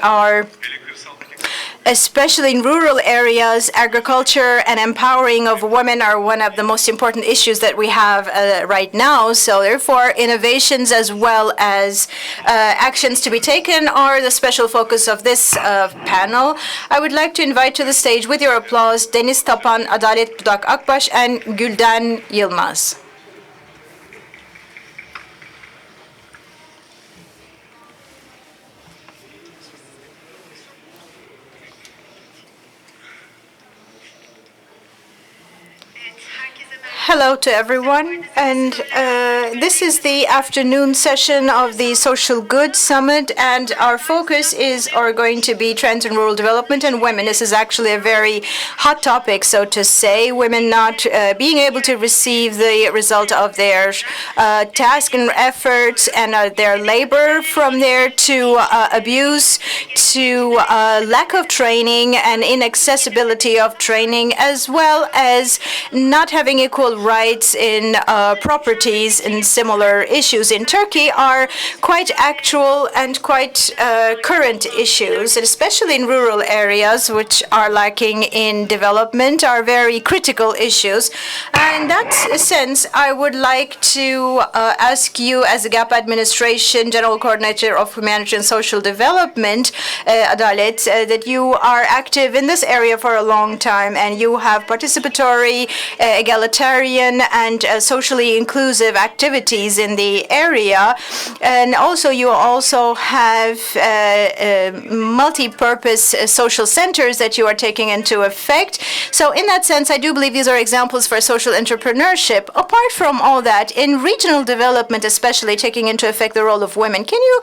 especially in rural areas, agriculture and empowering of women are one of the most important issues that we have right now. So therefore, innovations as well as actions to be taken are the special focus of this panel. I would like to invite to the stage, with your applause, Deniz Tapan, Adalet Budak Akbaş, and Gülden Yılmaz. Hello to everyone, and this is the afternoon session of the Social Good Summit, and our focus are going to be trends in rural development and women. This is actually a very hot topic, so to say, women not being able to receive the result of their task and efforts and their labor, from there to abuse, to lack of training and inaccessibility of training, as well as not having equal rights in properties, and similar issues in Turkey are quite actual and quite current issues, and especially in rural areas, which are lacking in development, are very critical issues. And in that sense, I would like to ask you, as the GAP Administration General Coordinator of Humanitarian and Social Development, Adalet, that you are active in this area for a long time, and you have participatory, egalitarian, and socially inclusive activities in the area. And also, you also have multi-purpose social centers that you are taking into effect. So in that sense, I do believe these are examples for social entrepreneurship. Apart from all that, in regional development, especially taking into effect the role of women, can you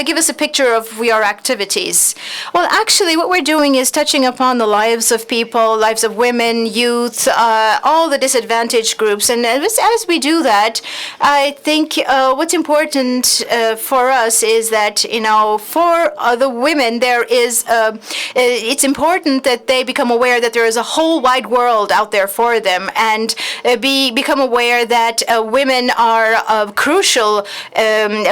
give us a picture of your activities? Well, actually, what we're doing is touching upon the lives of people, lives of women, youth, all the disadvantaged groups. And as we do that, I think what's important for us is that, for the women, there is, it's important that they become aware that there is a whole wide world out there for them, and become aware that women are a crucial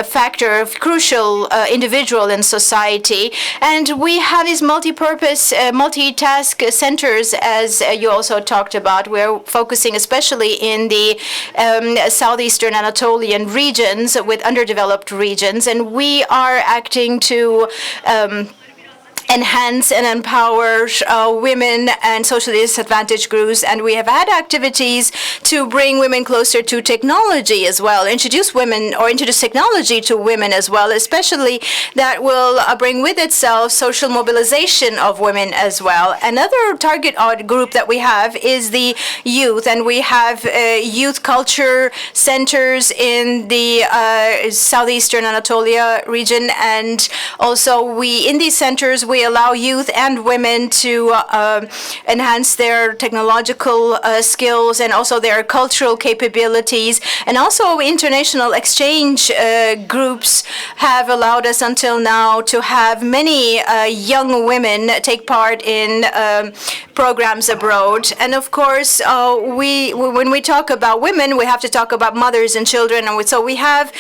factor, a crucial individual in society. And we have these multi-purpose, multitask centers, as you also talked about. We're focusing especially in the southeastern Anatolian regions, with underdeveloped regions, and we are acting to enhance and empower women and socially disadvantaged groups. And we have had activities to bring women closer to technology as well, introduce technology to women as well, especially that will bring with itself social mobilization of women as well. Another target group that we have is the youth, and we have youth culture centers in the southeastern Anatolia region, and also in these centers we we allow youth and women to enhance their technological skills and also their cultural capabilities. And also international exchange groups have allowed us until now to have many young women take part in programs abroad. And of course, when we talk about women, we have to talk about mothers and children. And so we have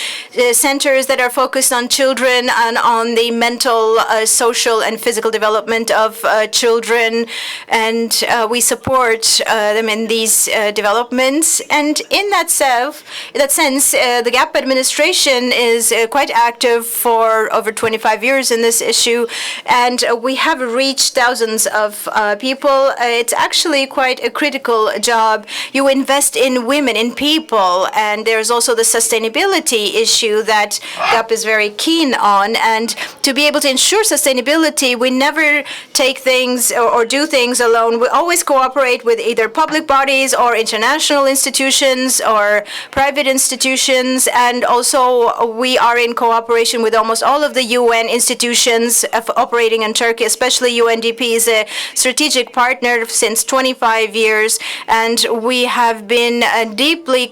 centers that are focused on children and on the mental, social, and physical development of children. And we support them in these developments. And in that sense, the GAP administration is quite active for over 25 years in this issue. And we have reached thousands of people. It's actually quite a critical job. You invest in women, in people, and there's also the sustainability issue that GAP is very keen on. And to be able to ensure sustainability, we never take things or do things alone. We always cooperate with either public bodies or international institutions or private institutions. And also we are in cooperation with almost all of the UN institutions operating in Turkey, especially UNDP is a strategic partner since 25 years. And we have been deeply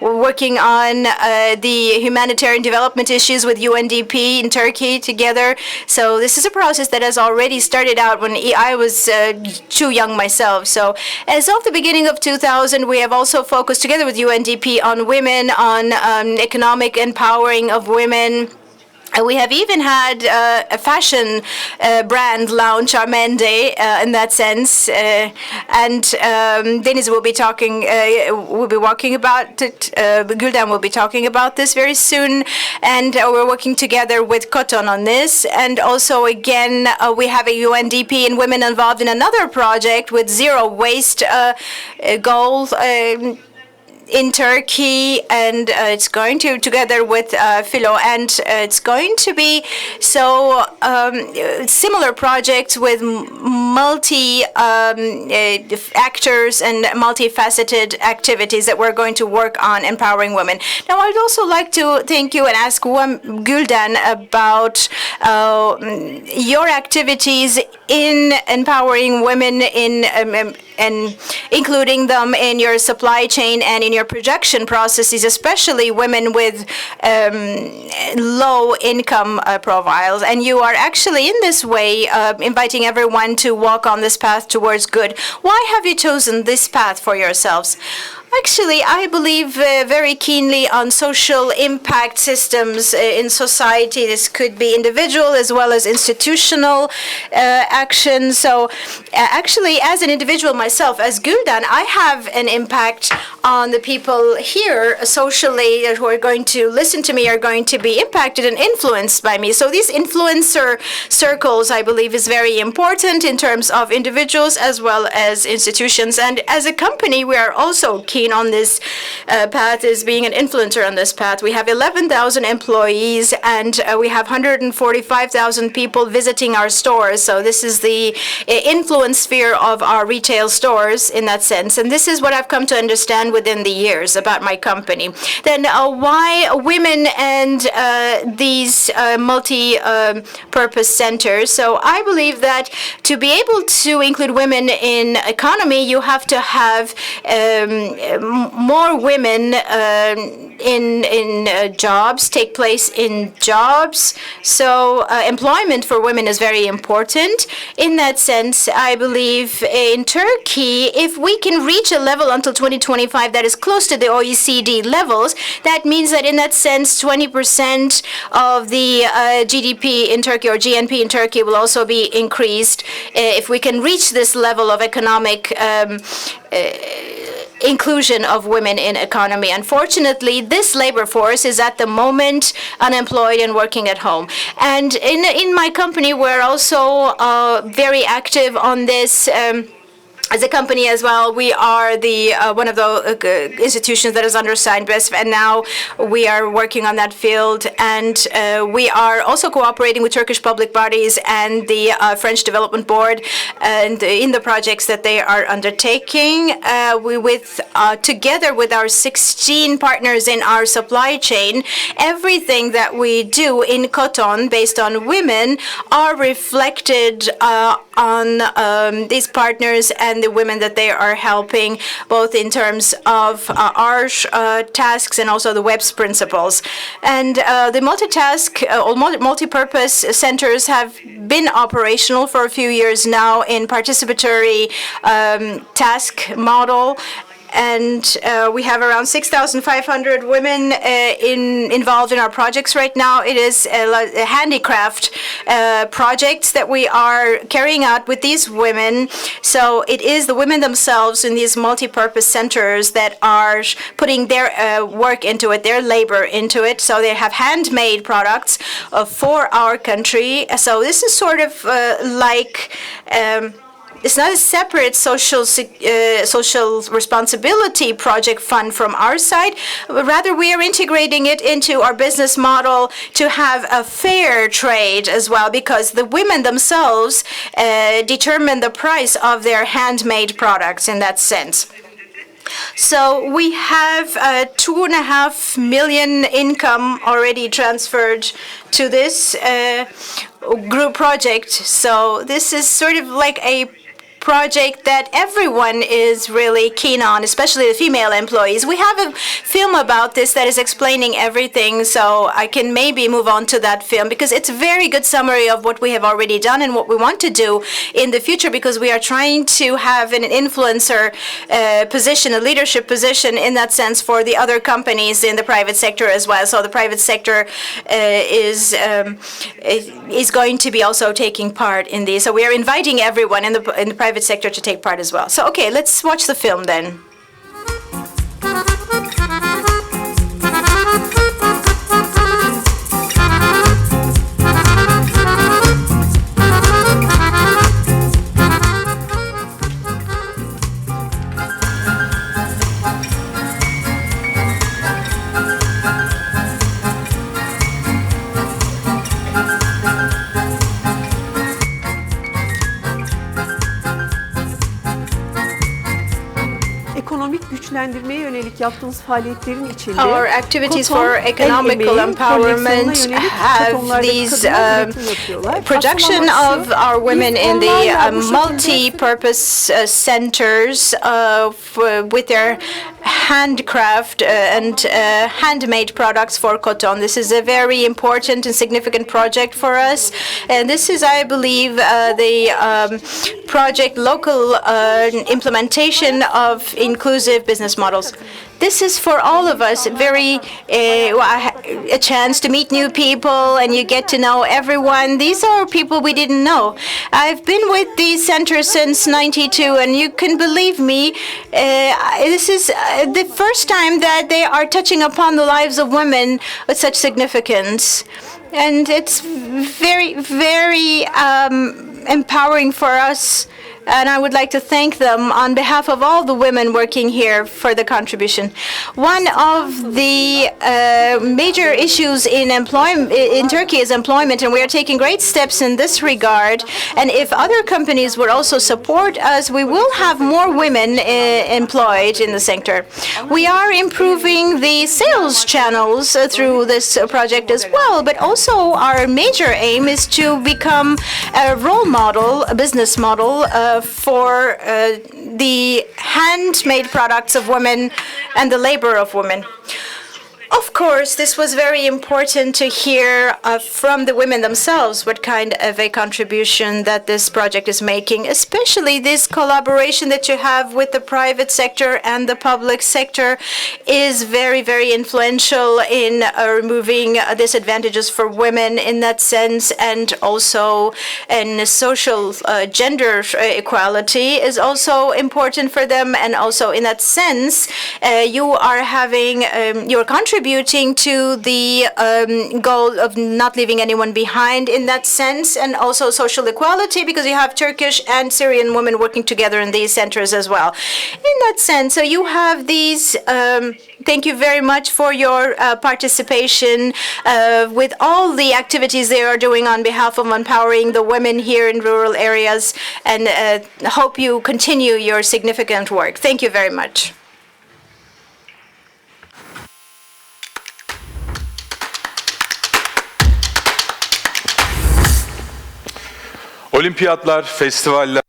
working on the humanitarian development issues with UNDP in Turkey together. So this is a process that has already started out when I was too young myself. So as of the beginning of 2000, we have also focused together with UNDP on women, on economic empowering of women. We have even had a fashion brand launch our Monday in that sense, and Deniz will be talking. We'll be walking about it. Gülden will be talking about this very soon, and we're working together with Koton on this. And also, again, we have a UNDP and women involved in another project with zero waste goal. In Turkey, and it's going to together with Philo, and it's going to be so similar projects with multi actors and multifaceted activities that we're going to work on empowering women. Now, I'd also like to thank you and ask Gülden about your activities in empowering women in and including them in your supply chain and in your production processes, especially women with low income profiles. And you are actually in this way inviting everyone to walk on this path towards good. Why have you chosen this path for yourselves? Actually, I believe very keenly on social impact systems in society. This could be individual as well as institutional action. So actually, as an individual myself, as Gülden, I have an impact on the people here socially who are going to listen to me, are going to be impacted and influenced by me. So these influencer circles, I believe, is very important in terms of individuals as well as institutions. And as a company, we are also keen on this path, is being an influencer on this path. We have 11,000 employees, and we have 145,000 people visiting our stores. So this is the influence sphere of our retail stores in that sense. And this is what I've come to understand within the years about my company. Then why women and these multi-purpose centers? So I believe that to be able to include women in economy, you have to have more women in jobs, take place in jobs. So employment for women is very important. In that sense, I believe in Turkey, if we can reach a level until 2025 that is close to the OECD levels, that means that in that sense, 20% of the GDP in Turkey or GNP in Turkey will also be increased. If we can reach this level of economic inclusion of women in economy. Unfortunately, this labor force is at the moment unemployed and working at home. And in my company, we're also very active on this as a company as well, we are the one of the institutions that is undersigned BESF, and now we are working on that field. And we are also cooperating with Turkish public bodies and the French Development Board, and in the projects that they are undertaking. Together with our 16 partners in our supply chain, everything that we do in Coton based on women are reflected on these partners and the women that they are helping, both in terms of our tasks and also the WEB's principles. And the multi-purpose centers have been operational for a few years now in participatory task model. And we have around 6,500 women involved in our projects right now. It is a handicraft projects that we are carrying out with these women. So it is the women themselves in these multi-purpose centers that are putting their work into it, their labor into it. So they have handmade products for our country. So this is sort of like it's not a separate social responsibility project fund from our side, but rather we are integrating it into our business model to have a fair trade as well, because the women themselves determine the price of their handmade products in that sense. So we have 2.5 million income already transferred to this group project. So this is sort of like a project that everyone is really keen on, especially the female employees. We have a film about this that is explaining everything, so I can maybe move on to that film because it's a very good summary of what we have already done and what we want to do in the future, because we are trying to have an influencer position, a leadership position in that sense for the other companies in the private sector as well. So the private sector is going to be also taking part in these. So we are inviting everyone in the private sector to take part as well. So, okay, let's watch the film then. güçlendirmeye yönelik yaptığımız faaliyetlerin içinde our activities for economical empowerment have these production of our women in the multi-purpose centers with their handcraft and handmade products for Coton. This is a very important and significant project for us, and this is, I believe, the project local implementation of inclusive business models. This is for all of us very a chance to meet new people, and you get to know everyone. These are people we didn't know. I've been with these centers since '92, and you can believe me, this is the first time that they are touching upon the lives of women with such significance. And it's very, very empowering for us. And I would like to thank them on behalf of all the women working here for the contribution. One of the major issues in employment in Turkey is employment, and we are taking great steps in this regard. And if other companies would also support us, we will have more women employed in the sector. We are improving the sales channels through this project as well, but also our major aim is to become a role model, a business model for the handmade products of women and the labor of women. Of course, this was very important to hear from the women themselves what kind of a contribution that this project is making, especially this collaboration that you have with the private sector and the public sector is very, very influential in removing disadvantages for women in that sense, and also in social gender equality is also important for them, and also in that sense you are having your contribution contributing to the goal of not leaving anyone behind in that sense, and also social equality, because you have Turkish and Syrian women working together in these centers as well. In that sense, so you have these. Thank you very much for your participation with all the activities they are doing on behalf of empowering the women here in rural areas, and hope you continue your significant work. Thank you very much. Olimpiyatlar, festivaller,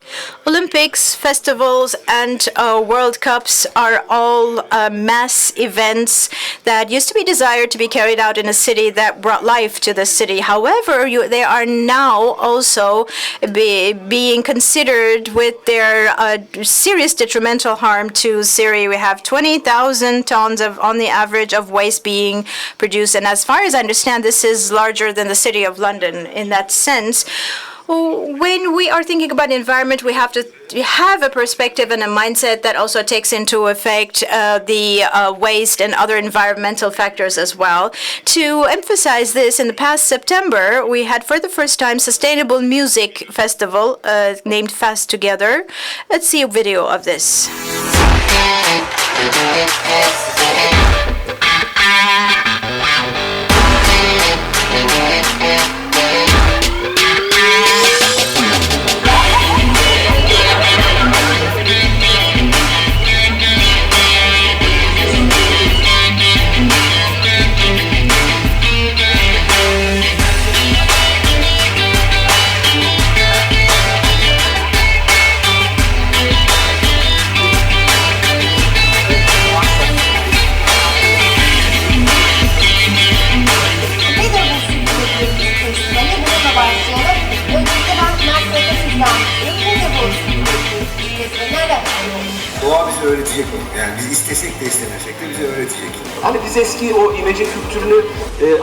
Olympics, festivals, and World Cups are all mass events that used to be desired to be carried out in a city that brought life to the city. However, they are now also being considered with their serious detrimental harm to Syria. We have 20,000 tons on the average of waste being produced. And as far as I understand, this is larger than the city of London in that sense. When we are thinking about environment, we have to have a perspective and a mindset that also takes into effect the waste and other environmental factors as well. To emphasize this, in the past September, we had for the first time sustainable music festival named Fast Together. Let's see a video of this. Doğa bize öğretecek onu. Yani biz istesek de istemesek de bize öğretecek. Hani biz eski o imece kültürünü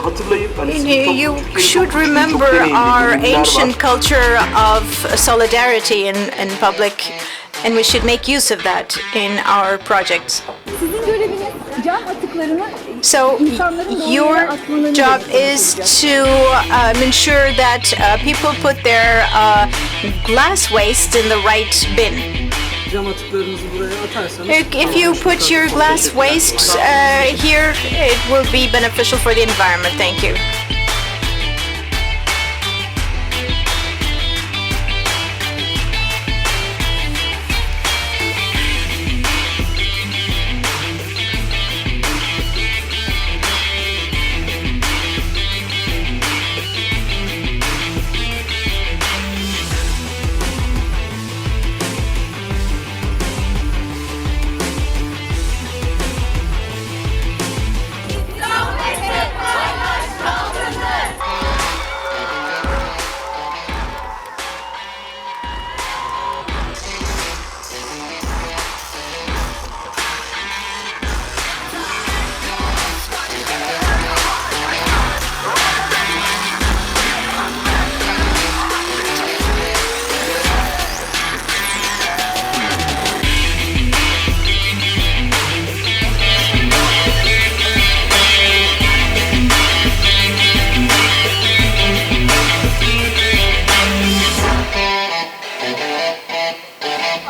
hatırlayıp hani You should remember our ancient culture of solidarity in public, and we should make use of that in our projects. Sizin göreviniz cam atıklarını So your job is to ensure that people put their glass waste in the right bin. If you put your glass waste here, it will be beneficial for the environment. Thank you.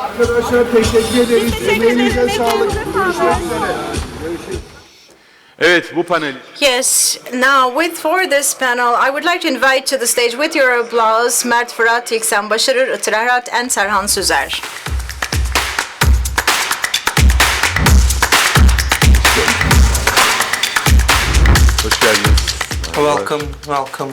Arkadaşlar teşekkür ederiz. Emeğinize sağlık. Görüşmek üzere. Evet, bu panel. Yes, now for this panel, I would like to invite to the stage with your applause Mert Fırat, İksan Başarır, Itır and Serhan Süzer. Hoş geldiniz. Welcome, welcome.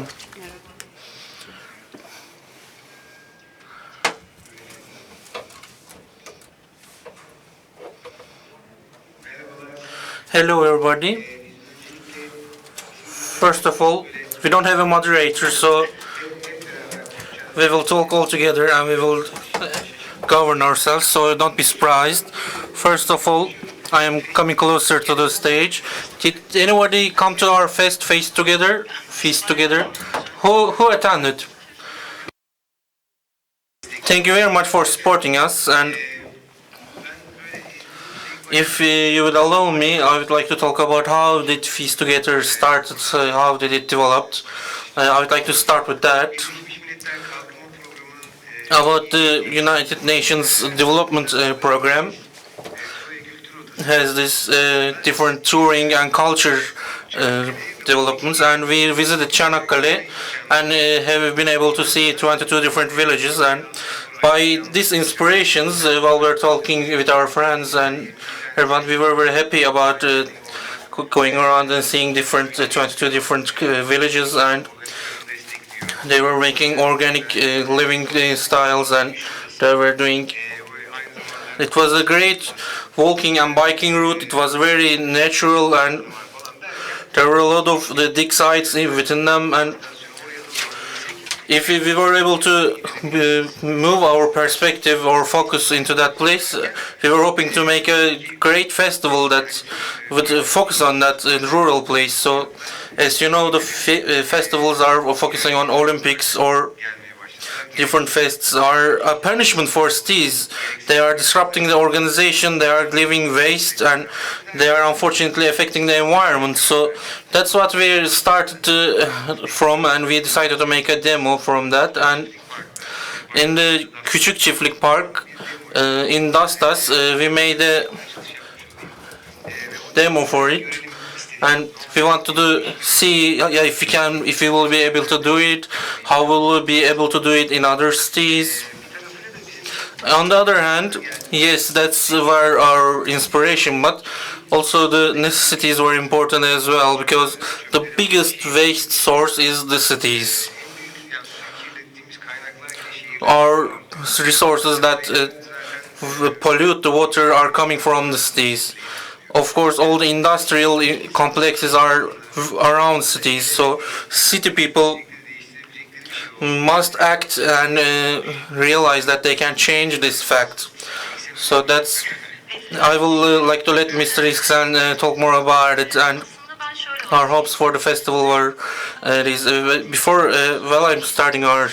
Hello everybody. First of all, we don't have a moderator, so we will talk all together and we will govern ourselves, so don't be surprised. First of all, I am coming closer to the stage. Did anybody come to our feast together? Who attended? Thank you very much for supporting us, and If you would allow me, I would like to talk about how did Feast Together started, how did it developed. I would like to start with that. About the United Nations Development Program has this different touring and culture developments, and we visited Çanakkale and have been able to see 22 different villages. And by these inspirations, while we're talking with our friends and everyone, we were very happy about going around and seeing different 22 different villages, and they were making organic living styles, and they were doing. It was a great walking and biking route. It was very natural, and there were a lot of the dig sites within them. And if we were able to move our perspective or focus into that place, we were hoping to make a great festival that would focus on that rural place. So, as you know, the festivals are focusing on Olympics or different fests are a punishment for cities. They are disrupting the organization, they are leaving waste, and they are unfortunately affecting the environment. So that's what we started from, and we decided to make a demo from that. And in the Küçük Çiftlik Park in Dastas, we made a demo for it. And we want to see if we will be able to do it, how will we be able to do it in other cities. On the other hand, yes, that's where our inspiration, but also the necessities were important as well, because the biggest waste source is the cities. Our resources that pollute the water are coming from the cities. Of course, all the industrial complexes are around cities, so city people must act and realize that they can change this fact. So that's. I will like to let Mr. Isksan talk more about it, and our hopes for the festival were these. Before, while I'm starting our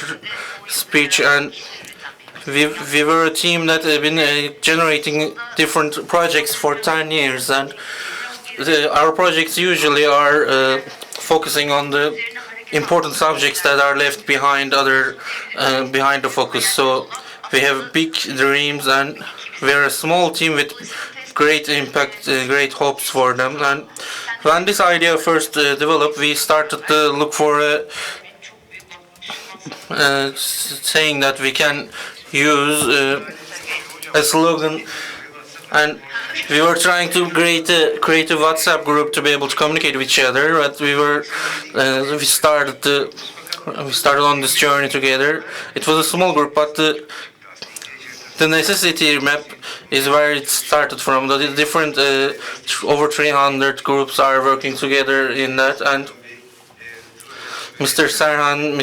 speech, and we were a team that have been generating different projects for 10 years, and our projects usually are focusing on the important subjects that are left behind behind the focus. So we have big dreams, and we're a small team with great impact, great hopes for them. And when this idea first developed, we started to look for saying that we can use a slogan, and we were trying to create a WhatsApp group to be able to communicate with each other. But we started on this journey together. It was a small group, but the necessity map is where it started from. The different over 300 groups are working together in that, and Mr. Serhan,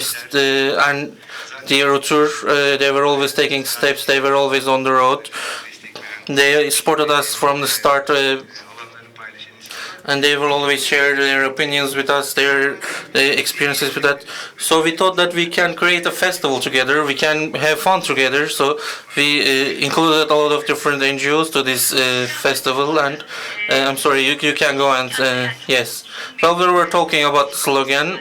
and the Rutur, they were always taking steps, they were always on the road. They supported us from the start, and they will always share their opinions with us, their experiences with that. So we thought that we can create a festival together, we can have fun together. So we included a lot of different NGOs to this festival. And I'm sorry, you can go and yes. While we were talking about the slogan,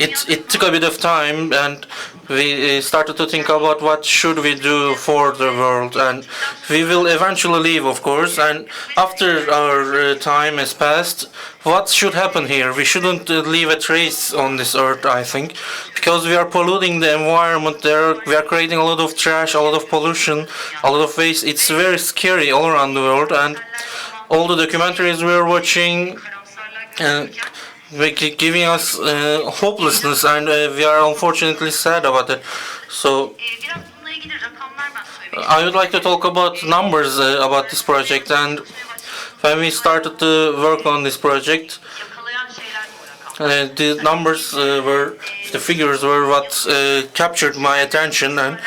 it took a bit of time, and we started to think about what should we do for the world. And we will eventually leave, of course, and after our time has passed, what should happen here? We shouldn't leave a trace on this earth, I think, because we are polluting the environment there. We are creating a lot of trash, a lot of pollution, a lot of waste. It's very scary all around the world, and all the documentaries we are watching giving us hopelessness, and we are unfortunately sad about it. So I would like to talk about numbers about this project. And when we started to work on this project, the numbers the figures were what captured my attention. And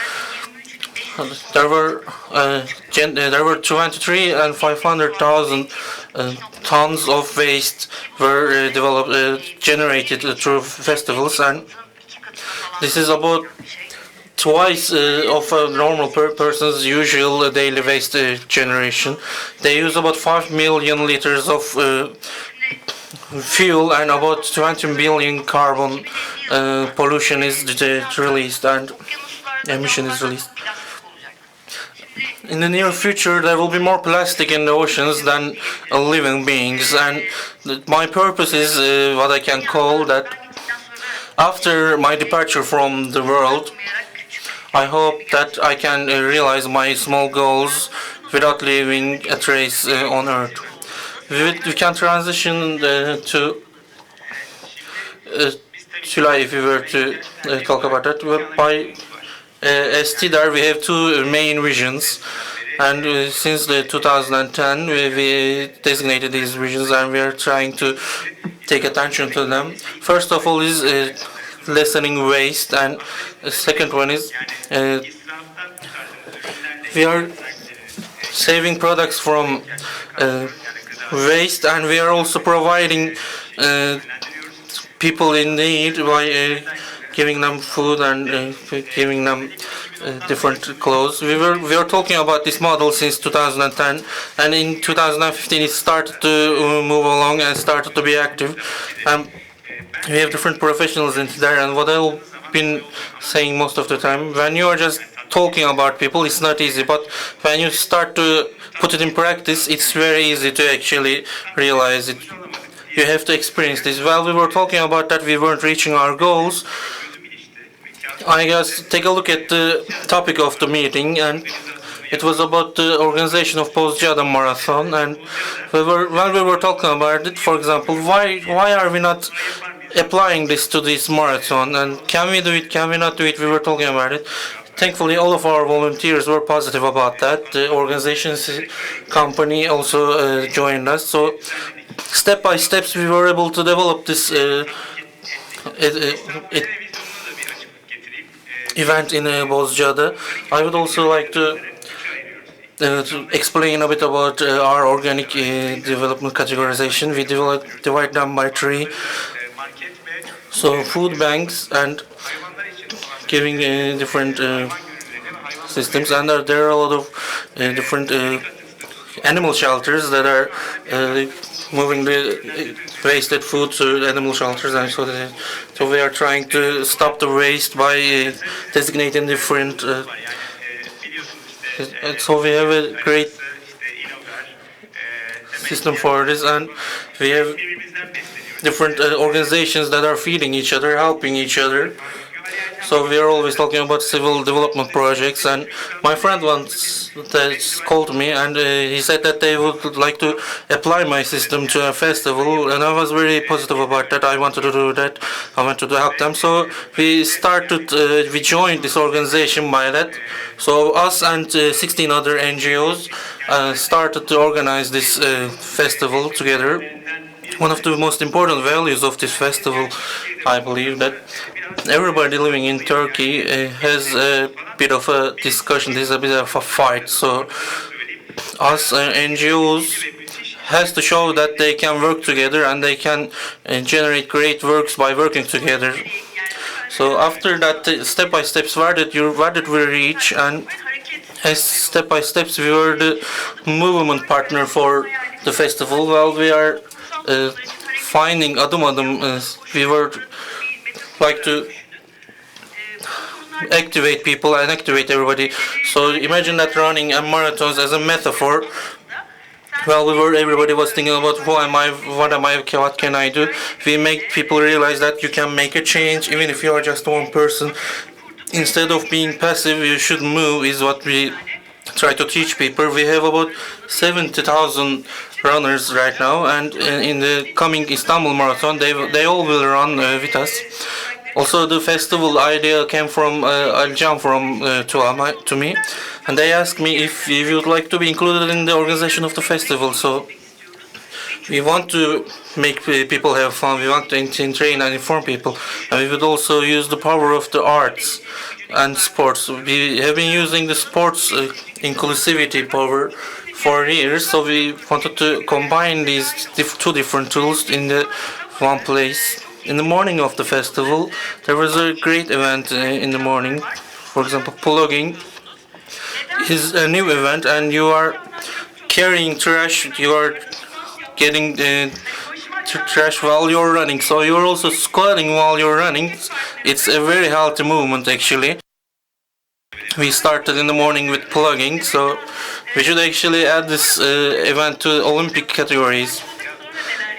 there were 23 and 500,000 tons of waste were generated through festivals, and this is about twice of a normal person's usual daily waste generation. They use about 5 million liters of fuel, and about 20 billion carbon pollution is released and emission is released. In the near future, there will be more plastic in the oceans than living beings, and my purpose is what I can call that after my departure from the world, I hope that I can realize my small goals without leaving a trace on Earth. We can transition to July if we were to talk about that. By STDAR, we have two main visions, and since the 2010 we designated these visions, and we are trying to take attention to them. First of all is lessening waste, and the second one is we are saving products from waste, and we are also providing people in need by giving them food and giving them different clothes. We were talking about this model since 2010, and in 2015 it started to move along and started to be active. We have different professionals in there, and what I've been saying most of the time, when you are just talking about people, it's not easy, but when you start to put it in practice, it's very easy to actually realize it. You have to experience this. While we were talking about that, we weren't reaching our goals. I guess take a look at the topic of the meeting, and it was about the organization of Bozcaada Marathon. And when we were talking about it, for example, why are we not applying this to this marathon? And can we do it? Can we not do it? We were talking about it. Thankfully, all of our volunteers were positive about that. The organization's company also joined us. So, step by steps, we were able to develop this event in Bozcaada. I would also like to explain a bit about our organic development categorization. We divide them by three. So, food banks and giving different systems, and there are a lot of different animal shelters that are moving the wasted food to animal shelters, and so we are trying to stop the waste by designating different. So we have a great system for this, and we have different organizations that are feeding each other, helping each other. So we are always talking about civil development projects, and my friend once called me, and he said that they would like to apply my system to a festival, and I was very positive about that. I wanted to do that. I wanted to help them. So we joined this organization by that. So us and 16 other NGOs started to organize this festival together. One of the most important values of this festival, I believe, that everybody living in Turkey has a bit of a discussion, there's a bit of a fight. So us NGOs has to show that they can work together, and they can generate great works by working together. So after that, step by steps, where did we reach? And as step by steps, we were the movement partner for the festival. Well, we are finding adım adım, we were like to activate people and activate everybody. So imagine that running a marathon as a metaphor. Well, everybody was thinking about who am I, what am I, what can I do. We make people realize that you can make a change even if you are just one person. Instead of being passive, you should move, is what we try to teach people. We have about 70,000 runners right now, and in the coming Istanbul marathon, they all will run with us. Also, the festival idea came from Alcan to me, and they asked me if we would like to be included in the organization of the festival. So we want to make people have fun. We want to train and inform people, and we would also use the power of the arts and sports. We have been using the sports inclusivity power for years, so we wanted to combine these two different tools in the one place. In the morning of the festival, there was a great event in the morning for example, plugging is a new event, and you are carrying trash. You are getting trash while you're running. So you're also squatting while you're running. It's a very healthy movement actually. We started in the morning with plugging, so we should actually add this event to Olympic categories.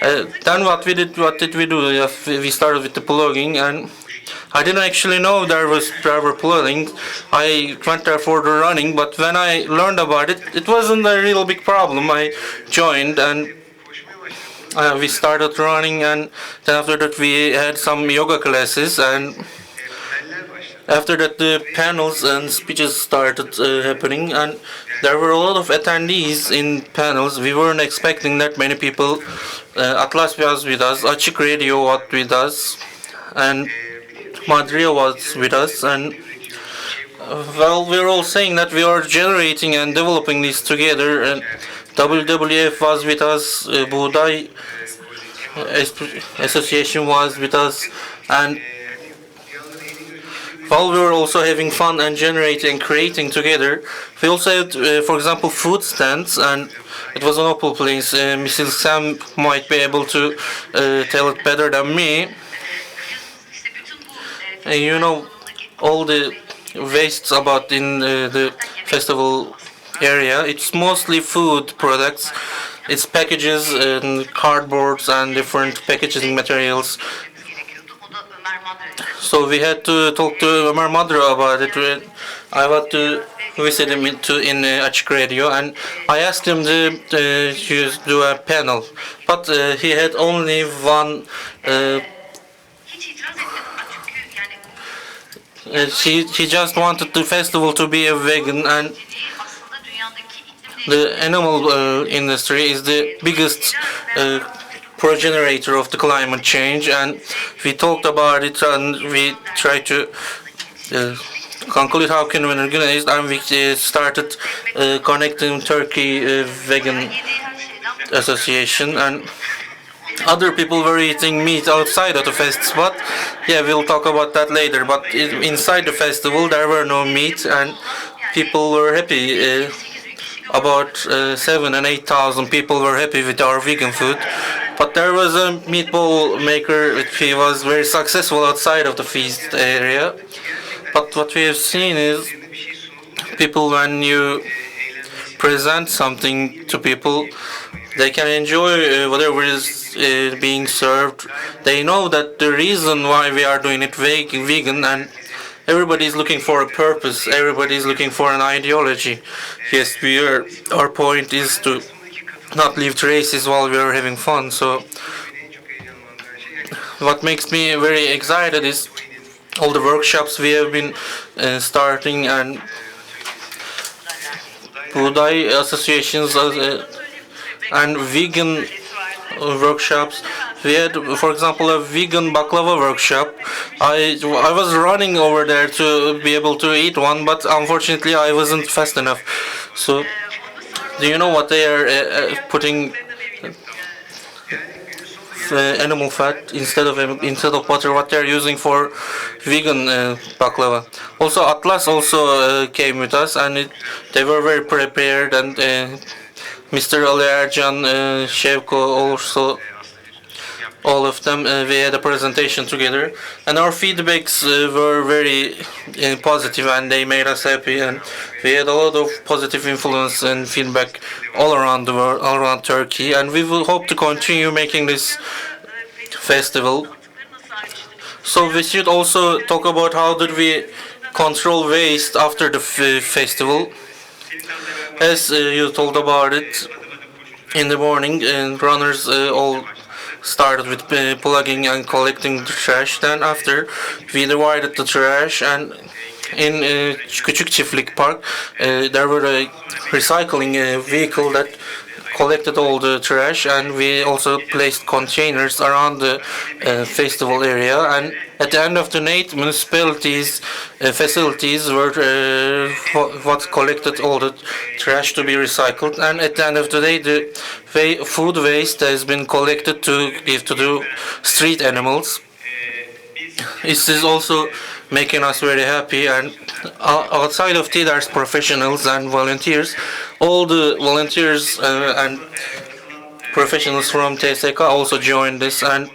Then what did we do? Yes, we started with the plugging, and I didn't actually know there were plugging. I went there for the running, but when I learned about it, it wasn't a real big problem. I joined, and we started running, and then after that we had some yoga classes, and after that the panels and speeches started happening, and there were a lot of attendees in panels. We weren't expecting that many people. Atlas was with us, Açık Radio was with us, and Madria was with us, and well, we're all saying that we are generating and developing this together, and WWF was with us, Buğday Association was with us, and while we were also having fun and generating and creating together, we also had, for example, food stands, and it was an open place. Mrs. Sam might be able to tell it better than me. You know, all the wastes about in the festival area, it's mostly food products. It's packages and cardboards and different packaging materials. So we had to talk to Ömer Madra about it. I want to visit him in Açık Radio, and I asked him to do a panel, but he had only one. He just wanted the festival to be a vegan, and the animal industry is the biggest progenerator of the climate change, and we talked about it, and we tried to conclude how can we organize, and we started connecting Turkey Vegan Association, and other people were eating meat outside of the fest, but yeah, we'll talk about that later. But inside the festival there were no meat, and people were happy. About 7,000 and 8,000 people were happy with our vegan food. But there was a meatball maker, he was very successful outside of the feast area. But what we have seen is people, when you present something to people, they can enjoy whatever is being served. They know that the reason why we are doing it vegan, and everybody is looking for a purpose. Everybody is looking for an ideology. Yes, our point is to not leave traces while we are having fun. So what makes me very excited is all the workshops we have been starting, and Buğday associations and vegan workshops. We had, for example, a vegan baklava workshop. I was running over there to be able to eat one, but unfortunately I wasn't fast enough. So, do you know what they are putting? Animal fat instead of butter, what they're using for vegan baklava. Also, Atlas also came with us, and they were very prepared, and Mr. Ali Ercan, Şevko also, all of them, we had a presentation together, and our feedbacks were very positive, and they made us happy, and we had a lot of positive influence and feedback all around the world, all around Turkey, and we will hope to continue making this festival. So we should also talk about how did we control waste after the festival. As you told about it in the morning, and runners all started with plugging and collecting the trash. Then after, we divided the trash, and in Küçük Çiftlik Park there were a recycling vehicle that collected all the trash, and we also placed containers around the festival area, and at the end of the night municipalities facilities were what collected all the trash to be recycled, and at the end of the day the food waste has been collected to give to the street animals. This is also making us very happy. And outside of tea, there's professionals and volunteers. All the volunteers and professionals from TSK also joined this, and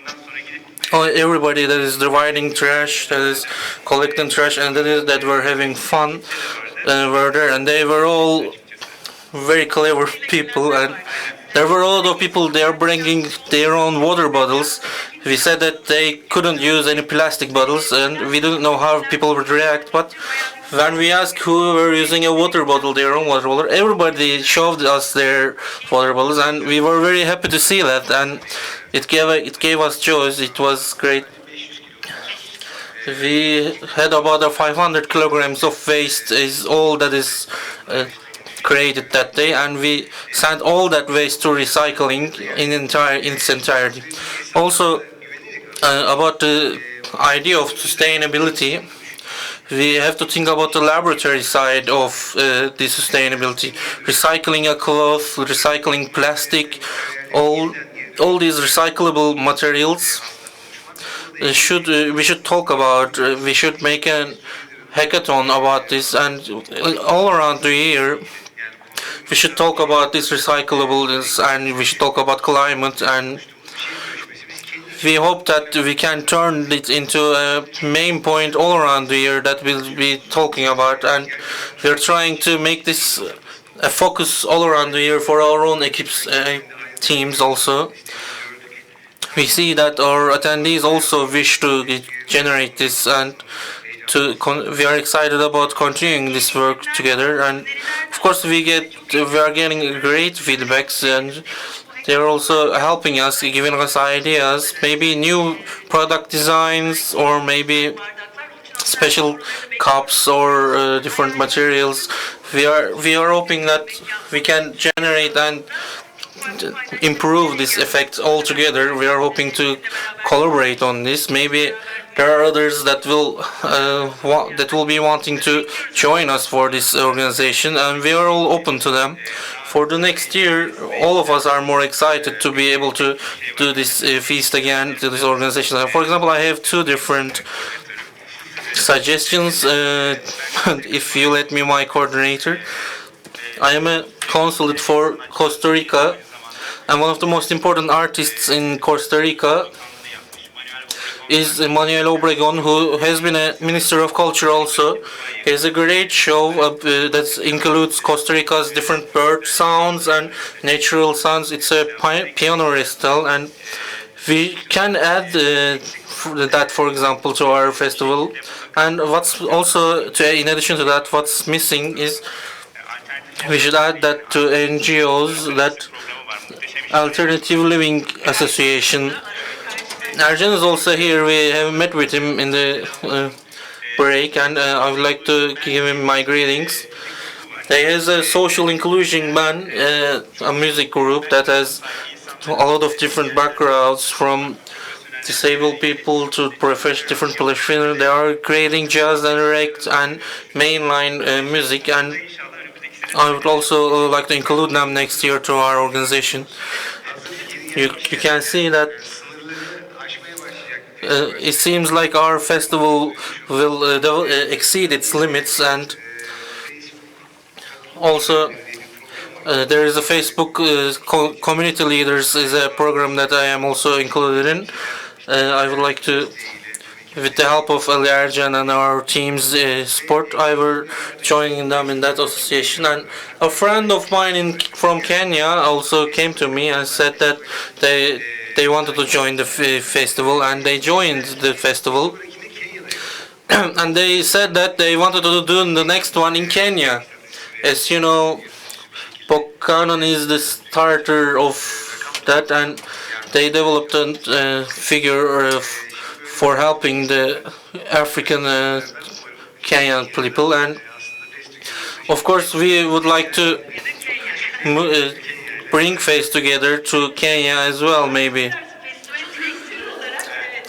everybody that is dividing trash, that is collecting trash, and that were having fun were there, and they were all very clever people. And there were a lot of people there bringing their own water bottles. We said that they couldn't use any plastic bottles, and we didn't know how people would react, but when we asked who were using a water bottle, their own water bottle, everybody showed us their water bottles, and we were very happy to see that, and it gave us joy. It was great. We had about 500 kilograms of waste is all that is created that day, and we sent all that waste to recycling in its entirety. Also, about the idea of sustainability, we have to think about the laboratory side of the sustainability. Recycling a cloth, recycling plastic, all these recyclable materials we should talk about. We should make a hackathon about this, and all around the year we should talk about this recyclables, and we should talk about climate, and we hope that we can turn it into a main point all around the year that we'll be talking about, and we're trying to make this a focus all around the year for our own teams also. We see that our attendees also wish to generate this, and we are excited about continuing this work together. And of course we are getting great feedbacks, and they're also helping us, giving us ideas, maybe new product designs, or maybe special cups or different materials. We are hoping that we can generate and improve this effect all together. We are hoping to collaborate on this. Maybe there are others that will be wanting to join us for this organization, and we are all open to them. For the next year, all of us are more excited to be able to do this feast again to this organization. For example, I have two different suggestions. If you let me, my coordinator. I am a consulate for Costa Rica, and one of the most important artists in Costa Rica is Manuel Obregon, who has been a Minister of Culture also. He has a great show that includes Costa Rica's different bird sounds and natural sounds. It's a piano recital, and we can add that, for example, to our festival. And what's also, in addition to that, what's missing is we should add that to NGOs, that Alternative Living Association. Arjan is also here. We have met with him in the break, and I would like to give him my greetings. He has a social inclusion band, a music group that has a lot of different backgrounds, from disabled people to different professionals. They are creating jazz and rap and mainline music, and I would also like to include them next year to our organization. You can see that it seems like our festival will exceed its limits, and also there is a Facebook community leaders is a program that I am also included in. I would like to, with the help of Ali Ercan and our team's support, I were joining them in that association. And a friend of mine from Kenya also came to me and said that they wanted to join the festival, and they joined the festival. And they said that they wanted to do the next one in Kenya. As you know, Buchanan is the starter of that, and they developed a figure for helping the African Kenyan people. And of course we would like to bring face together to Kenya as well, maybe.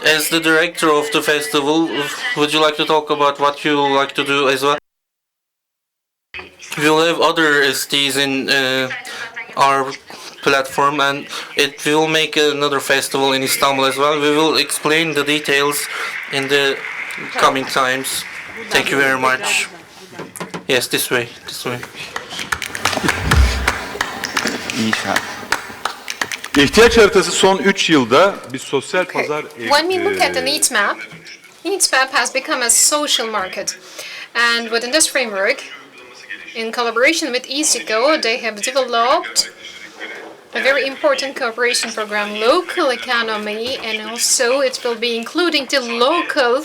As the director of the festival, would you like to talk about what you would like to do as well? We'll have other STs in our platform, and it will make another festival in Istanbul as well. We will explain the details in the coming times. Thank you very much. Yes, this way, this way. İnşallah. İhtiyaç haritası son 3 yılda bir sosyal pazar... When we look at the needs map has become a social market. And within this framework, in collaboration with EasyGo, they have developed a very important cooperation program, local economy, and also it will be including the local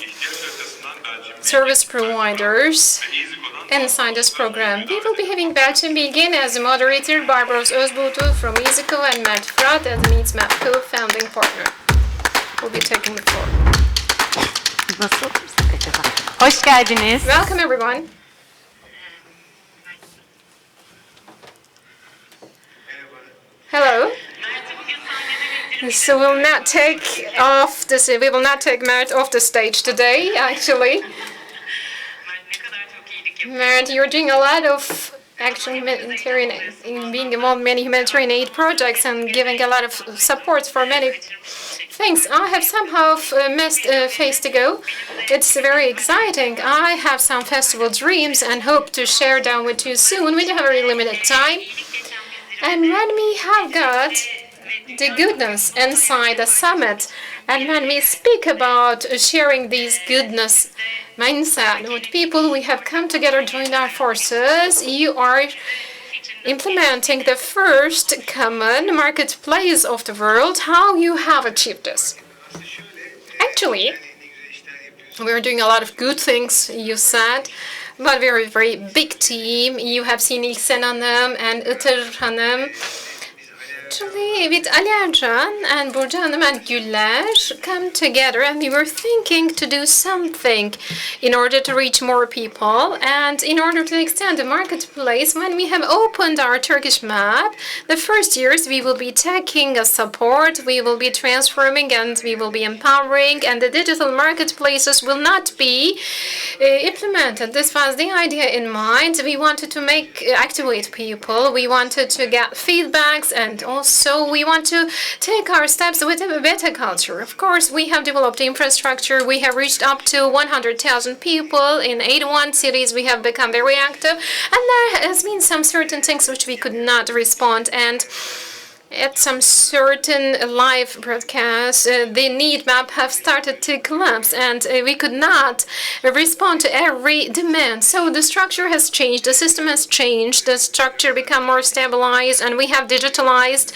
service providers inside this program. We will be having Belçin Bilgin as the moderator, Barbaros Özbutu from EasyGo, and Matt Frat as Needs Map co-founding partner. Will be taking the floor. Nasıl olursak acaba? Hoş geldiniz. Welcome everyone. Hello. So we will not take Mert off the stage today, actually. Mert, you're doing a lot of actually humanitarian, being involved in many humanitarian aid projects and giving a lot of support for many things. I have somehow missed a phase to go. It's very exciting. I have some festival dreams and hope to share them with you soon. We do have very limited time. And when we have got the goodness inside the summit, and when we speak about sharing these goodness mindset with people, we have come together, joined our forces. You are implementing the first common marketplace of the world. How you have achieved this? Actually, we're doing a lot of good things, you said, but we're a very big team. You have seen İlsen Hanım and Itır Hanım. Actually, with Ali Ercan and Burcu Hanım and Güller come together, and we were thinking to do something in order to reach more people and in order to extend the marketplace. When we have opened our Turkish map, the first years we will be taking a support, we will be transforming and we will be empowering, and the digital marketplaces will not be implemented. This was the idea in mind. We wanted to activate people, we wanted to get feedbacks, and also we want to take our steps with a better culture. Of course, we have developed infrastructure. We have reached up to 100,000 people in 81 cities. We have become very active, and there has been some certain things which we could not respond. And at some certain live broadcasts, the need map have started to collapse, and we could not respond to every demand. So the structure has changed, the system has changed, the structure become more stabilized, and we have digitalized,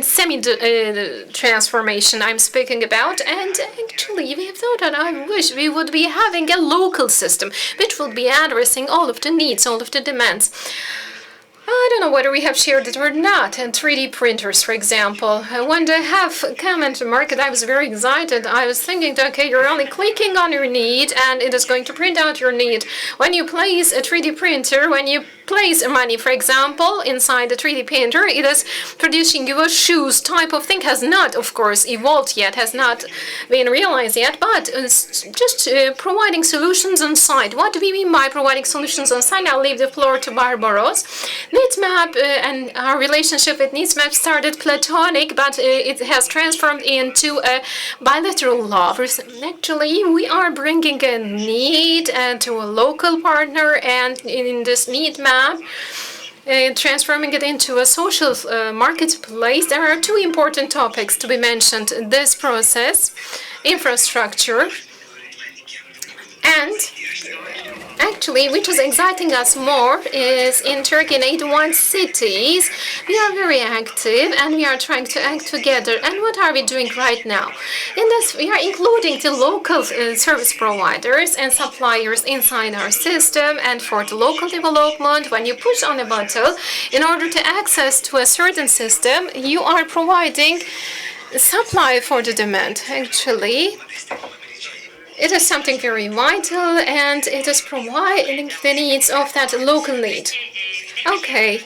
semi-transformation I'm speaking about. And actually, we have thought that I wish we would be having a local system which will be addressing all of the needs, all of the demands. I don't know whether we have shared it or not. And 3D printers, for example. When they have come into market, I was very excited. I was thinking, okay, you're only clicking on your need and it is going to print out your need. When you place a 3D printer, when you place money, for example, inside the 3D printer, it is producing you a shoes type of thing. Has not, of course, evolved yet, has not been realized yet, but it's just providing solutions on site. What do we mean by providing solutions on site? I'll leave the floor to Barbaros. NeedsMap and our relationship with NeedsMap started platonic, but it has transformed into a bilateral love. Actually, we are bringing a need to a local partner, and in this NeedMap, transforming it into a social marketplace. There are two important topics to be mentioned in this process: infrastructure, and actually, which is exciting us more, is in Turkey in 81 cities, we are very active and we are trying to act together. And what are we doing right now? In this, we are including the local service providers and suppliers inside our system. And for the local development, when you push on a button, in order to access to a certain system, you are providing supply for the demand. Actually, it is something very vital, and it is providing the needs of that local need. Okay,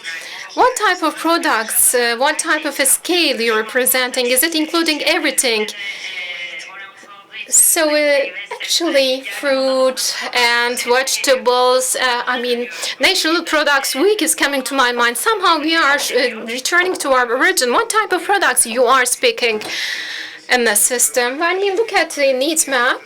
what type of products, what type of a scale you're presenting? Is it including everything? So actually, fruit and vegetables, National Products Week is coming to my mind. Somehow we are returning to our origin. What type of products you are speaking in the system? When we look at the needs map,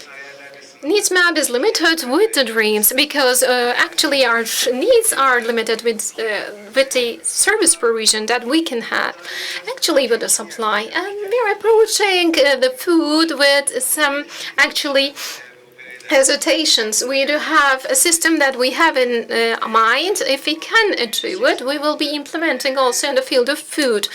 needs map is limited with the dreams because actually our needs are limited with the service provision that we can have, actually with the supply. And we're approaching the food with some actually hesitations. We do have a system that we have in mind. If we can achieve it, we will be implementing also in the field of food.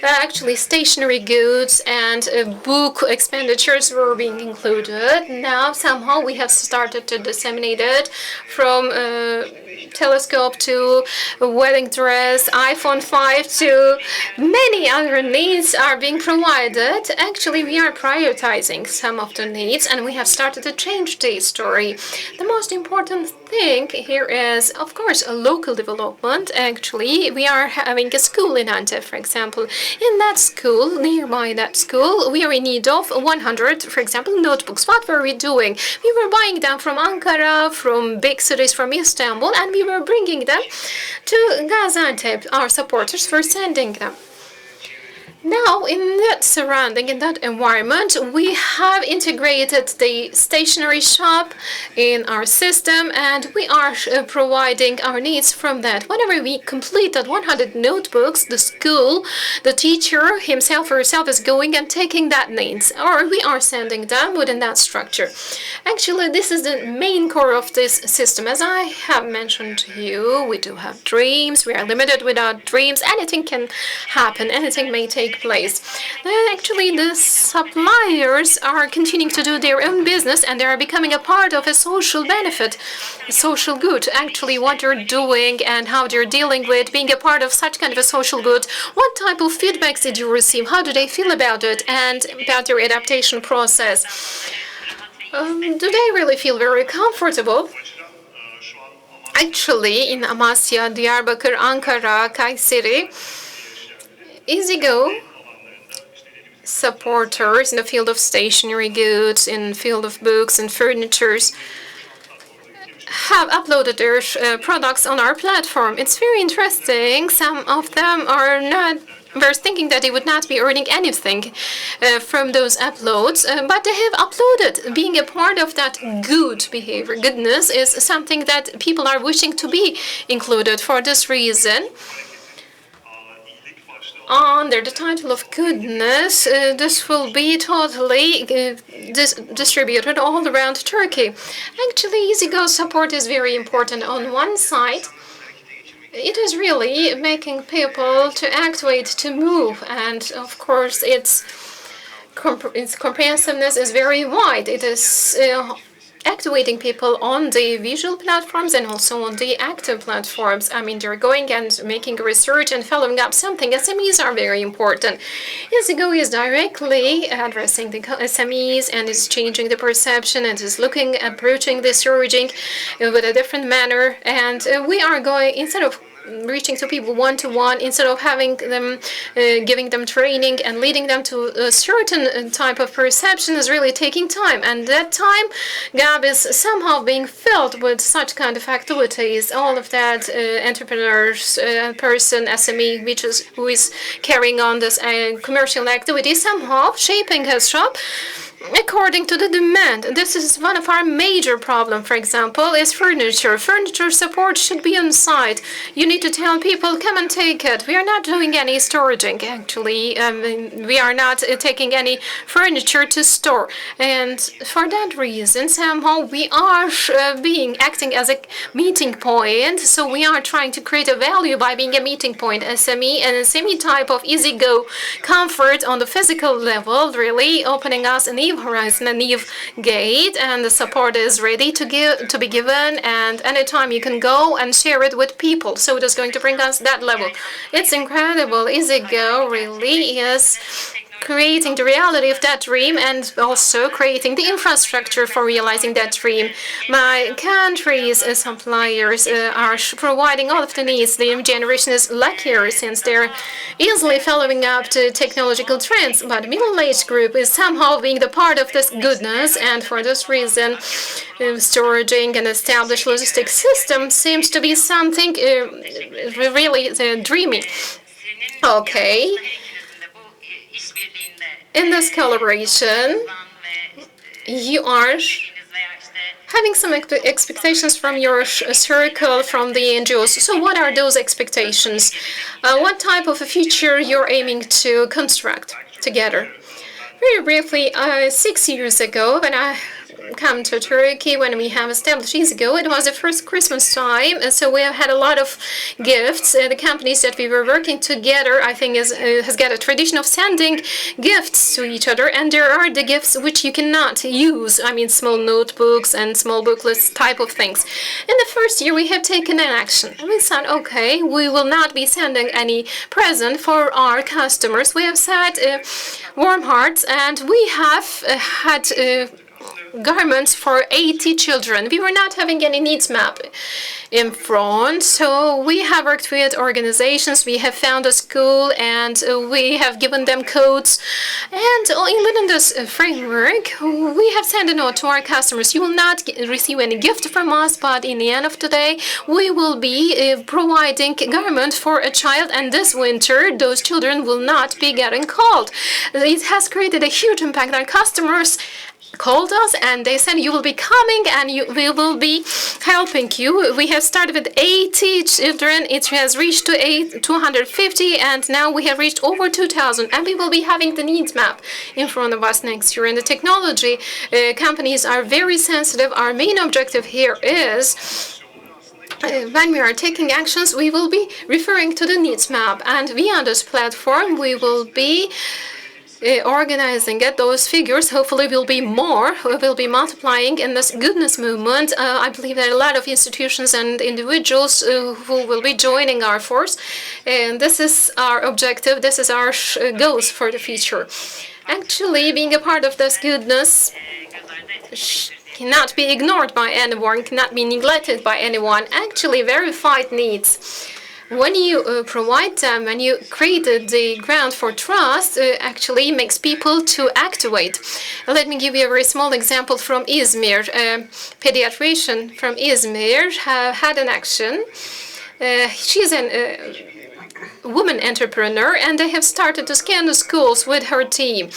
Actually, stationery goods and book expenditures were being included. Now, somehow, we have started to disseminate it from telescope to wedding dress, iPhone 5 to many other needs are being provided. Actually, we are prioritizing some of the needs and we have started to change the story. The most important thing here is, of course, a local development. Actually, we are having a school in Antep, for example. In that school, nearby that school, we are in need of 100, for example, notebooks. What were we doing? We were buying them from Ankara, from big cities, from Istanbul, and we were bringing them to Gaziantep. Our supporters were sending them. Now, in that surrounding, in that environment, we have integrated the stationery shop in our system and we are providing our needs from that. Whenever we complete that 100 notebooks, the school, the teacher himself or herself is going and taking that needs, or we are sending them within that structure. Actually, this is the main core of this system. As I have mentioned to you, we do have dreams, we are limited with our dreams, anything can happen, anything may take place. Actually, the suppliers are continuing to do their own business and they are becoming a part of a social benefit, a social good. Actually, what they're doing and how they're dealing with being a part of such kind of a social good. What type of feedbacks did you receive? How do they feel about it and about their adaptation process? Do they really feel very comfortable? Actually, in Amasya, Diyarbakır, Ankara, Kayseri, EasyGo supporters in the field of stationery goods, in the field of books and furnitures have uploaded their products on our platform. It's very interesting. Some of them are not were thinking that they would not be earning anything from those uploads, but they have uploaded. Being a part of that good behavior, goodness, is something that people are wishing to be included. For this reason, under the title of goodness, this will be totally distributed all around Turkey. Actually, EasyGo support is very important. On one side, it is really making people to activate, to move, and of course its comprehensiveness is very wide. It is activating people on the visual platforms and also on the active platforms. I mean, they're going and making research and following up something. SMEs are very important. EasyGo is directly addressing the SMEs and is changing the perception and is approaching the surging with a different manner. And we are going, instead of reaching to people one-to-one, instead of having them, giving them training and leading them to a certain type of perception is really taking time. And that time gap is somehow being filled with such kind of activities. All of that entrepreneurs, person, SME, who is carrying on this commercial activity, somehow shaping his shop according to the demand. This is one of our major problems, for example, is furniture. Furniture support should be on site. You need to tell people, come and take it. We are not doing any storaging, actually. We are not taking any furniture to store. And for that reason, somehow we are acting as a meeting point. So we are trying to create a value by being a meeting point. SME and SME type of EasyGo comfort on the physical level, really opening us an horizon, a new gate, and the support is ready to be given, and anytime you can go and share it with people. So it is going to bring us that level. It's incredible. EasyGo really is creating the reality of that dream and also creating the infrastructure for realizing that dream. My country's suppliers are providing all of the needs. The young generation is luckier since they're easily following up to technological trends, but middle-aged group is somehow being the part of this goodness, and for this reason, storaging an established logistics system seems to be something really dreamy. Okay. In this collaboration, you are having some expectations from your circle, from the NGOs. So what are those expectations? What type of a future you're aiming to construct together? Very briefly, 6 years ago, when I come to Turkey, when we have established years ago, it was the first Christmas time, and so we have had a lot of gifts. The companies that we were working together, I think, has got a tradition of sending gifts to each other, and there are the gifts which you cannot use. I mean, small notebooks and small booklets type of things. In the first year, we have taken an action. We said, okay, we will not be sending any present for our customers. We have set warm hearts, and we have had garments for 80 children. We were not having any needs map in front, so we have worked with organizations. We have found a school, and we have given them codes, and within this framework, we have sent a note to our customers. You will not receive any gift from us, but in the end of the day, we will be providing garment for a child, and this winter, those children will not be getting cold. It has created a huge impact. Our customers called us and they said, you will be coming and we will be helping you. We have started with 80 children. It has reached to 250, and now we have reached over 2,000, and we will be having the needs map in front of us next year. And the technology companies are very sensitive. Our main objective here is when we are taking actions, we will be referring to the needs map, and via this platform we will be organizing it. Those figures hopefully will be more, will be multiplying in this goodness movement. I believe there are a lot of institutions and individuals who will be joining our force, and this is our objective, this is our goals for the future. Actually, being a part of this goodness cannot be ignored by anyone, cannot be neglected by anyone. Actually, verified needs, when you provide them, when you created the ground for trust, actually makes people to activate. Let me give you a very small example from Izmir. A pediatrician from Izmir had an action. She's a woman entrepreneur, and they have started to scan the schools with her team,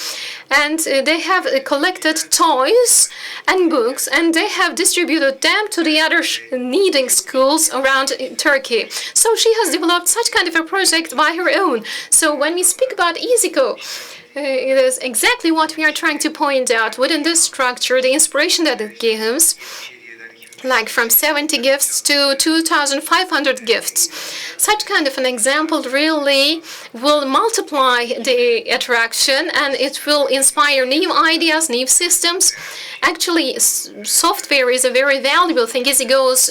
and they have collected toys and books, and they have distributed them to the other needing schools around Turkey. So she has developed such kind of a project by her own. So when we speak about EasyGo, it is exactly what we are trying to point out within this structure, the inspiration that it gives, like from 70 gifts to 2,500 gifts. Such kind of an example really will multiply the attraction, and it will inspire new ideas, new systems. Actually, software is a very valuable thing. EasyGo's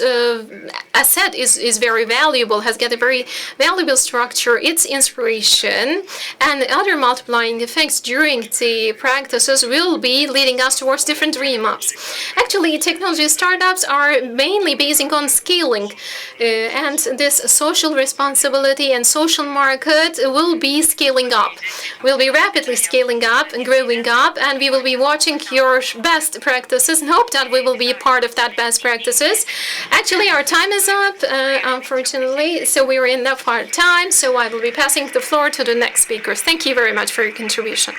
asset is very valuable, has got a very valuable structure. Its inspiration and other multiplying effects during the practices will be leading us towards different dream ups. Actually, technology startups are mainly basing on scaling, and this social responsibility and social market will be scaling up. We'll be rapidly scaling up and growing up, and we will be watching your best practices and hope that we will be a part of that best practices. Actually, our time is up, unfortunately, so we're in that far time, so I will be passing the floor to the next speakers. Thank you very much for your contribution.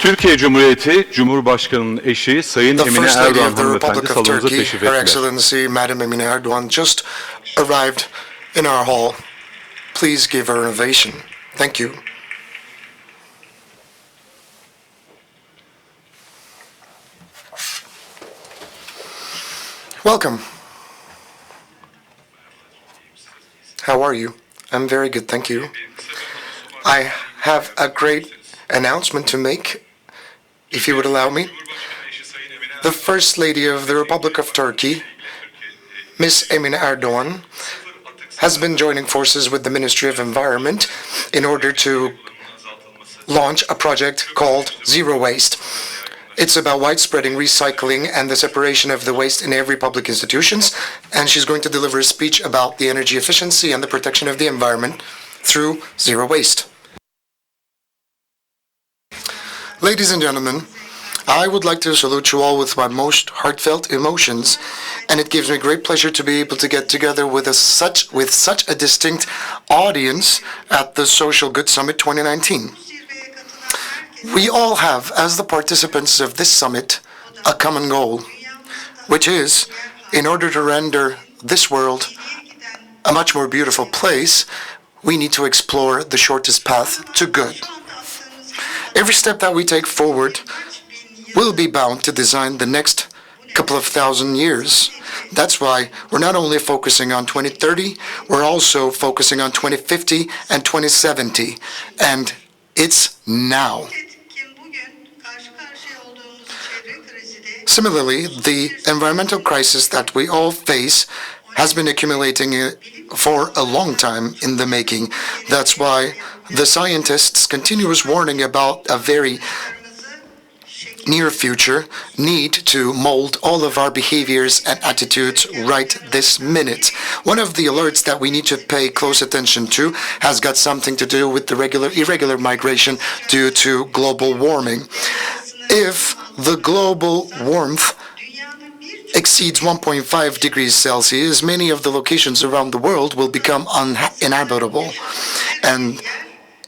Türkiye Cumhuriyeti Cumhurbaşkanı'nın eşi Sayın The Emine First Lady Erdoğan of the hanımefendi Republic of salonumuza Turkey, teşrif Her ettiler. Excellency Madam Emine Erdoğan, just arrived in our hall. Please give her an ovation. Thank you. Welcome. How are you? I'm very good, thank you. I have a great announcement to make, if you would allow me. The First Lady of the Republic of Turkey, Ms. Emine Erdoğan, has been joining forces with the Ministry of Environment in order to launch a project called Zero Waste. It's about widespreading recycling and the separation of the waste in every public institutions, and she's going to deliver a speech about the energy efficiency and the protection of the environment through zero waste. Ladies and gentlemen, I would like to salute you all with my most heartfelt emotions, and it gives me great pleasure to be able to get together with such a distinct audience at the Social Good Summit 2019. We all have, as the participants of this summit, a common goal, which is, in order to render this world a much more beautiful place, we need to explore the shortest path to good. Every step that we take forward will be bound to design the next couple of thousand years. That's why we're not only focusing on 2030, we're also focusing on 2050 and 2070. And it's now. Similarly, the environmental crisis that we all face has been accumulating for a long time in the making. That's why the scientists' continuous warning about a very near future need to mold all of our behaviors and attitudes right this minute. One of the alerts that we need to pay close attention to has got something to do with the irregular migration due to global warming. If the global warmth exceeds 1.5 degrees Celsius, many of the locations around the world will become uninhabitable. And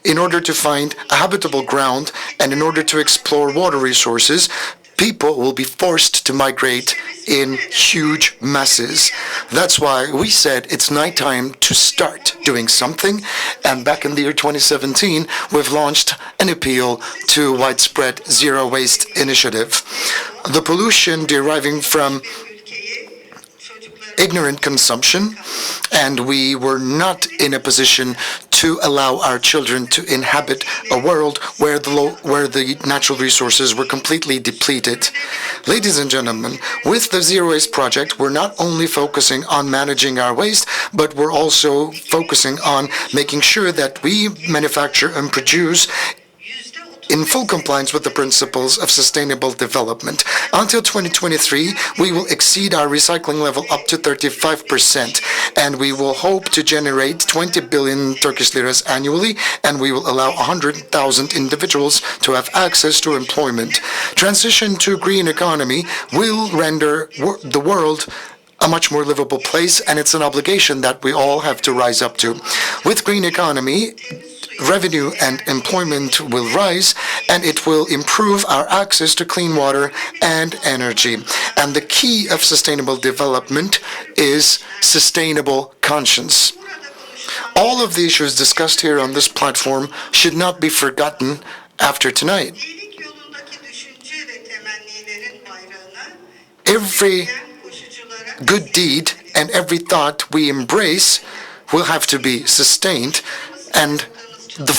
in order to find a habitable ground and in order to explore water resources, people will be forced to migrate in huge masses. That's why we said it's nighttime to start doing something, and back in the year 2017, we've launched an appeal to widespread zero waste initiative. The pollution deriving from ignorant consumption, and we were not in a position to allow our children to inhabit a world where the natural resources were completely depleted. Ladies and gentlemen, with the Zero Waste Project, we're not only focusing on managing our waste, but we're also focusing on making sure that we manufacture and produce in full compliance with the principles of sustainable development. Until 2023, we will exceed our recycling level up to 35%, and we will hope to generate 20 billion Turkish liras annually, and we will allow 100,000 individuals to have access to employment. Transition to green economy will render the world a much more livable place, and it's an obligation that we all have to rise up to. With green economy, revenue and employment will rise, and it will improve our access to clean water and energy. And the key of sustainable development is sustainable conscience. All of the issues discussed here on this platform should not be forgotten after tonight. Every good deed and every thought we embrace will have to be sustained, and the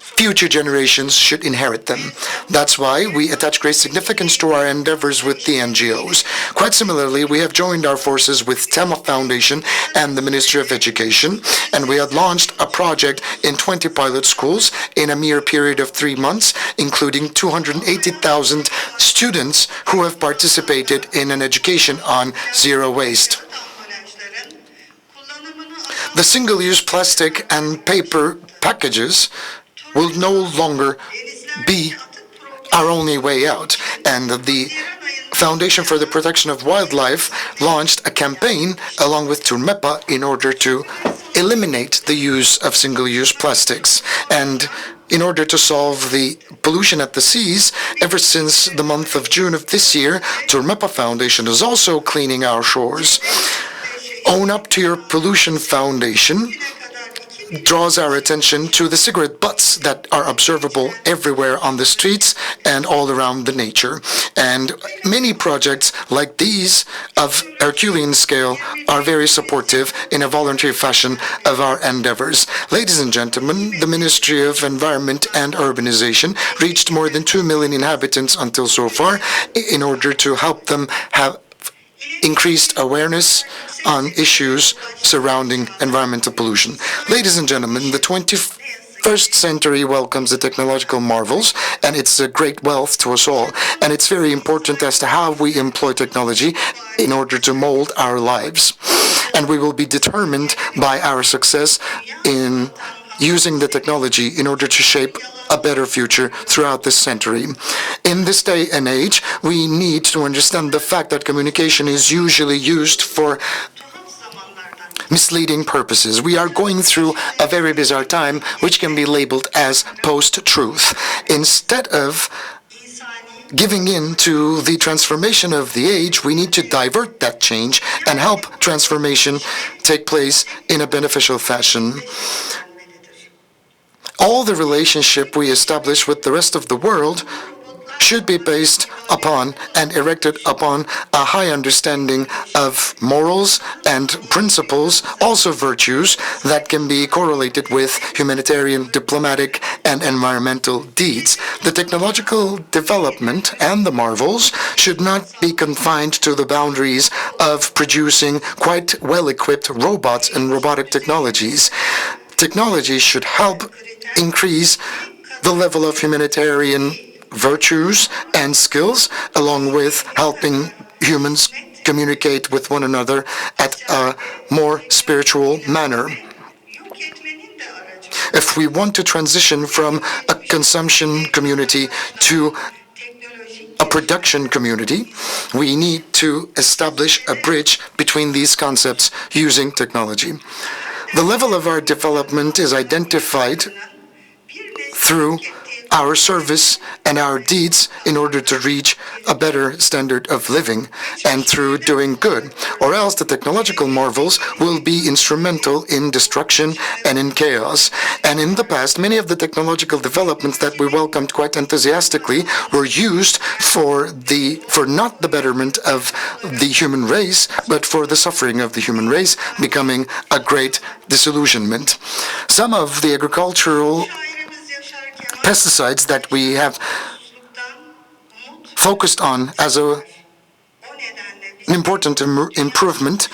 future generations should inherit them. That's why we attach great significance to our endeavors with the NGOs. Quite similarly, we have joined our forces with TEMA Foundation and the Ministry of Education, and we had launched a project in 20 pilot schools in a mere period of 3 months, including 280,000 students who have participated in an education on zero waste. The single-use plastic and paper packages will no longer be our only way out, and the Foundation for the Protection of Wildlife launched a campaign along with Turmepa in order to eliminate the use of single-use plastics. And in order to solve the pollution at the seas. Ever since the month of June of this year, Turmepa Foundation is also cleaning our shores. Own Up to Your Pollution Foundation draws our attention to the cigarette butts that are observable everywhere on the streets and all around the nature. And many projects like these of Herculean scale are very supportive in a voluntary fashion of our endeavors. Ladies and gentlemen, the Ministry of Environment and Urbanization reached more than 2 million inhabitants until so far in order to help them have increased awareness on issues surrounding environmental pollution. Ladies and gentlemen, the 21st century welcomes the technological marvels, and it's a great wealth to us all. And it's very important as to how we employ technology in order to mold our lives. And we will be determined by our success in using the technology in order to shape a better future throughout this century. In this day and age, we need to understand the fact that communication is usually used for misleading purposes. We are going through a very bizarre time, which can be labeled as post-truth. Instead of giving in to the transformation of the age, we need to divert that change and help transformation take place in a beneficial fashion. All the relationship we establish with the rest of the world should be based upon and erected upon a high understanding of morals and principles, also virtues that can be correlated with humanitarian, diplomatic, and environmental deeds. The technological development and the marvels should not be confined to the boundaries of producing quite well-equipped robots and robotic technologies. Technology should help increase the level of humanitarian virtues and skills, along with helping humans communicate with one another at a more spiritual manner. If we want to transition from a consumption community to a production community, we need to establish a bridge between these concepts using technology. The level of our development is identified through our service and our deeds in order to reach a better standard of living and through doing good, or else the technological marvels will be instrumental in destruction and in chaos. And in the past, many of the technological developments that we welcomed quite enthusiastically were used for not the betterment of the human race, but for the suffering of the human race, becoming a great disillusionment. Some of the agricultural pesticides that we have focused on as an important improvement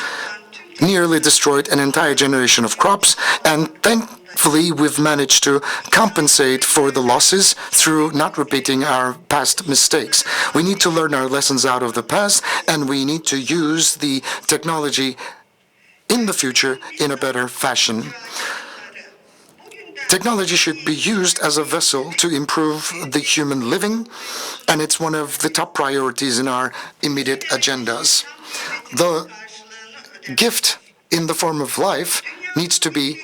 nearly destroyed an entire generation of crops, and thankfully we've managed to compensate for the losses through not repeating our past mistakes. We need to learn our lessons out of the past, and we need to use the technology in the future in a better fashion. Technology should be used as a vessel to improve the human living, and it's one of the top priorities in our immediate agendas. The gift in the form of life needs to be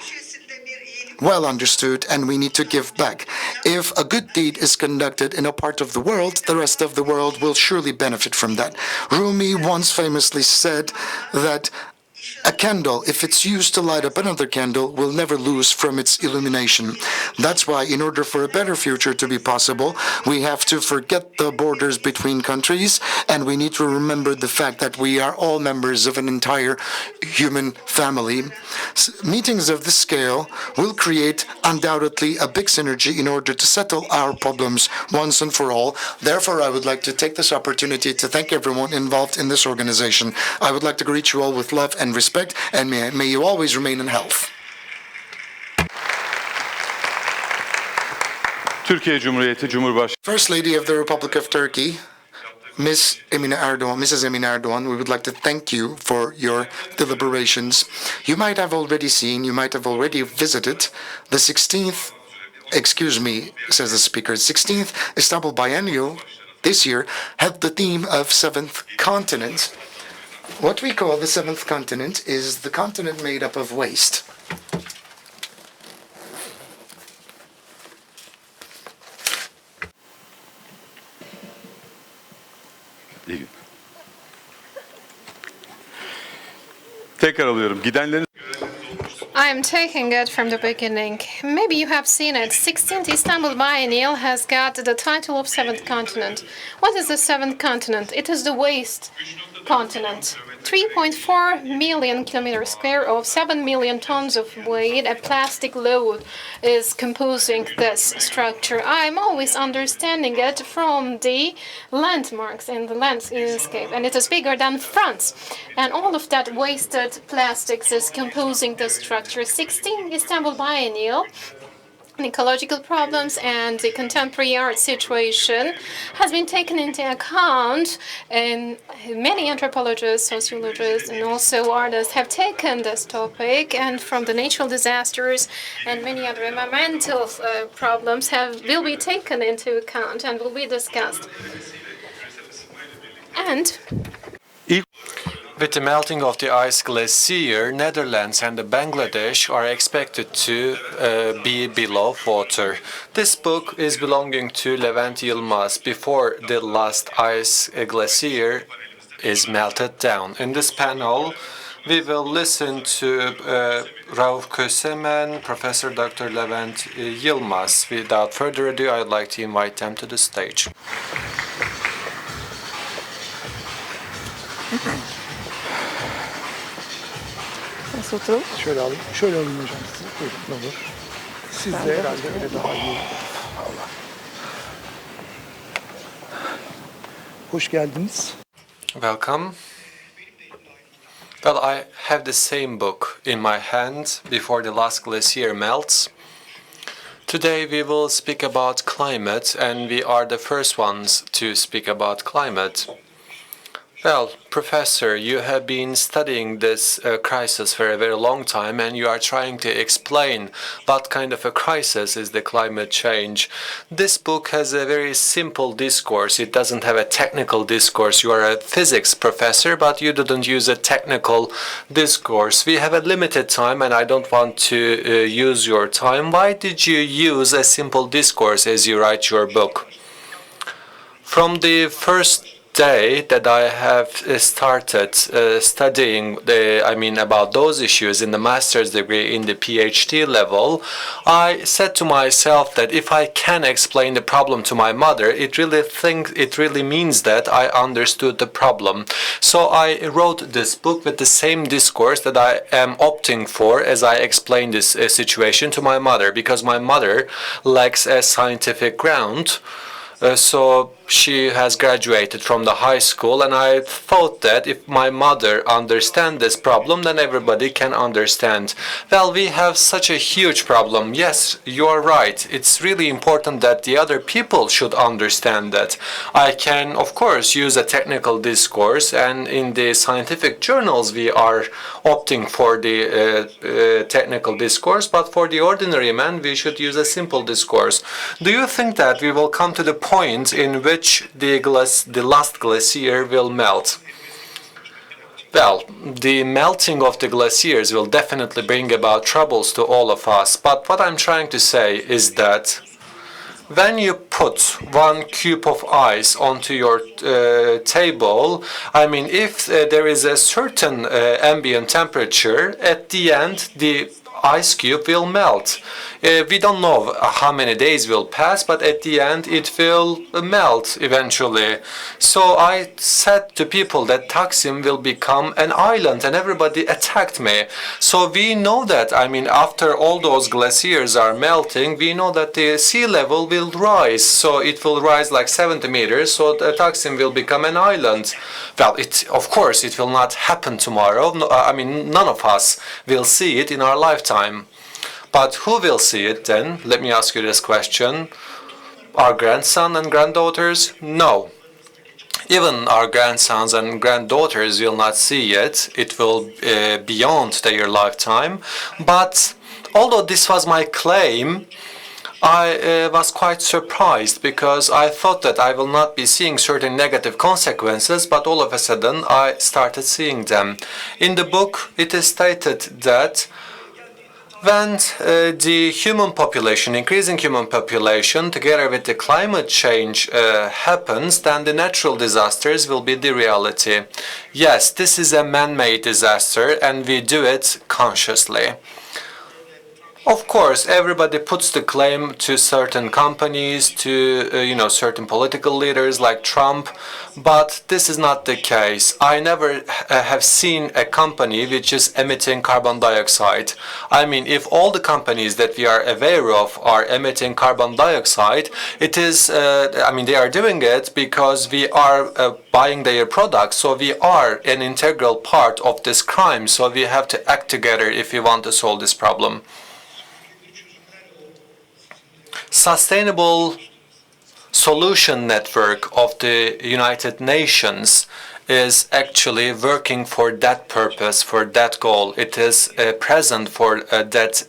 well understood, and we need to give back. If a good deed is conducted in a part of the world, the rest of the world will surely benefit from that. Rumi once famously said that a candle, if it's used to light up another candle, will never lose from its illumination. That's why, in order for a better future to be possible, we have to forget the borders between countries, and we need to remember the fact that we are all members of an entire human family. Meetings of this scale will create undoubtedly a big synergy in order to settle our problems once and for all. Therefore, I would like to take this opportunity to thank everyone involved in this organization. I would like to greet you all with love and respect, and may you always remain in health. Türkiye Cumhuriyeti Cumhurbaşkanı First Lady of the Republic of Turkey, Mrs. Emine Erdoğan, we would like to thank you for your deliberations. You might have already seen, you might have already visited the 16th, says the speaker, 16th Istanbul Biennial this year had the theme of Seventh Continent. What we call the seventh continent is the continent made up of waste. Tekrar alıyorum. Gidenlerin I am taking it from the beginning. Maybe you have seen it. 16th Istanbul Biennial has got the title of Seventh Continent. What is the seventh continent? It is the waste continent. 3.4 million kilometers square of 7 million tons of weight, a plastic load is composing this structure. I'm always understanding it from the landmarks in the landscape, and it is bigger than France. And all of that wasted plastics is composing the structure. 16 Istanbul Biennial, ecological problems and the contemporary art situation has been taken into account, and many anthropologists, sociologists, and also artists have taken this topic, and from the natural disasters and many other environmental problems will be taken into account and will be discussed. And with the melting of the ice glacier, Netherlands and Bangladesh are expected to be below water. This book is belonging to Levent Yılmaz before the last ice glacier is melted down. In this panel, we will listen to Rauf Kösemen, Professor Dr. Levent Yılmaz. Without further ado, I'd like to invite them to the stage. Nasıl oturalım? Şöyle alayım. Şöyle alayım hocam sizi. Buyurun ne olur. Siz de herhalde öyle daha iyi. Allah. Hoş geldiniz. Welcome. Well, I have the same book in my hand before the last glacier melts. Today we will speak about climate, and we are the first ones to speak about climate. Well, Professor, you have been studying this crisis for a very long time, and you are trying to explain what kind of a crisis is the climate change. This book has a very simple discourse. It doesn't have a technical discourse. You are a physics professor, but you didn't use a technical discourse. We have a limited time, and I don't want to use your time. Why did you use a simple discourse as you write your book? From the first day that I have started studying about those issues in the master's degree, in the PhD level, I said to myself that if I can explain the problem to my mother, it really means that I understood the problem. So I wrote this book with the same discourse that I am opting for as I explain this situation to my mother, because my mother lacks a scientific ground. So she has graduated from the high school, and I thought that if my mother understands this problem, then everybody can understand. Well, we have such a huge problem. Yes, you are right. It's really important that the other people should understand that. I can, of course, use a technical discourse, and in the scientific journals we are opting for the technical discourse, but for the ordinary man we should use a simple discourse. Do you think that we will come to the point in which the last glacier will melt? Well, the melting of the glaciers will definitely bring about troubles to all of us, but what I'm trying to say is that when you put 1 cube of ice onto your table, if there is a certain ambient temperature, at the end the ice cube will melt. We don't know how many days will pass, but at the end it will melt eventually. So I said to people that Taksim will become an island, and everybody attacked me. So we know that, after all those glaciers are melting, we know that the sea level will rise. So it will rise like 70 meters, so Taksim will become an island. Well, of course it will not happen tomorrow. None of us will see it in our lifetime. But who will see it then? Let me ask you this question. Our grandson and granddaughters? No. Even our grandsons and granddaughters will not see it. It will beyond their lifetime. But although this was my claim, I was quite surprised, because I thought that I will not be seeing certain negative consequences, but all of a sudden I started seeing them. In the book, it is stated that When the human population, increasing human population, together with the climate change happens, then the natural disasters will be the reality. Yes, this is a man-made disaster, and we do it consciously. Of course, everybody puts the claim to certain companies, to certain political leaders like Trump, but this is not the case. I never have seen a company which is emitting carbon dioxide. I mean, if all the companies that we are aware of are emitting carbon dioxide, it is, they are doing it because we are buying their products, so we are an integral part of this crime, so we have to act together if we want to solve this problem. Sustainable Solution Network of the United Nations is actually working for that purpose, for that goal. It is present for that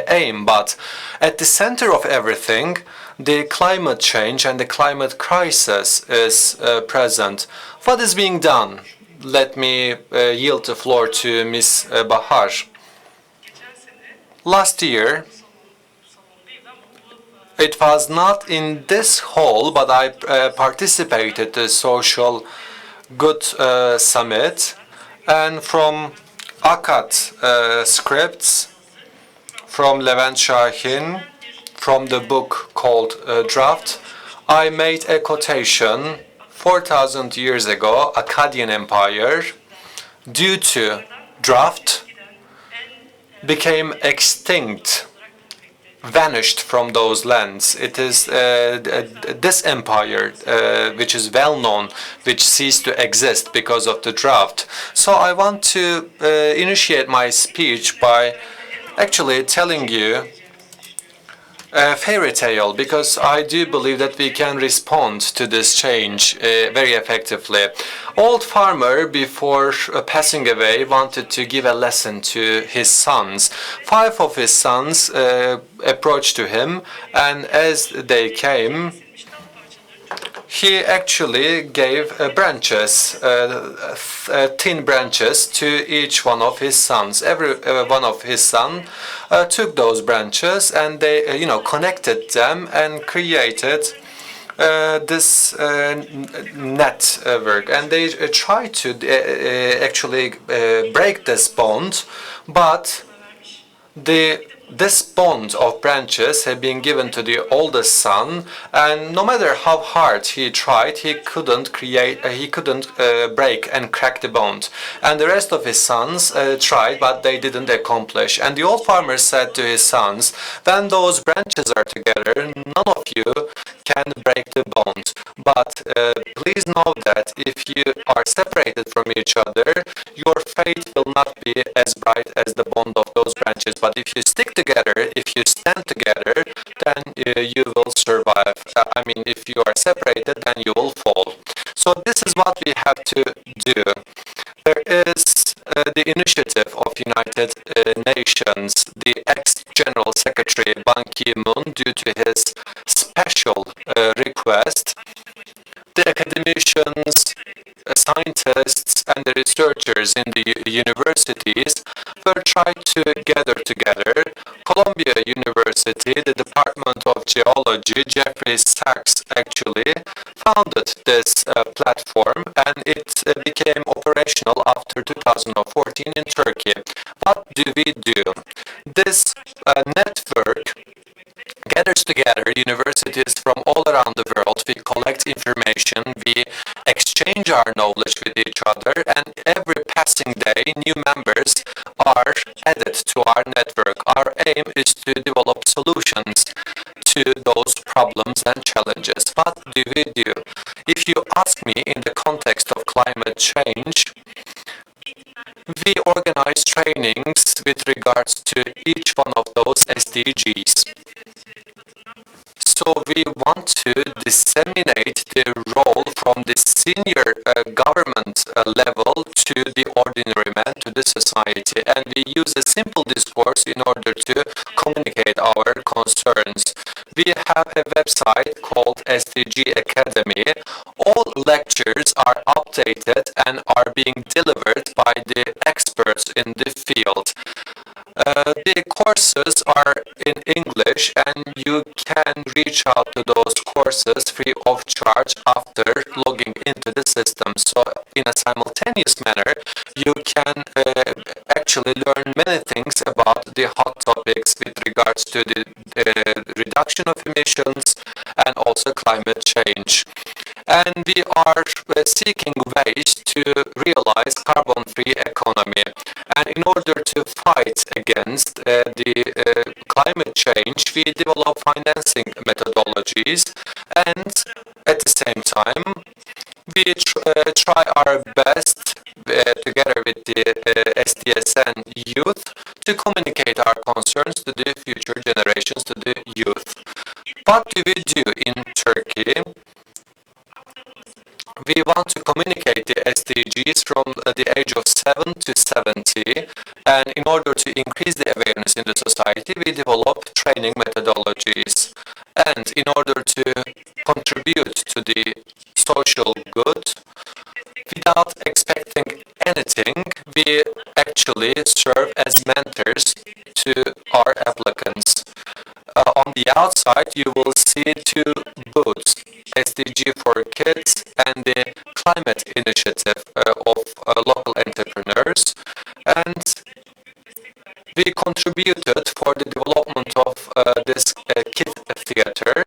aim, but at the center of everything, the climate change and the climate crisis is present. What is being done? Let me yield the floor to Ms. Bahar. Last year, it was not in this hall, but I participated in the Social Good Summit, and from ACAT scripts, from Levent Şahin, from the book called Draft, I made a quotation. 4,000 years ago, Akkadian Empire, due to drought, became extinct, vanished from those lands. It is this empire, which is well known, which ceased to exist because of the drought. So I want to initiate my speech by actually telling you a fairy tale, because I do believe that we can respond to this change very effectively. Old farmer, before passing away, wanted to give a lesson to his sons. 5 of his sons approached to him, and as they came, he actually gave branches, thin branches, to each one of his sons. Every one of his sons took those branches, and they, connected them and created this network. And they tried to actually break this bond, but this bond of branches had been given to the oldest son, and no matter how hard he tried, he couldn't break and crack the bond. And the rest of his sons tried, but they didn't accomplish. And the old farmer said to his sons, when those branches are together, none of you can break the bond. But please know that if you are separated from each other, your fate will not be as bright as the bond of those branches. But if you stick together, if you stand together, then you will survive. If you are separated, then you will fall. So this is what we have to do. There is the initiative of United Nations. The ex-General Secretary Ban Ki-moon, due to his special request, the academicians, scientists, and the researchers in the universities were trying to gather together. Columbia University, the Department of Geology, Jeffrey Sachs actually founded this platform, and it became operational after 2014 in Turkey. What do we do? This network gathers together universities from all around the world. We collect information, we exchange our knowledge with each other, and every passing day new members are added to our network. Our aim is to develop solutions to those problems and challenges. What do we do? If you ask me, in the context of climate change, we organize trainings with regards to each one of those SDGs. So we want to disseminate the role from the senior government level to the ordinary man, to the society, and we use a simple discourse in order to communicate our concerns concerns. We have a website called SDG Academy. All lectures are updated and are being delivered by the experts in the field. The courses are in English and you can reach out to those courses free of charge after logging into the system. So in a simultaneous manner, you can actually learn many things about the hot topics with regards to the reduction of emissions and also climate change. And we are seeking ways to realize carbon-free economy. And in order to fight against the climate change, we develop financing methodologies, and at the same time, we try our best together with the SDSN youth to communicate our concerns to the future generations, to the youth. What do we do in Turkey? We want to communicate the SDGs from the age of 7 to 70, and in order to increase the awareness in the society, we develop training methodologies. And in order to contribute to the social good, without expecting anything, we actually serve as mentors to our applicants. On the outside, you will see two booths, SDG for Kids and the Climate Initiative of local entrepreneurs. And we contributed for the development of this kid theater.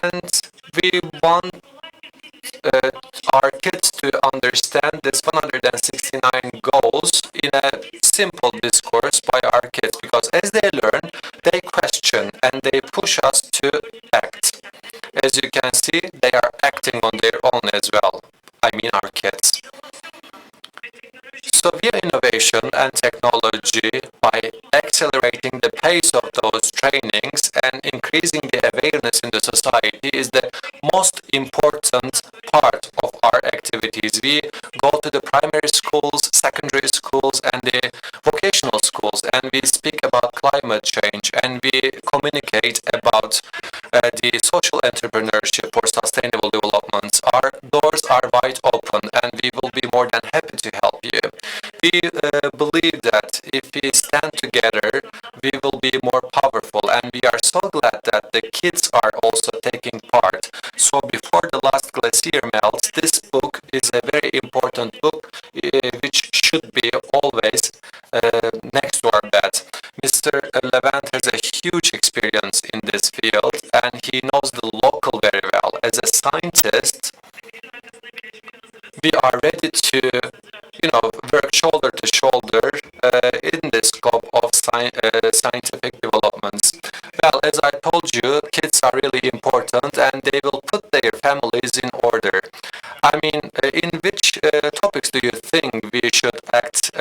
And we want our kids to understand this 169 goals in a simple discourse by our kids, because as they learn, they question and they push us to act. As you can see, they are acting on their own as well. I mean our kids. So via innovation and technology, by accelerating the pace of those trainings and increasing the awareness in the society is the most important part of our activities. We go to the primary schools, secondary schools, and the vocational schools, and we speak about climate change, and we communicate about the social entrepreneurship for sustainable development. Our doors are wide open, and we will be more than happy to help you. We believe that if we stand together, we will be more powerful, and we are so glad that the kids are also taking part. So before the last glacier melts, this book is a very important book which should be always next to our bed. Mr. Levent has a huge experience in this field, and he knows the local very well. As a scientist, we are ready to, work shoulder to shoulder in the scope of scientific developments. Well, as I told you, kids are really important, and they will put their families in order. I mean, in which topics do you think we should act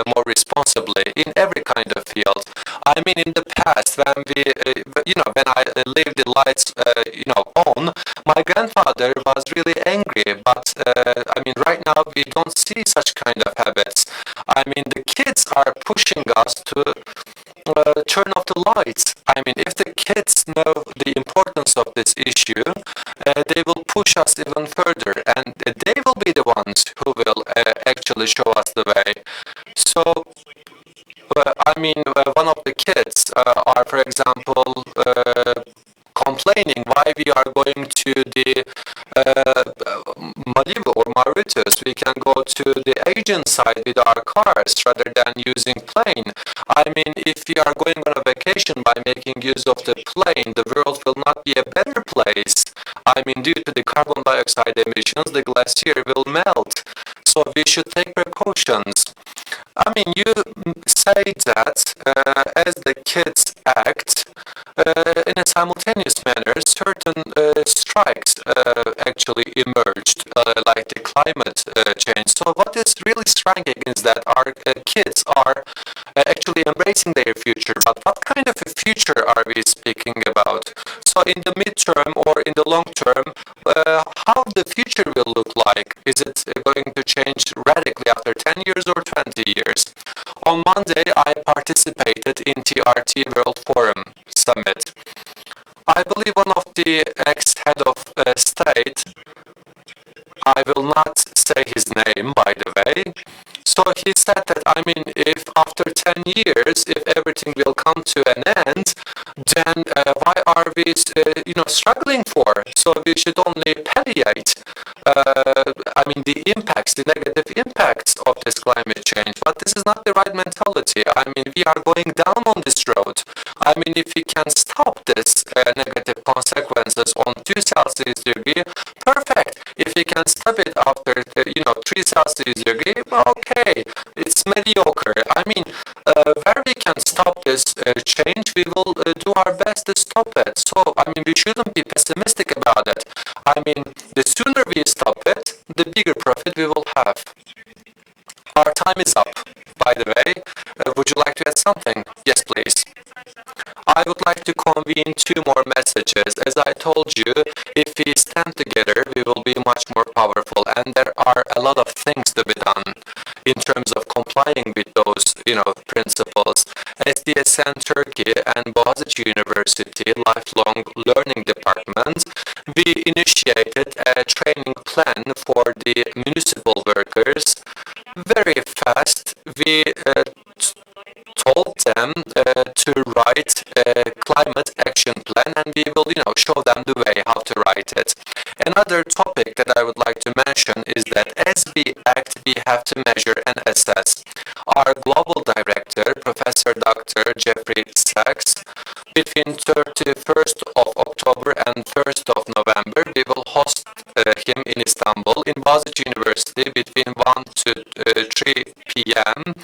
more responsibly in every kind of field? I mean, in the past, when when I lived the lights, on, my grandfather was really angry. But right now we don't see such kind of habits. I mean, the kids are pushing us to turn off the lights. I mean, if the kids know the importance of this issue, they will push us even further, and they will be the ones who will actually show us the way. So, one of the kids are, for example, complaining why we are going to the Malibu or Mauritius. We can go to the Asian side with our cars rather than using plane. I mean, if we are going on a vacation by making use of the plane, the world will not be a better place. I mean, due to the carbon dioxide emissions, the glacier will melt. So we should take precautions. I mean, you say that as the kids act, in a simultaneous manner, certain strikes actually emerged, like the climate change. So what is really striking is that our kids are actually embracing their future. But what kind of a future are we speaking about? So in the midterm or in the long term, how the future will look like? Is it going to change radically after 10 years or 20 years? On Monday, I participated in TRT World Forum. summit. I believe one of the ex-head of state, I will not say his name, by the way. So he said that, I mean, if after 10 years, if everything will come to an end, then why are we, struggling for? So we should only palliate, the impacts, the negative impacts of this climate change. But this is not the right mentality. I mean, we are going down on this road. I mean, if we can stop this negative consequences on 2 Celsius degree, perfect. If we can stop it after, 3 Celsius degree, okay, it's mediocre. I mean, where we can stop this change, we will do our best to stop it. So, I mean, we shouldn't be pessimistic about it. I mean, the sooner we stop it, the bigger profit we will have. Our time is up, by the way. Would you like to add something? Yes, please. I would like to convene 2 more messages. As I told you, if we stand together, we will be much more powerful. And there are a lot of things to be done in terms of complying with those, principles. SDSN Turkey and Boğaziçi University Lifelong Learning Department, we initiated a training plan for the municipal workers. Very fast, we told them to write a climate action plan, and we will, show them the way how to write it. Another topic that I would like to mention is that as we act, we have to measure and assess. Our global director, Professor Dr. Jeffrey Sachs, between 31st of October and 1st of November, we will host him in Istanbul, in Boğaziçi University, between 1 to 3 p.m.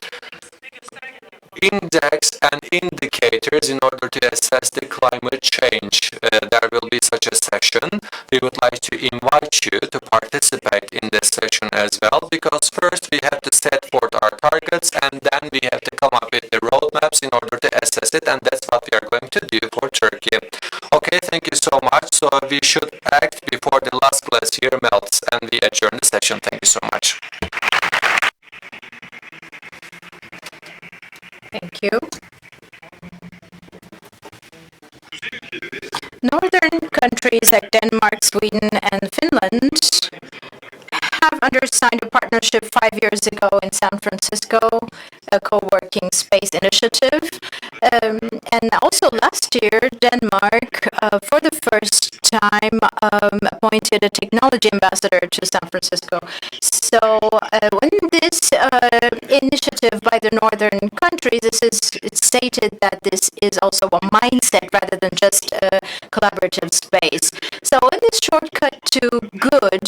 Index and indicators in order to assess the climate change. There will be such a session. We would like to invite you to participate in this session as well, because first we have to set forth our targets, and then we have to come up with the roadmaps in order to assess it, and that's what we are going to do for Turkey. Okay, thank you so much. So we should act before the last glacier melts, and we adjourn the session. Thank you so much. Thank you. Northern countries like Denmark, Sweden, and Finland have undersigned a partnership 5 years ago in San Francisco, a co-working space initiative. And also last year, Denmark, for the first time, appointed a technology ambassador to San Francisco. So when this initiative by the northern countries, it's stated that this is also a mindset rather than just a collaborative space. So in this shortcut to good,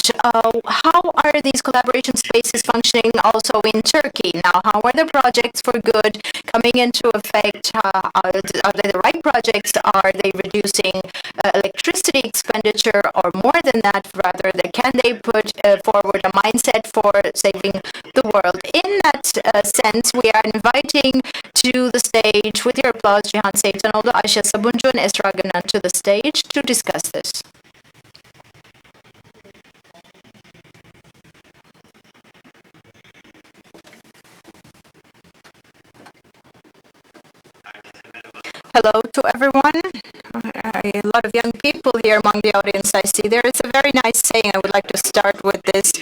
how are these collaboration spaces functioning also in Turkey? Now, how are the projects for good coming into effect? Are they the right projects? Are they reducing electricity expenditure, or more than that, rather, can they put forward a mindset for saving the world? In that sense, we are inviting to the stage, with your applause, Cihan Seytanoğlu, Ayşe Sabuncu, and Esra Günan to the stage to discuss this. Hello to everyone. A lot of young people here among the audience I see. There is a very nice saying, I would like to start with this.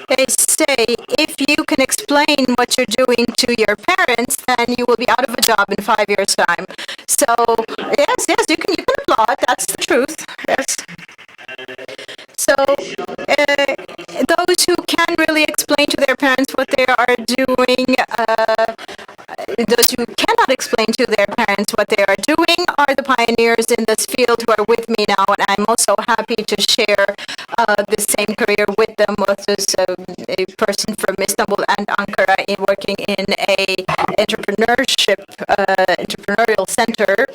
They say, if you can explain what you're doing to your parents, then you will be out of a job in 5 years' time. So, yes, you can applaud, that's the truth, yes. So, those who can really explain to their parents what they are doing, those who cannot explain to their parents what they are doing are the pioneers in this field who are with me now, and I'm also happy to share the same career with them, with this, a person from Istanbul and Ankara working in a entrepreneurial center.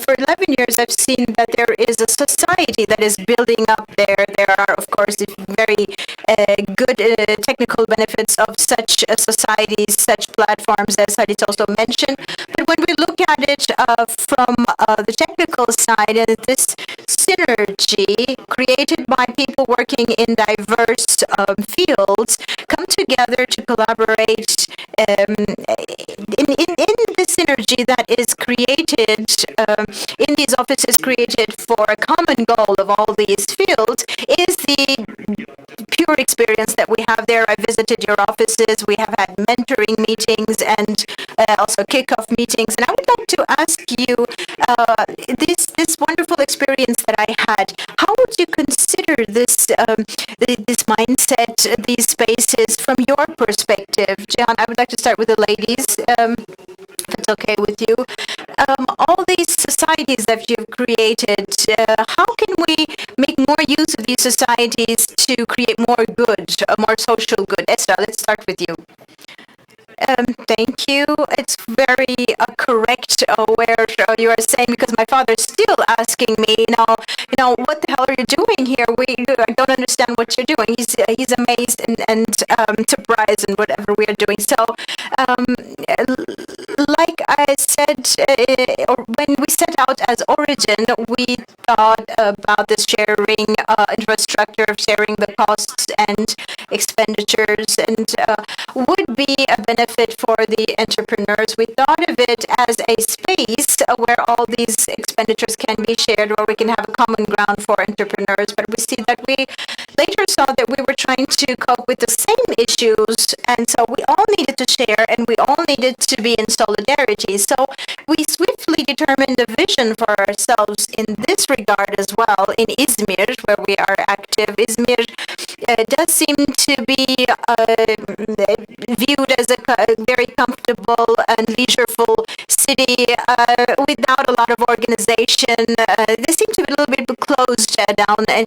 For 11 years, I've seen that there is a society that is building up there. There are, of course, very good technical benefits of such societies, such platforms, as Halit also mentioned. But when we look at it from the technical side, this synergy created by people working in diverse fields come together to collaborate in this synergy that is created in these offices created for a common goal of all these fields is the pure experience that we have there. I visited your offices. We have had mentoring meetings and also kickoff meetings. And I would like to ask you, this wonderful experience that I had, how would you consider this this mindset, these spaces from your perspective? John, I would like to start with the ladies, if it's okay with you. All these societies that you've created, how can we make more use of these societies to create more good, more social good? Esther, let's start with you. Thank you. It's very correct where you are saying, because my father is still asking me, what the hell are you doing here? I don't understand what you're doing. He's amazed and surprised in whatever we are doing. So, like I said, when we set out as Origin, we thought about the sharing infrastructure, sharing the costs and expenditures, and would be a benefit for the entrepreneurs. We thought of it as a space where all these expenditures can be shared, where we can have a common ground for entrepreneurs. But we see that we later saw that we were trying to cope with the same issues, and so we all needed to share and we all needed to be in solidarity. So we swiftly determined a vision for ourselves in this regard as well in Izmir, where we are active. Izmir does seem to be viewed as a very comfortable and leisureful city without a lot of organization. They seem to be a little bit closed down. And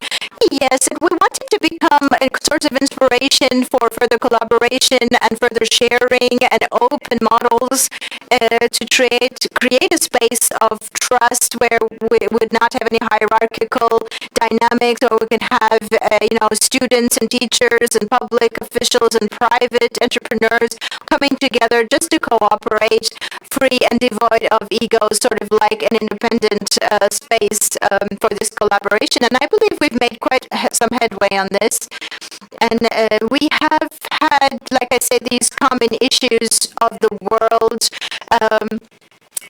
yes, we wanted to become a source of inspiration for further collaboration and further sharing and open models to create a space of trust where we would not have any hierarchical dynamics, or we can have students and teachers and public officials and private entrepreneurs coming together just to cooperate, free and devoid of egos, sort of like an independent space for this collaboration. And I believe we've made quite some headway on this. And we have had, like I said, these common issues of the world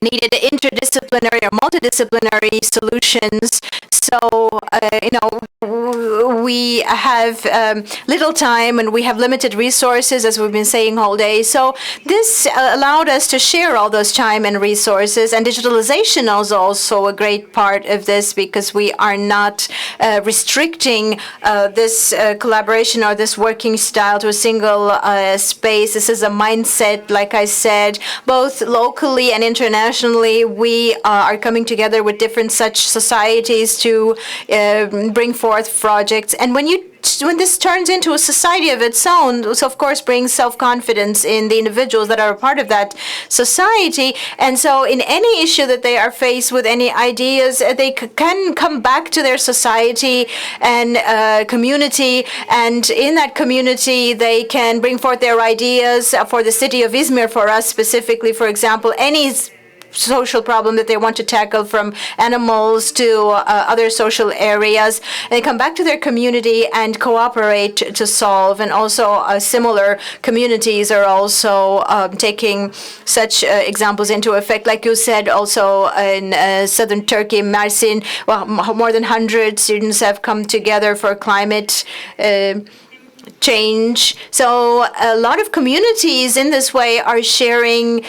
needed interdisciplinary or multidisciplinary solutions. So, we have little time and we have limited resources, as we've been saying all day. So this allowed us to share all those time and resources. And digitalization is also a great part of this, because we are not restricting this collaboration or this working style to a single space. This is a mindset, like I said, both locally and internationally. We are coming together with different such societies to bring forth projects. And when this turns into a society of its own, this of course brings self-confidence in the individuals that are a part of that society. And so in any issue that they are faced with, any ideas, they can come back to their society and community, and in that community they can bring forth their ideas for the city of Izmir, for us specifically, for example, any social problem that they want to tackle, from animals to other social areas. And they come back to their community and cooperate to solve. And also similar communities are also taking such examples into effect. Like you said, also in southern Turkey, Mersin, well, more than 100 students have come together for climate change. So a lot of communities in this way are sharing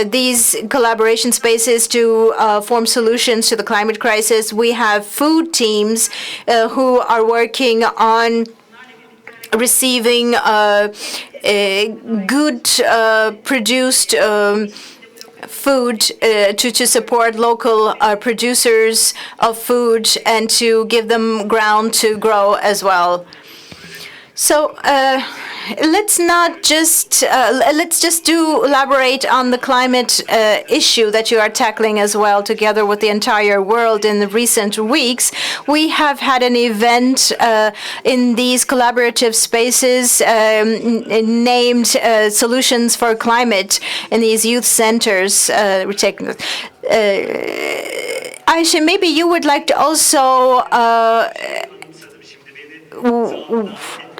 these collaboration spaces to form solutions to the climate crisis. We have food teams who are working on receiving good produced food to support local producers of food and to give them ground to grow as well. So let's just elaborate on the climate issue that you are tackling as well, together with the entire world. In the recent weeks, we have had an event in these collaborative spaces named Solutions for Climate in these youth centers. We're taking Ayşe, maybe you would like to also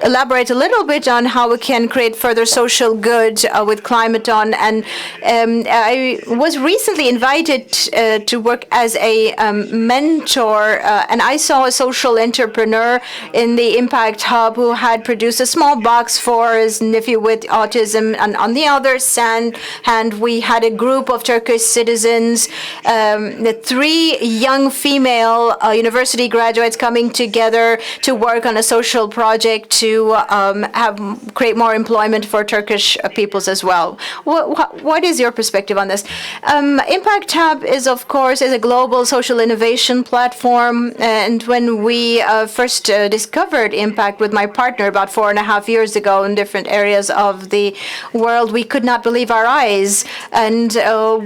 elaborate a little bit on how we can create further social good with Climate On. And I was recently invited to work as a mentor, and I saw a social entrepreneur in the Impact Hub who had produced a small box for his nephew with autism. And on the other hand, we had a group of Turkish citizens, the 3 young female university graduates coming together to work on a social project to create more employment for Turkish peoples as well. What is your perspective on this? Impact Hub is, of course, a global social innovation platform. And when we first discovered Impact with my partner about 4.5 years ago in different areas of the world, we could not believe our eyes. And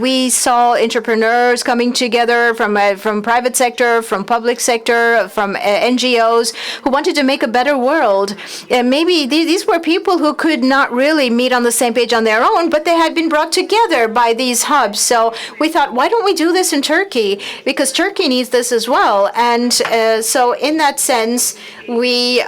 we saw entrepreneurs coming together from private sector, from public sector, from NGOs who wanted to make a better world. Maybe these were people who could not really meet on the same page on their own, but they had been brought together by these hubs. So we thought, why don't we do this in Turkey? Because Turkey needs this as well. And so in that sense, we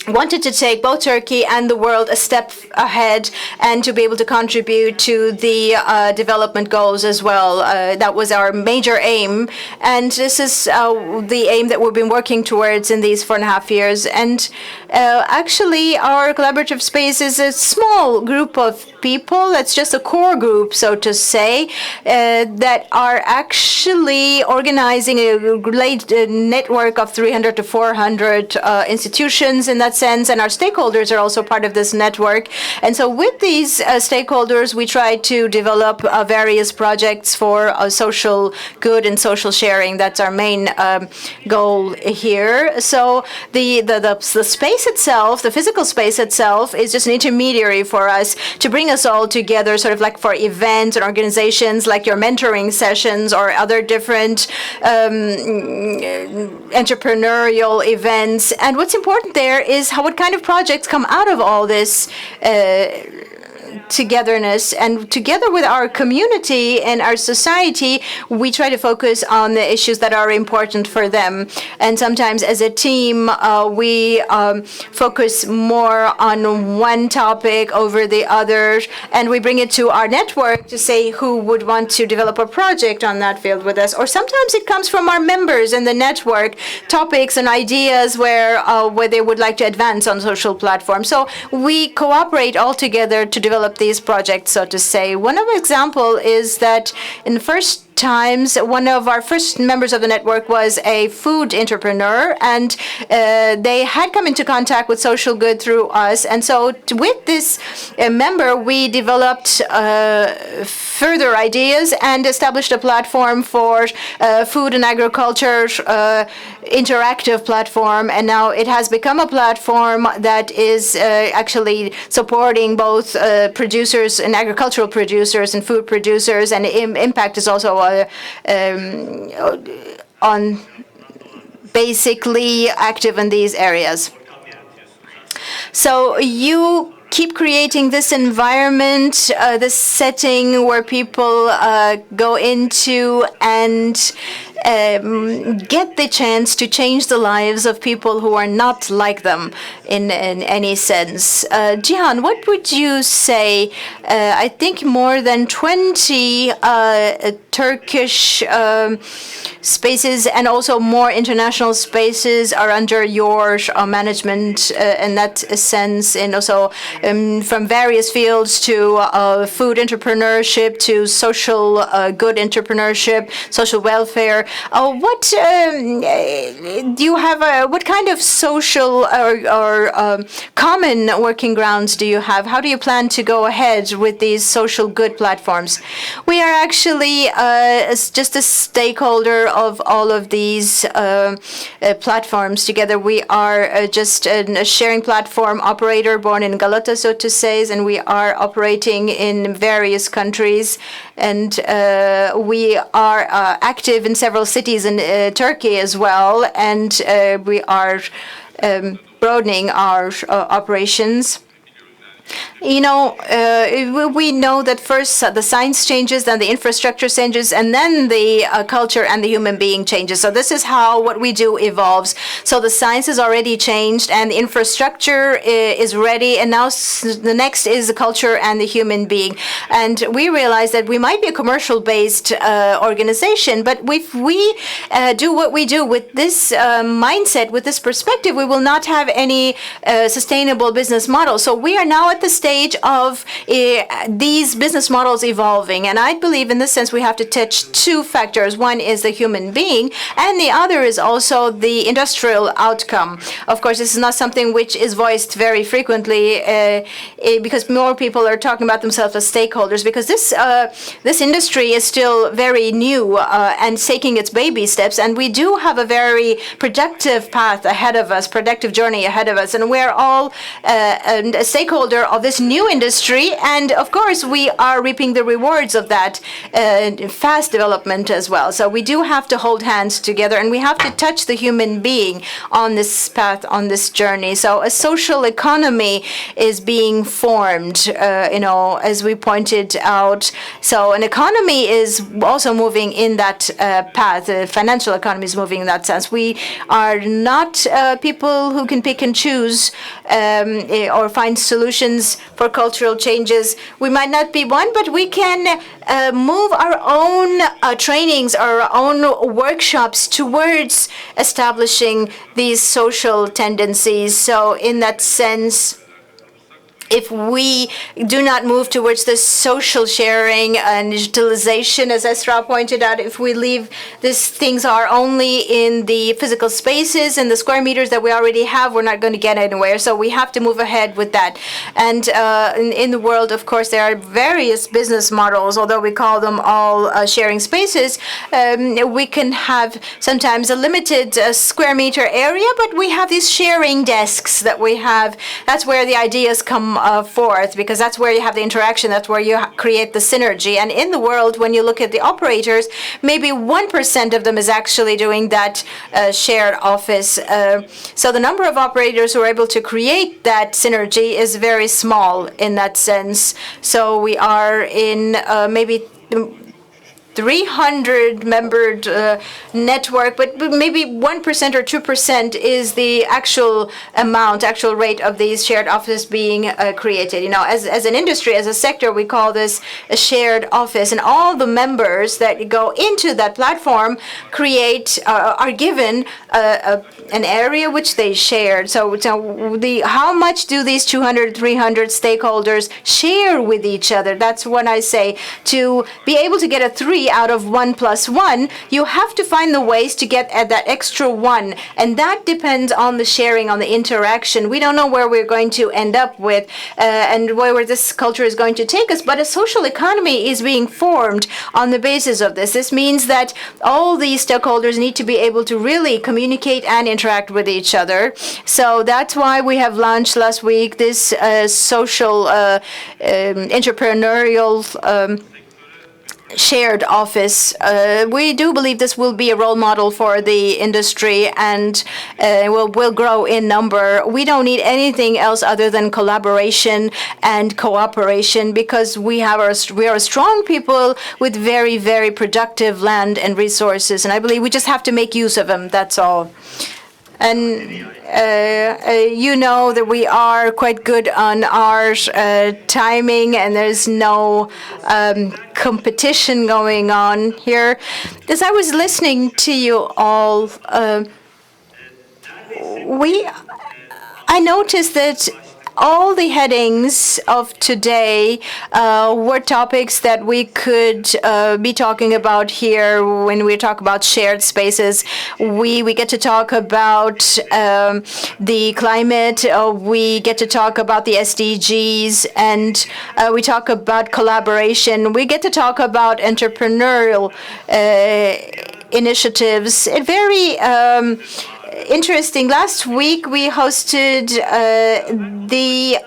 wanted to take both Turkey and the world a step ahead and to be able to contribute to the development goals as well. That was our major aim. And this is the aim that we've been working towards in these 4.5 years. And actually, our collaborative space is a small group of people. That's just a core group, so to say, that are actually organizing a network of 300 to 400 institutions in that sense, and our stakeholders are also part of this network. And so with these stakeholders, we try to develop various projects for social good and social sharing. That's our main goal here. So the space itself, the physical space itself, is just an intermediary for us to bring us all together, sort of like for events and organizations like your mentoring sessions or other different entrepreneurial events. And what's important there is what kind of projects come out of all this togetherness. And together with our community and our society, we try to focus on the issues that are important for them. And sometimes as a team, we focus more on one topic over the other, and we bring it to our network to say who would want to develop a project on that field with us. Or sometimes it comes from our members in the network, topics and ideas where they would like to advance on social platforms. So we cooperate all together to develop these projects, so to say. One of the example is that in the first times, one of our first members of the network was a food entrepreneur, and they had come into contact with social good through us. And so with this member, we developed further ideas and established a platform for food and agriculture, interactive platform. And now it has become a platform that is actually supporting both producers and agricultural producers and food producers, and Impact is also on basically active in these areas. So you keep creating this environment, this setting where people go into and get the chance to change the lives of people who are not like them in any sense. Cihan, what would you say? I think more than 20 Turkish spaces and also more international spaces are under your management in that sense, and also from various fields to food entrepreneurship to social good entrepreneurship, social welfare. What do you have? What kind of social or common working grounds do you have? How do you plan to go ahead with these social good platforms? We are actually just a stakeholder of all of these platforms together. We are just a sharing platform operator born in Galata, so to say, and we are operating in various countries. And we are active in several cities in Turkey as well, and we are broadening our operations. We know that first the science changes, then the infrastructure changes, and then the culture and the human being changes. So this is how what we do evolves. So the science is already changed, and the infrastructure is ready, and now the next is the culture and the human being. And we realize that we might be a commercial-based organization, but if we do what we do with this mindset, with this perspective, we will not have any sustainable business model. So we are now at the stage of these business models evolving. And I believe in this sense we have to touch two factors. One is the human being, and the other is also the industrial outcome. Of course, this is not something which is voiced very frequently because more people are talking about themselves as stakeholders, because this industry is still very new and taking its baby steps, and we do have a very productive path ahead of us, productive journey ahead of us, and we're all a stakeholder of this new industry, and of course we are reaping the rewards of that fast development as well. So we do have to hold hands together, and we have to touch the human being on this path, on this journey. So a social economy is being formed, as we pointed out. So an economy is also moving in that path. The financial economy is moving in that sense. We are not people who can pick and choose or find solutions for cultural changes. We might not be one, but we can move our own trainings, our own workshops towards establishing these social tendencies. So in that sense, if we do not move towards this social sharing and digitalization, as Esra pointed out, if we leave these things are only in the physical spaces and the square meters that we already have, we're not going to get anywhere. So we have to move ahead with that. And in the world, of course, there are various business models, although we call them all sharing spaces. We can have sometimes a limited square meter area, but we have these sharing desks that we have. That's where the ideas come forth, because that's where you have the interaction, that's where you create the synergy. And in the world, when you look at the operators, maybe 1% of them is actually doing that shared office. So the number of operators who are able to create that synergy is very small in that sense. So we are in maybe 300-membered network, but maybe 1% or 2% is the actual rate of these shared offices being created. As an industry, as a sector, we call this a shared office, and all the members that go into that platform are given an area which they shared. So how much do these 200, 300 stakeholders share with each other? That's what I say. To be able to get a 3 out of 1 plus 1, you have to find the ways to get at that extra 1, and that depends on the sharing, on the interaction. We don't know where we're going to end up with and where this culture is going to take us, but a social economy is being formed on the basis of this. This means that all these stakeholders need to be able to really communicate and interact with each other. So that's why we have launched last week this social entrepreneurial shared office. We do believe this will be a role model for the industry, and will grow in number. We don't need anything else other than collaboration and cooperation, because we are a strong people with very, very productive land and resources, and I believe we just have to make use of them. That's all. And that we are quite good on our timing, and there's no competition going on here. As I was listening to you all, I noticed that all the headings of today were topics that we could be talking about here when we talk about shared spaces. We get to talk about the climate, we get to talk about the SDGs, and we talk about collaboration. We get to talk about entrepreneurial initiatives. Very interesting. Last week we hosted the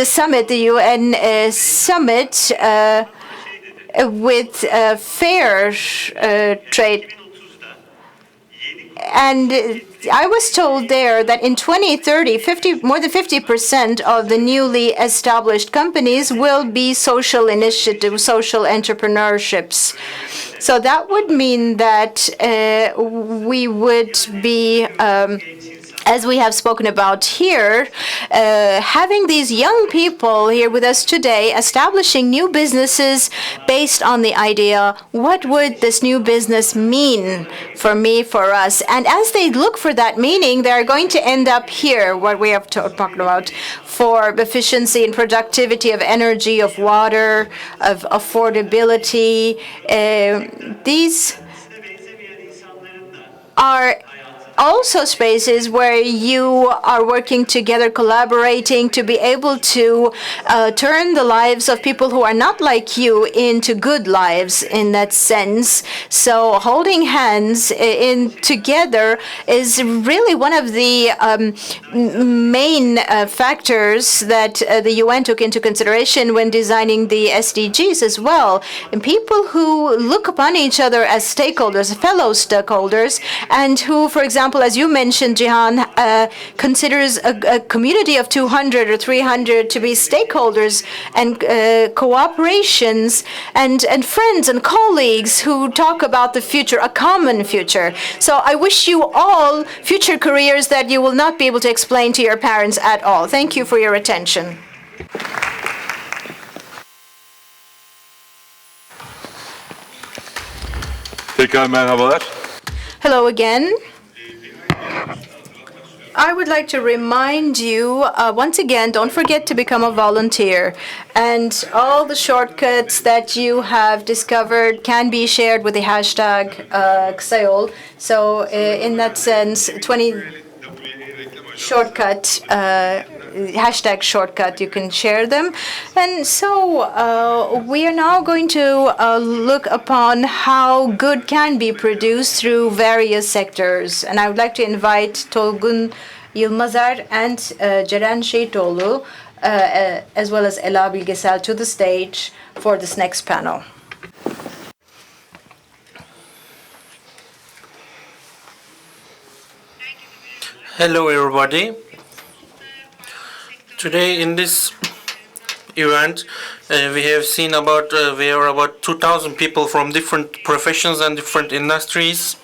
summit, the UN summit with fair trade. And I was told there that in 2030, more than 50% of the newly established companies will be social initiatives, social entrepreneurships. So that would mean that we would be as we have spoken about here, having these young people here with us today, establishing new businesses based on the idea, what would this new business mean for me, for us? And as they look for that meaning, they're going to end up here, what we have talked about, for efficiency and productivity of energy, of water, of affordability. These are also spaces where you are working together, collaborating to be able to turn the lives of people who are not like you into good lives in that sense. So holding hands in together is really one of the main factors that the UN took into consideration when designing the SDGs as well. And people who look upon each other as stakeholders, fellow stakeholders, and who, for example, as you mentioned, Jihan, considers a community of 200 or 300 to be stakeholders and cooperations and friends and colleagues who talk about the future, a common future. So I wish you all future careers that you will not be able to explain to your parents at all. Thank you for your attention. Tekrar merhabalar. Hello again. I would like to remind you, once again, don't forget to become a volunteer. And all the shortcuts that you have discovered can be shared with the hashtag Xayol. So in that sense, 20 shortcut, hashtag shortcut, you can share them. And so we are now going to look upon how good can be produced through various sectors. And I would like to invite Tolgun Yılmazer and Ceren Şehitoğlu, as well as Ela Bilgesel, to the stage for this next panel. Hello everybody. Today in this event we have seen about we are about 2,000 people from different professions and different industries,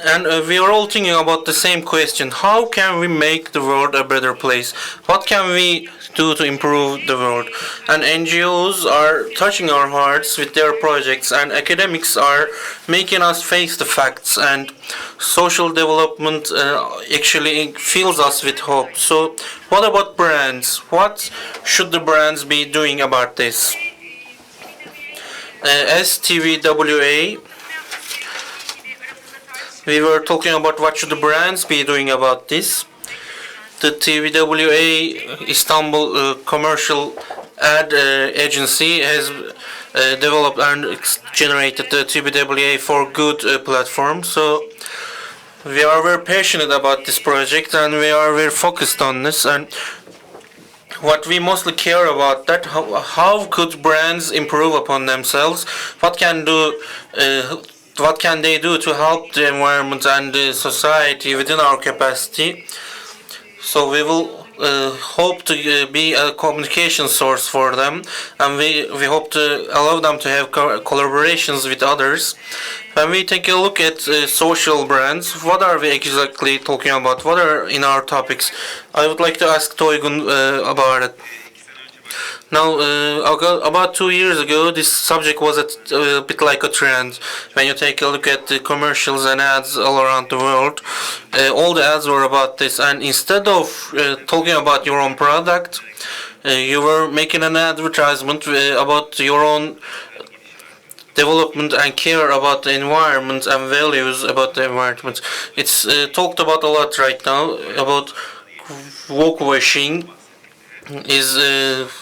and we are all thinking about the same question: how can we make the world a better place? What can we do to improve the world? And NGOs are touching our hearts with their projects, and academics are making us face the facts, and social development actually fills us with hope. So what about brands? What should the brands be doing about this? As TVWA, we were talking about what should the brands be doing about this. The TVWA Istanbul commercial ad agency has developed and generated the TVWA for Good platform. So we are very passionate about this project, and we are very focused on this. And what we mostly care about that how could brands improve upon themselves? What can they do to help the environment and the society within our capacity? So we will hope to be a communication source for them, and we hope to allow them to have collaborations with others. When we take a look at social brands, what are we exactly talking about? What are in our topics? I would like to ask Toygun about it. Now, about 2 years ago, this subject was a bit like a trend. When you take a look at the commercials and ads all around the world, all the ads were about this. And instead of talking about your own product, you were making an advertisement about your own development and care about the environment and values about the environment. It's talked about a lot right now about woke washing is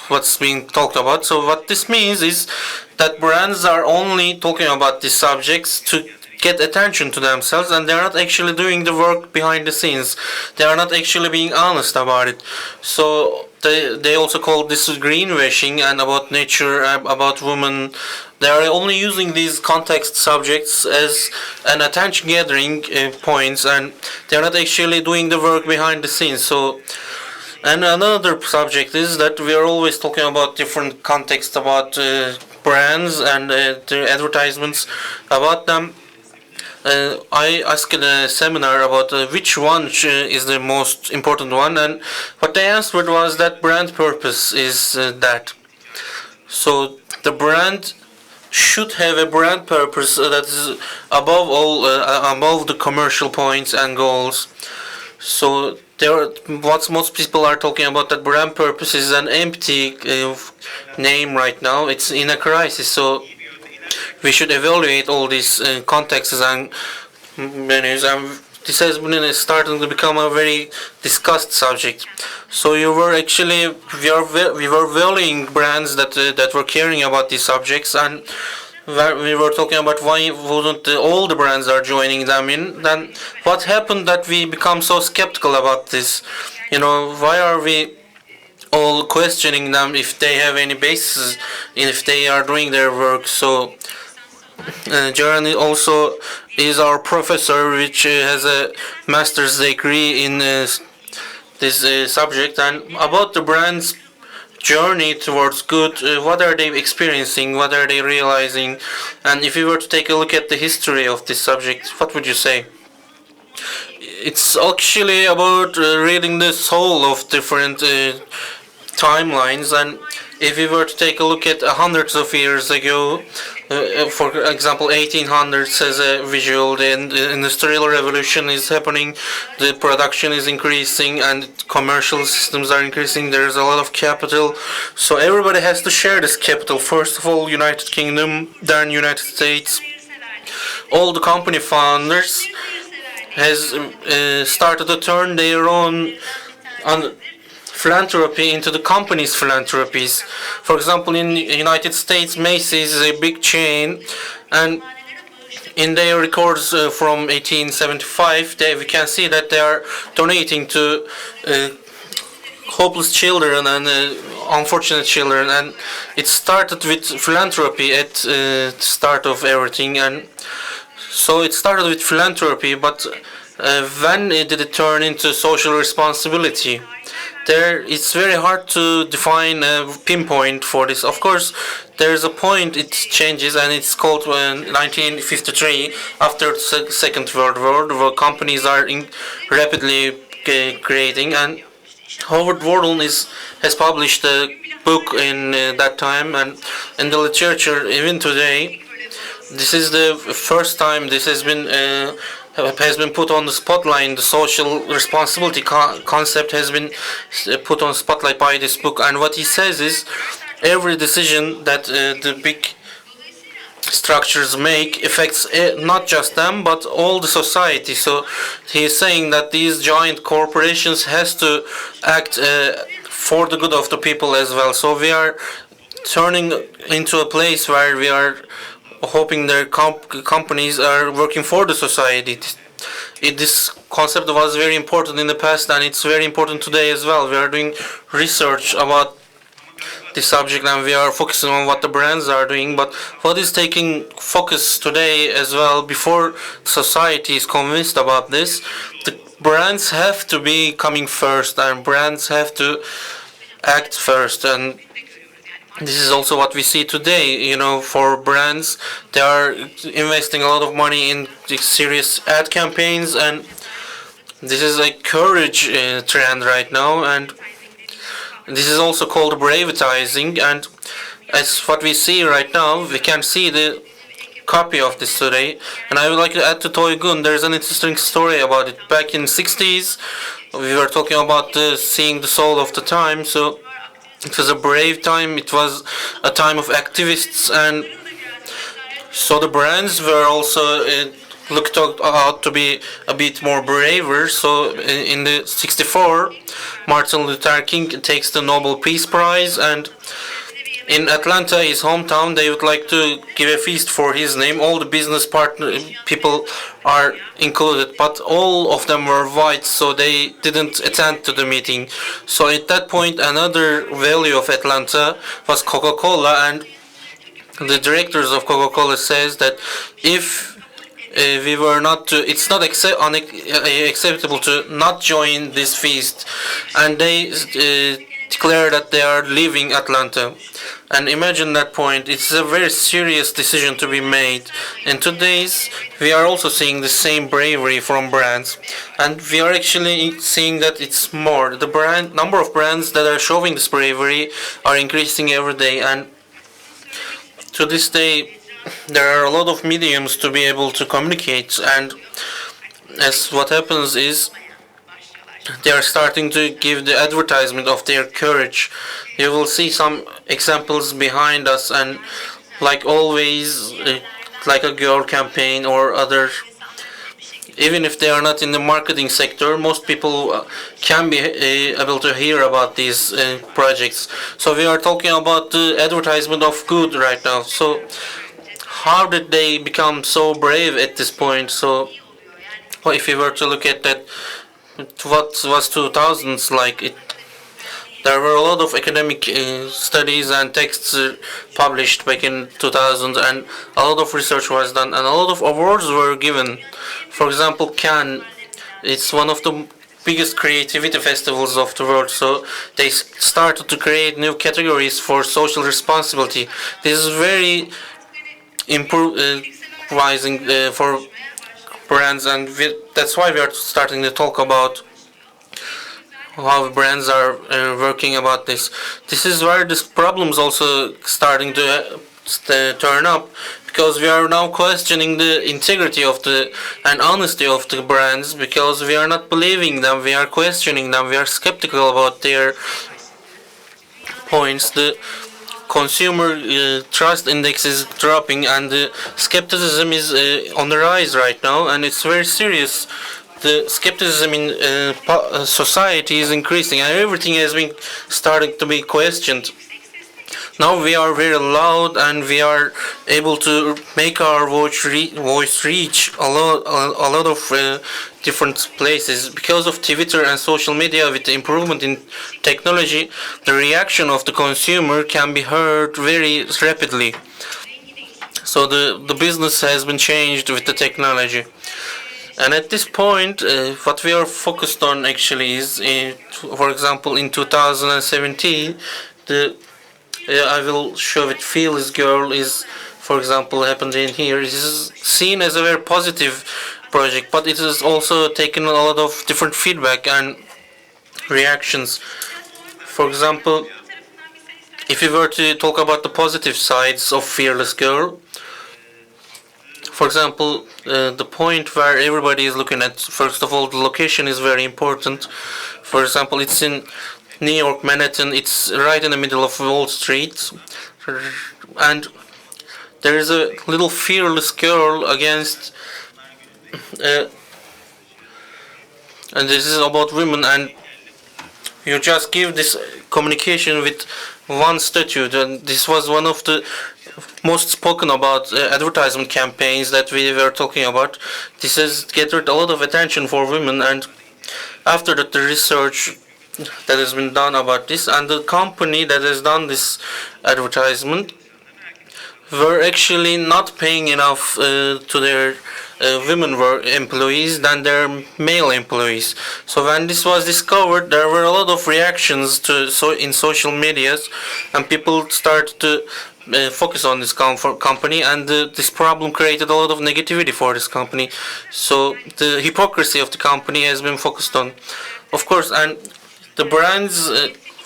what's being talked about. So what this means is that brands are only talking about these subjects to get attention to themselves, and they're not actually doing the work behind the scenes. They are not actually being honest about it. So they also call this greenwashing and about nature, about women. They are only using these context subjects as an attention gathering points, and they are not actually doing the work behind the scenes. So, and another subject is that we are always talking about different contexts about brands and the advertisements about them. I asked in a seminar about which one is the most important one, and what they answered was that brand purpose is that. So the brand should have a brand purpose that is above all, above the commercial points and goals. So what most people are talking about, that brand purpose is an empty name right now. It's in a crisis. So we should evaluate all these contexts and menus, and this has been starting to become a very discussed subject. So we were valuing brands that were caring about these subjects, and we were talking about why wouldn't all the brands are joining them in. Then what happened that we become so skeptical about this? Why are we all questioning them if they have any basis, if they are doing their work? So Jeremy also is our professor, which has a master's degree in this subject. And about the brand's journey towards good, what are they experiencing, what are they realizing? And if you were to take a look at the history of this subject, what would you say? It's actually about reading the soul of different timelines. And if we were to take a look at hundreds of years ago, for example 1800s as a visual, the industrial revolution is happening, the production is increasing and commercial systems are increasing, there's a lot of capital, so everybody has to share this capital. First of all United Kingdom, then United States. All the company founders has started to turn their own philanthropy into the company's philanthropies. For example, in the United States, Macy's is a big chain, and in their records from 1875, we can see that they are donating to hopeless children and unfortunate children, and it started with philanthropy at the start of everything. And so it started with philanthropy, but when did it turn into social responsibility? It's very hard to define a pinpoint for this. Of course, there's a point it changes, and it's called 1953, after the Second World War, where companies are rapidly creating. And Howard Wardle has published a book in that time, and in the literature even today, this is the first time this has been put on the spotlight. The social responsibility concept has been put on spotlight by this book. And what he says is every decision that the big structures make affects not just them but all the society. So he is saying that these giant corporations has to act for the good of the people as well. So we are turning into a place where we are hoping their companies are working for the society. This concept was very important in the past, and it's very important today as well. We are doing research about this subject, and we are focusing on what the brands are doing. But what is taking focus today as well, before society is convinced about this, the brands have to be coming first, and brands have to act first. And this is also what we see today. For brands, they are investing a lot of money in serious ad campaigns, and this is a courage trend right now, and this is also called bravetizing. And as what we see right now, we can see the copy of this today. And I would like to add to Toygun, there's an interesting story about it. Back in 60s, we were talking about seeing the soul of the time. So it was a brave time, it was a time of activists, and so the brands were also looked out to be a bit more braver. So in the 64, Martin Luther King takes the Nobel Peace Prize, and in Atlanta, his hometown, they would like to give a feast for his name. All the business partner people are included, but all of them were white, so they didn't attend to the meeting. So at that point, another value of Atlanta was Coca-Cola, and the directors of Coca-Cola says that if we were not to, it's not acceptable to not join this feast, and they declare that they are leaving Atlanta. And imagine that point. It's a very serious decision to be made. And today's we are also seeing the same bravery from brands, and we are actually seeing that it's more. The number of brands that are showing this bravery are increasing every day, and to this day there are a lot of mediums to be able to communicate. And as what happens is they are starting to give the advertisement of their courage. You will see some examples behind us, and like always, like a girl campaign or other, even if they are not in the marketing sector, most people can be able to hear about these projects. So we are talking about the advertisement of good right now. So how did they become so brave at this point? So well, if you were to look at that, what was 2000s like, there were a lot of academic studies and texts published back in 2000, and a lot of research was done, and a lot of awards were given. For example, Cannes, it's one of the biggest creativity festivals of the world, so they started to create new categories for social responsibility. This is very improvising for brands, and that's why we are starting to talk about how brands are working about this. This is where this problem's also starting to turn up, because we are now questioning the integrity of the and honesty of the brands, because we are not believing them, we are questioning them, we are skeptical about their points. The consumer trust index is dropping, and the skepticism is on the rise right now, and it's very serious. The skepticism in society is increasing, and everything has been starting to be questioned. Now we are very loud, and we are able to make our voice reach a lot of different places. Because of Twitter and social media, with the improvement in technology, the reaction of the consumer can be heard very rapidly. So the business has been changed with the technology. And at this point, what we are focused on actually is, for example, in 2017, I will show it. Fearless Girl is, for example, happened in here. This is seen as a very positive project, but it has also taken a lot of different feedback and reactions. For example, if we were to talk about the positive sides of Fearless Girl, for example, the point where everybody is looking at, first of all, the location is very important. For example, it's in New York, Manhattan. It's right in the middle of Wall Street, and there is a little fearless girl against, and this is about women, and you just give this communication with one statue. And this was one of the most spoken about advertisement campaigns that we were talking about. This has gathered a lot of attention for women, and after that, the research that has been done about this, and the company that has done this advertisement were actually not paying enough to their women employees than their male employees. So when this was discovered, there were a lot of reactions in social medias, and people started to focus on this company, and this problem created a lot of negativity for this company. So the hypocrisy of the company has been focused on, of course, and the brand's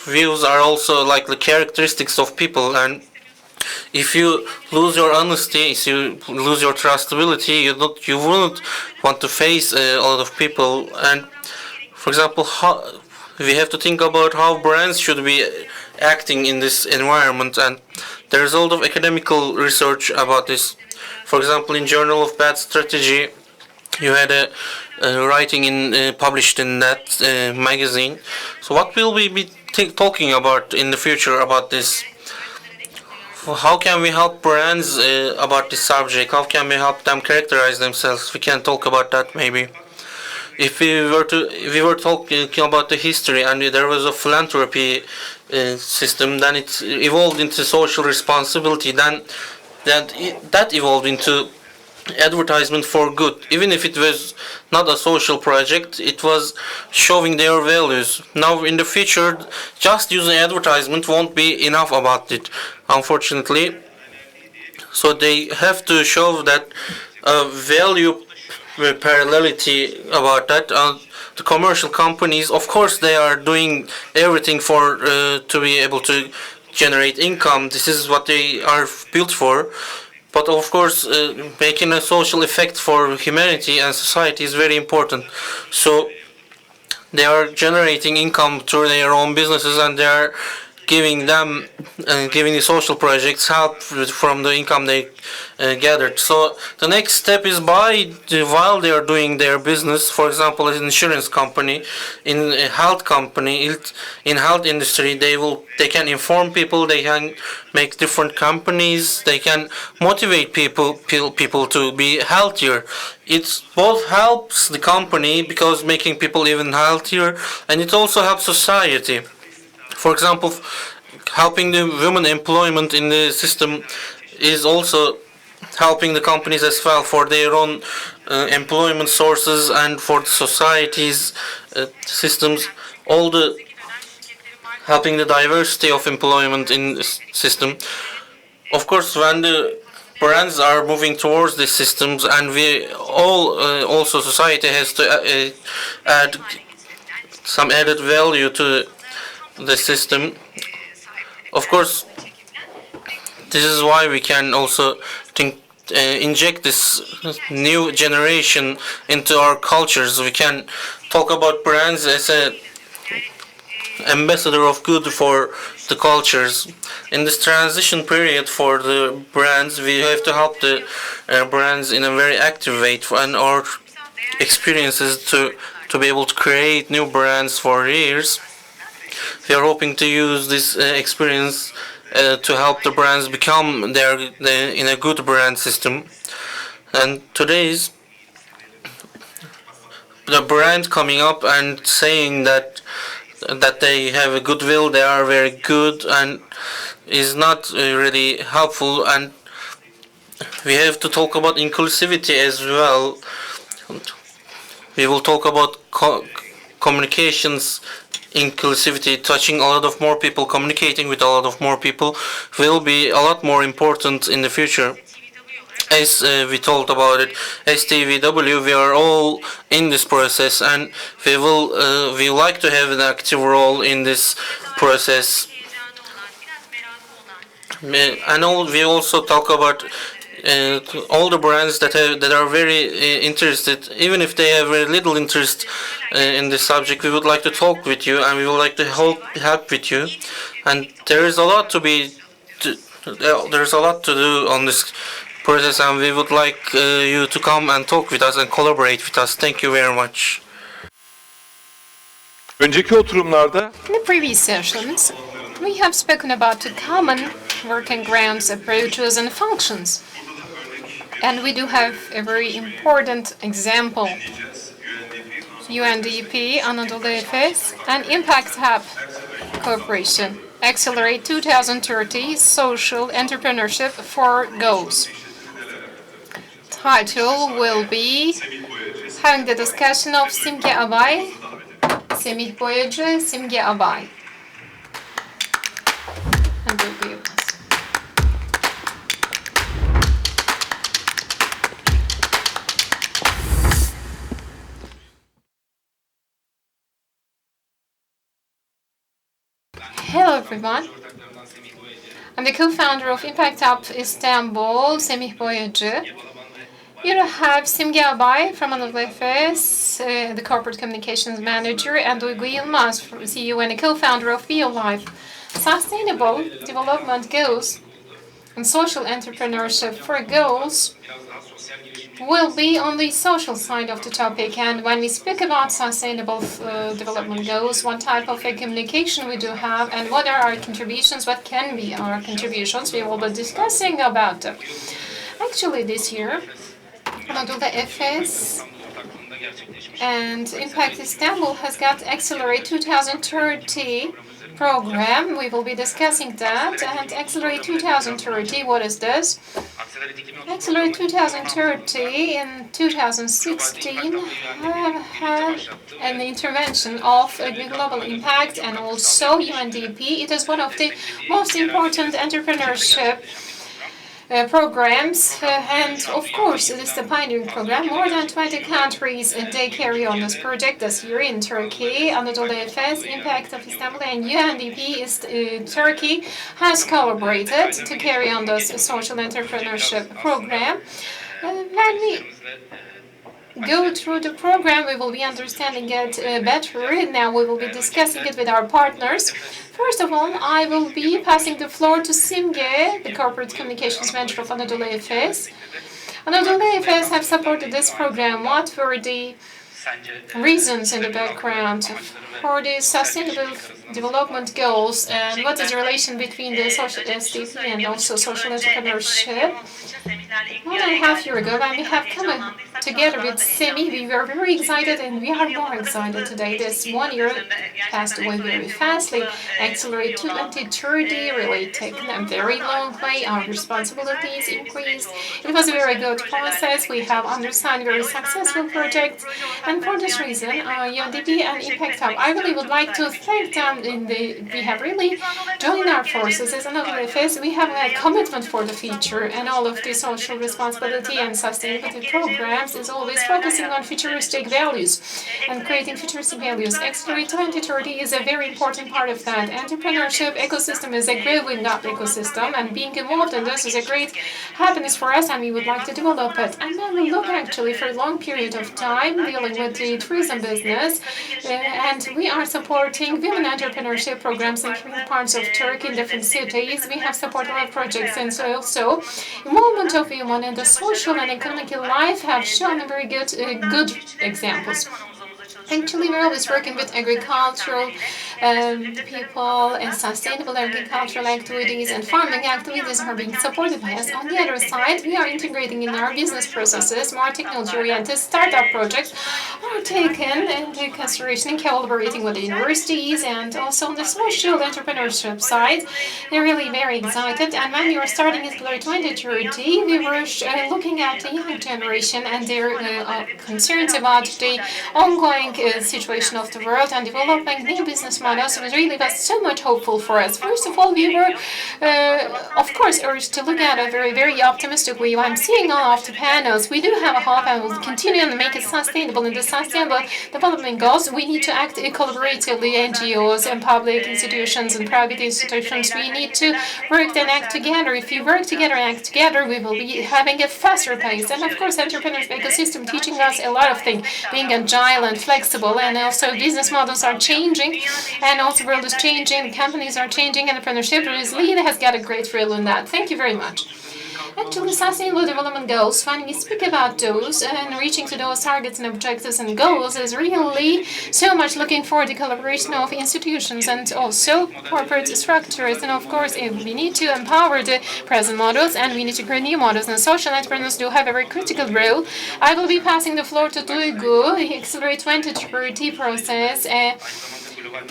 views are also like the characteristics of people, and if you lose your honesty, if you lose your trustability, you wouldn't want to face a lot of people. And for example, we have to think about how brands should be acting in this environment, and there's a lot of academical research about this. For example, in Journal of Bad Strategy, you had a writing published in that magazine. So what will we be talking about in the future about this? how can we help brands about this subject? How can we help them characterize themselves? We can talk about that maybe. If we were talking about the history and there was a philanthropy system, then it evolved into social responsibility. Then that evolved into advertisement for good. Even if it was not a social project, it was showing their values. Now in the future, just using advertisement won't be enough about it, unfortunately. So they have to show that value parallelity about that. The commercial companies, of course, they are doing everything for to be able to generate income. This is what they are built for. But of course, making a social effect for humanity and society is very important. So they are generating income through their own businesses, and they are giving them, giving the social projects help from the income they gathered. So the next step is while they are doing their business, for example, an insurance company, in a health company, in health industry, they can inform people, they can make different companies, they can motivate people to be healthier. It both helps the company because making people even healthier, and it also helps society. For example, helping the women employment in the system is also helping the companies as well for their own employment sources and for the society's systems. All the helping the diversity of employment in the system. Of course, when the brands are moving towards these systems, and we all also society has to add some added value to the system. Of course, this is why we can also inject this new generation into our cultures. We can talk about brands as a ambassador of good for the cultures. In this transition period for the brands, we have to help the brands in a very active way and our experiences to be able to create new brands for years. We are hoping to use this experience to help the brands become in a good brand system. And today's the brand coming up and saying that they have a goodwill, they are very good, and is not really helpful. And we have to talk about inclusivity as well. We will talk about communications inclusivity, touching a lot of more people, communicating with a lot of more people will be a lot more important in the future. As we told about it, STVW, we are all in this process, and we like to have an active role in this process. And we also talk about all the brands that are very interested, even if they have very little interest in this subject. We would like to talk with you, and we would like to help with you. And there is a lot to do on this process, and we would like you to come and talk with us and collaborate with us. Thank you very much. Önceki oturumlarda In the previous sessions, we have spoken about the common working grounds, approaches, and functions. And we do have a very important example. UNDP, Anadolu Efes, and Impact Hub Corporation. Accelerate 2030 Social Entrepreneurship for Goals. Title will be having the discussion of Simge Abay, Semih Boyacı, Simge Abay. And Duygu Yılmaz. Hello everyone. I'm the co-founder of Impact Hub Istanbul, Semih Boyacı. You have Simge Abay from Anadolu Efes, the corporate communications manager, and Duygu Yılmaz, CEO and a co-founder of BioLife. Sustainable development goals and social entrepreneurship for goals will be on the social side of the topic. And when we speak about sustainable development goals, what type of communication we do have, and what are our contributions, what can be our contributions, we will be discussing about them. Actually, this year, Anadolu Efes and Impact Istanbul has got Accelerate 2030 program. We will be discussing that. And Accelerate 2030, what is this? Accelerate 2030 in 2016 had an intervention of global impact and also UNDP. It is one of the most important entrepreneurship programs, and of course it is the pioneering program. More than 20 countries they carry on this project this year in Turkey. Anadolu Efes, Impact of Istanbul, and UNDP is Turkey has collaborated to carry on this social entrepreneurship program. When we go through the program, we will be understanding it better. Now we will be discussing it with our partners. First of all, I will be passing the floor to Simge, the Corporate Communications Manager of Anadolu Efes. Anadolu Efes have supported this program. What were the reasons in the background for the sustainable development goals, and what is the relation between the social SDP and also social entrepreneurship? 1.5 years ago, when we have come together with SEMI, we were very excited, and we are more excited today. This 1 year passed away very fastly. Accelerate 2030 really taken a very long way. Our responsibilities increased. It was a very good process. We have undersigned very successful projects, and for this reason, UNDP and Impact Hub, I really would like to thank them. We have really joined our forces as Anadolu Efes. We have a commitment for the future, and all of the social responsibility and sustainability programs is always focusing on futuristic values and creating futuristic values. Accelerate 2030 is a very important part of that. Entrepreneurship ecosystem is a growing up ecosystem, and being involved in this is a great happiness for us, and we would like to develop it. And then we look actually for a long period of time dealing with the tourism business, and we are supporting women entrepreneurship programs in different parts of Turkey, in different cities. We have supported our projects, and so also involvement of women in the social and economic life have shown very good examples. Actually, we're always working with agricultural people, and sustainable agricultural activities and farming activities are being supported by us. On the other side, we are integrating in our business processes more technology-oriented startup projects are taken into consideration in collaborating with the universities, and also on the social entrepreneurship side. They're really very excited. And when we were starting Accelerate 2030, we were looking at the young generation and their concerns about the ongoing situation of the world and developing new business models. It really was so much hopeful for us. First of all, we were, of course, urged to look at a very, very optimistic way. I'm seeing all of the panels. We do have a hope, and we'll continue to make it sustainable. In the sustainable development goals, we need to act collaboratively, NGOs and public institutions and private institutions. We need to work and act together. If we work together and act together, we will be having a faster pace. And of course, entrepreneurship ecosystem teaching us a lot of things, being agile and flexible, and also business models are changing, and also the world is changing, companies are changing, and entrepreneurship really has got a great role in that. Thank you very much. Actually, sustainable development goals, when we speak about those and reaching to those targets and objectives and goals, is really so much looking for the collaboration of institutions and also corporate structures. And of course, we need to empower the present models, and we need to create new models. And social entrepreneurs do have a very critical role. I will be passing the floor to Duygu, the Accelerate 2030 process.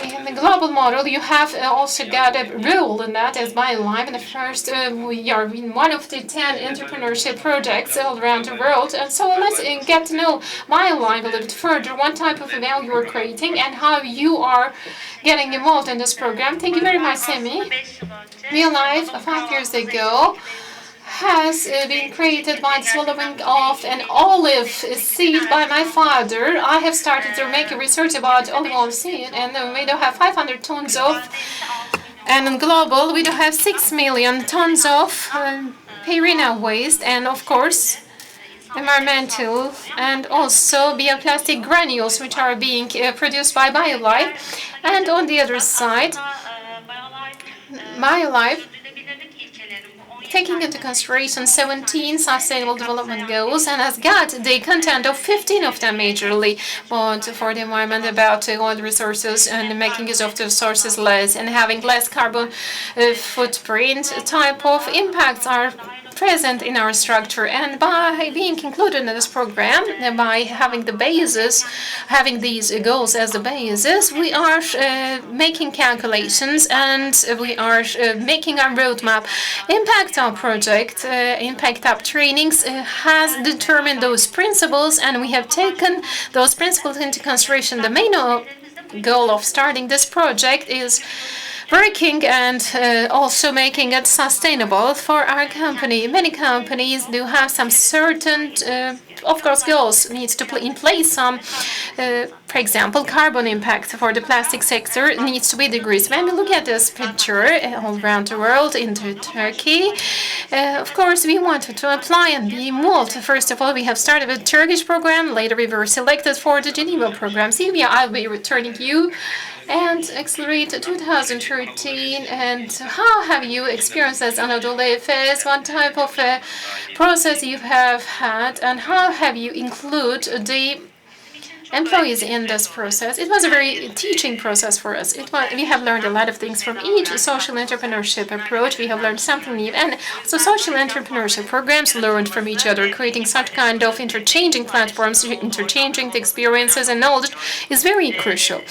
In the global model, you have also got a role in that as BioLife. And the first, we are in one of the 10 entrepreneurship projects all around the world. And so let's get to know BioLife a little bit further, what type of value you're creating and how you are getting involved in this program. Thank you very much, Semi. BioLife, 5 years ago, has been created by the swallowing of an olive seed by my father. I have started to make a research about olive seed, and we do have 500 tons of, and in global we do have 6 million tons of perina waste, and of course environmental and also bioplastic granules which are being produced by BioLife. And on the other side, BioLife taking into consideration 17 Sustainable Development Goals and has got the content of 15 of them majorly, but for the environment about oil resources and making use of the resources less and having less carbon footprint type of impacts are present in our structure. And by being included in this program, and by having the basis, having these goals as the basis, we are making calculations and we are making our roadmap. Impact Up project, Impact Up trainings has determined those principles, and we have taken those principles into consideration. The main goal of starting this project is working and also making it sustainable for our company. Many companies do have some certain, of course, goals needs to put in place. Some, for example, carbon impact for the plastic sector needs to be decreased. When we look at this picture all around the world, into Turkey, of course, we wanted to apply and be involved. First of all, we have started with Turkish program. Later, we were selected for the Geneva program. Silvia, I'll be returning you. And Accelerate 2013, and how have you experienced as Anadolu Efes? What type of process you have had, and how have you included the employees in this process? It was a very teaching process for us. We have learned a lot of things from each social entrepreneurship approach. We have learned something new, and so social entrepreneurship programs learned from each other, creating such kind of interchanging platforms, interchanging the experiences and knowledge is very crucial.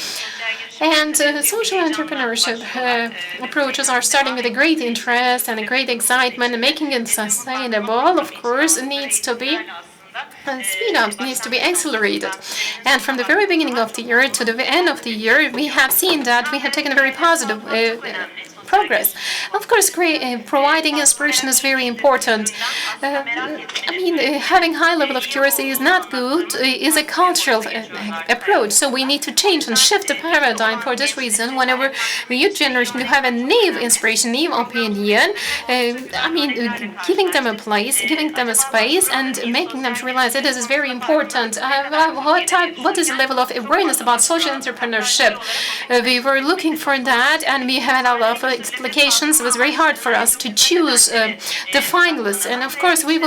And social entrepreneurship approaches are starting with a great interest and a great excitement, and making it sustainable, of course, needs to be speed up, needs to be accelerated. And from the very beginning of the year to the end of the year, we have seen that we have taken a very positive progress. Of course, providing inspiration is very important. Having high level of curiosity is not good, is a cultural approach. So we need to change and shift the paradigm. For this reason, whenever the youth generation have a naive inspiration, naive opinion, giving them a place, giving them a space, and making them realize that this is very important. What is the level of awareness about social entrepreneurship? We were looking for that, and we had a lot of explications. It was very hard for us to choose the finalists, and of course we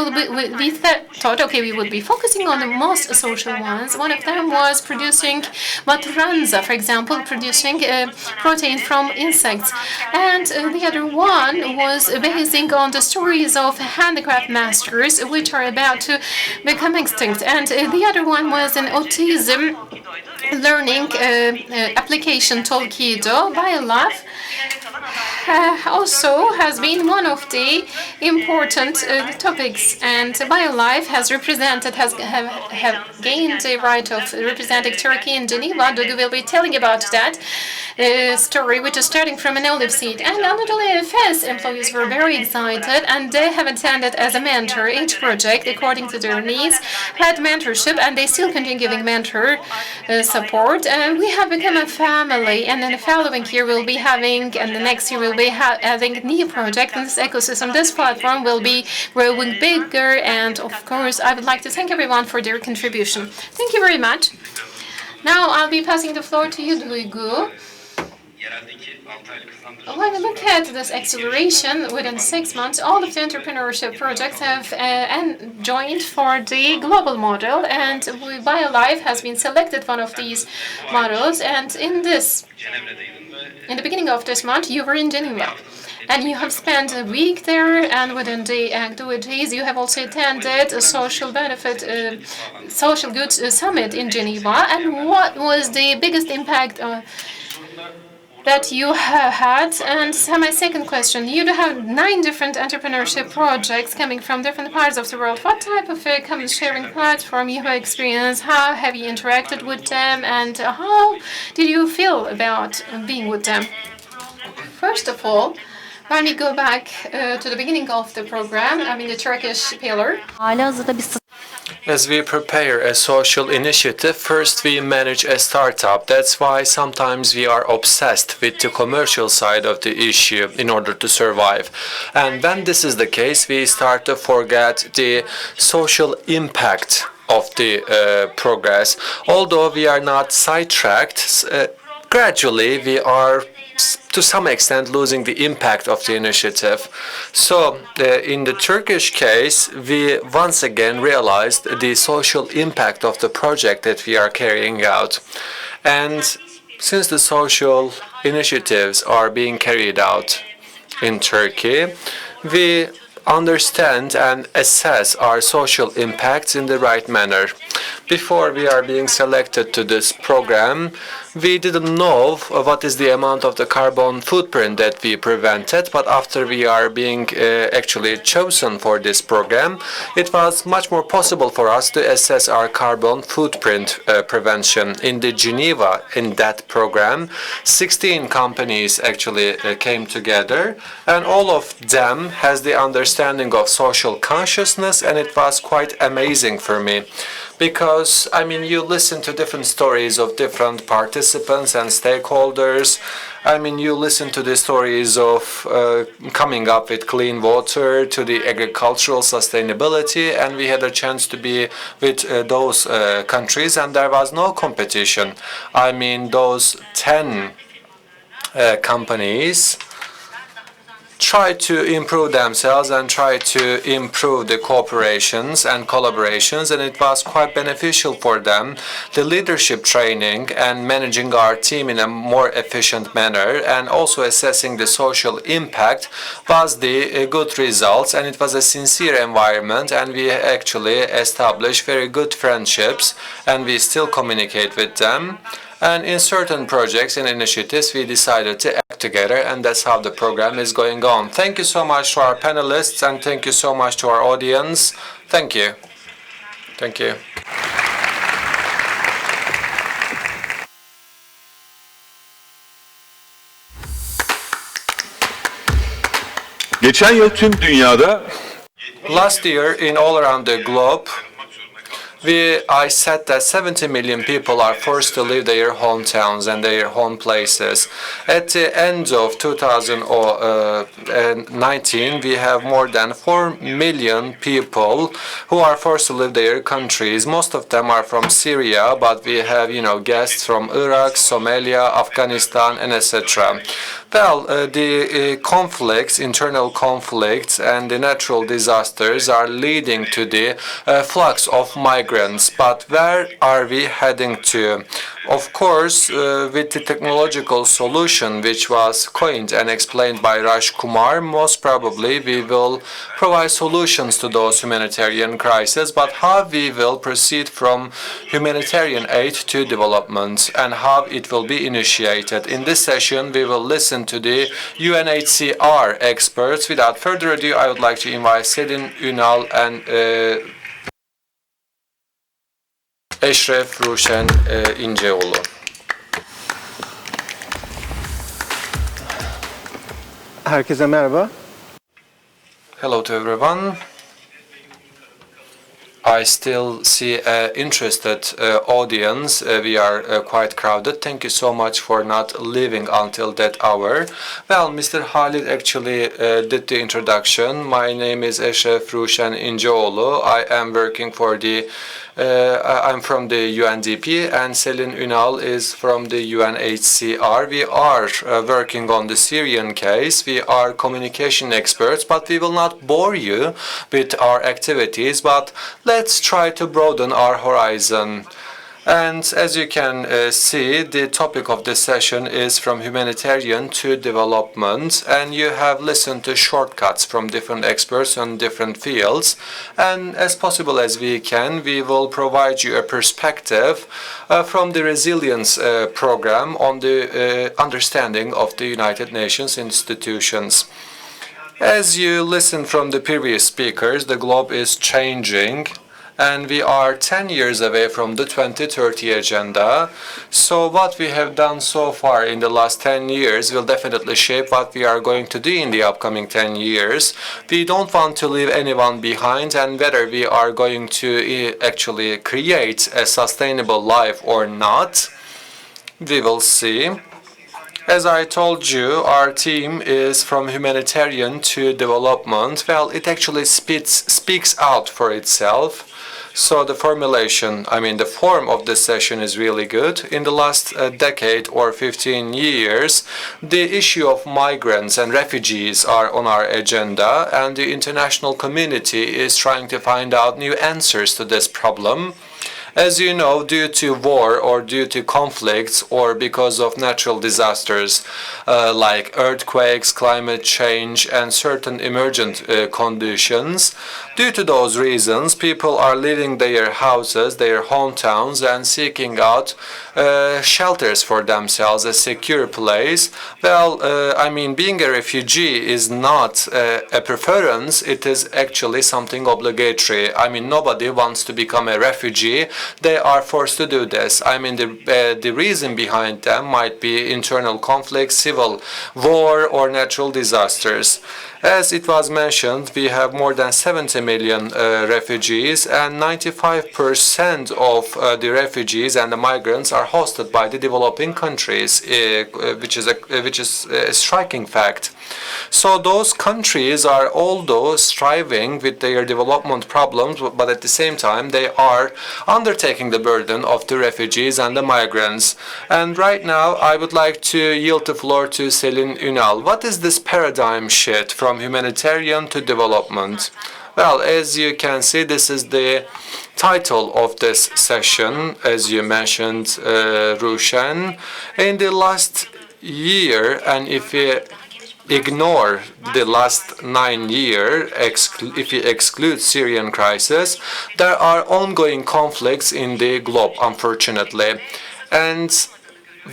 thought, okay, we would be focusing on the most social ones. One of them was producing matranza, for example, producing protein from insects, and the other one was basing on the stories of handicraft masters which are about to become extinct, and the other one was an autism learning application called Kido. BioLife also has been one of the important topics, and BioLife has gained the right of representing Turkey in Geneva. Dudu will be telling about that story, which is starting from an olive seed. And Anadolu Efes employees were very excited, and they have attended as a mentor each project according to their needs, had mentorship, and they still continue giving mentor support. And we have become a family, and in the following year we'll be having, and the next year we'll be having a new project in this ecosystem. This platform will be growing bigger, and of course I would like to thank everyone for their contribution. Thank you very much. Now I'll be passing the floor to you, Duygu. When we look at this acceleration, within 6 months, all of the entrepreneurship projects have joined for the global model, and BioLife has been selected one of these models. And in the beginning of this month, you were in Geneva, and you have spent a week there, and within the activities, you have also attended a social goods summit in Geneva. And what was the biggest impact that you have had? And so my second question, you have 9 different entrepreneurship projects coming from different parts of the world. What type of common sharing platform you have experienced? How have you interacted with them? And how did you feel about being with them? First of all, when we go back to the beginning of the program, the Turkish pillar. As we prepare a social initiative, first we manage a startup. That's why sometimes we are obsessed with the commercial side of the issue in order to survive. And when this is the case, we start to forget the social impact of the progress. Although we are not sidetracked, gradually we are to some extent losing the impact of the initiative. So in the Turkish case, we once again realized the social impact of the project that we are carrying out. And since the social initiatives are being carried out in Turkey, we understand and assess our social impacts in the right manner. Before we are being selected to this program, we didn't know what is the amount of the carbon footprint that we prevented, but after we are being actually chosen for this program, it was much more possible for us to assess our carbon footprint prevention. In the Geneva, in that program, 16 companies actually came together, and all of them has the understanding of social consciousness, and it was quite amazing for me. Because, I mean, you listen to different stories of different participants and stakeholders. I mean, you listen to the stories of coming up with clean water, to the agricultural sustainability, and we had a chance to be with those countries, and there was no competition. I mean, those 10 companies try to improve themselves and try to improve the cooperations and collaborations, and it was quite beneficial for them. The leadership training and managing our team in a more efficient manner and also assessing the social impact was the good results, and it was a sincere environment, and we actually established very good friendships, and we still communicate with them. And in certain projects and initiatives, we decided to act together, and that's how the program is going on. Thank you so much to our panelists, and thank you so much to our audience. Thank you. Thank you. Geçen yıl tüm dünyada Last year, in all around the globe, I said that 70 million people are forced to leave their hometowns and their home places. At the end of 2019, we have more than 4 million people who are forced to leave their countries. Most of them are from Syria, but we have, guests from Iraq, Somalia, Afghanistan, and etc. Well, the conflicts, internal conflicts, and the natural disasters are leading to the flux of migrants. But where are we heading to? Of course, with the technological solution which was coined and explained by Raj Kumar, most probably we will provide solutions to those humanitarian crises. But how we will proceed from humanitarian aid to development and how it will be initiated. In this session, we will listen to the UNHCR experts. Without further ado, I would like to invite Selin Ünal and Eşref Ruşen İnceoğlu. Herkese merhaba. Hello to everyone. I still see an interested audience. We are quite crowded. Thank you so much for not leaving until that hour. Well, Mr. Halil actually did the introduction. My name is Eşref Ruşen İnceoğlu. I am working for the I'm from the UNDP, and Selin Ünal is from the UNHCR. We are working on the Syrian case. We are communication experts, but we will not bore you with our activities, but let's try to broaden our horizon. And as you can see, the topic of this session is from humanitarian to development, and you have listened to shortcuts from different experts on different fields. And as possible as we can, we will provide you a perspective from the resilience program on the understanding of the United Nations institutions. As you listen from the previous speakers, the globe is changing, and we are 10 years away from the 2030 agenda. So what we have done so far in the last 10 years will definitely shape what we are going to do in the upcoming 10 years. We don't want to leave anyone behind, and whether we are going to actually create a sustainable life or not, we will see. As I told you, our team is from humanitarian to development. Well, it actually speaks out for itself. So the formulation, I mean, the form of this session is really good. In the last decade or 15 years, the issue of migrants and refugees are on our agenda, and the international community is trying to find out new answers to this problem. As you know, due to war or due to conflicts or because of natural disasters like earthquakes, climate change, and certain emergent conditions, due to those reasons, people are leaving their houses, their hometowns, and seeking out shelters for themselves, a secure place. Well, I mean, being a refugee is not a preference, it is actually something obligatory. I mean, nobody wants to become a refugee. They are forced to do this. I mean, the reason behind them might be internal conflicts, civil war, or natural disasters. As it was mentioned, we have more than 70 million refugees, and 95% of the refugees and the migrants are hosted by the developing countries, which is a striking fact. So those countries are, although striving with their development problems, but at the same time they are undertaking the burden of the refugees and the migrants. And right now I would like to yield the floor to Selin Ünal. What is this paradigm shift from humanitarian to development? Well, as you can see, this is the title of this session, as you mentioned, Rushan. In the last year, and if we ignore the last 9 years, if you exclude Syrian crisis, there are ongoing conflicts in the globe, unfortunately. And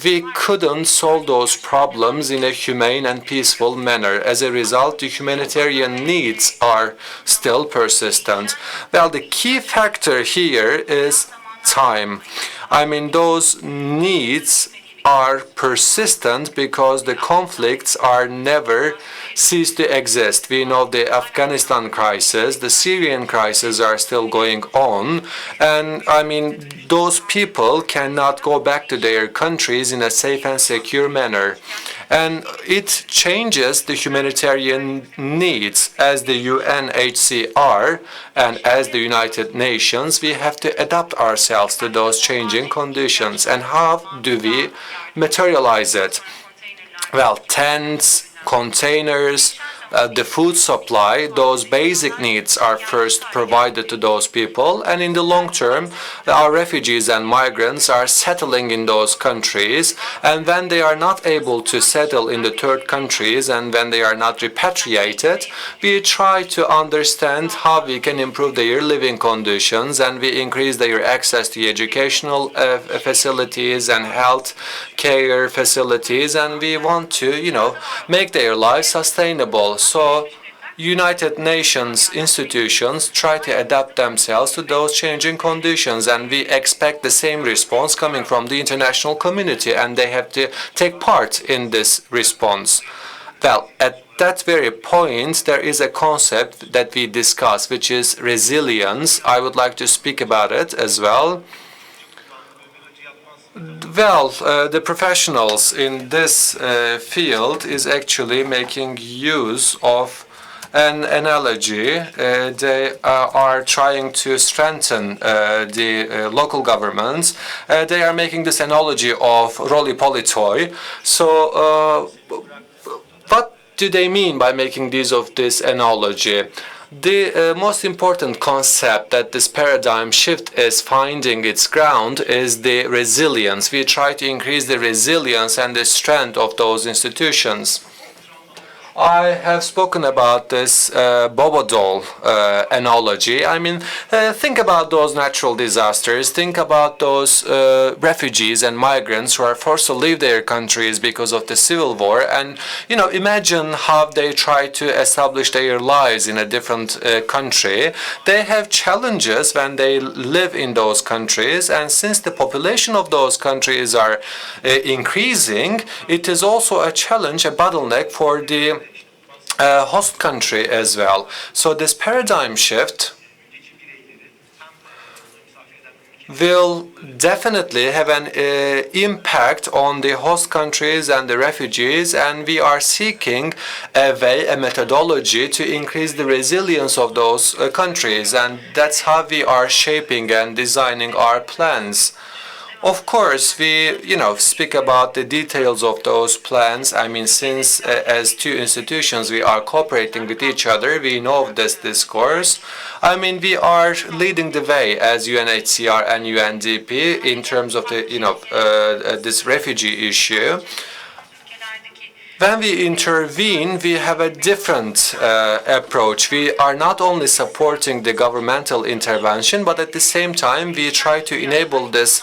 we couldn't solve those problems in a humane and peaceful manner. As a result, the humanitarian needs are still persistent. Well, the key factor here is time. I mean, those needs are persistent because the conflicts are never cease to exist. We know the Afghanistan crisis, the Syrian crisis are still going on, and I mean those people cannot go back to their countries in a safe and secure manner. And it changes the humanitarian needs. As the UNHCR and as the United Nations, we have to adapt ourselves to those changing conditions. And how do we materialize it? Well, tents, containers, the food supply, those basic needs are first provided to those people, and in the long term, our refugees and migrants are settling in those countries, and when they are not able to settle in the third countries and when they are not repatriated, we try to understand how we can improve their living conditions, and we increase their access to educational facilities and health care facilities, and we want to, make their lives sustainable. So United Nations institutions try to adapt themselves to those changing conditions, and we expect the same response coming from the international community, and they have to take part in this response. Well, at that very point, there is a concept that we discuss, which is resilience. I would like to speak about it as well. Well, the professionals in this field is actually making use of an analogy. They are trying to strengthen the local governments. They are making this analogy of roly-poly. So what do they mean by making use of this analogy? The most important concept that this paradigm shift is finding its ground is the resilience. We try to increase the resilience and the strength of those institutions. I have spoken about this Bobo doll analogy. I mean, think about those natural disasters. Think about those refugees and migrants who are forced to leave their countries because of the civil war. And, imagine how they try to establish their lives in a different country. They have challenges when they live in those countries. And since the population of those countries are increasing, it is also a challenge, a bottleneck for the host country as well. So this paradigm shift will definitely have an impact on the host countries and the refugees, and we are seeking a way, a methodology to increase the resilience of those countries, and that's how we are shaping and designing our plans. Of course, we, speak about the details of those plans. I mean, since as two institutions we are cooperating with each other, we know of this discourse. I mean, we are leading the way as UNHCR and UNDP in terms of the, this refugee issue. When we intervene, we have a different approach. We are not only supporting the governmental intervention, but at the same time, we try to enable this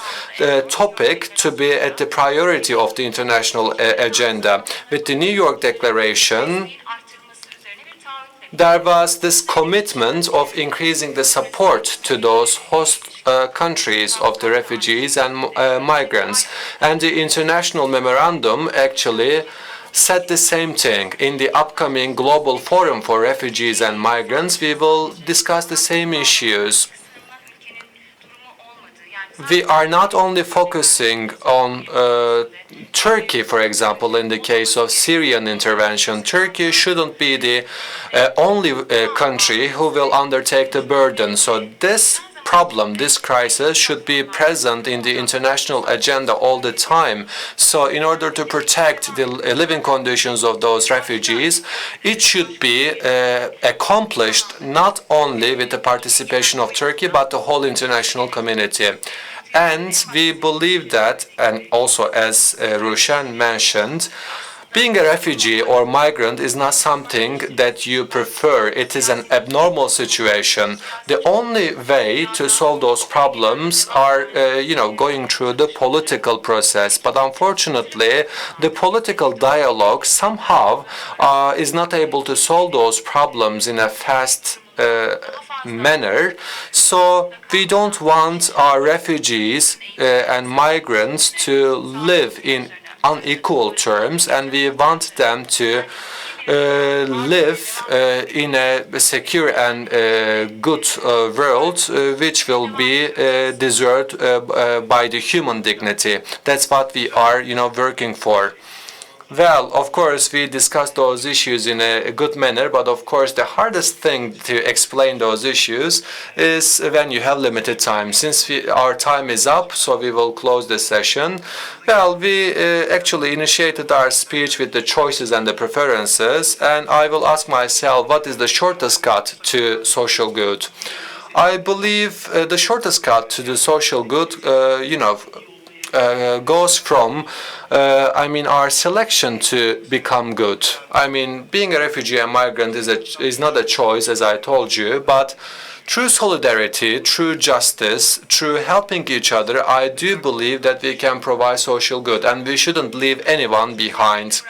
topic to be at the priority of the international agenda. With the New York Declaration, there was this commitment of increasing the support to those host countries of the refugees and migrants. And the international memorandum actually said the same thing. In the upcoming Global Forum for Refugees and Migrants, we will discuss the same issues. We are not only focusing on Turkey, for example, in the case of Syrian intervention. Turkey shouldn't be the only country who will undertake the burden. So this problem, this crisis, should be present in the international agenda all the time. So in order to protect the living conditions of those refugees, it should be accomplished not only with the participation of Turkey, but the whole international community. And we believe that, and also as Rushan mentioned, being a refugee or migrant is not something that you prefer. It is an abnormal situation. The only way to solve those problems are, going through the political process. But unfortunately, the political dialogue somehow is not able to solve those problems in a fast manner. So we don't want our refugees and migrants to live in unequal terms, and we want them to live in a secure and good world, which will be deserved by the human dignity. That's what we are, working for. Well, of course, we discussed those issues in a good manner, but of course, the hardest thing to explain those issues is when you have limited time. Since our time is up, so we will close the session. Well, we actually initiated our speech with the choices and the preferences, and I will ask myself, what is the shortest cut to social good? I believe the shortest cut to the social good, goes from, our selection to become good. I mean, being a refugee and migrant is not a choice, as I told you, but through solidarity, through justice, through helping each other, I do believe that we can provide social good, and we shouldn't leave anyone behind.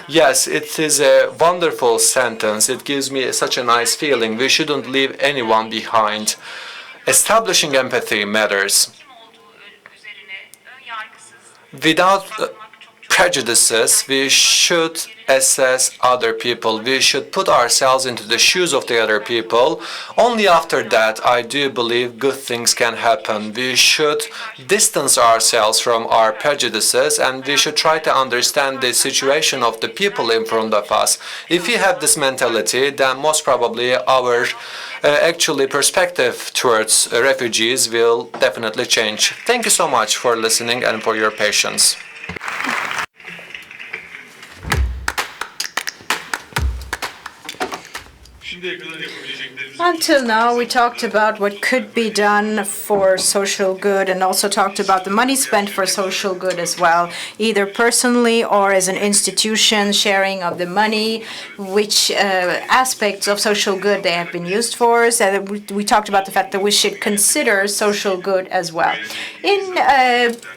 Yes, it is a wonderful sentence. It gives me such a nice feeling. We shouldn't leave anyone behind. Establishing empathy matters. Without prejudices, we should assess other people. We should put ourselves into the shoes of the other people. Only after that, I do believe good things can happen. We should distance ourselves from our prejudices, and we should try to understand the situation of the people in front of us. If we have this mentality, then most probably our actually perspective towards refugees will definitely change. Thank you so much for listening and for your patience. Until now, we talked about what could be done for social good, and also talked about the money spent for social good as well, either personally or as an institution, sharing of the money, which aspects of social good they have been used for. So we talked about the fact that we should consider social good as well. In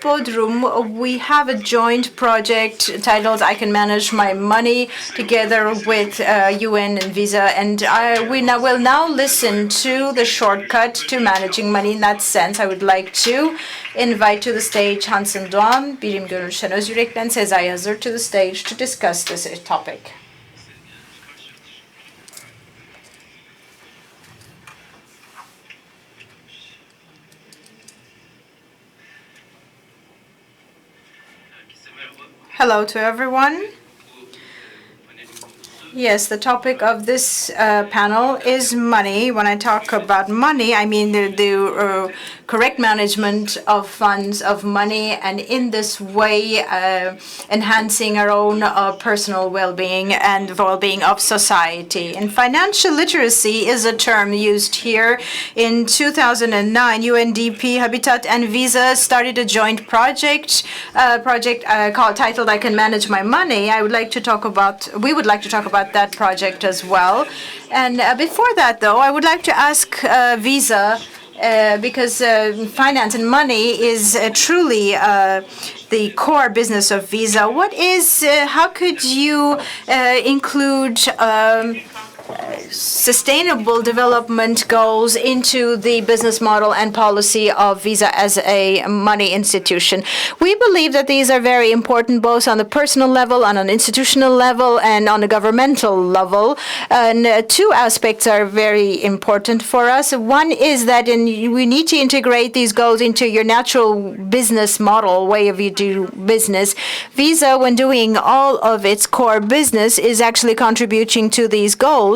Bodrum, we have a joint project titled I Can Manage My Money together with UN and Visa, and we will now listen to the shortcut to managing money. In that sense, I would like to invite to the stage Hansen Doğan, Birim Gönül Özyürek, and Sezai Hazır to the stage to discuss this topic. Hello to everyone. Yes, the topic of this panel is money. When I talk about money, I mean the correct management of funds, of money, and in this way enhancing our own personal well-being and the well-being of society. And financial literacy is a term used here. In 2009, UNDP, Habitat, and Visa started a joint project titled "I Can Manage My Money." We would like to talk about that project as well. And before that, though, I would like to ask Visa, because finance and money is truly the core business of Visa. How could you include sustainable development goals into the business model and policy of Visa as a money institution? We believe that these are very important both on the personal level, on an institutional level, and on a governmental level. And two aspects are very important for us. One is that we need to integrate these goals into your natural business model, way of you do business. Visa, when doing all of its core business, is actually contributing to these goals.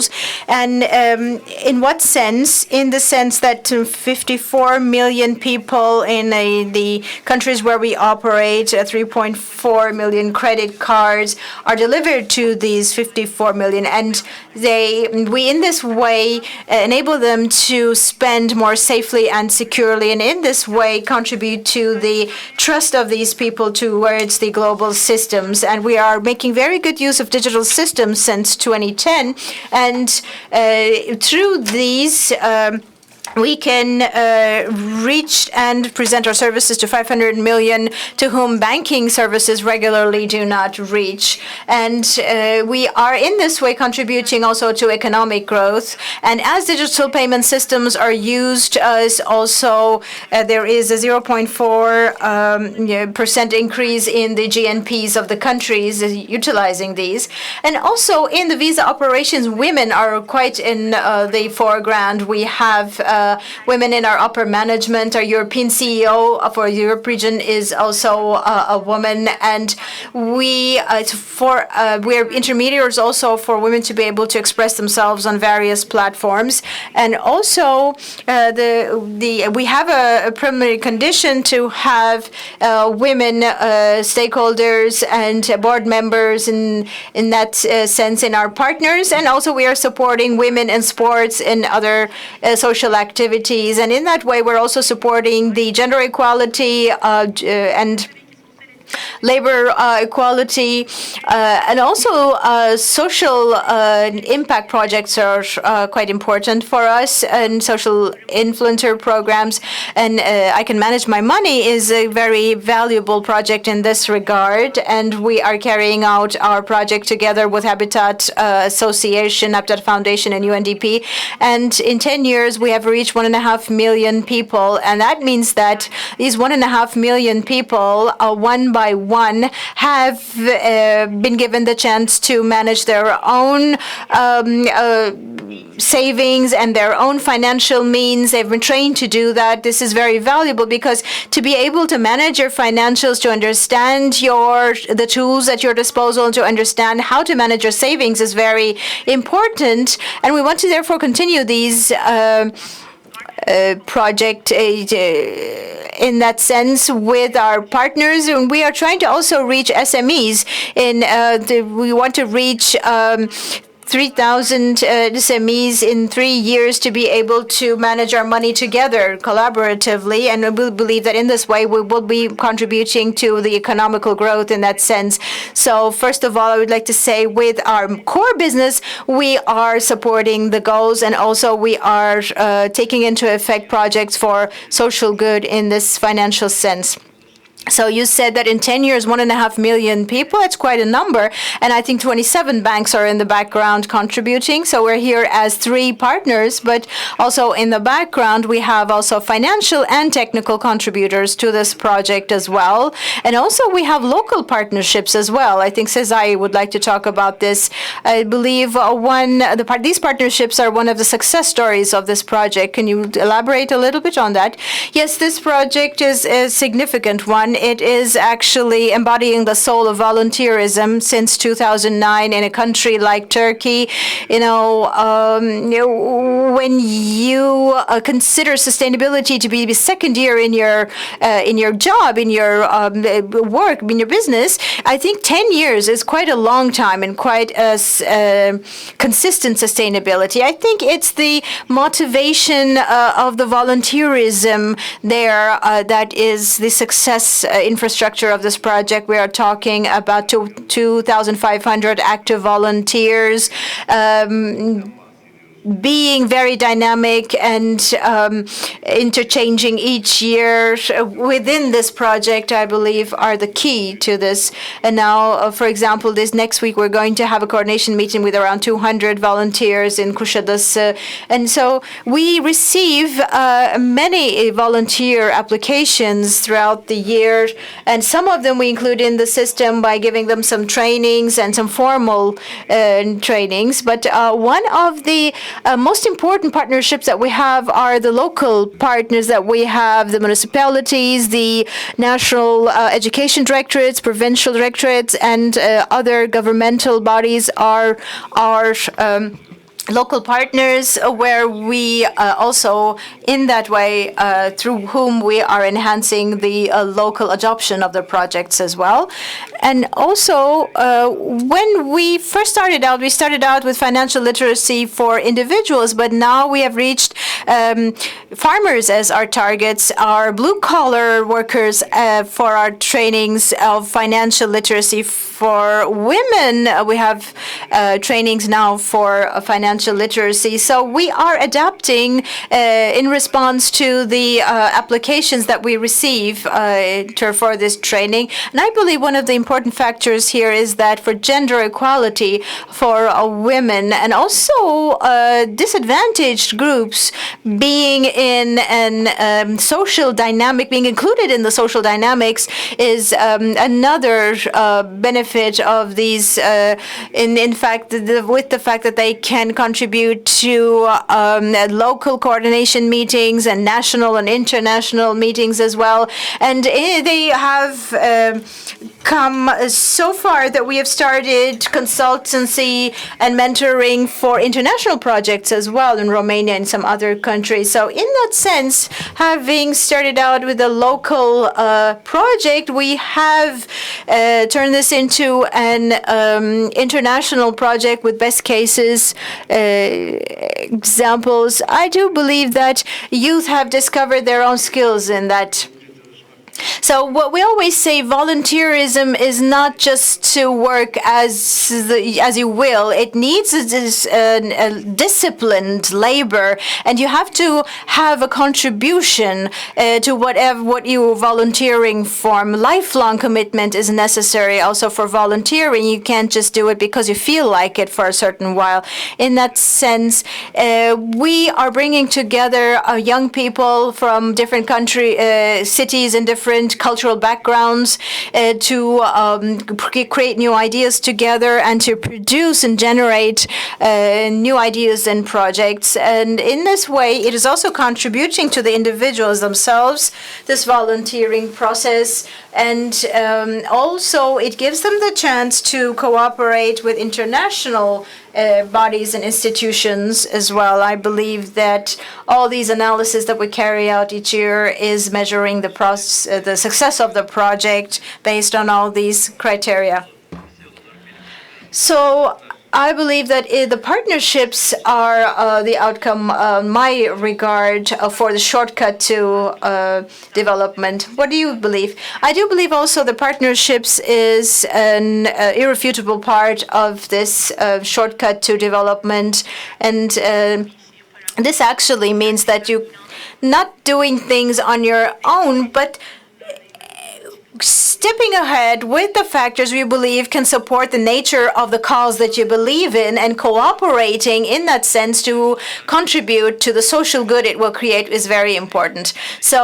And in what sense? In the sense that 54 million people in the countries where we operate, 3.4 million credit cards are delivered to these 54 million. And we in this way enable them to spend more safely and securely, and in this way contribute to the trust of these people towards the global systems. And we are making very good use of digital systems since 2010. And through these, we can reach and present our services to 500 million to whom banking services regularly do not reach. And we are in this way contributing also to economic growth. And as digital payment systems are used, also there is a 0.4% increase in the GNPs of the countries utilizing these. And also in the Visa operations, women are quite in the foreground. We have women in our upper management. Our European CEO for the Europe region is also a woman, and we're intermediaries also for women to be able to express themselves on various platforms. And also, we have a primary condition to have women stakeholders and board members in that sense in our partners. And also, we are supporting women in sports and other social activities. And in that way, we're also supporting the gender equality and labor equality, and also social impact projects are quite important for us, and social influencer programs. And I Can Manage My Money is a very valuable project in this regard, and we are carrying out our project together with Habitat Association, Habitat Foundation, and UNDP. And in 10 years, we have reached 1.5 million people, and that means that these 1.5 million people, one by one, have been given the chance to manage their own savings and their own financial means. They've been trained to do that. This is very valuable because to be able to manage your financials, to understand the tools at your disposal, and to understand how to manage your savings is very important. And we want to therefore continue these project in that sense with our partners, and we are trying to also reach SMEs. We want to reach 3,000 SMEs in 3 years to be able to manage our money together collaboratively, and we believe that in this way we will be contributing to the economical growth in that sense. So first of all, I would like to say with our core business, we are supporting the goals, and also we are taking into effect projects for social good in this financial sense. So you said that in 10 years, 1.5 million people, it's quite a number. And I think 27 banks are in the background contributing. So we're here as 3 partners, but also in the background, we have also financial and technical contributors to this project as well. And also we have local partnerships as well. I think Sezai would like to talk about this. I believe these partnerships are one of the success stories of this project. Can you elaborate a little bit on that? Yes, this project is a significant one. it is actually embodying the soul of volunteerism since 2009 in a country like Turkey. When you consider sustainability to be the second year in your job, in your work, in your business, I think 10 years is quite a long time and quite a consistent sustainability. I think it's the motivation of the volunteerism there that is the success infrastructure of this project. We are talking about 2,500 active volunteers, being very dynamic and interchanging each year within this project, I believe, are the key to this. And now, for example, this next week, we're going to have a coordination meeting with around 200 volunteers in Kuşadası. And so we receive many volunteer applications throughout the year, and some of them we include in the system by giving them some trainings and some formal trainings. But one of the most important partnerships that we have are the local partners that we have, the municipalities, the national education directorates, provincial directorates, and other governmental bodies are local partners, where we also, in that way, through whom we are enhancing the local adoption of the projects as well. And also, when we first started out, we started out with financial literacy for individuals, but now we have reached farmers as our targets, our blue-collar workers for our trainings of financial literacy. For women, we have trainings now for financial literacy. So we are adapting in response to the applications that we receive for this training. And I believe one of the important factors here is that for gender equality for women and also disadvantaged groups being in an social dynamic, being included in the social dynamics is another benefit of these, in fact, with the fact that they can contribute to local coordination meetings and national and international meetings as well. And they have come so far that we have started consultancy and mentoring for international projects as well in Romania and some other countries. So in that sense, having started out with a local project, we have turned this into an international project with best cases examples. I do believe that youth have discovered their own skills in that. So what we always say, volunteerism is not just to work as you will. It needs a disciplined labor, and you have to have a contribution to what you are volunteering for. Lifelong commitment is necessary also for volunteering. You can't just do it because you feel like it for a certain while. In that sense, we are bringing together young people from different cities and different cultural backgrounds to create new ideas together and to produce and generate new ideas and projects. And in this way, it is also contributing to the individuals themselves, this volunteering process. And also, it gives them the chance to cooperate with international bodies and institutions as well. I believe that all these analyses that we carry out each year is measuring the success of the project based on all these criteria. So I believe that the partnerships are the outcome, my regard, for the shortcut to development. What do you believe? I do believe also the partnerships is an irrefutable part of this shortcut to development. And this actually means that you not doing things on your own, but stepping ahead with the factors we believe can support the nature of the cause that you believe in and cooperating in that sense to contribute to the social good it will create is very important. So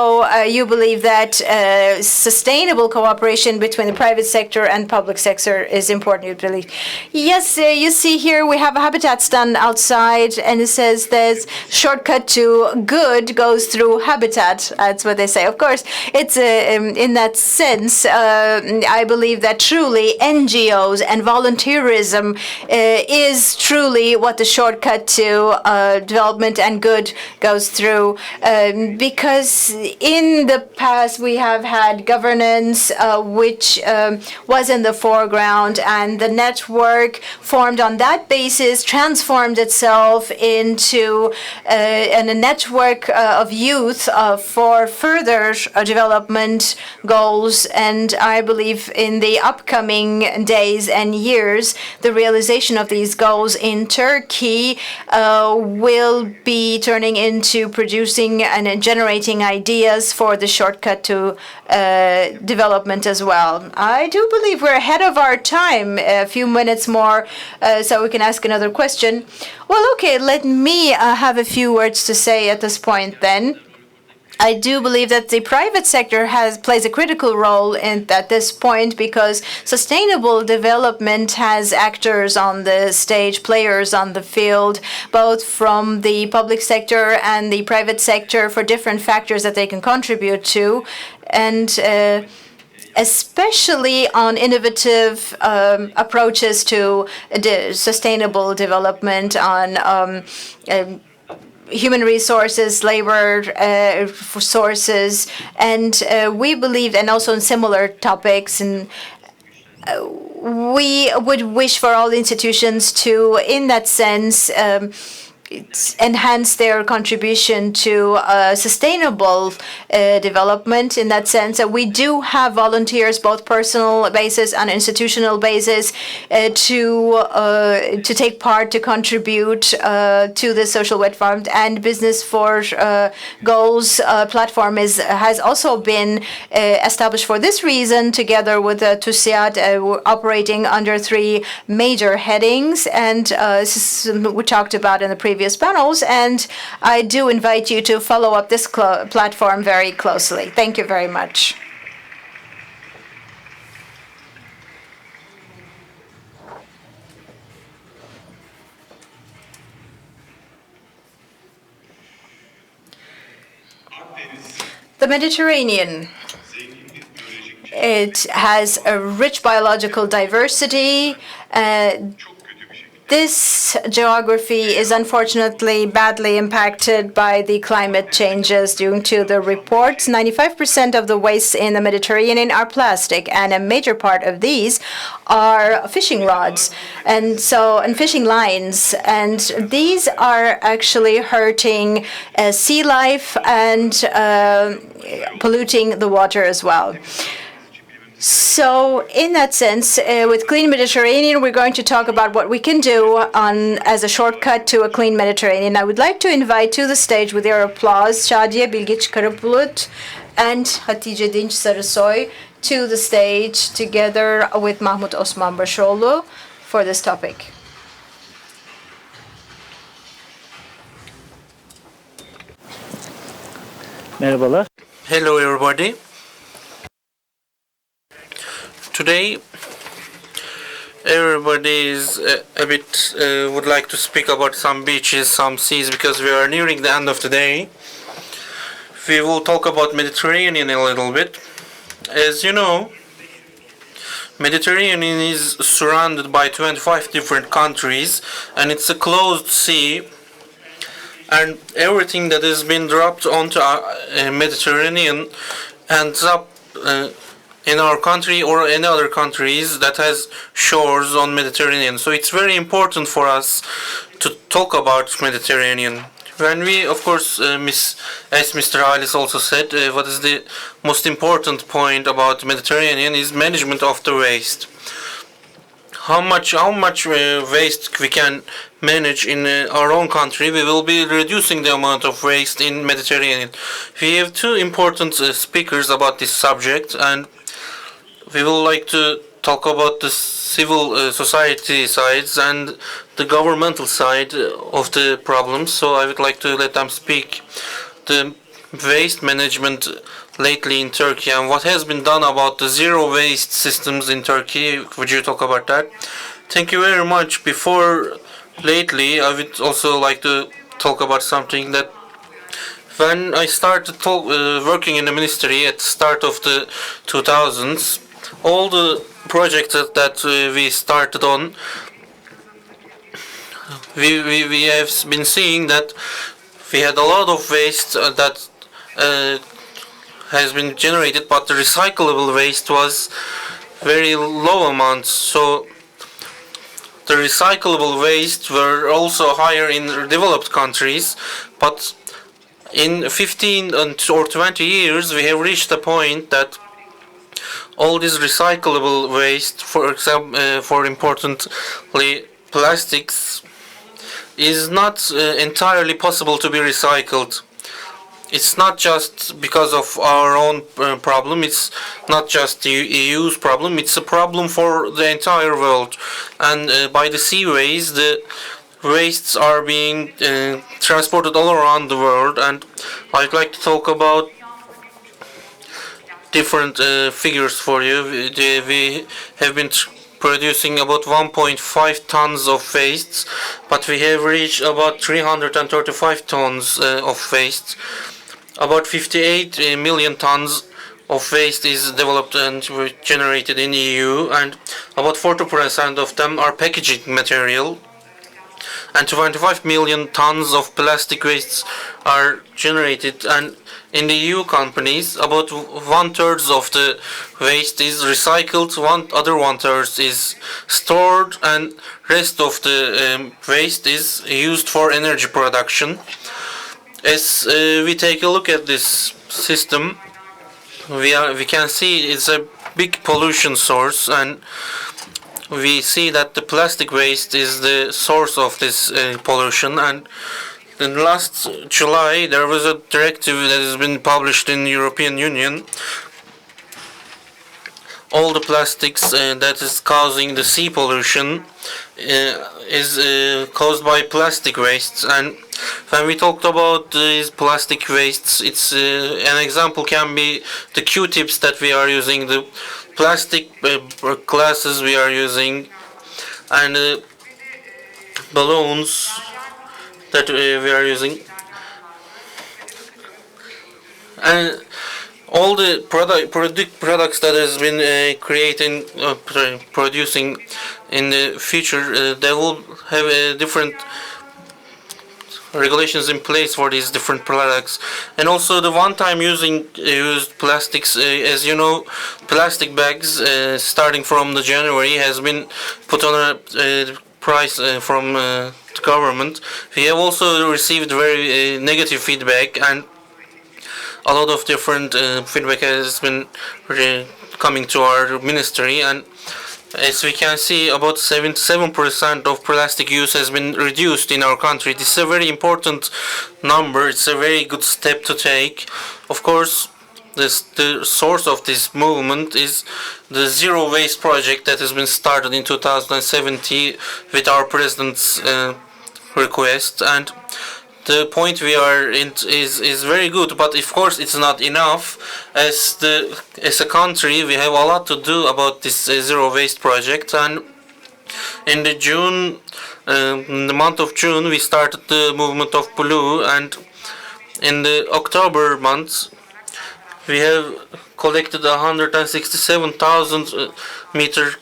you believe that sustainable cooperation between the private sector and public sector is important, you believe? Yes, you see here we have a habitat stand outside and it says there's shortcut to good goes through habitat. That's what they say. Of course, it's in that sense, I believe that truly NGOs and volunteerism is truly what the shortcut to development and good goes through. Because in the past we have had governance which was in the foreground, and the network formed on that basis transformed itself into a network of youth for further development goals. And I believe in the upcoming days and years, the realization of these goals in Turkey will be turning into producing and generating ideas for the shortcut to development as well. I do believe we're ahead of our time. A few minutes more so we can ask another question. Well, okay, let me have a few words to say at this point then. I do believe that the private sector plays a critical role at this point, because sustainable development has actors on the stage, players on the field, both from the public sector and the private sector for different factors that they can contribute to. And especially on innovative approaches to sustainable development, on human resources, labor sources, and we believe, and also in similar topics, and we would wish for all institutions to, in that sense, enhance their contribution to sustainable development. In that sense, we do have volunteers, both personal basis and institutional basis, to take part, to contribute to the social web fund. And Business for Goals platform has also been established for this reason, together with TUSIAD, operating under 3 major headings, and we talked about in the previous panels, and I do invite you to follow up this platform very closely. Thank you very much. The Mediterranean. It has a rich biological diversity. This geography is unfortunately badly impacted by the climate changes due to the reports. 95% of the wastes in the Mediterranean are plastic, and a major part of these are fishing rods and fishing lines. And these are actually hurting sea life and polluting the water as well. So in that sense, with Clean Mediterranean, we're going to talk about what we can do as a shortcut to a clean Mediterranean. I would like to invite to the stage with your applause Şadiye Bilgiç Karabulut and Hatice Dinç Sarısoy to the stage together with Mahmut Osman Başoğlu for this topic. Merhabalar. Hello everybody. Today, everybody is a bit would like to speak about some beaches, some seas, because we are nearing the end of the day. We will talk about Mediterranean a little bit. As you know, Mediterranean is surrounded by 25 different countries, and it's a closed sea. And everything that has been dropped onto Mediterranean ends up in our country or any other countries that has shores on Mediterranean. So it's very important for us to talk about Mediterranean. When we, of course, as Mr. Halis also said, what is the most important point about Mediterranean is management of the waste. How much waste we can manage in our own country, we will be reducing the amount of waste in Mediterranean. We have 2 important speakers about this subject, and we would like to talk about the civil society sides and the governmental side of the problem. So I would like to let them speak. The waste management lately in Turkey and what has been done about the zero waste systems in Turkey. Would you talk about that? Thank you very much. Before lately, I would also like to talk about something that when I started working in the ministry at the start of the 2000s, all the projects that we started on, we have been seeing that we had a lot of waste that has been generated, but the recyclable waste was very low amounts. So the recyclable waste were also higher in developed countries, but in 15 or 20 years we have reached a point that all this recyclable waste, for example, for importantly plastics, is not entirely possible to be recycled. It's not just because of our own problem, it's not just the EU's problem, it's a problem for the entire world. And by the seaways, the wastes are being transported all around the world, and I'd like to talk about different figures for you. We have been producing about 1.5 tons of wastes, but we have reached about 335 tons of waste. About 58 million tons of waste is developed and generated in EU, and about 40% of them are packaging material. And 25 million tons of plastic wastes are generated, and in the EU companies about 1/3 of the waste is recycled, other 1/3 is stored, and rest of the waste is used for energy production. As we take a look at this system, we can see it's a big pollution source, and we see that the plastic waste is the source of this pollution. And in last July there was a directive that has been published in the European Union. All the plastics that is causing the sea pollution is caused by plastic wastes. And when we talked about these plastic wastes, it's an example can be the Q-tips that we are using, the plastic glasses we are using, and balloons that we are using, and all the products that has been producing in the future, they will have different regulations in place for these different products. And also the one-time used plastics, as you know, plastic bags starting from the January has been put on a price from the government. We have also received very negative feedback, and a lot of different feedback has been coming to our ministry. And as we can see, about 77% of plastic use has been reduced in our country. This is a very important number. It's a very good step to take. Of course, the source of this movement is the Zero Waste project that has been started in 2017 with our president's request. And the point we are in is very good, but of course it's not enough. As a country, we have a lot to do about this zero waste project. And in the month of June, we started the movement of Blue, and in the October month, we have collected 167,000 meter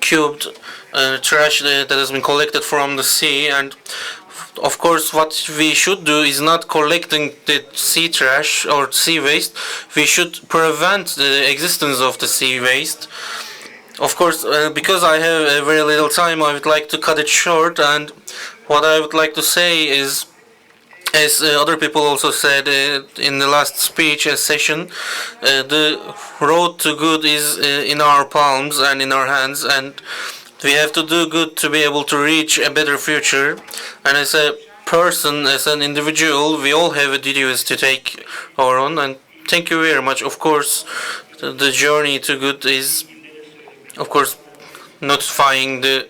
cubed trash that has been collected from the sea. And of course, what we should do is not collecting the sea trash or sea waste. We should prevent the existence of the sea waste. Of course, because I have very little time, I would like to cut it short. And what I would like to say is, as other people also said in the last speech session, the road to good is in our palms and in our hands, and we have to do good to be able to reach a better future. And as a person, as an individual, we all have duties to take our own. And Thank you very much. Of course, the journey to good is, of course, notifying the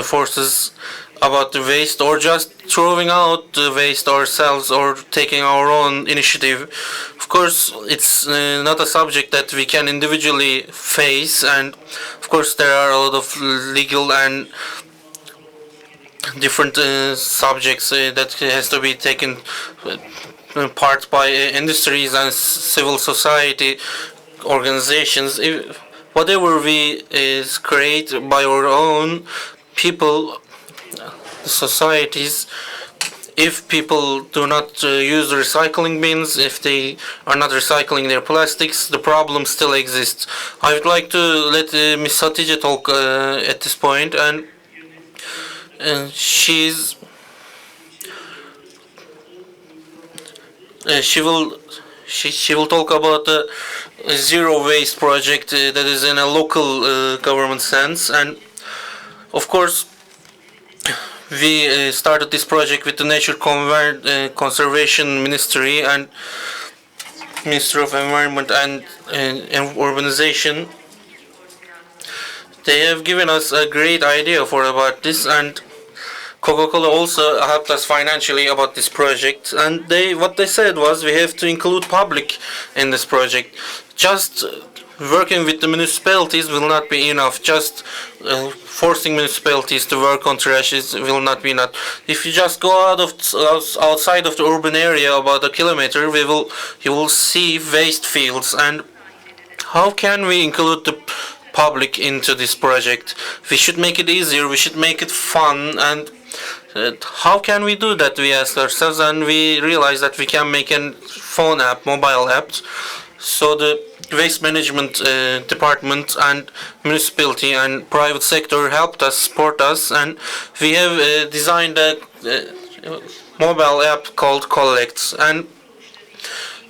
forces about the waste, or just throwing out the waste ourselves, or taking our own initiative. Of course, it's not a subject that we can individually face, and of course there are a lot of legal and different subjects that has to be taken part by industries and civil society organizations. Whatever we create by our own people, societies, if people do not use the recycling bins, if they are not recycling their plastics, the problem still exists. I would like to let Ms. Hatice talk at this point, and she will talk about the zero waste project that is in a local government sense. And of course, we started this project with the Nature Conservation Ministry and Ministry of Environment and Urbanization. They have given us a great idea about this, and Coca-Cola also helped us financially about this project. And what they said was, we have to include public in this project. Just working with the municipalities will not be enough. Just forcing municipalities to work on trashes will not be enough. If you just go outside of the urban area about a kilometer, you will see waste fields. And how can we include the public into this project? We should make it easier. We should make it fun. And how can we do that? We asked ourselves, and we realized that we can make a phone app, mobile app. So the waste management department and municipality and private sector helped us, support us, and we have designed a mobile app called Collects. And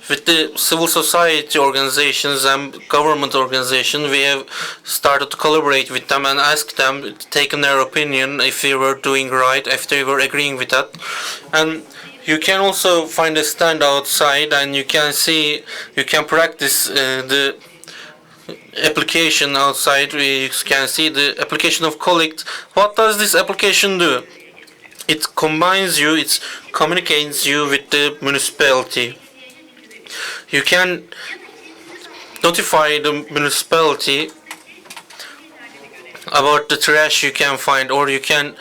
with the civil society organizations and government organizations, we have started to collaborate with them and ask them, taking their opinion if we were doing right, if they were agreeing with that. And you can also find a stand outside, and you can practice the application outside. You can see the application of Collect. What does this application do? It combines you, it communicates you with the municipality. You can notify the municipality about the trash you can find, or you can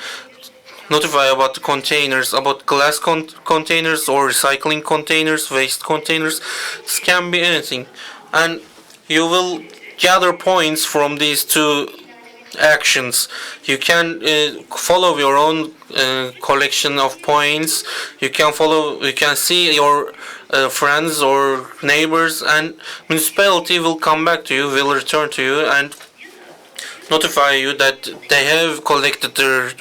notify about the containers, about glass containers or recycling containers, waste containers. This can be anything. And you will gather points from these two actions. You can follow your own collection of points. You can see your friends or neighbors, and municipality will come back to you, will return to you and notify you that they have collected their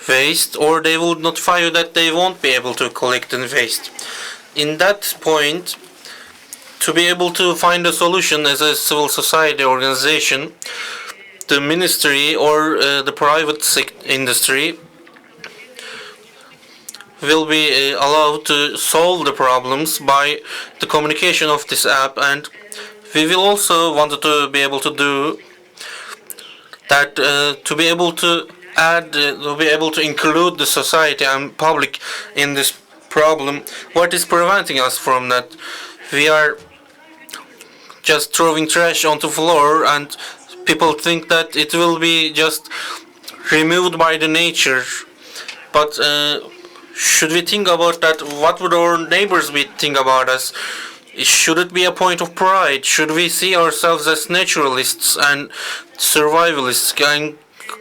waste, or they will notify you that they won't be able to collect the waste. In that point, to be able to find a solution as a civil society organization, the ministry or the private industry will be allowed to solve the problems by the communication of this app. And we will also want to be able to do that, to be able to include the society and public in this problem. What is preventing us from that? We are just throwing trash onto the floor, and people think that it will be just removed by the nature. But should we think about that? What would our neighbors think about us? Should it be a point of pride? Should we see ourselves as naturalists and survivalists?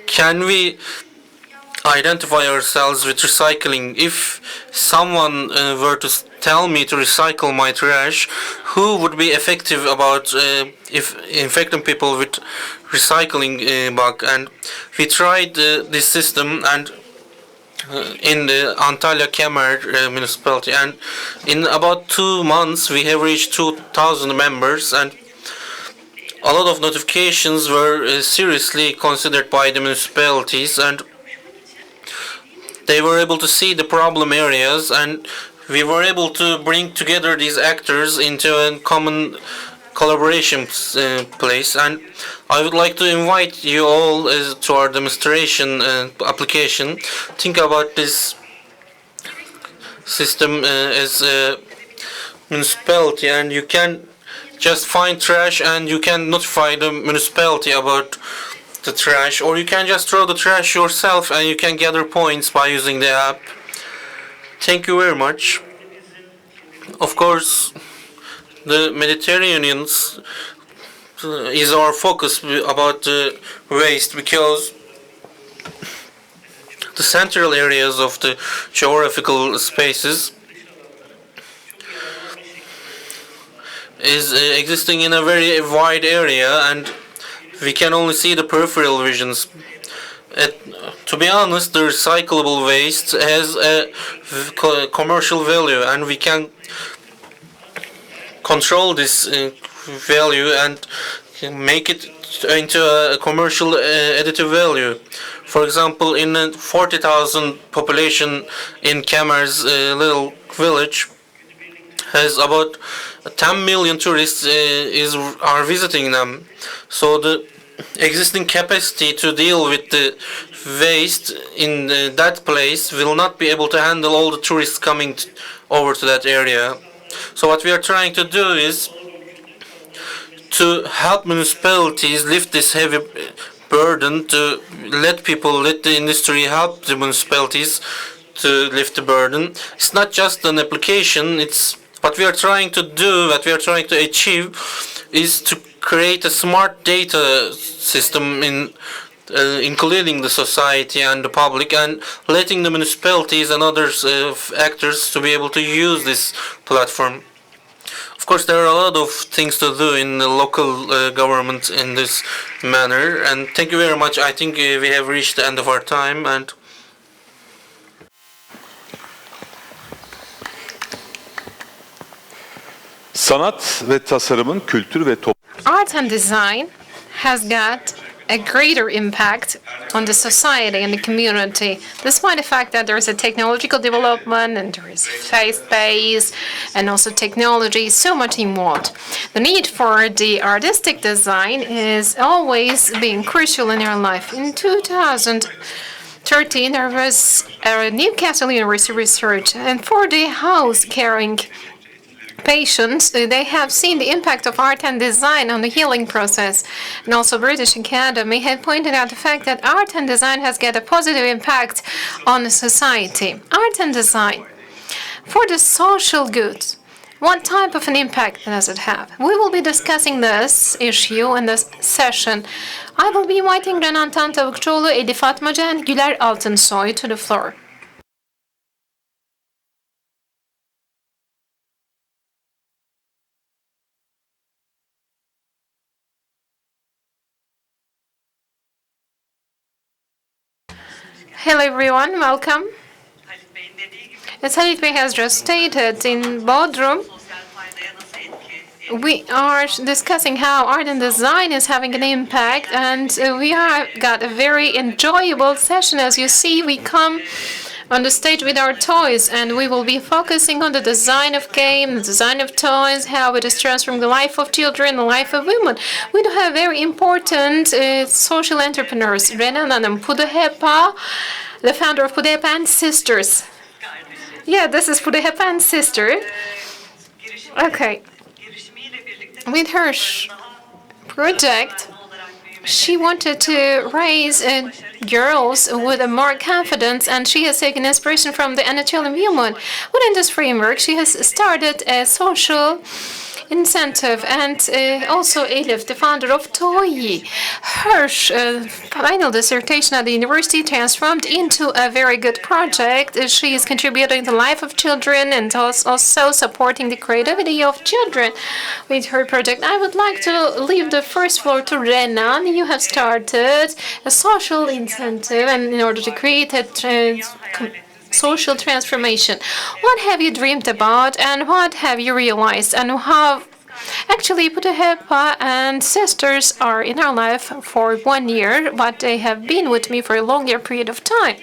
Can we identify ourselves with recycling? If someone were to tell me to recycle my trash, who would be effective about if infecting people with recycling bug? And we tried this system, and in the Antalya Kemer municipality, and in about 2 months we have reached 2,000 members, and a lot of notifications were seriously considered by the municipalities, and they were able to see the problem areas, and we were able to bring together these actors into a common collaboration place, and I would like to invite you all to our demonstration application. Think about this system as a municipality, and you can just find trash and you can notify the municipality about the trash, or you can just throw the trash yourself and you can gather points by using the app. Thank you very much. Of course, the Mediterraneans is our focus about the waste, because the central areas of the geographical spaces is existing in a very wide area, and we can only see the peripheral visions. To be honest, the recyclable waste has a commercial value, and we can control this value and make it into a commercial additive value. For example, in a 40,000 population in Kemer's little village, has about 10 million tourists are visiting them. So the existing capacity to deal with the waste in that place will not be able to handle all the tourists coming over to that area. So what we are trying to do is to help municipalities lift this heavy burden, to let the industry help the municipalities to lift the burden. It's not just an application, it's what we are trying to do, what we are trying to achieve is to create a smart data system including the society and the public, and letting the municipalities and other actors to be able to use this platform. Of course, there are a lot of things to do in the local government in this manner, and thank you very much. I think we have reached the end of our time, and Sanat ve tasarımın kültür ve Art and design has got a greater impact on the society and the community, despite the fact that there is a technological development and there is faith-based and also technology, so much involved. The need for the artistic design is always being crucial in our life. In 2013, there was a Newcastle University research, and for the house-caring patients, they have seen the impact of art and design on the healing process. And also British Academy had pointed out the fact that art and design has got a positive impact on the society. Art and design for the social good. What type of an impact does it have? We will be discussing this issue in this session. I will be inviting Renan Tavukçoğlu, Elif Atmaca, and Güler Altınsoy to the floor. Hello everyone, welcome. As Halit Bey has just stated, in Bodrum, we are discussing how art and design is having an impact, and we have got a very enjoyable session. As you see, we come on the stage with our toys, and we will be focusing on the design of game, the design of toys, how it is transforming the life of children, the life of women. We do have very important social entrepreneurs. Renan Hanım, Puduhepa, the founder of Puduhepa and Sisters. Yeah, this is Puduhepa and Sister. Okay. With her project, she wanted to raise girls with more confidence, and she has taken inspiration from the Anatolian woman. Within this framework, she has started a social incentive, and also Elif, the founder of TOY. Her final dissertation at the university transformed into a very good project. She is contributing to the life of children and also supporting the creativity of children with her project. I would like to leave the first floor to Renan. You have started a social incentive, and in order to create a social transformation. What have you dreamed about, and what have you realized, and how actually Puduhepa and Sisters are in our life for 1 year, but they have been with me for a longer period of time.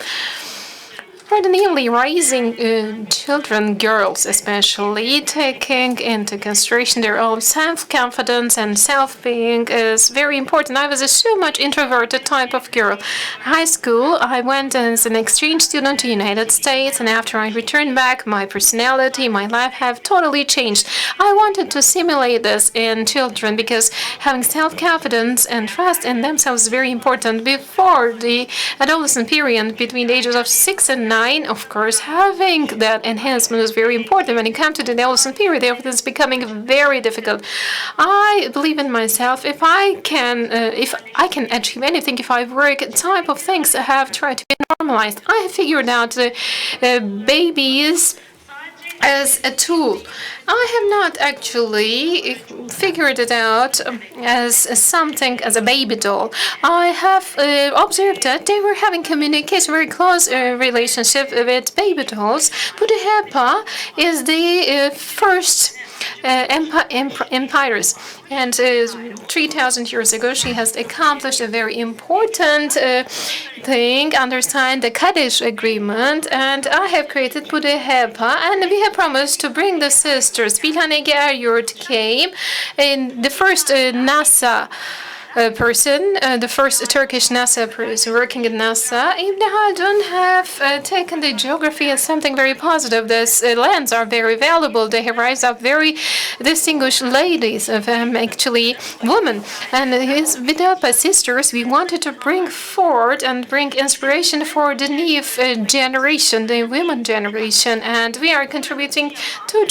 Ordinarily, raising children, girls especially, taking into consideration their own self-confidence and self-being is very important. I was a so much introverted type of girl. High school, I went as an exchange student to the United States, and after I returned back, my personality, my life have totally changed. I wanted to simulate this in children because having self-confidence and trust in themselves is very important. Before the adolescent period, between the ages of 6 and 9, of course, having that enhancement is very important. When it comes to the adolescent period, everything is becoming very difficult. I believe in myself. If I can achieve anything, if I work, type of things I have tried to be normalized. I have figured out babies as a tool. I have not actually figured it out as something, as a baby doll. I have observed that they were having communication, very close relationship with baby dolls. Puddaheppa is the first empires, and 3,000 years ago she has accomplished a very important thing, understand the Kaddish agreement, and I have created Puddaheppa, and we have promised to bring the sisters. Bilhane Geryurt came in the first NASA person, the first Turkish NASA person working at NASA. Ibn Haldun have taken the geography as something very positive. These lands are very valuable. They have raised up very distinguished ladies, of actually women. And his Vidalpa sisters, we wanted to bring forward and bring inspiration for the new generation, the women generation. And we are contributing to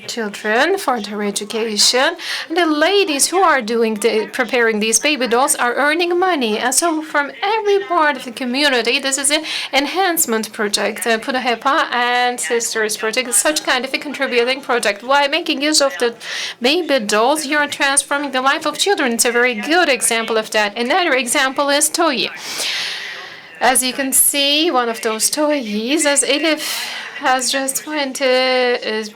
children for their education. And the ladies who are preparing these baby dolls are earning money. And so from every part of the community, this is an enhancement project. Puddaheppa and Sisters project is such kind of a contributing project. While making use of the baby dolls, you are transforming the life of children. It's a very good example of that. Another example is toy. As you can see, one of those toys, as Elif has just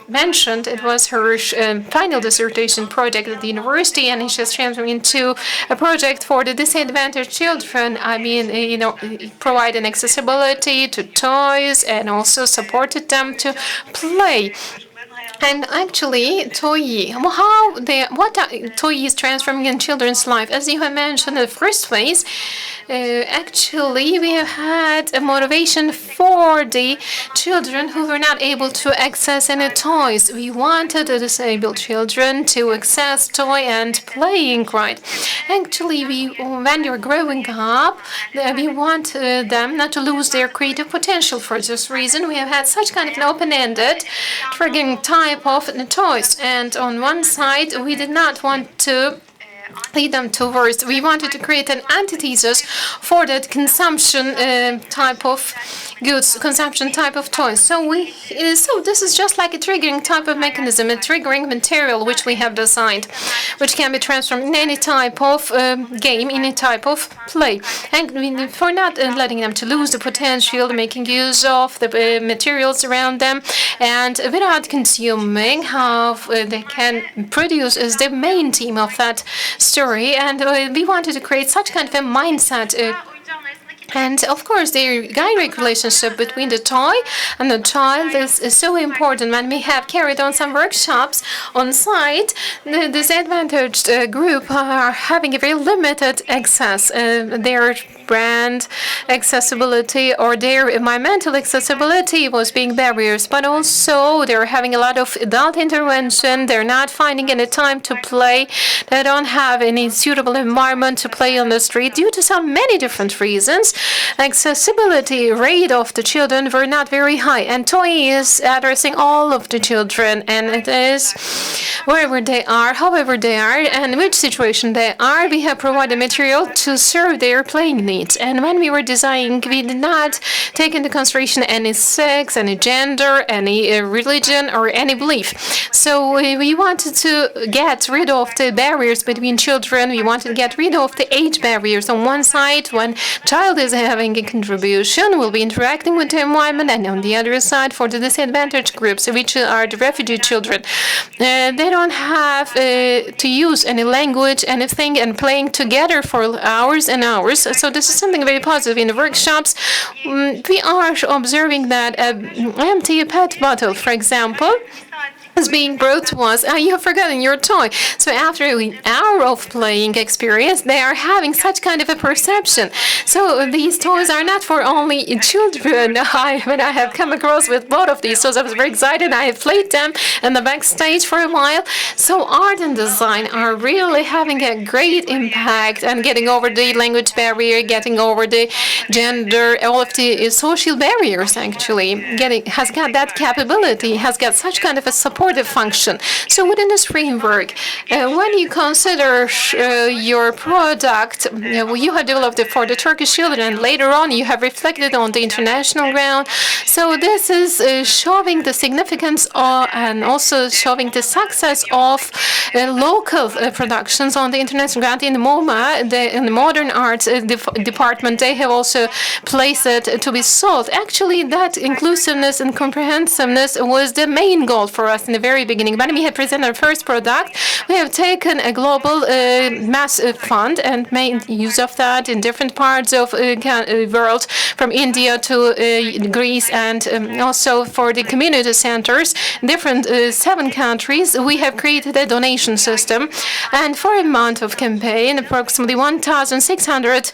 mentioned, it was her final dissertation project at the university, and it's just transformed into a project for the disadvantaged children. I mean, providing accessibility to toys and also supported them to play. And actually, what toy is transforming in children's life? As you have mentioned in the first place, actually we have had a motivation for the children who were not able to access any toys. We wanted the disabled children to access toy and playing right. Actually, when you're growing up, we want them not to lose their creative potential. For this reason, we have had such kind of an open-ended, triggering type of toys. And on one side, we did not want to lead them towards. We wanted to create an antithesis for that consumption type of goods, consumption type of toys. So this is just like a triggering type of mechanism, a triggering material which we have designed, which can be transformed in any type of game, in any type of play. And for not letting them to lose the potential, making use of the materials around them, and without consuming how they can produce is the main theme of that story. And we wanted to create such kind of a mindset. And of course, the direct relationship between the toy and the child is so important. When we have carried on some workshops on site, the disadvantaged group are having a very limited access. Their brand accessibility or their environmental accessibility was being barriers, but also they're having a lot of adult intervention. They're not finding any time to play. They don't have any suitable environment to play on the street due to so many different reasons. Accessibility rate of the children were not very high, and toy is addressing all of the children, and it is wherever they are, however they are, and which situation they are. We have provided material to serve their playing needs. And when we were designing, we did not take into consideration any sex, any gender, any religion, or any belief. So we wanted to get rid of the barriers between children. We wanted to get rid of the age barriers. On one side, when child is is having a contribution, will be interacting with the environment, and on the other side, for the disadvantaged groups, which are the refugee children, they don't have to use any language, anything, and playing together for hours and hours. So this is something very positive. In the workshops, we are observing that an empty PET bottle, for example, is being brought to us. You have forgotten your toy. So after an hour of playing experience, they are having such kind of a perception. So these toys are not for only children. When I have come across with both of these toys, I was very excited. I have played them in the backstage for a while. So art and design are really having a great impact and getting over the language barrier, getting over the gender, all of the social barriers actually. Has got that capability, has got such kind of a supportive function. So within this framework, when you consider your product, you have developed it for the Turkish children, and later on you have reflected on the international ground. So this is showing the significance and also showing the success of local productions on the international ground. In the MoMA, in the Modern Arts department, they have also placed it to be sold. Actually, that inclusiveness and comprehensiveness was the main goal for us in the very beginning. When we had presented our first product, we have taken a global mass fund and made use of that in different parts of the world, from India to Greece, and also for the community centers, different 7 countries. We have created a donation system, and for a month of campaign, approximately 1,600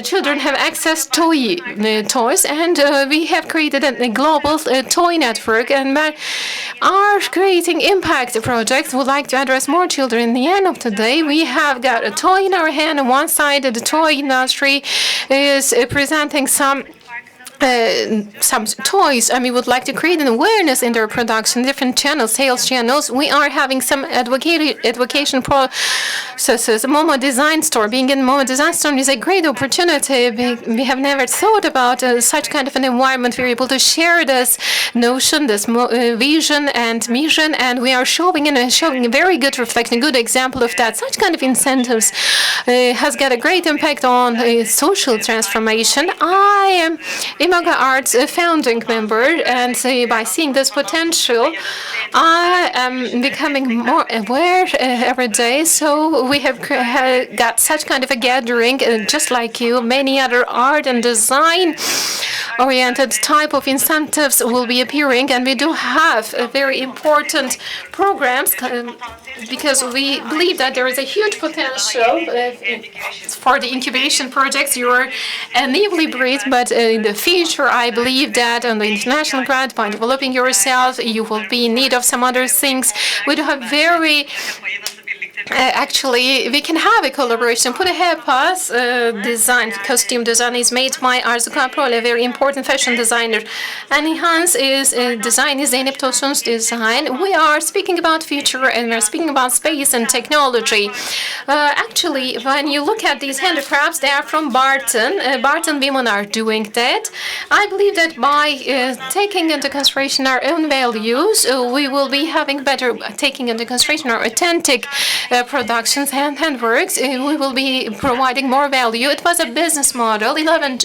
children have access to toys, and we have created a global toy network, and our creating impact projects would like to address more children. In the end of the day, we have got a toy in our hand. On one side, the toy industry is presenting some toys, and we would like to create an awareness in their production, different channels, sales channels. We are having some education processes. MoMA Design Store, being in MoMA Design Store is a great opportunity. We have never thought about such kind of an environment. We're able to share this notion, this vision and mission, and we are showing a very good reflection, good example of that. Such kind of incentives has got a great impact on social transformation. I am Imaga Arts founding member, and by seeing this potential, I am becoming more aware every day. So we have got such kind of a gathering, just like you. Many other art and design oriented type of incentives will be appearing, and we do have very important programs because we believe that there is a huge potential for the incubation projects. You are naively brief, but in the future, I believe that on the international ground, by developing yourself, you will be in need of some other things. We do have very actually, we can have a collaboration. Put a Pass design, costume design is made by Arzu Kaprol, a very important fashion designer. And Hans is design is Zeynep Tosun's design. We are speaking about future, and we're speaking about space and technology. Actually, when you look at these handicrafts, they are from Barton. Barton women are doing that. I believe that by taking into consideration our own values, we will be having better taking into consideration our authentic productions and handworks. We will be providing more value. It was a business model. 11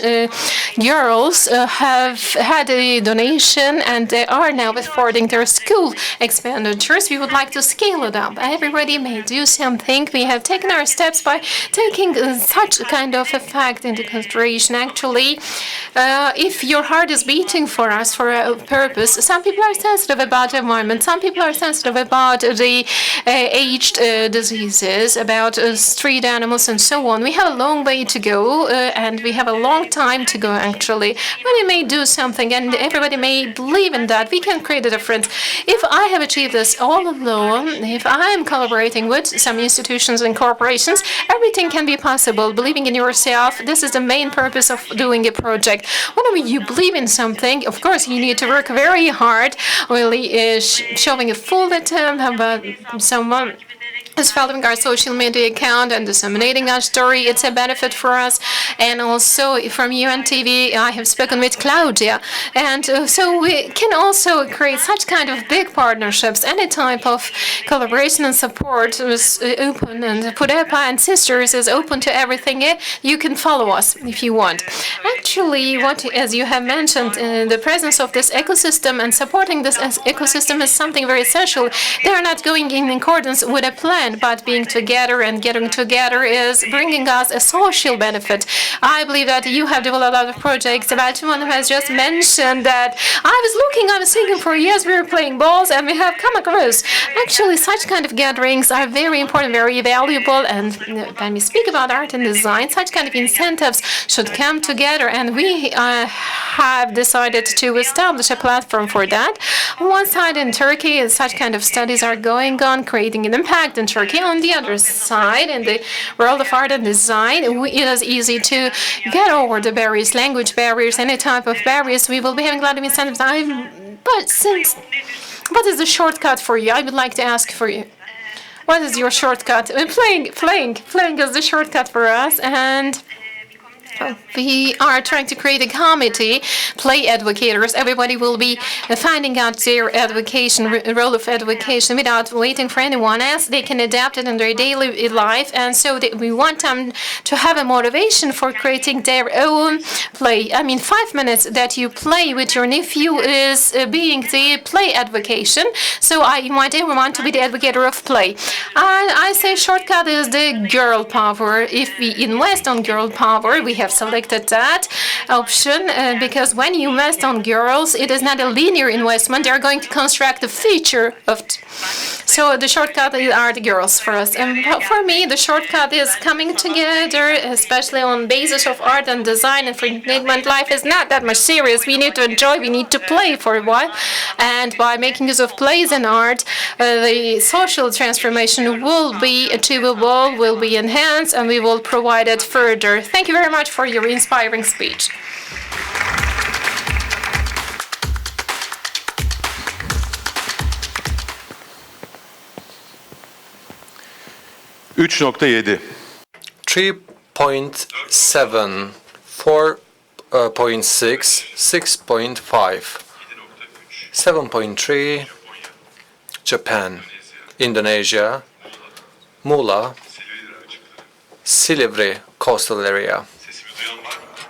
girls have had a donation, and they are now affording their school expenditures. We would like to scale it up. Everybody may do something. We have taken our steps by taking such kind of a fact into consideration. Actually, if your heart is beating for us for a purpose, some people are sensitive about the environment. Some people are sensitive about the aged diseases, about street animals and so on. We have a long way to go, and we have a long time to go, actually. But we may do something, and everybody may believe in that. We can create a difference. If I have achieved this all alone, if I am collaborating with some institutions and corporations, everything can be possible. Believing in yourself, this is the main purpose of doing a project. Whenever you believe in something, of course, you need to work very hard, really showing a full attempt about someone is following our social media account and disseminating our story. It's a benefit for us. And also from UNTV, I have spoken with Claudia. And so we can also create such kind of big partnerships. Any type of collaboration and support is open. And Pudepa and Sisters is open to everything. You can follow us if you want. Actually, as you have mentioned, the presence of this ecosystem and supporting this ecosystem is something very essential. They are not going in accordance with a plan, but being together and getting together is bringing us a social benefit. I believe that you have developed a lot of projects. One has just mentioned that I was thinking for years we were playing balls and we have come across. Actually, such kind of gatherings are very important, very valuable. And when we speak about art and design, such kind of incentives should come together. And we have decided to establish a platform for that. On one side in Turkey, such kind of studies are going on, creating an impact in Turkey. On the other side, in the world of art and design, it is easy to get over the barriers, language barriers, any type of barriers. We will be having a lot of incentives. What is the shortcut for you? I would like to ask for you. What is your shortcut? Playing is the shortcut for us, and we are trying to create a committee, play educators. Everybody will be finding out their role of education without waiting for anyone else. They can adapt it in their daily life, and so we want them to have a motivation for creating their own play. I mean, 5 minutes that you play with your nephew is being the play education. So I invite everyone to be the educator of play. I say shortcut is the girl power. If we invest on girl power, we have selected that option because when you invest on girls, it is not a linear investment. They are going to construct a feature of so the shortcut are the girls for us. And for me, the shortcut is coming together, especially on basis of art and design. And for engagement, life is not that much serious. We need to enjoy, we need to play for a while. And by making use of plays and art, the social transformation will be achievable, will be enhanced, and we will provide it further. Thank you very much for your inspiring speech. ...3.7, 3.7, 4.6, 6.5, 7.3, Japan, Indonesia, Muğla, Silivri coastal area.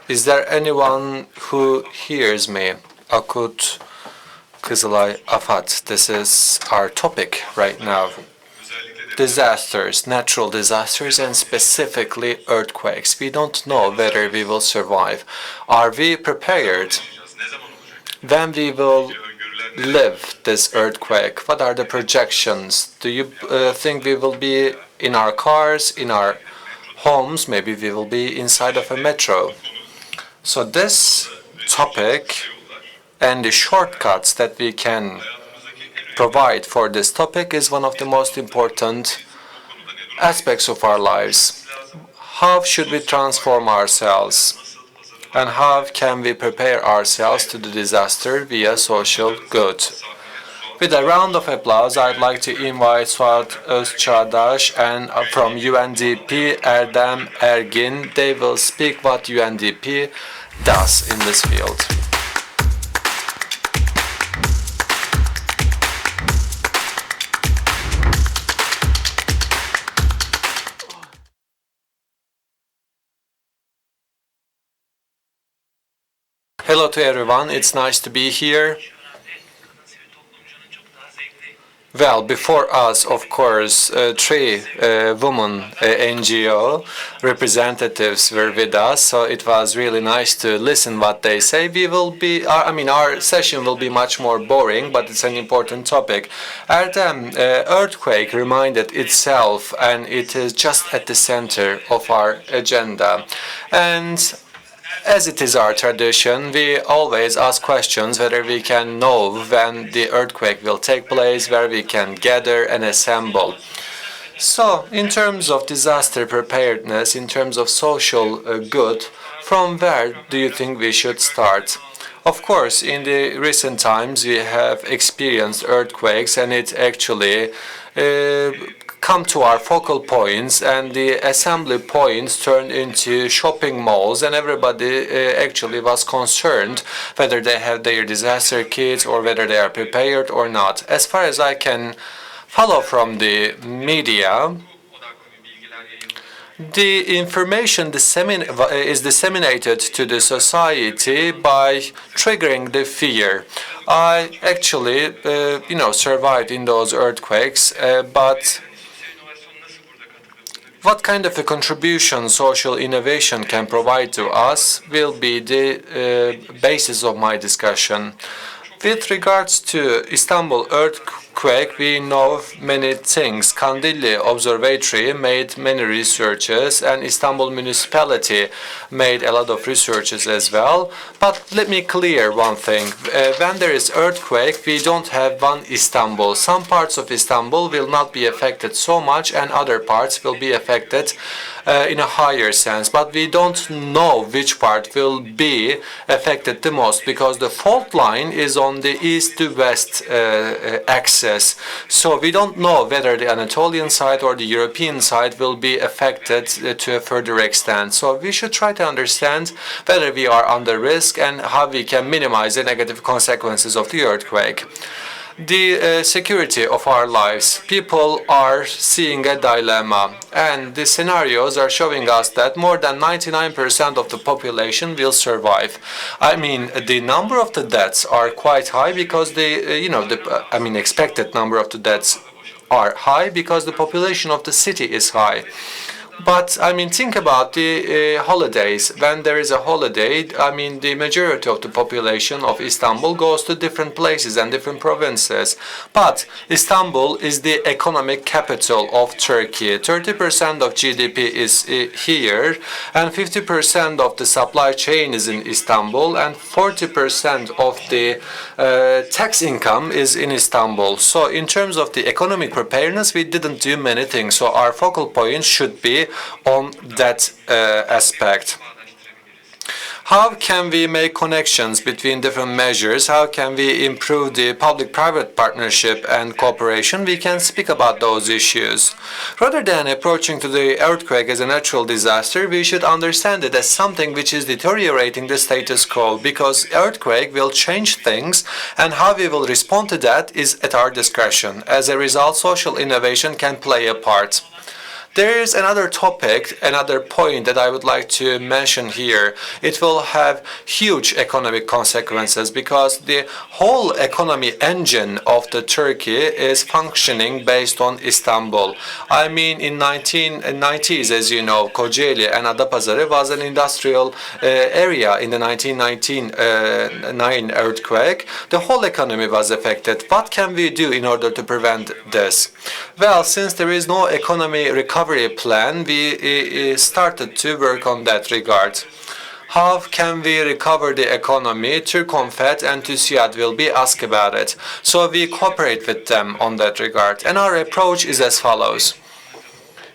Is there anyone who hears me? Akut, Kızılay, Afat. This is our topic right now. Disasters, natural disasters, and specifically earthquakes. We don't know whether we will survive. Are we prepared? When we will live this earthquake, what are the projections? Do you think we will be in our cars, in our homes? Maybe we will be inside of a metro. So this topic and the shortcuts that we can provide for this topic is one of the most important aspects of our lives. How should we transform ourselves? And how can we prepare ourselves to the disaster via social good? With a round of applause, I'd like to invite Suat Özçağdaş and from UNDP, Erdem Ergin. They will speak what UNDP does in this field. Hello to everyone, it's nice to be here. Well, before us, of course, three women NGO representatives were with us, so it was really nice to listen what they say. We will be, our session will be much more boring, but it's an important topic. Erdem, earthquake reminded itself, and it is just at the center of our agenda. And as it is our tradition, we always ask questions whether we can know when the earthquake will take place, where we can gather and assemble. So, in terms of disaster preparedness, in terms of social good, from where do you think we should start? Of course, in the recent times we have experienced earthquakes, and it actually come to our focal points, and the assembly points turned into shopping malls, and everybody actually was concerned whether they have their disaster kits or whether they are prepared or not. As far as I can follow from the media, the information is disseminated to the society by triggering the fear. I actually, survived in those earthquakes, but what kind of a contribution social innovation can provide to us will be the basis of my discussion. With regards to Istanbul earthquake, we know many things. Kandilli Observatory made many researches, and Istanbul municipality made a lot of researches as well. But let me clear one thing. When there is earthquake, we don't have one Istanbul. Some parts of Istanbul will not be affected so much, and other parts will be affected in a higher sense. But we don't know which part will be affected the most, because the fault line is on the east to west axis. So we don't know whether the Anatolian side or the European side will be affected to a further extent. So we should try to understand whether we are under risk and how we can minimize the negative consequences of the earthquake. The security of our lives. People are seeing a dilemma, and the scenarios are showing us that more than 99% of the population will survive. I mean, the number of the deaths are quite high because expected number of the deaths are high because the population of the city is high. But, think about the holidays. When there is a holiday, the majority of the population of Istanbul goes to different places and different provinces. But Istanbul is the economic capital of Turkey. 30% of GDP is here, and 50% of the supply chain is in Istanbul, and 40% of the tax income is in Istanbul. So in terms of the economic preparedness, we didn't do many things. So our focal point should be on that aspect. How can we make connections between different measures? How can we improve the public-private partnership and cooperation? We can speak about those issues. Rather than approaching to the earthquake as a natural disaster, we should understand it as something which is deteriorating the status quo, because earthquake will change things, and how we will respond to that is at our discretion. As a result, social innovation can play a part. There is another topic, another point that I would like to mention here. It will have huge economic consequences because the whole economy engine of the Turkey is functioning based on Istanbul. In 1990s, as you know, Kocaeli and Adapazarı was an industrial area. In the 1999 earthquake, the whole economy was affected. What can we do in order to prevent this? Well, since there is no economy recovery plan, we started to work on that regard. How can we recover the economy? Turconfet and TÜSİAD will be asked about it. So we cooperate with them on that regard. And our approach is as follows.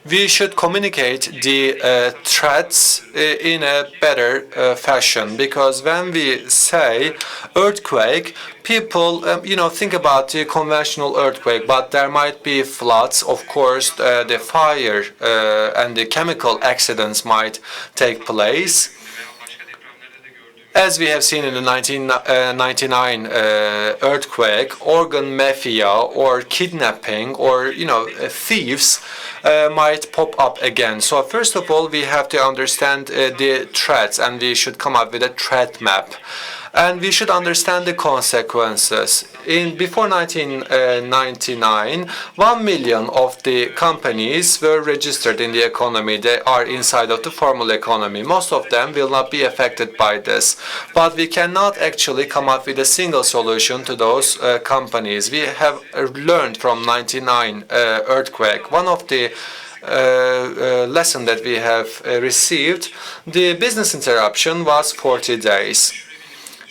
We should communicate the threats in a better fashion, because when we say earthquake, people, think about the conventional earthquake, but there might be floods, of course, the fire and the chemical accidents might take place. As we have seen in the 1999 earthquake, organ mafia or kidnapping or, thieves might pop up again. So first of all, we have to understand the threats, and we should come up with a threat map. And we should understand the consequences. Before 1999, 1 million of the companies were registered in the economy. They are inside of the formal economy. Most of them will not be affected by this. But we cannot actually come up with a single solution to those companies. We have learned from 1999 earthquake. One of the lesson that we have received, the business interruption was 40 days.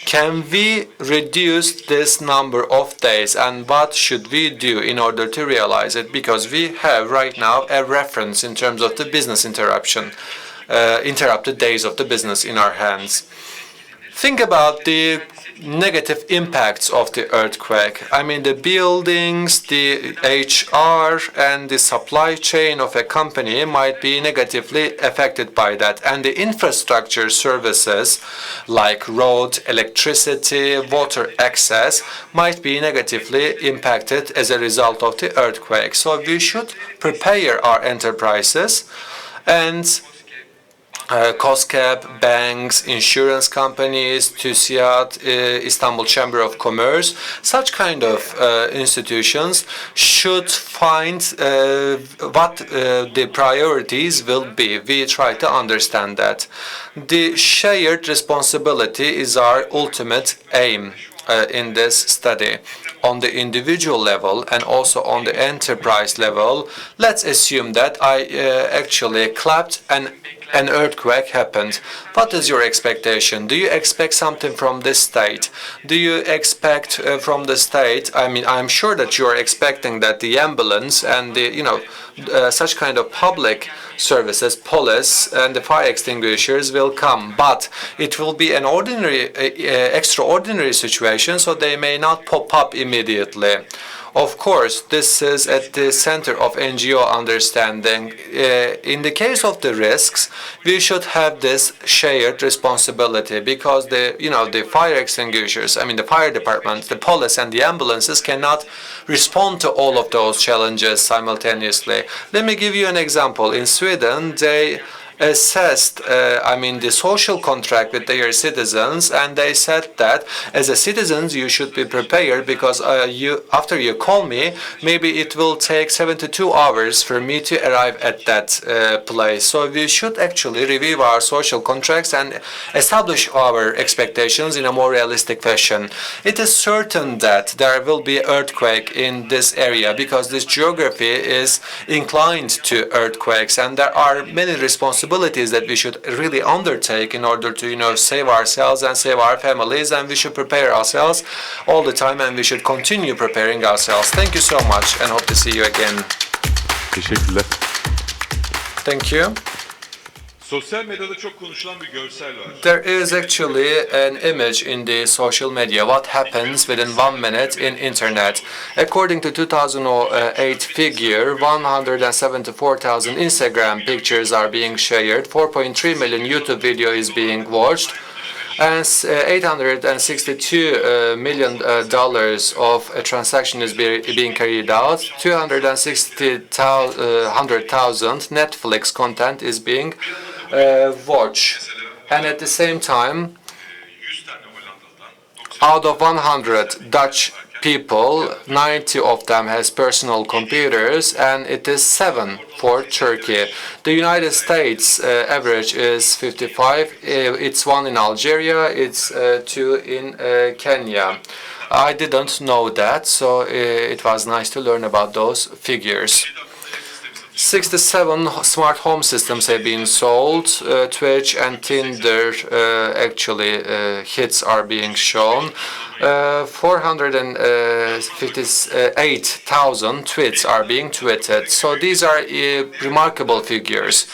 Can we reduce this number of days, and what should we do in order to realize it? Because we have right now a reference in terms of the business interruption, interrupted days of the business in our hands. Think about the negative impacts of the earthquake. I mean, the buildings, the HR, and the supply chain of a company might be negatively affected by that. And the infrastructure services like road, electricity, water access might be negatively impacted as a result of the earthquake. So we should prepare our enterprises and COSGAP, banks, insurance companies, TÜSİAD, Istanbul Chamber of Commerce, such kind of institutions should find what the priorities will be. We try to understand that. The shared responsibility is our ultimate aim in this study. On the individual level and also on the enterprise level, let's assume that I actually clapped and an earthquake happened. What is your expectation? Do you expect something from this state? Do you expect from the state, I mean, I'm sure that you're expecting that the ambulance and the, such kind of public services, police and the fire extinguishers will come, but it will be an extraordinary situation, so they may not pop up immediately. Of course, this is at the center of NGO understanding. In the case of the risks, we should have this shared responsibility because the fire extinguishers, I mean the fire departments, the police and the ambulances cannot respond to all of those challenges simultaneously. Let me give you an example. In Sweden, they assessed, the social contract with their citizens, and they said that as a citizens you should be prepared because after you call me, maybe it will take 72 hours for me to arrive at that place. So we should actually review our social contracts and establish our expectations in a more realistic fashion. It is certain that there will be earthquake in this area because this geography is inclined to earthquakes, and there are many responsibilities that we should really undertake in order to save ourselves and save our families, and we should prepare ourselves all the time, and we should continue preparing ourselves. Thank you so much and hope to see you again. Teşekkürler. Thank you. Sosyal medyada çok konuşulan bir görsel var. There is actually an image in the social media. What happens within 1 minute in internet? According to 2008 figure, 174,000 Instagram pictures are being shared, 4.3 million YouTube video is being watched, and $862 million of a transaction is being carried out. 260,000 Netflix content is being watched, and at the same time, out of 100 Dutch people, 90 of them has personal computers, and it is 7 for Turkey. The United States average is 55. It's 1 in Algeria. It's 2 in Kenya. I didn't know that, so it was nice to learn about those figures. 67 smart home systems have been sold. Twitch and Tinder hits are being shown. 458,000 tweets are being tweeted. So these are remarkable figures.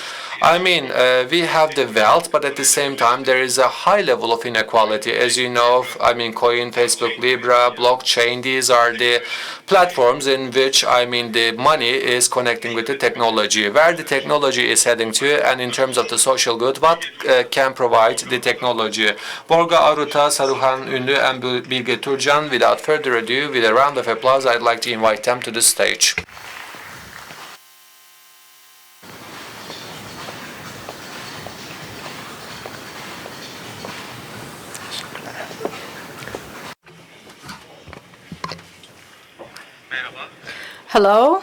I mean, we have the wealth, but at the same time, there is a high level of inequality. As you know, Coin, Facebook, Libra, blockchain, these are the platforms in which, the money is connecting with the technology. Where the technology is heading to, and in terms of the social good, what can provide the technology? Borga Aruta, Saruhan Ünlü, and Bilge Turcan, without further ado, with a round of applause, I'd like to invite them to the stage. Hello.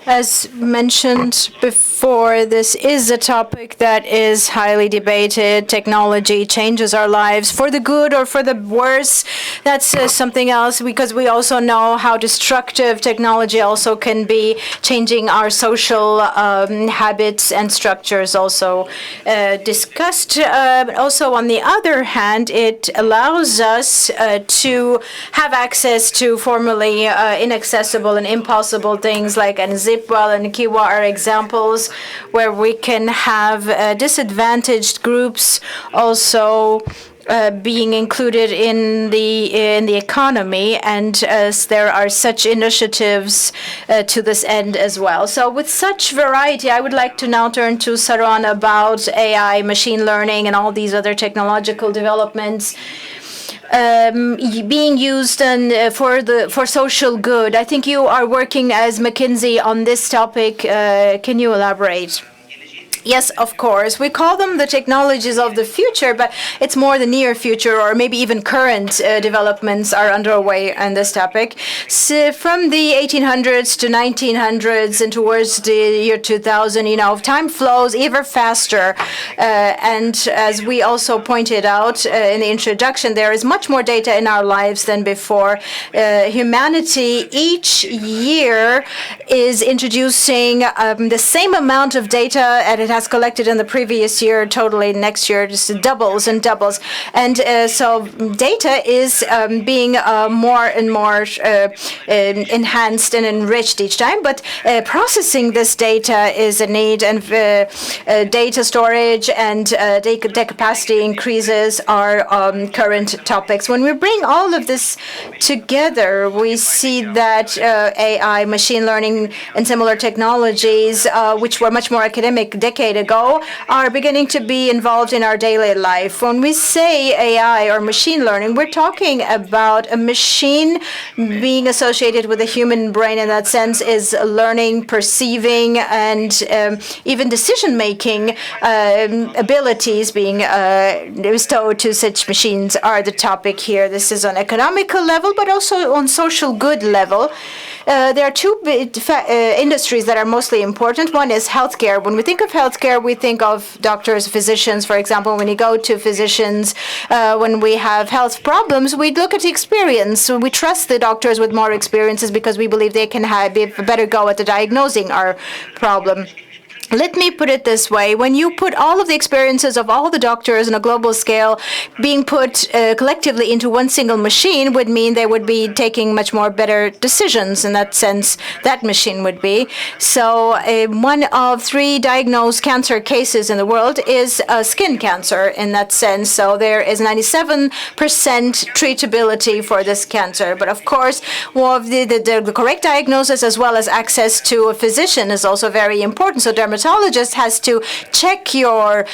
As mentioned before, this is a topic that is highly debated. Technology changes our lives for the good or for the worse. That's something else, because we also know how destructive technology also can be, changing our social habits and structures also discussed. Also, on the other hand, it allows us to have access to formerly inaccessible and impossible things like Zipwell and Kiwa are examples where we can have disadvantaged groups also being included in the economy, and there are such initiatives to this end as well. So with such variety, I would like to now turn to Saron about AI, machine learning, and all these other technological developments being used for social good. I think you are working as McKinsey on this topic. Can you elaborate? Yes, of course. We call them the technologies of the future, but it's more the near future, or maybe even current developments are underway on this topic. So from the 1800s to 1900s and towards the year 2000, time flows ever faster. And as we also pointed out in the introduction, there is much more data in our lives than before. Humanity each year is introducing the same amount of data as it has collected in the previous year. Totally next year just doubles and doubles, and so data is being more and more enhanced and enriched each time, but processing this data is a need, and data storage and data capacity increases are current topics. When we bring all of this together, we see that AI, machine learning, and similar technologies, which were much more academic decade ago, are beginning to be involved in our daily life. When we say AI or machine learning, we're talking about a machine being associated with the human brain. In that sense, is learning, perceiving, and even decision-making abilities being bestowed to such machines are the topic here. This is on economical level, but also on social good level. There are two industries that are mostly important. One is healthcare. When we think of healthcare, we think of doctors, physicians. For example, when you go to physicians, when we have health problems, we look at the experience. We trust the doctors with more experiences because we believe they can have a better go at the diagnosing our problem. Let me put it this way. When you put all of the experiences of all the doctors on a global scale being put collectively into one single machine would mean they would be taking much more better decisions. In that sense, that machine would be. So one of 3 diagnosed cancer cases in the world is skin cancer in that sense. So there is 97% treatability for this cancer. But of course, the correct diagnosis as well as access to a physician is also very important. So dermatologist has to check your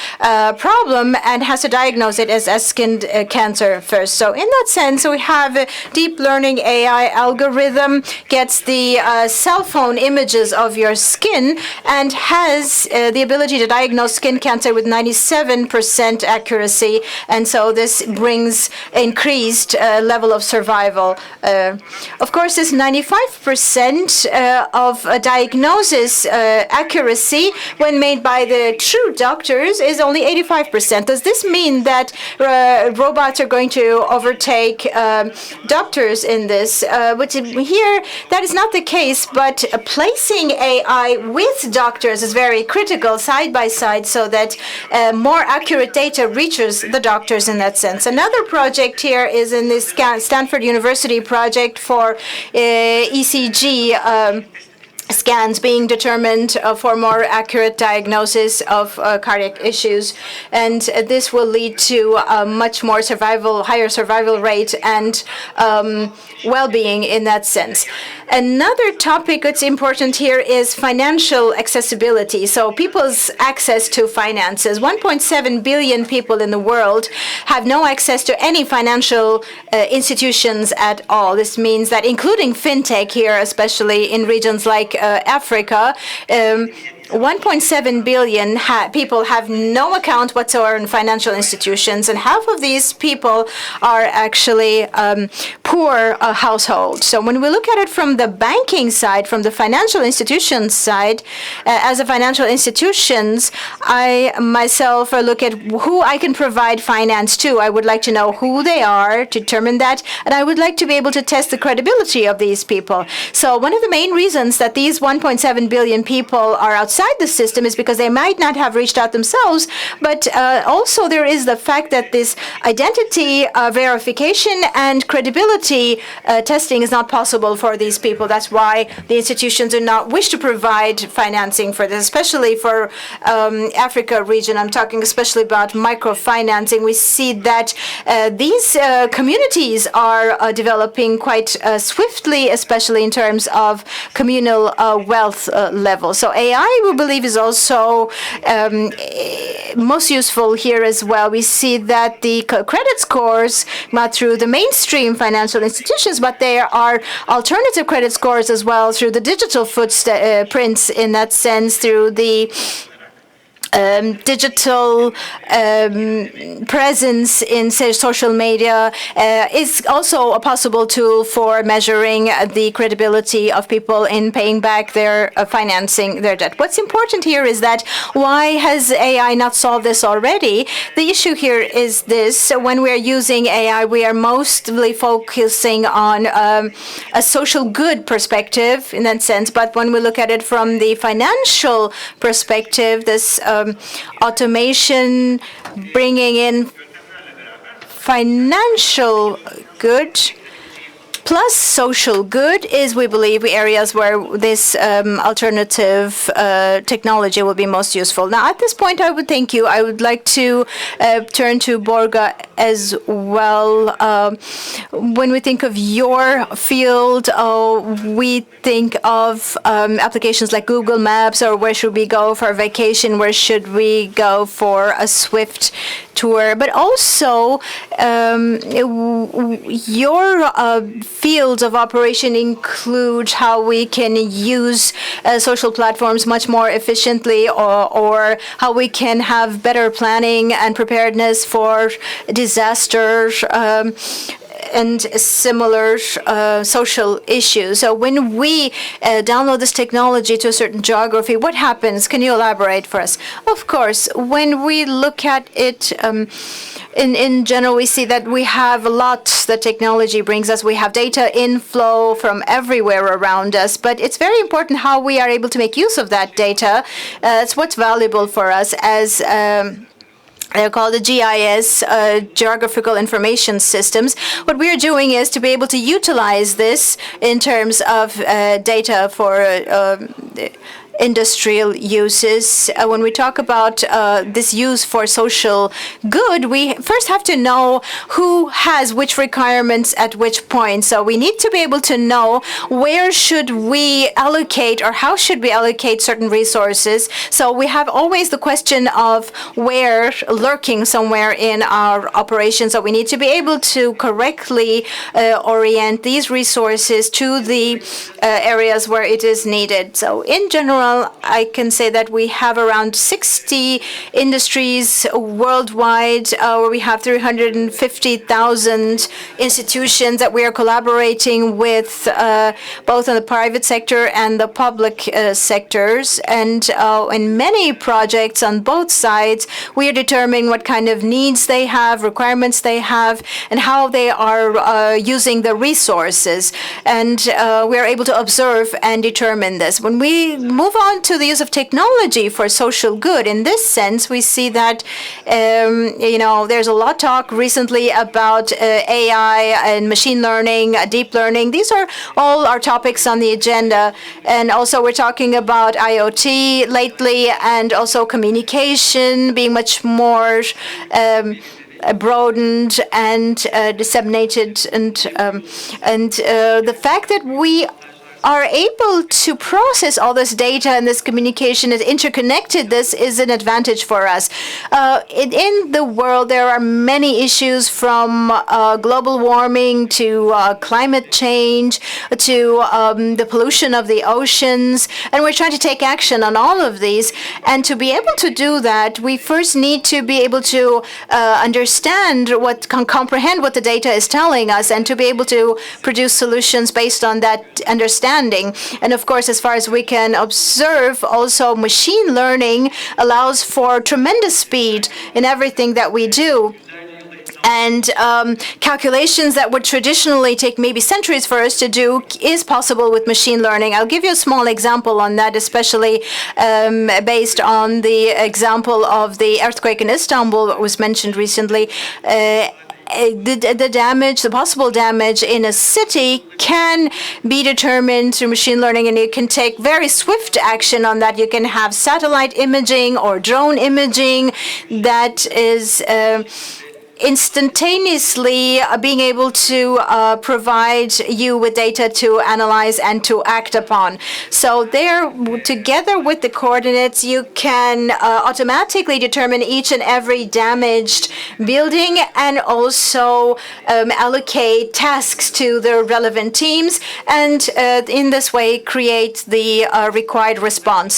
problem and has to diagnose it as skin cancer first. So in that sense, we have a deep learning AI algorithm gets the cell phone images of your skin and has the ability to diagnose skin cancer with 97% accuracy. And so this brings increased level of survival. Of course, this 95% of diagnosis accuracy when made by the true doctors is only 85%. Does this mean that robots are going to overtake doctors in this? Which here, that is not the case, but placing AI with doctors is very critical side by side so that more accurate data reaches the doctors in that sense. Another project here is in this Stanford University project for ECG scans being determined for more accurate diagnosis of cardiac issues, and this will lead to a much more higher survival rate and well-being in that sense. Another topic that's important here is financial accessibility. So people's access to finances. 1.7 billion people in the world have no access to any financial institutions at all. This means that including fintech here, especially in regions like Africa, 1.7 billion people have no account whatsoever in financial institutions, and half of these people are actually poor households. So when we look at it from the banking side, from the financial institutions side, as a financial institutions, I myself look at who I can provide finance to. I would like to know who they are, to determine that, and I would like to be able to test the credibility of these people. So one of the main reasons that these 1.7 billion people are outside outside the system is because they might not have reached out themselves, but also there is the fact that this identity verification and credibility testing is not possible for these people. That's why the institutions do not wish to provide financing for this, especially for Africa region. I'm talking especially about microfinancing. We see that these communities are developing quite swiftly, especially in terms of communal wealth level. So AI, we believe, is also most useful here as well. We see that the credit scores, not through the mainstream financial institutions, but there are alternative credit scores as well through the digital footprints, in that sense, through the digital presence in, say, social media is also a possible tool for measuring the credibility of people in paying back their financing their debt. What's important here is that why has AI not solved this already? The issue here is this: when we are using AI, we are mostly focusing on a social good perspective in that sense, but when we look at it from the financial perspective, this automation bringing in financial good plus social good is, we believe, areas where this alternative technology will be most useful. Now, at this point, I would thank you. I would like to turn to Borga as well. When we think of your field, we think of applications like Google Maps, or where should we go for a vacation, where should we go for a swift tour, but also your fields of operation include how we can use social platforms much more efficiently, or how we can have better planning and preparedness for disasters and similar social issues. So when we download this technology to a certain geography, what happens? Can you elaborate for us? Of course, when we look at it in general, we see that we have a lot that technology brings us. We have data inflow from everywhere around us, but it's very important how we are able to make use of that data. It's what's valuable for us as they're called the GIS, Geographical Information Systems. What we're doing is to be able to utilize this in terms of data for industrial uses. When we talk about this use for social good, we first have to know who has which requirements at which point. So we need to be able to know where should we allocate, or how should we allocate certain resources. So we have always the question of where lurking somewhere in our operations. So we need to be able to correctly orient these resources to the areas where it is needed. So in general, I can say that we have around 60 industries worldwide, where we have 350,000 institutions that we are collaborating with, both in the private sector and the public sectors. And in many projects on both sides, we are determining what kind of needs they have, requirements they have, and how they are using the resources. And we are able to observe and determine this. When we move on to the use of technology for social good, in this sense, we see that there's a lot of talk recently about AI and machine learning, deep learning. These are all our topics on the agenda. And also we're talking about IoT lately, and also communication being much more broadened and disseminated, and the fact that we are able to process all this data and this communication is interconnected, this is an advantage for us. In the world, there are many issues, from global warming to climate change to the pollution of the oceans, and we're trying to take action on all of these. And to be able to do that, we first need to be able to understand comprehend what the data is telling us, and to be able to produce solutions based on that understanding. And of course, as far as we can observe, also machine learning allows for tremendous speed in everything that we do. and calculations that would traditionally take maybe centuries for us to do is possible with machine learning. I'll give you a small example on that, especially based on the example of the earthquake in Istanbul that was mentioned recently. The damage, the possible damage in a city can be determined through machine learning, and you can take very swift action on that. You can have satellite imaging or drone imaging that is instantaneously being able to provide you with data to analyze and to act upon. So there, together with the coordinates, you can automatically determine each and every damaged building and also allocate tasks to the relevant teams, and in this way create the required response.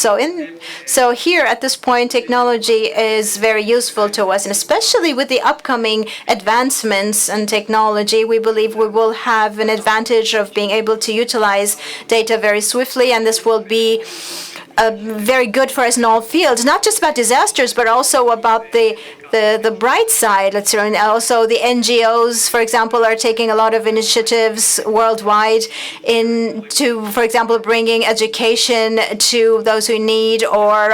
So here at this point, technology is very useful to us, and especially with the upcoming advancements in technology, we believe we will have an advantage of being able to utilize data very swiftly, and this will be very good for us in all fields, not just about disasters, but also about the bright side. Let's say, and also the NGOs, for example, are taking a lot of initiatives worldwide into, for example, bringing education to those who need, or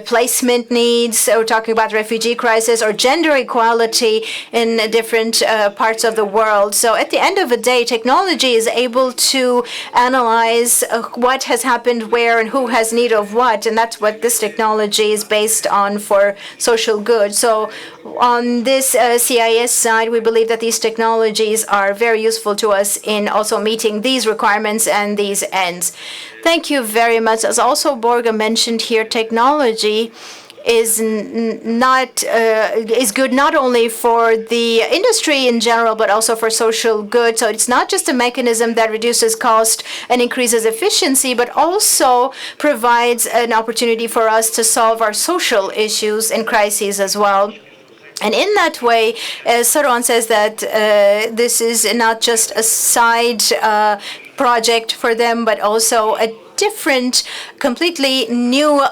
placement needs. We're talking about refugee crisis or gender equality in different parts of the world. So at the end of the day, technology is able to analyze what has happened where and who has need of what, and that's what this technology is based on for social good. So on this CIS side, we believe that these technologies are very useful to us in also meeting these requirements and these ends. Thank you very much. As also Borga mentioned here, technology is good not only for the industry in general, but also for social good. So it's not just a mechanism that reduces cost and increases efficiency, but also provides an opportunity for us to solve our social issues and crises as well. And in that way, Saruhan says that this is not just a side project for them, but also a different, completely new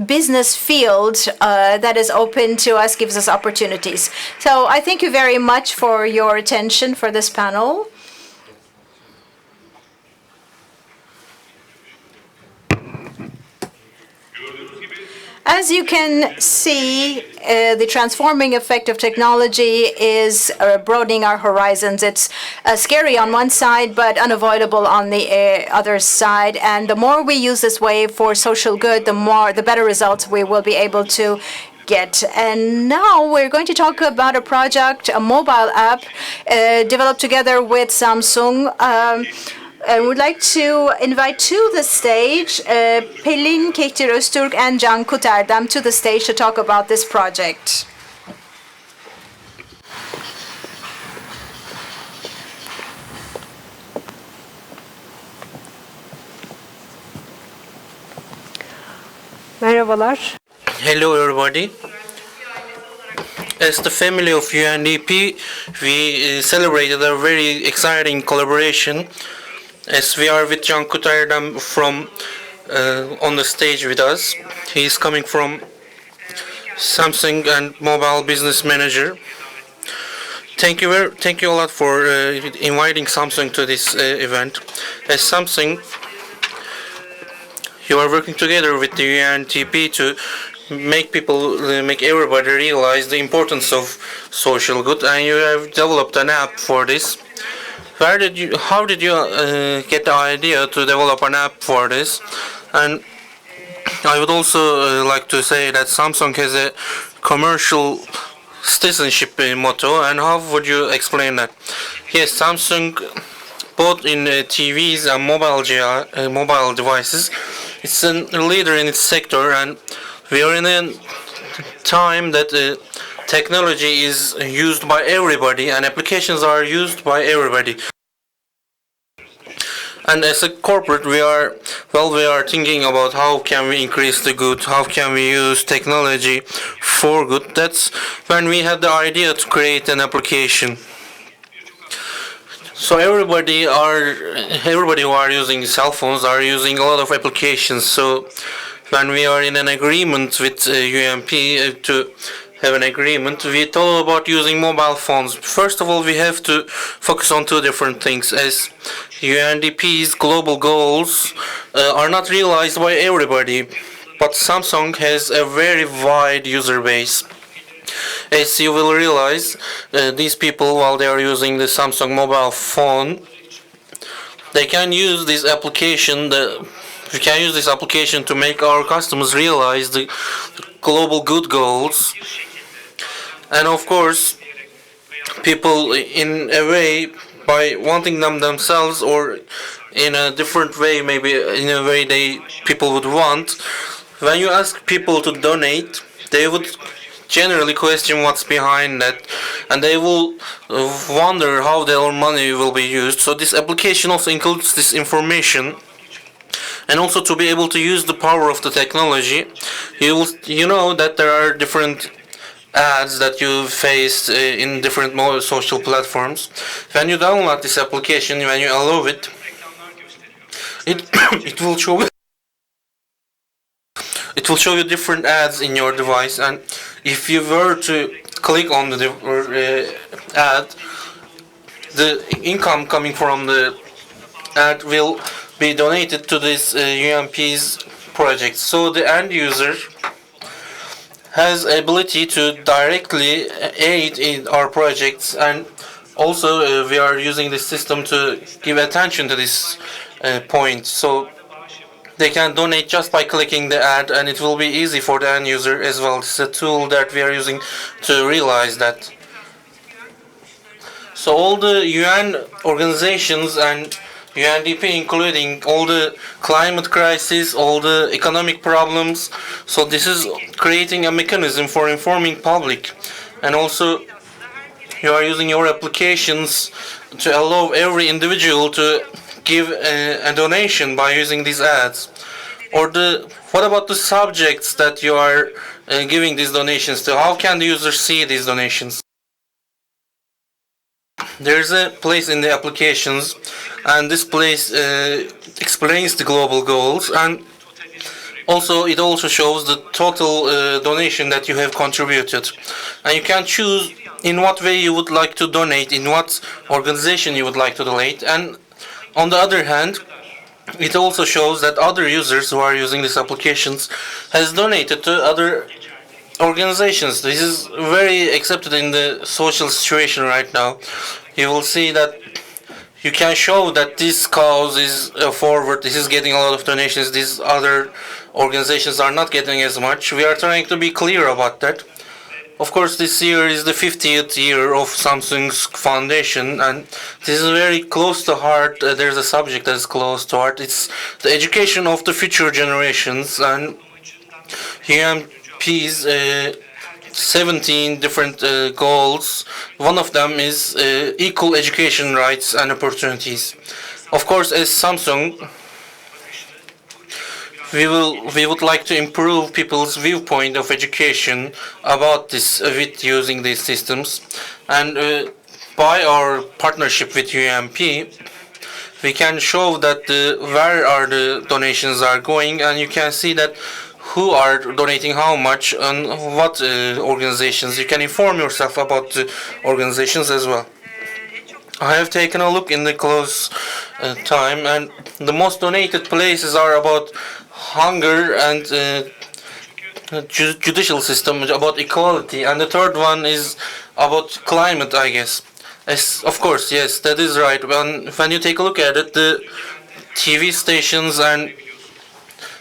business field that is open to us, gives us opportunities. So I thank you very much for your attention for this panel. As you can see, the transforming effect of technology is broadening our horizons. It's scary on one side, but unavoidable on the other side. And the more we use this way for social good, the better results we will be able to get. And now we're going to talk about a project, a mobile app developed together with Samsung. I would like to invite to the stage Pelin Kehtir Öztürk and Can Kuterdem to the stage to talk about this project. Merhabalar. Hello everybody. As the family of UNDP, we celebrated a very exciting collaboration, as we are with Can Kuterdem from on the stage with us. He is coming from Samsung and Mobile Business Manager. Thank you a lot for inviting Samsung to this event. As Samsung, you are working together with the UNDP to make everybody realize the importance of social good, and you have developed an app for this. How did you get the idea to develop an app for this? And I would also like to say that Samsung has a commercial citizenship motto, and how would you explain that? Yes, Samsung, both in TVs and mobile devices, it's a leader in its sector, and we are in a time that technology is used by everybody and applications are used by everybody. And as a corporate, we are thinking about how can we increase the good, how can we use technology for good. That's when we had the idea to create an application. So everybody who are using cell phones are using a lot of applications. So when we are in an agreement with UMP to have an agreement, we thought about using mobile phones. First of all, we have to focus on two different things, as UNDP's global goals are not realized by everybody, but Samsung has a very wide user base. As you will realize, these people, while they are using the Samsung mobile phone, they can use this application. We can use this application to make our customers realize the global good goals. And of course, people, in a way, by wanting them themselves, or in a different way, maybe in a way people would want, when you ask people to donate, they would generally question what's behind that, and they will wonder how their money will be used. So this application also includes this information. And also, to be able to use the power of the technology, you know that there are different ads that you face in different social platforms. When you download this application, when you allow it, it will show you different ads in your device, and if you were to click on the ad, the income coming from the ad will be donated to this UNP's project. So the end user has ability to directly aid in our projects, and also we are using this system to give attention to this point. So they can donate just by clicking the ad, and it will be easy for the end user as well. It's a tool that we are using to realize that. So all the UN organizations and UNDP, including all the climate crisis, all the economic problems, so this is creating a mechanism for informing public. And also you are using your applications to allow every individual to give a donation by using these ads. Or what about the subjects that you are giving these donations to? How can the user see these donations? There's a place in the applications, and this place explains the global goals, and also it also shows the total donation that you have contributed. And you can choose in what way you would like to donate, in what organization you would like to donate. And on the other hand, it also shows that other users who are using these applications has donated to other organizations. This is very accepted in the social situation right now. You will see that you can show that this cause is forward, this is getting a lot of donations, these other organizations are not getting as much. We are trying to be clear about that. Of course, this year is the 50th year of Samsung's foundation, and this is very close to heart. There's a subject that is close to heart. It's the education of the future generations, and UNP's 17 different goals. One of them is equal education rights and opportunities. Of course, as Samsung, we would like to improve people's viewpoint of education about this with using these systems, and by our partnership with UNP, we can show that where are the donations are going, and you can see that who are donating how much and what organizations. You can inform yourself about the organizations as well. I have taken a look in the close time, and the most donated places are about hunger and judicial system, about equality, and the third one is about climate, I guess. Of course, yes, that is right. When you take a look at it, the TV stations and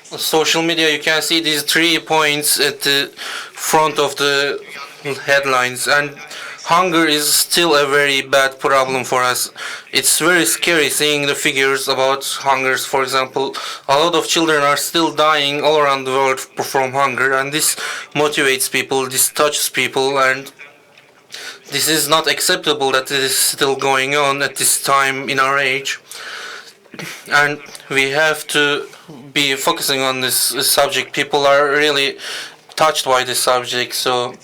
social media, you can see these 3 points at the front of the headlines, and hunger is still a very bad problem for us. It's very scary seeing the figures about hungers. For example, a lot of children are still dying all around the world from hunger, and this motivates people, this touches people, and this is not acceptable that it is still going on at this time in our age. And we have to be focusing on this subject. People are really touched by this subject, so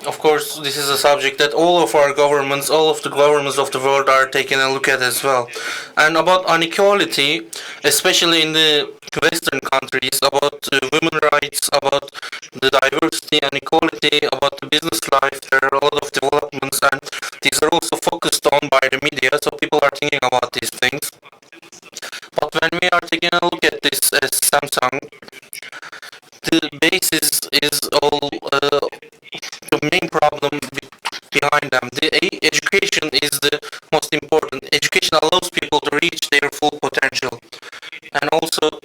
of course this is a subject that all of our governments, all of the governments of the world are taking a look at as well. And about inequality, especially in the Western countries, about women rights, about the diversity and equality, about the business life. There are a lot of developments, and these are also focused on by the media, so people are thinking about these things. But when we are taking a look at this as Samsung, the basis is all the main problem behind them. The education is the most important. Education allows people to reach their full potential, and also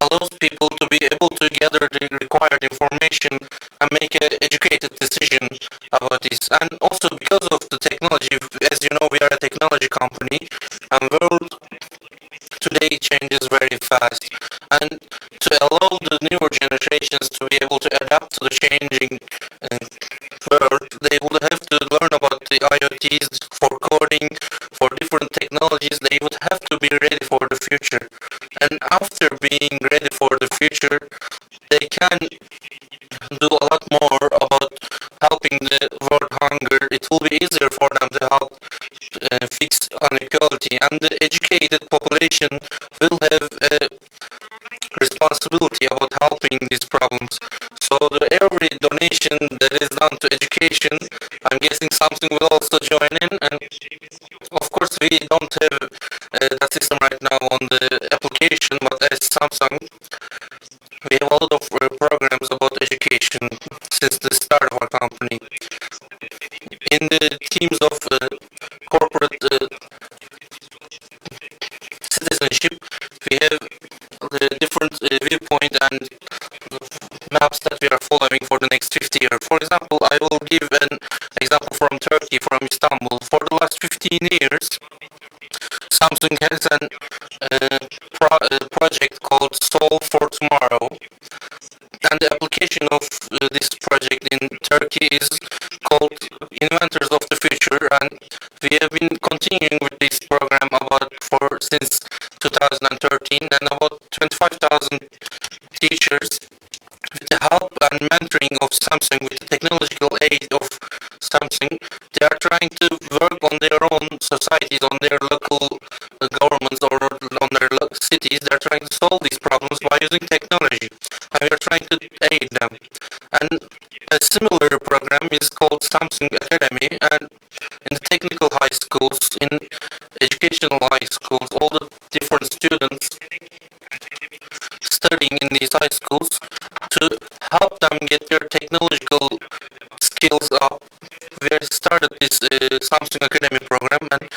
allows people to be able to gather the required information and make an educated decision about this. And also because of the technology, as you know, we are a technology company, and world today changes very fast. And to allow the newer generations to be able to adapt to the changing world, they would have to learn about the IoTs for coding, for different technologies. They would have to be ready for the future. And after being ready for the future, they can do a lot more about helping the world hunger. It will be easier for them to help fix inequality, and the educated population will have a responsibility about helping these problems. So every donation that is done to education, I'm guessing something will also join in. And of course, we don't have that system right now on the application, but as Samsung, we have a lot of programs about education since the start of our company. In the teams of corporate citizenship, we have the different viewpoint and maps that we are following for the next 50 years. For example, I will give an example from Turkey, from Istanbul. For the last 15 years, Samsung has a project called Solve for Tomorrow. And the application of this project in Turkey is called Inventors of the Future, and we have been continuing with this program since 2013, and about 25,000 teachers, with the help and mentoring of Samsung, with the technological aid of Samsung, they are trying to work on their own societies, on their local governments, or on their cities. They are trying to solve these problems by using technology, and we are trying to aid them. And a similar program is called Samsung Academy, and in the technical high schools, in educational high schools, all the different students studying in these high schools, to help them get their technological skills up. We have started this Samsung Academy program, and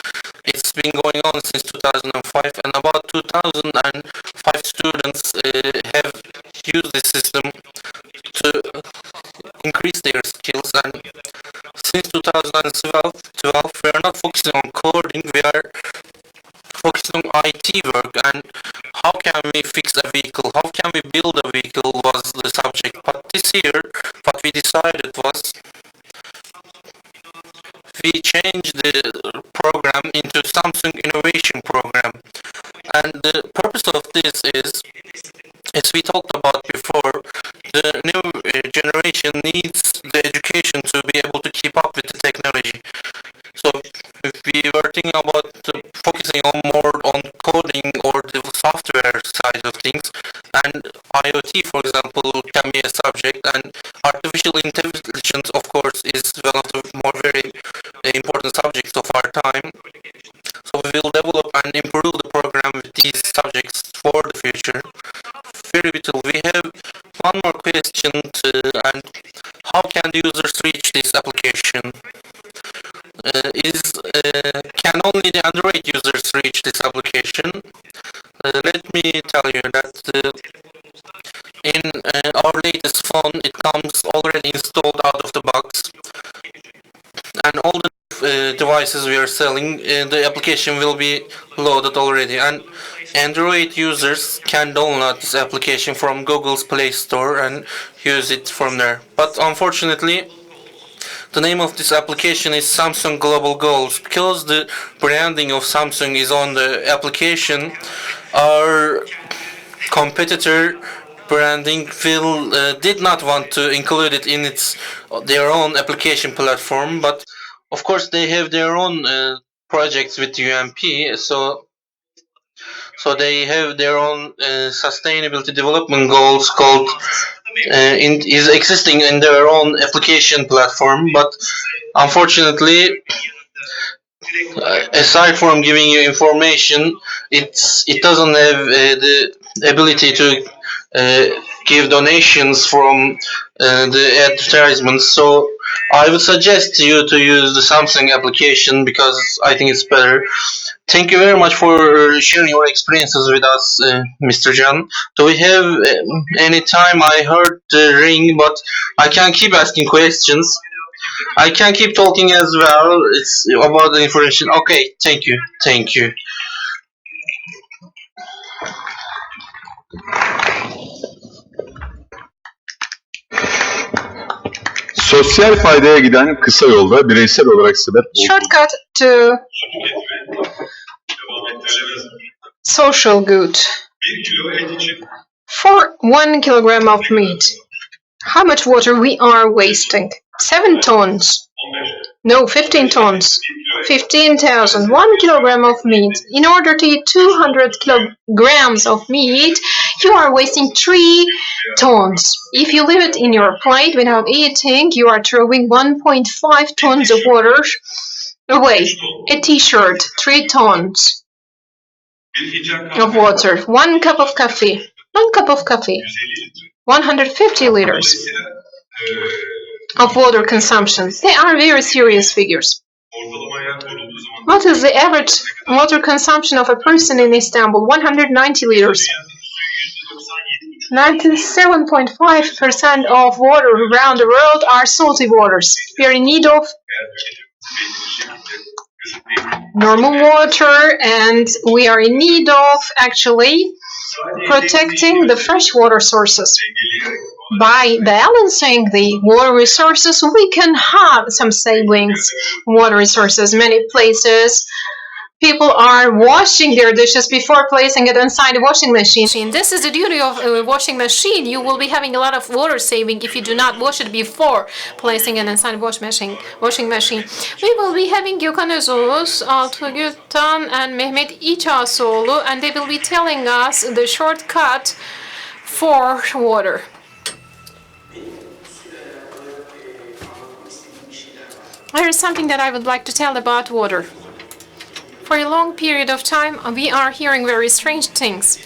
it's been going on since 2005, and about 2,005 students have used this system to increase their skills. And since 2012, we are not focusing on coding, we are focusing on IT work, and how can we fix a vehicle, how can we build a vehicle was the subject. But this year, what we decided was, we changed the program into Samsung Innovation Program. And the purpose of this is, as we talked about before, the new generation needs the education to be able to keep up with the technology. So we were thinking about focusing on more on coding or the software side of things, and IoT, for example, can be a subject, and artificial intelligence, of course, is one of the more very important subjects of our time. So we will develop and improve the program with these subjects for the future. Very little. We have one more question, and how can the users reach this application? Can only the Android users reach this application? Let me tell you that in our latest phone, it comes already installed out of the box, and all the devices we are selling, the application will be loaded already, and Android users can download this application from Google's Play Store and use it from there. But unfortunately, the name of this application is Samsung Global Goals. Because the branding of Samsung is on the application, our competitor branding did not want to include it in their own application platform, but of course they have their own projects with UMP, so So they have their own sustainability development goals called is existing in their own application platform, but unfortunately, aside from giving you information, it doesn't have the ability to give donations from the advertisements. So I would suggest you to use the Samsung application because I think it's better. Thank you very much for sharing your experiences with us, Mr. John. Do we have any time? I heard the ring, but I can't keep asking questions. I can keep talking as well. It's about the information. Okay, thank you. Thank you. Sosyal faydaya giden kısa yolda bireysel olarak sebep Shortcut to social good. For 1 kilogram of meat, how much water we are wasting? 7 tons. No, 15 tons. 15,000. 1 kilogram of meat. In order to eat 200 kilograms of meat, you are wasting 3 tons. If you leave it in your plate without eating, you are throwing 1.5 tons of water away. A t-shirt, 3 tons of water. 1 cup of coffee. 1 cup of coffee. 150 liters of water consumption. They are very serious figures. What is the average water consumption of a person in Istanbul? 190 liters. 97.5% of water around the world are salty waters. We are in need of normal water, and we are in need of actually protecting the freshwater sources. By balancing the water resources, we can have some savings. Water resources, many places, people are washing their dishes before placing it inside a washing machine. This is the duty of a washing machine. You will be having a lot of water saving if you do not wash it before placing it inside a washing machine. We will be having Gökhan Özuz, Altuğ Gültan, and Mehmet İçasoğlu, and they will be telling us the shortcut for water. There is something that I would like to tell about water. For a long period of time, we are hearing very strange things.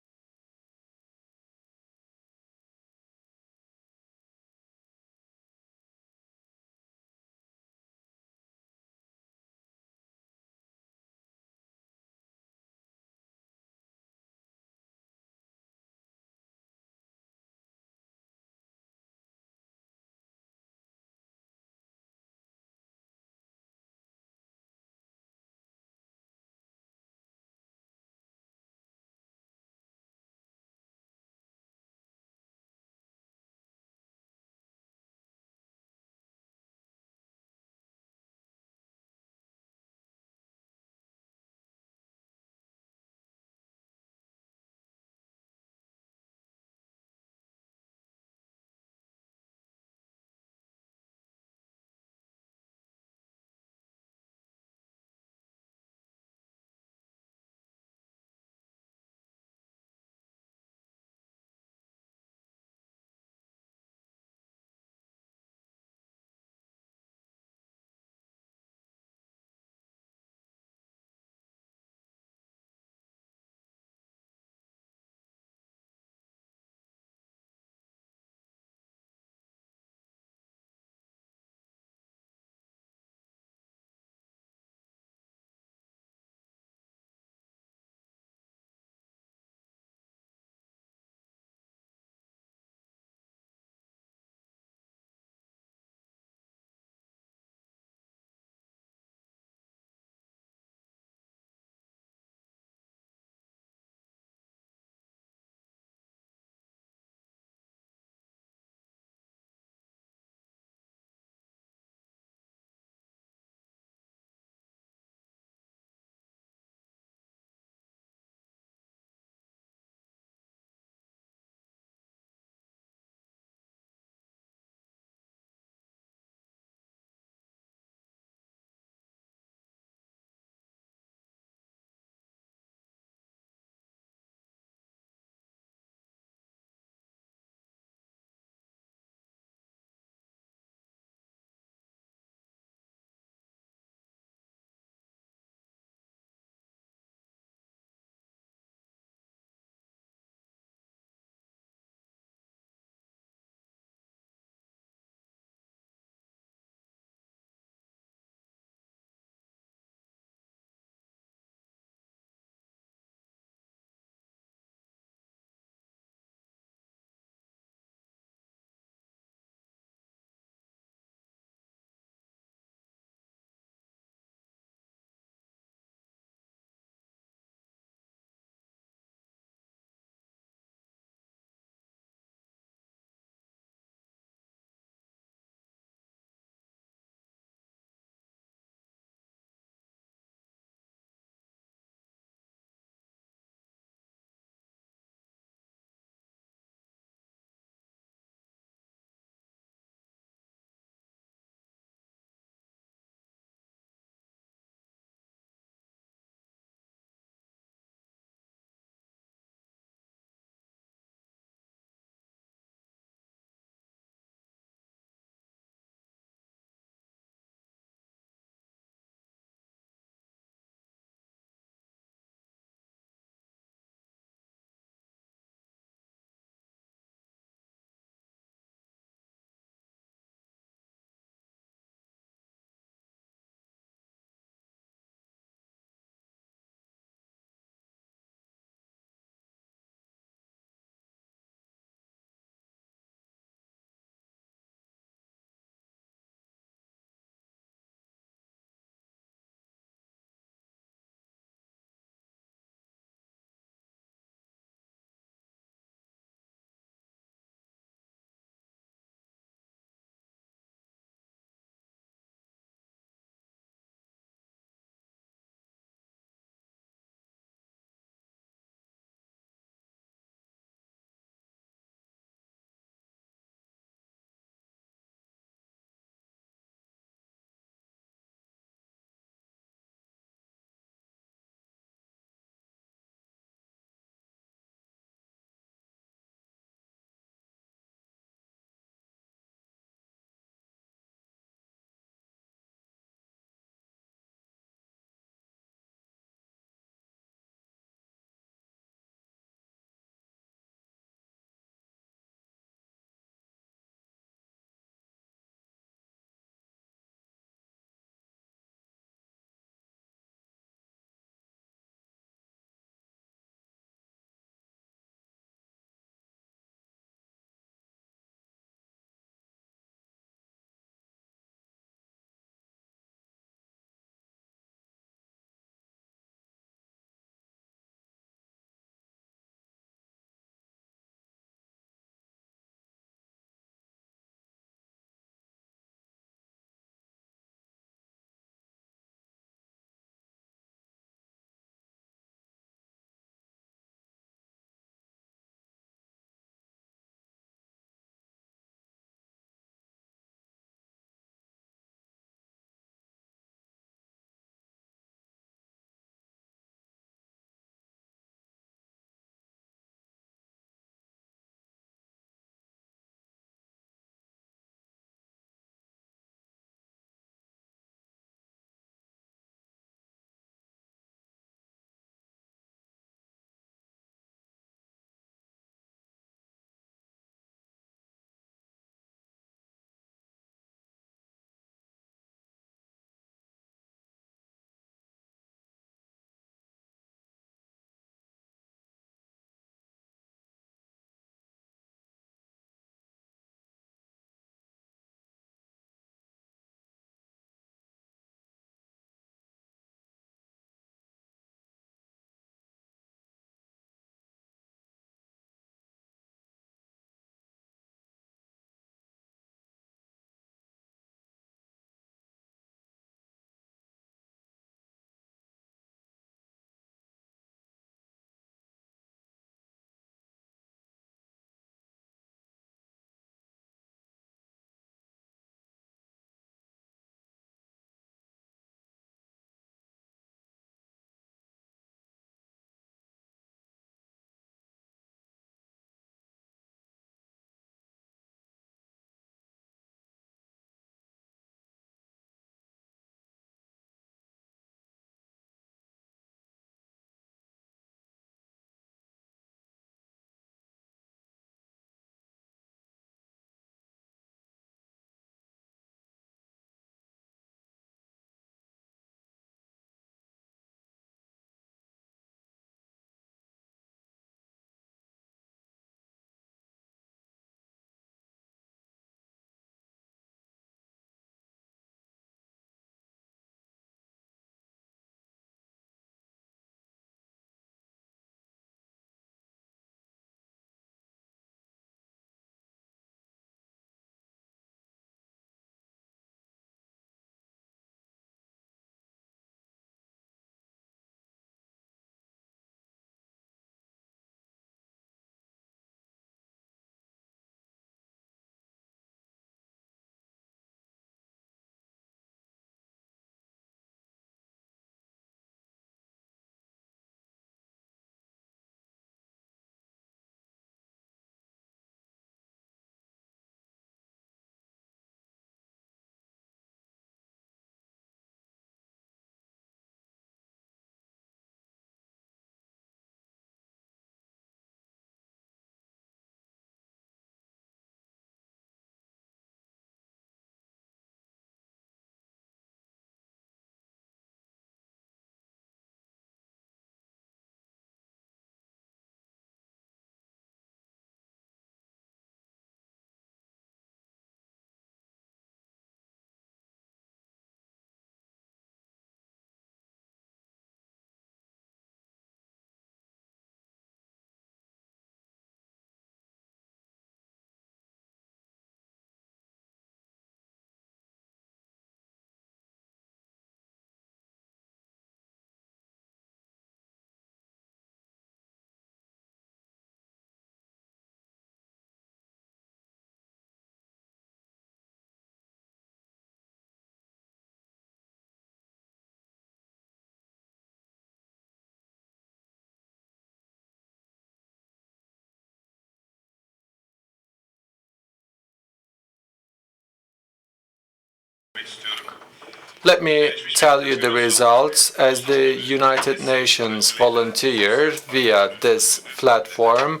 Let me tell you the results. As the United Nations volunteer via this platform,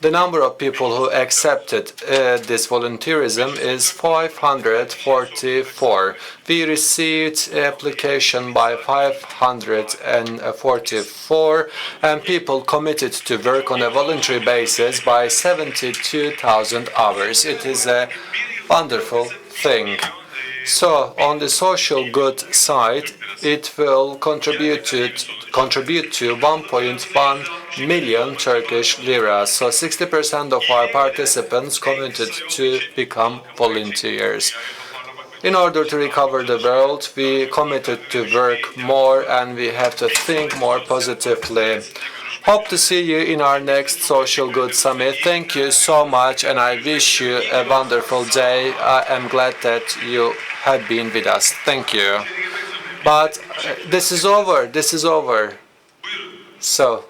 the number of people who accepted this volunteerism is 544. We received application by 544, and people committed to work on a voluntary basis by 72,000 hours. It is a wonderful thing. So, on the social good side, it will contribute to 1.1 million Turkish lira. So, 60% of our participants committed to become volunteers. In order to recover the world, we committed to work more and we have to think more positively. Hope to see you in our next Social Good Summit. Thank you so much and I wish you a wonderful day. I am glad that you have been with us. Thank you. But this is over. This is over. So,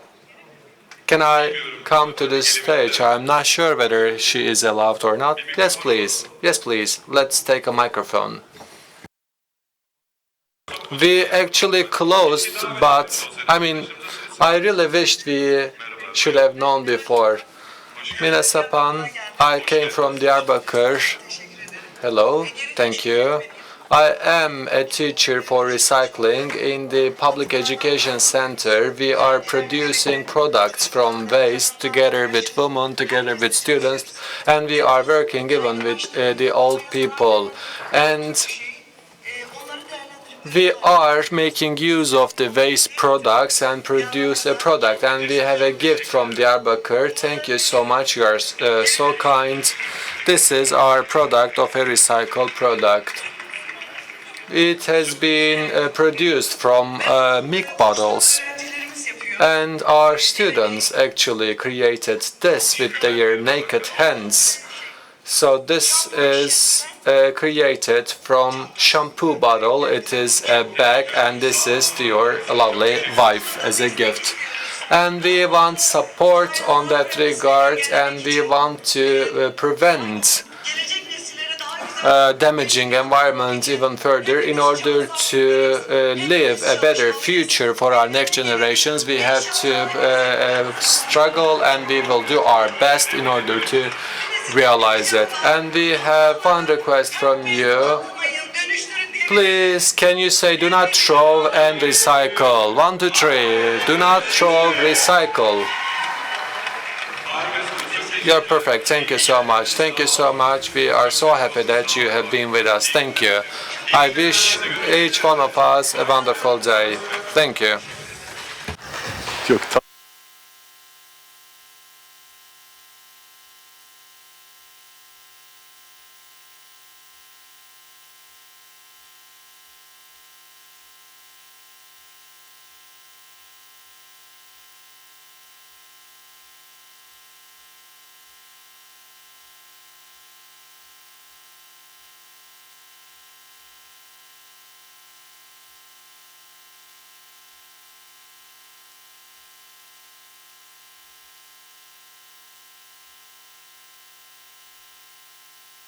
can I come to this stage? I'm not sure whether she is allowed or not. Yes, please. Yes, please. Let's take a microphone. We actually closed, but I really wished we should have known before. Mina Sapan, I came from Diyarbakir. Hello, thank you. I am a teacher for recycling in the Public Education Center. We are producing products from waste together with women, together with students, and we are working even with the old people. And we are making use of the waste products and produce a product. And we have a gift from Diyarbakir. Thank you so much. You are so kind. This is our product of a recycled product. It has been produced from milk bottles. And our students actually created this with their naked hands. So this is created from shampoo bottle. It is a bag and this is to your lovely wife as a gift. And we want support on that regard and we want to prevent damaging environment even further. In order to live a better future for our next generations, we have to struggle and we will do our best in order to realize it. And we have one request from you. Please, can you say do not throw and recycle? 1, 2, 3. Do not throw, recycle. You're perfect. Thank you so much. Thank you so much. We are so happy that you have been with us. Thank you. I wish each one of us a wonderful day. Thank you.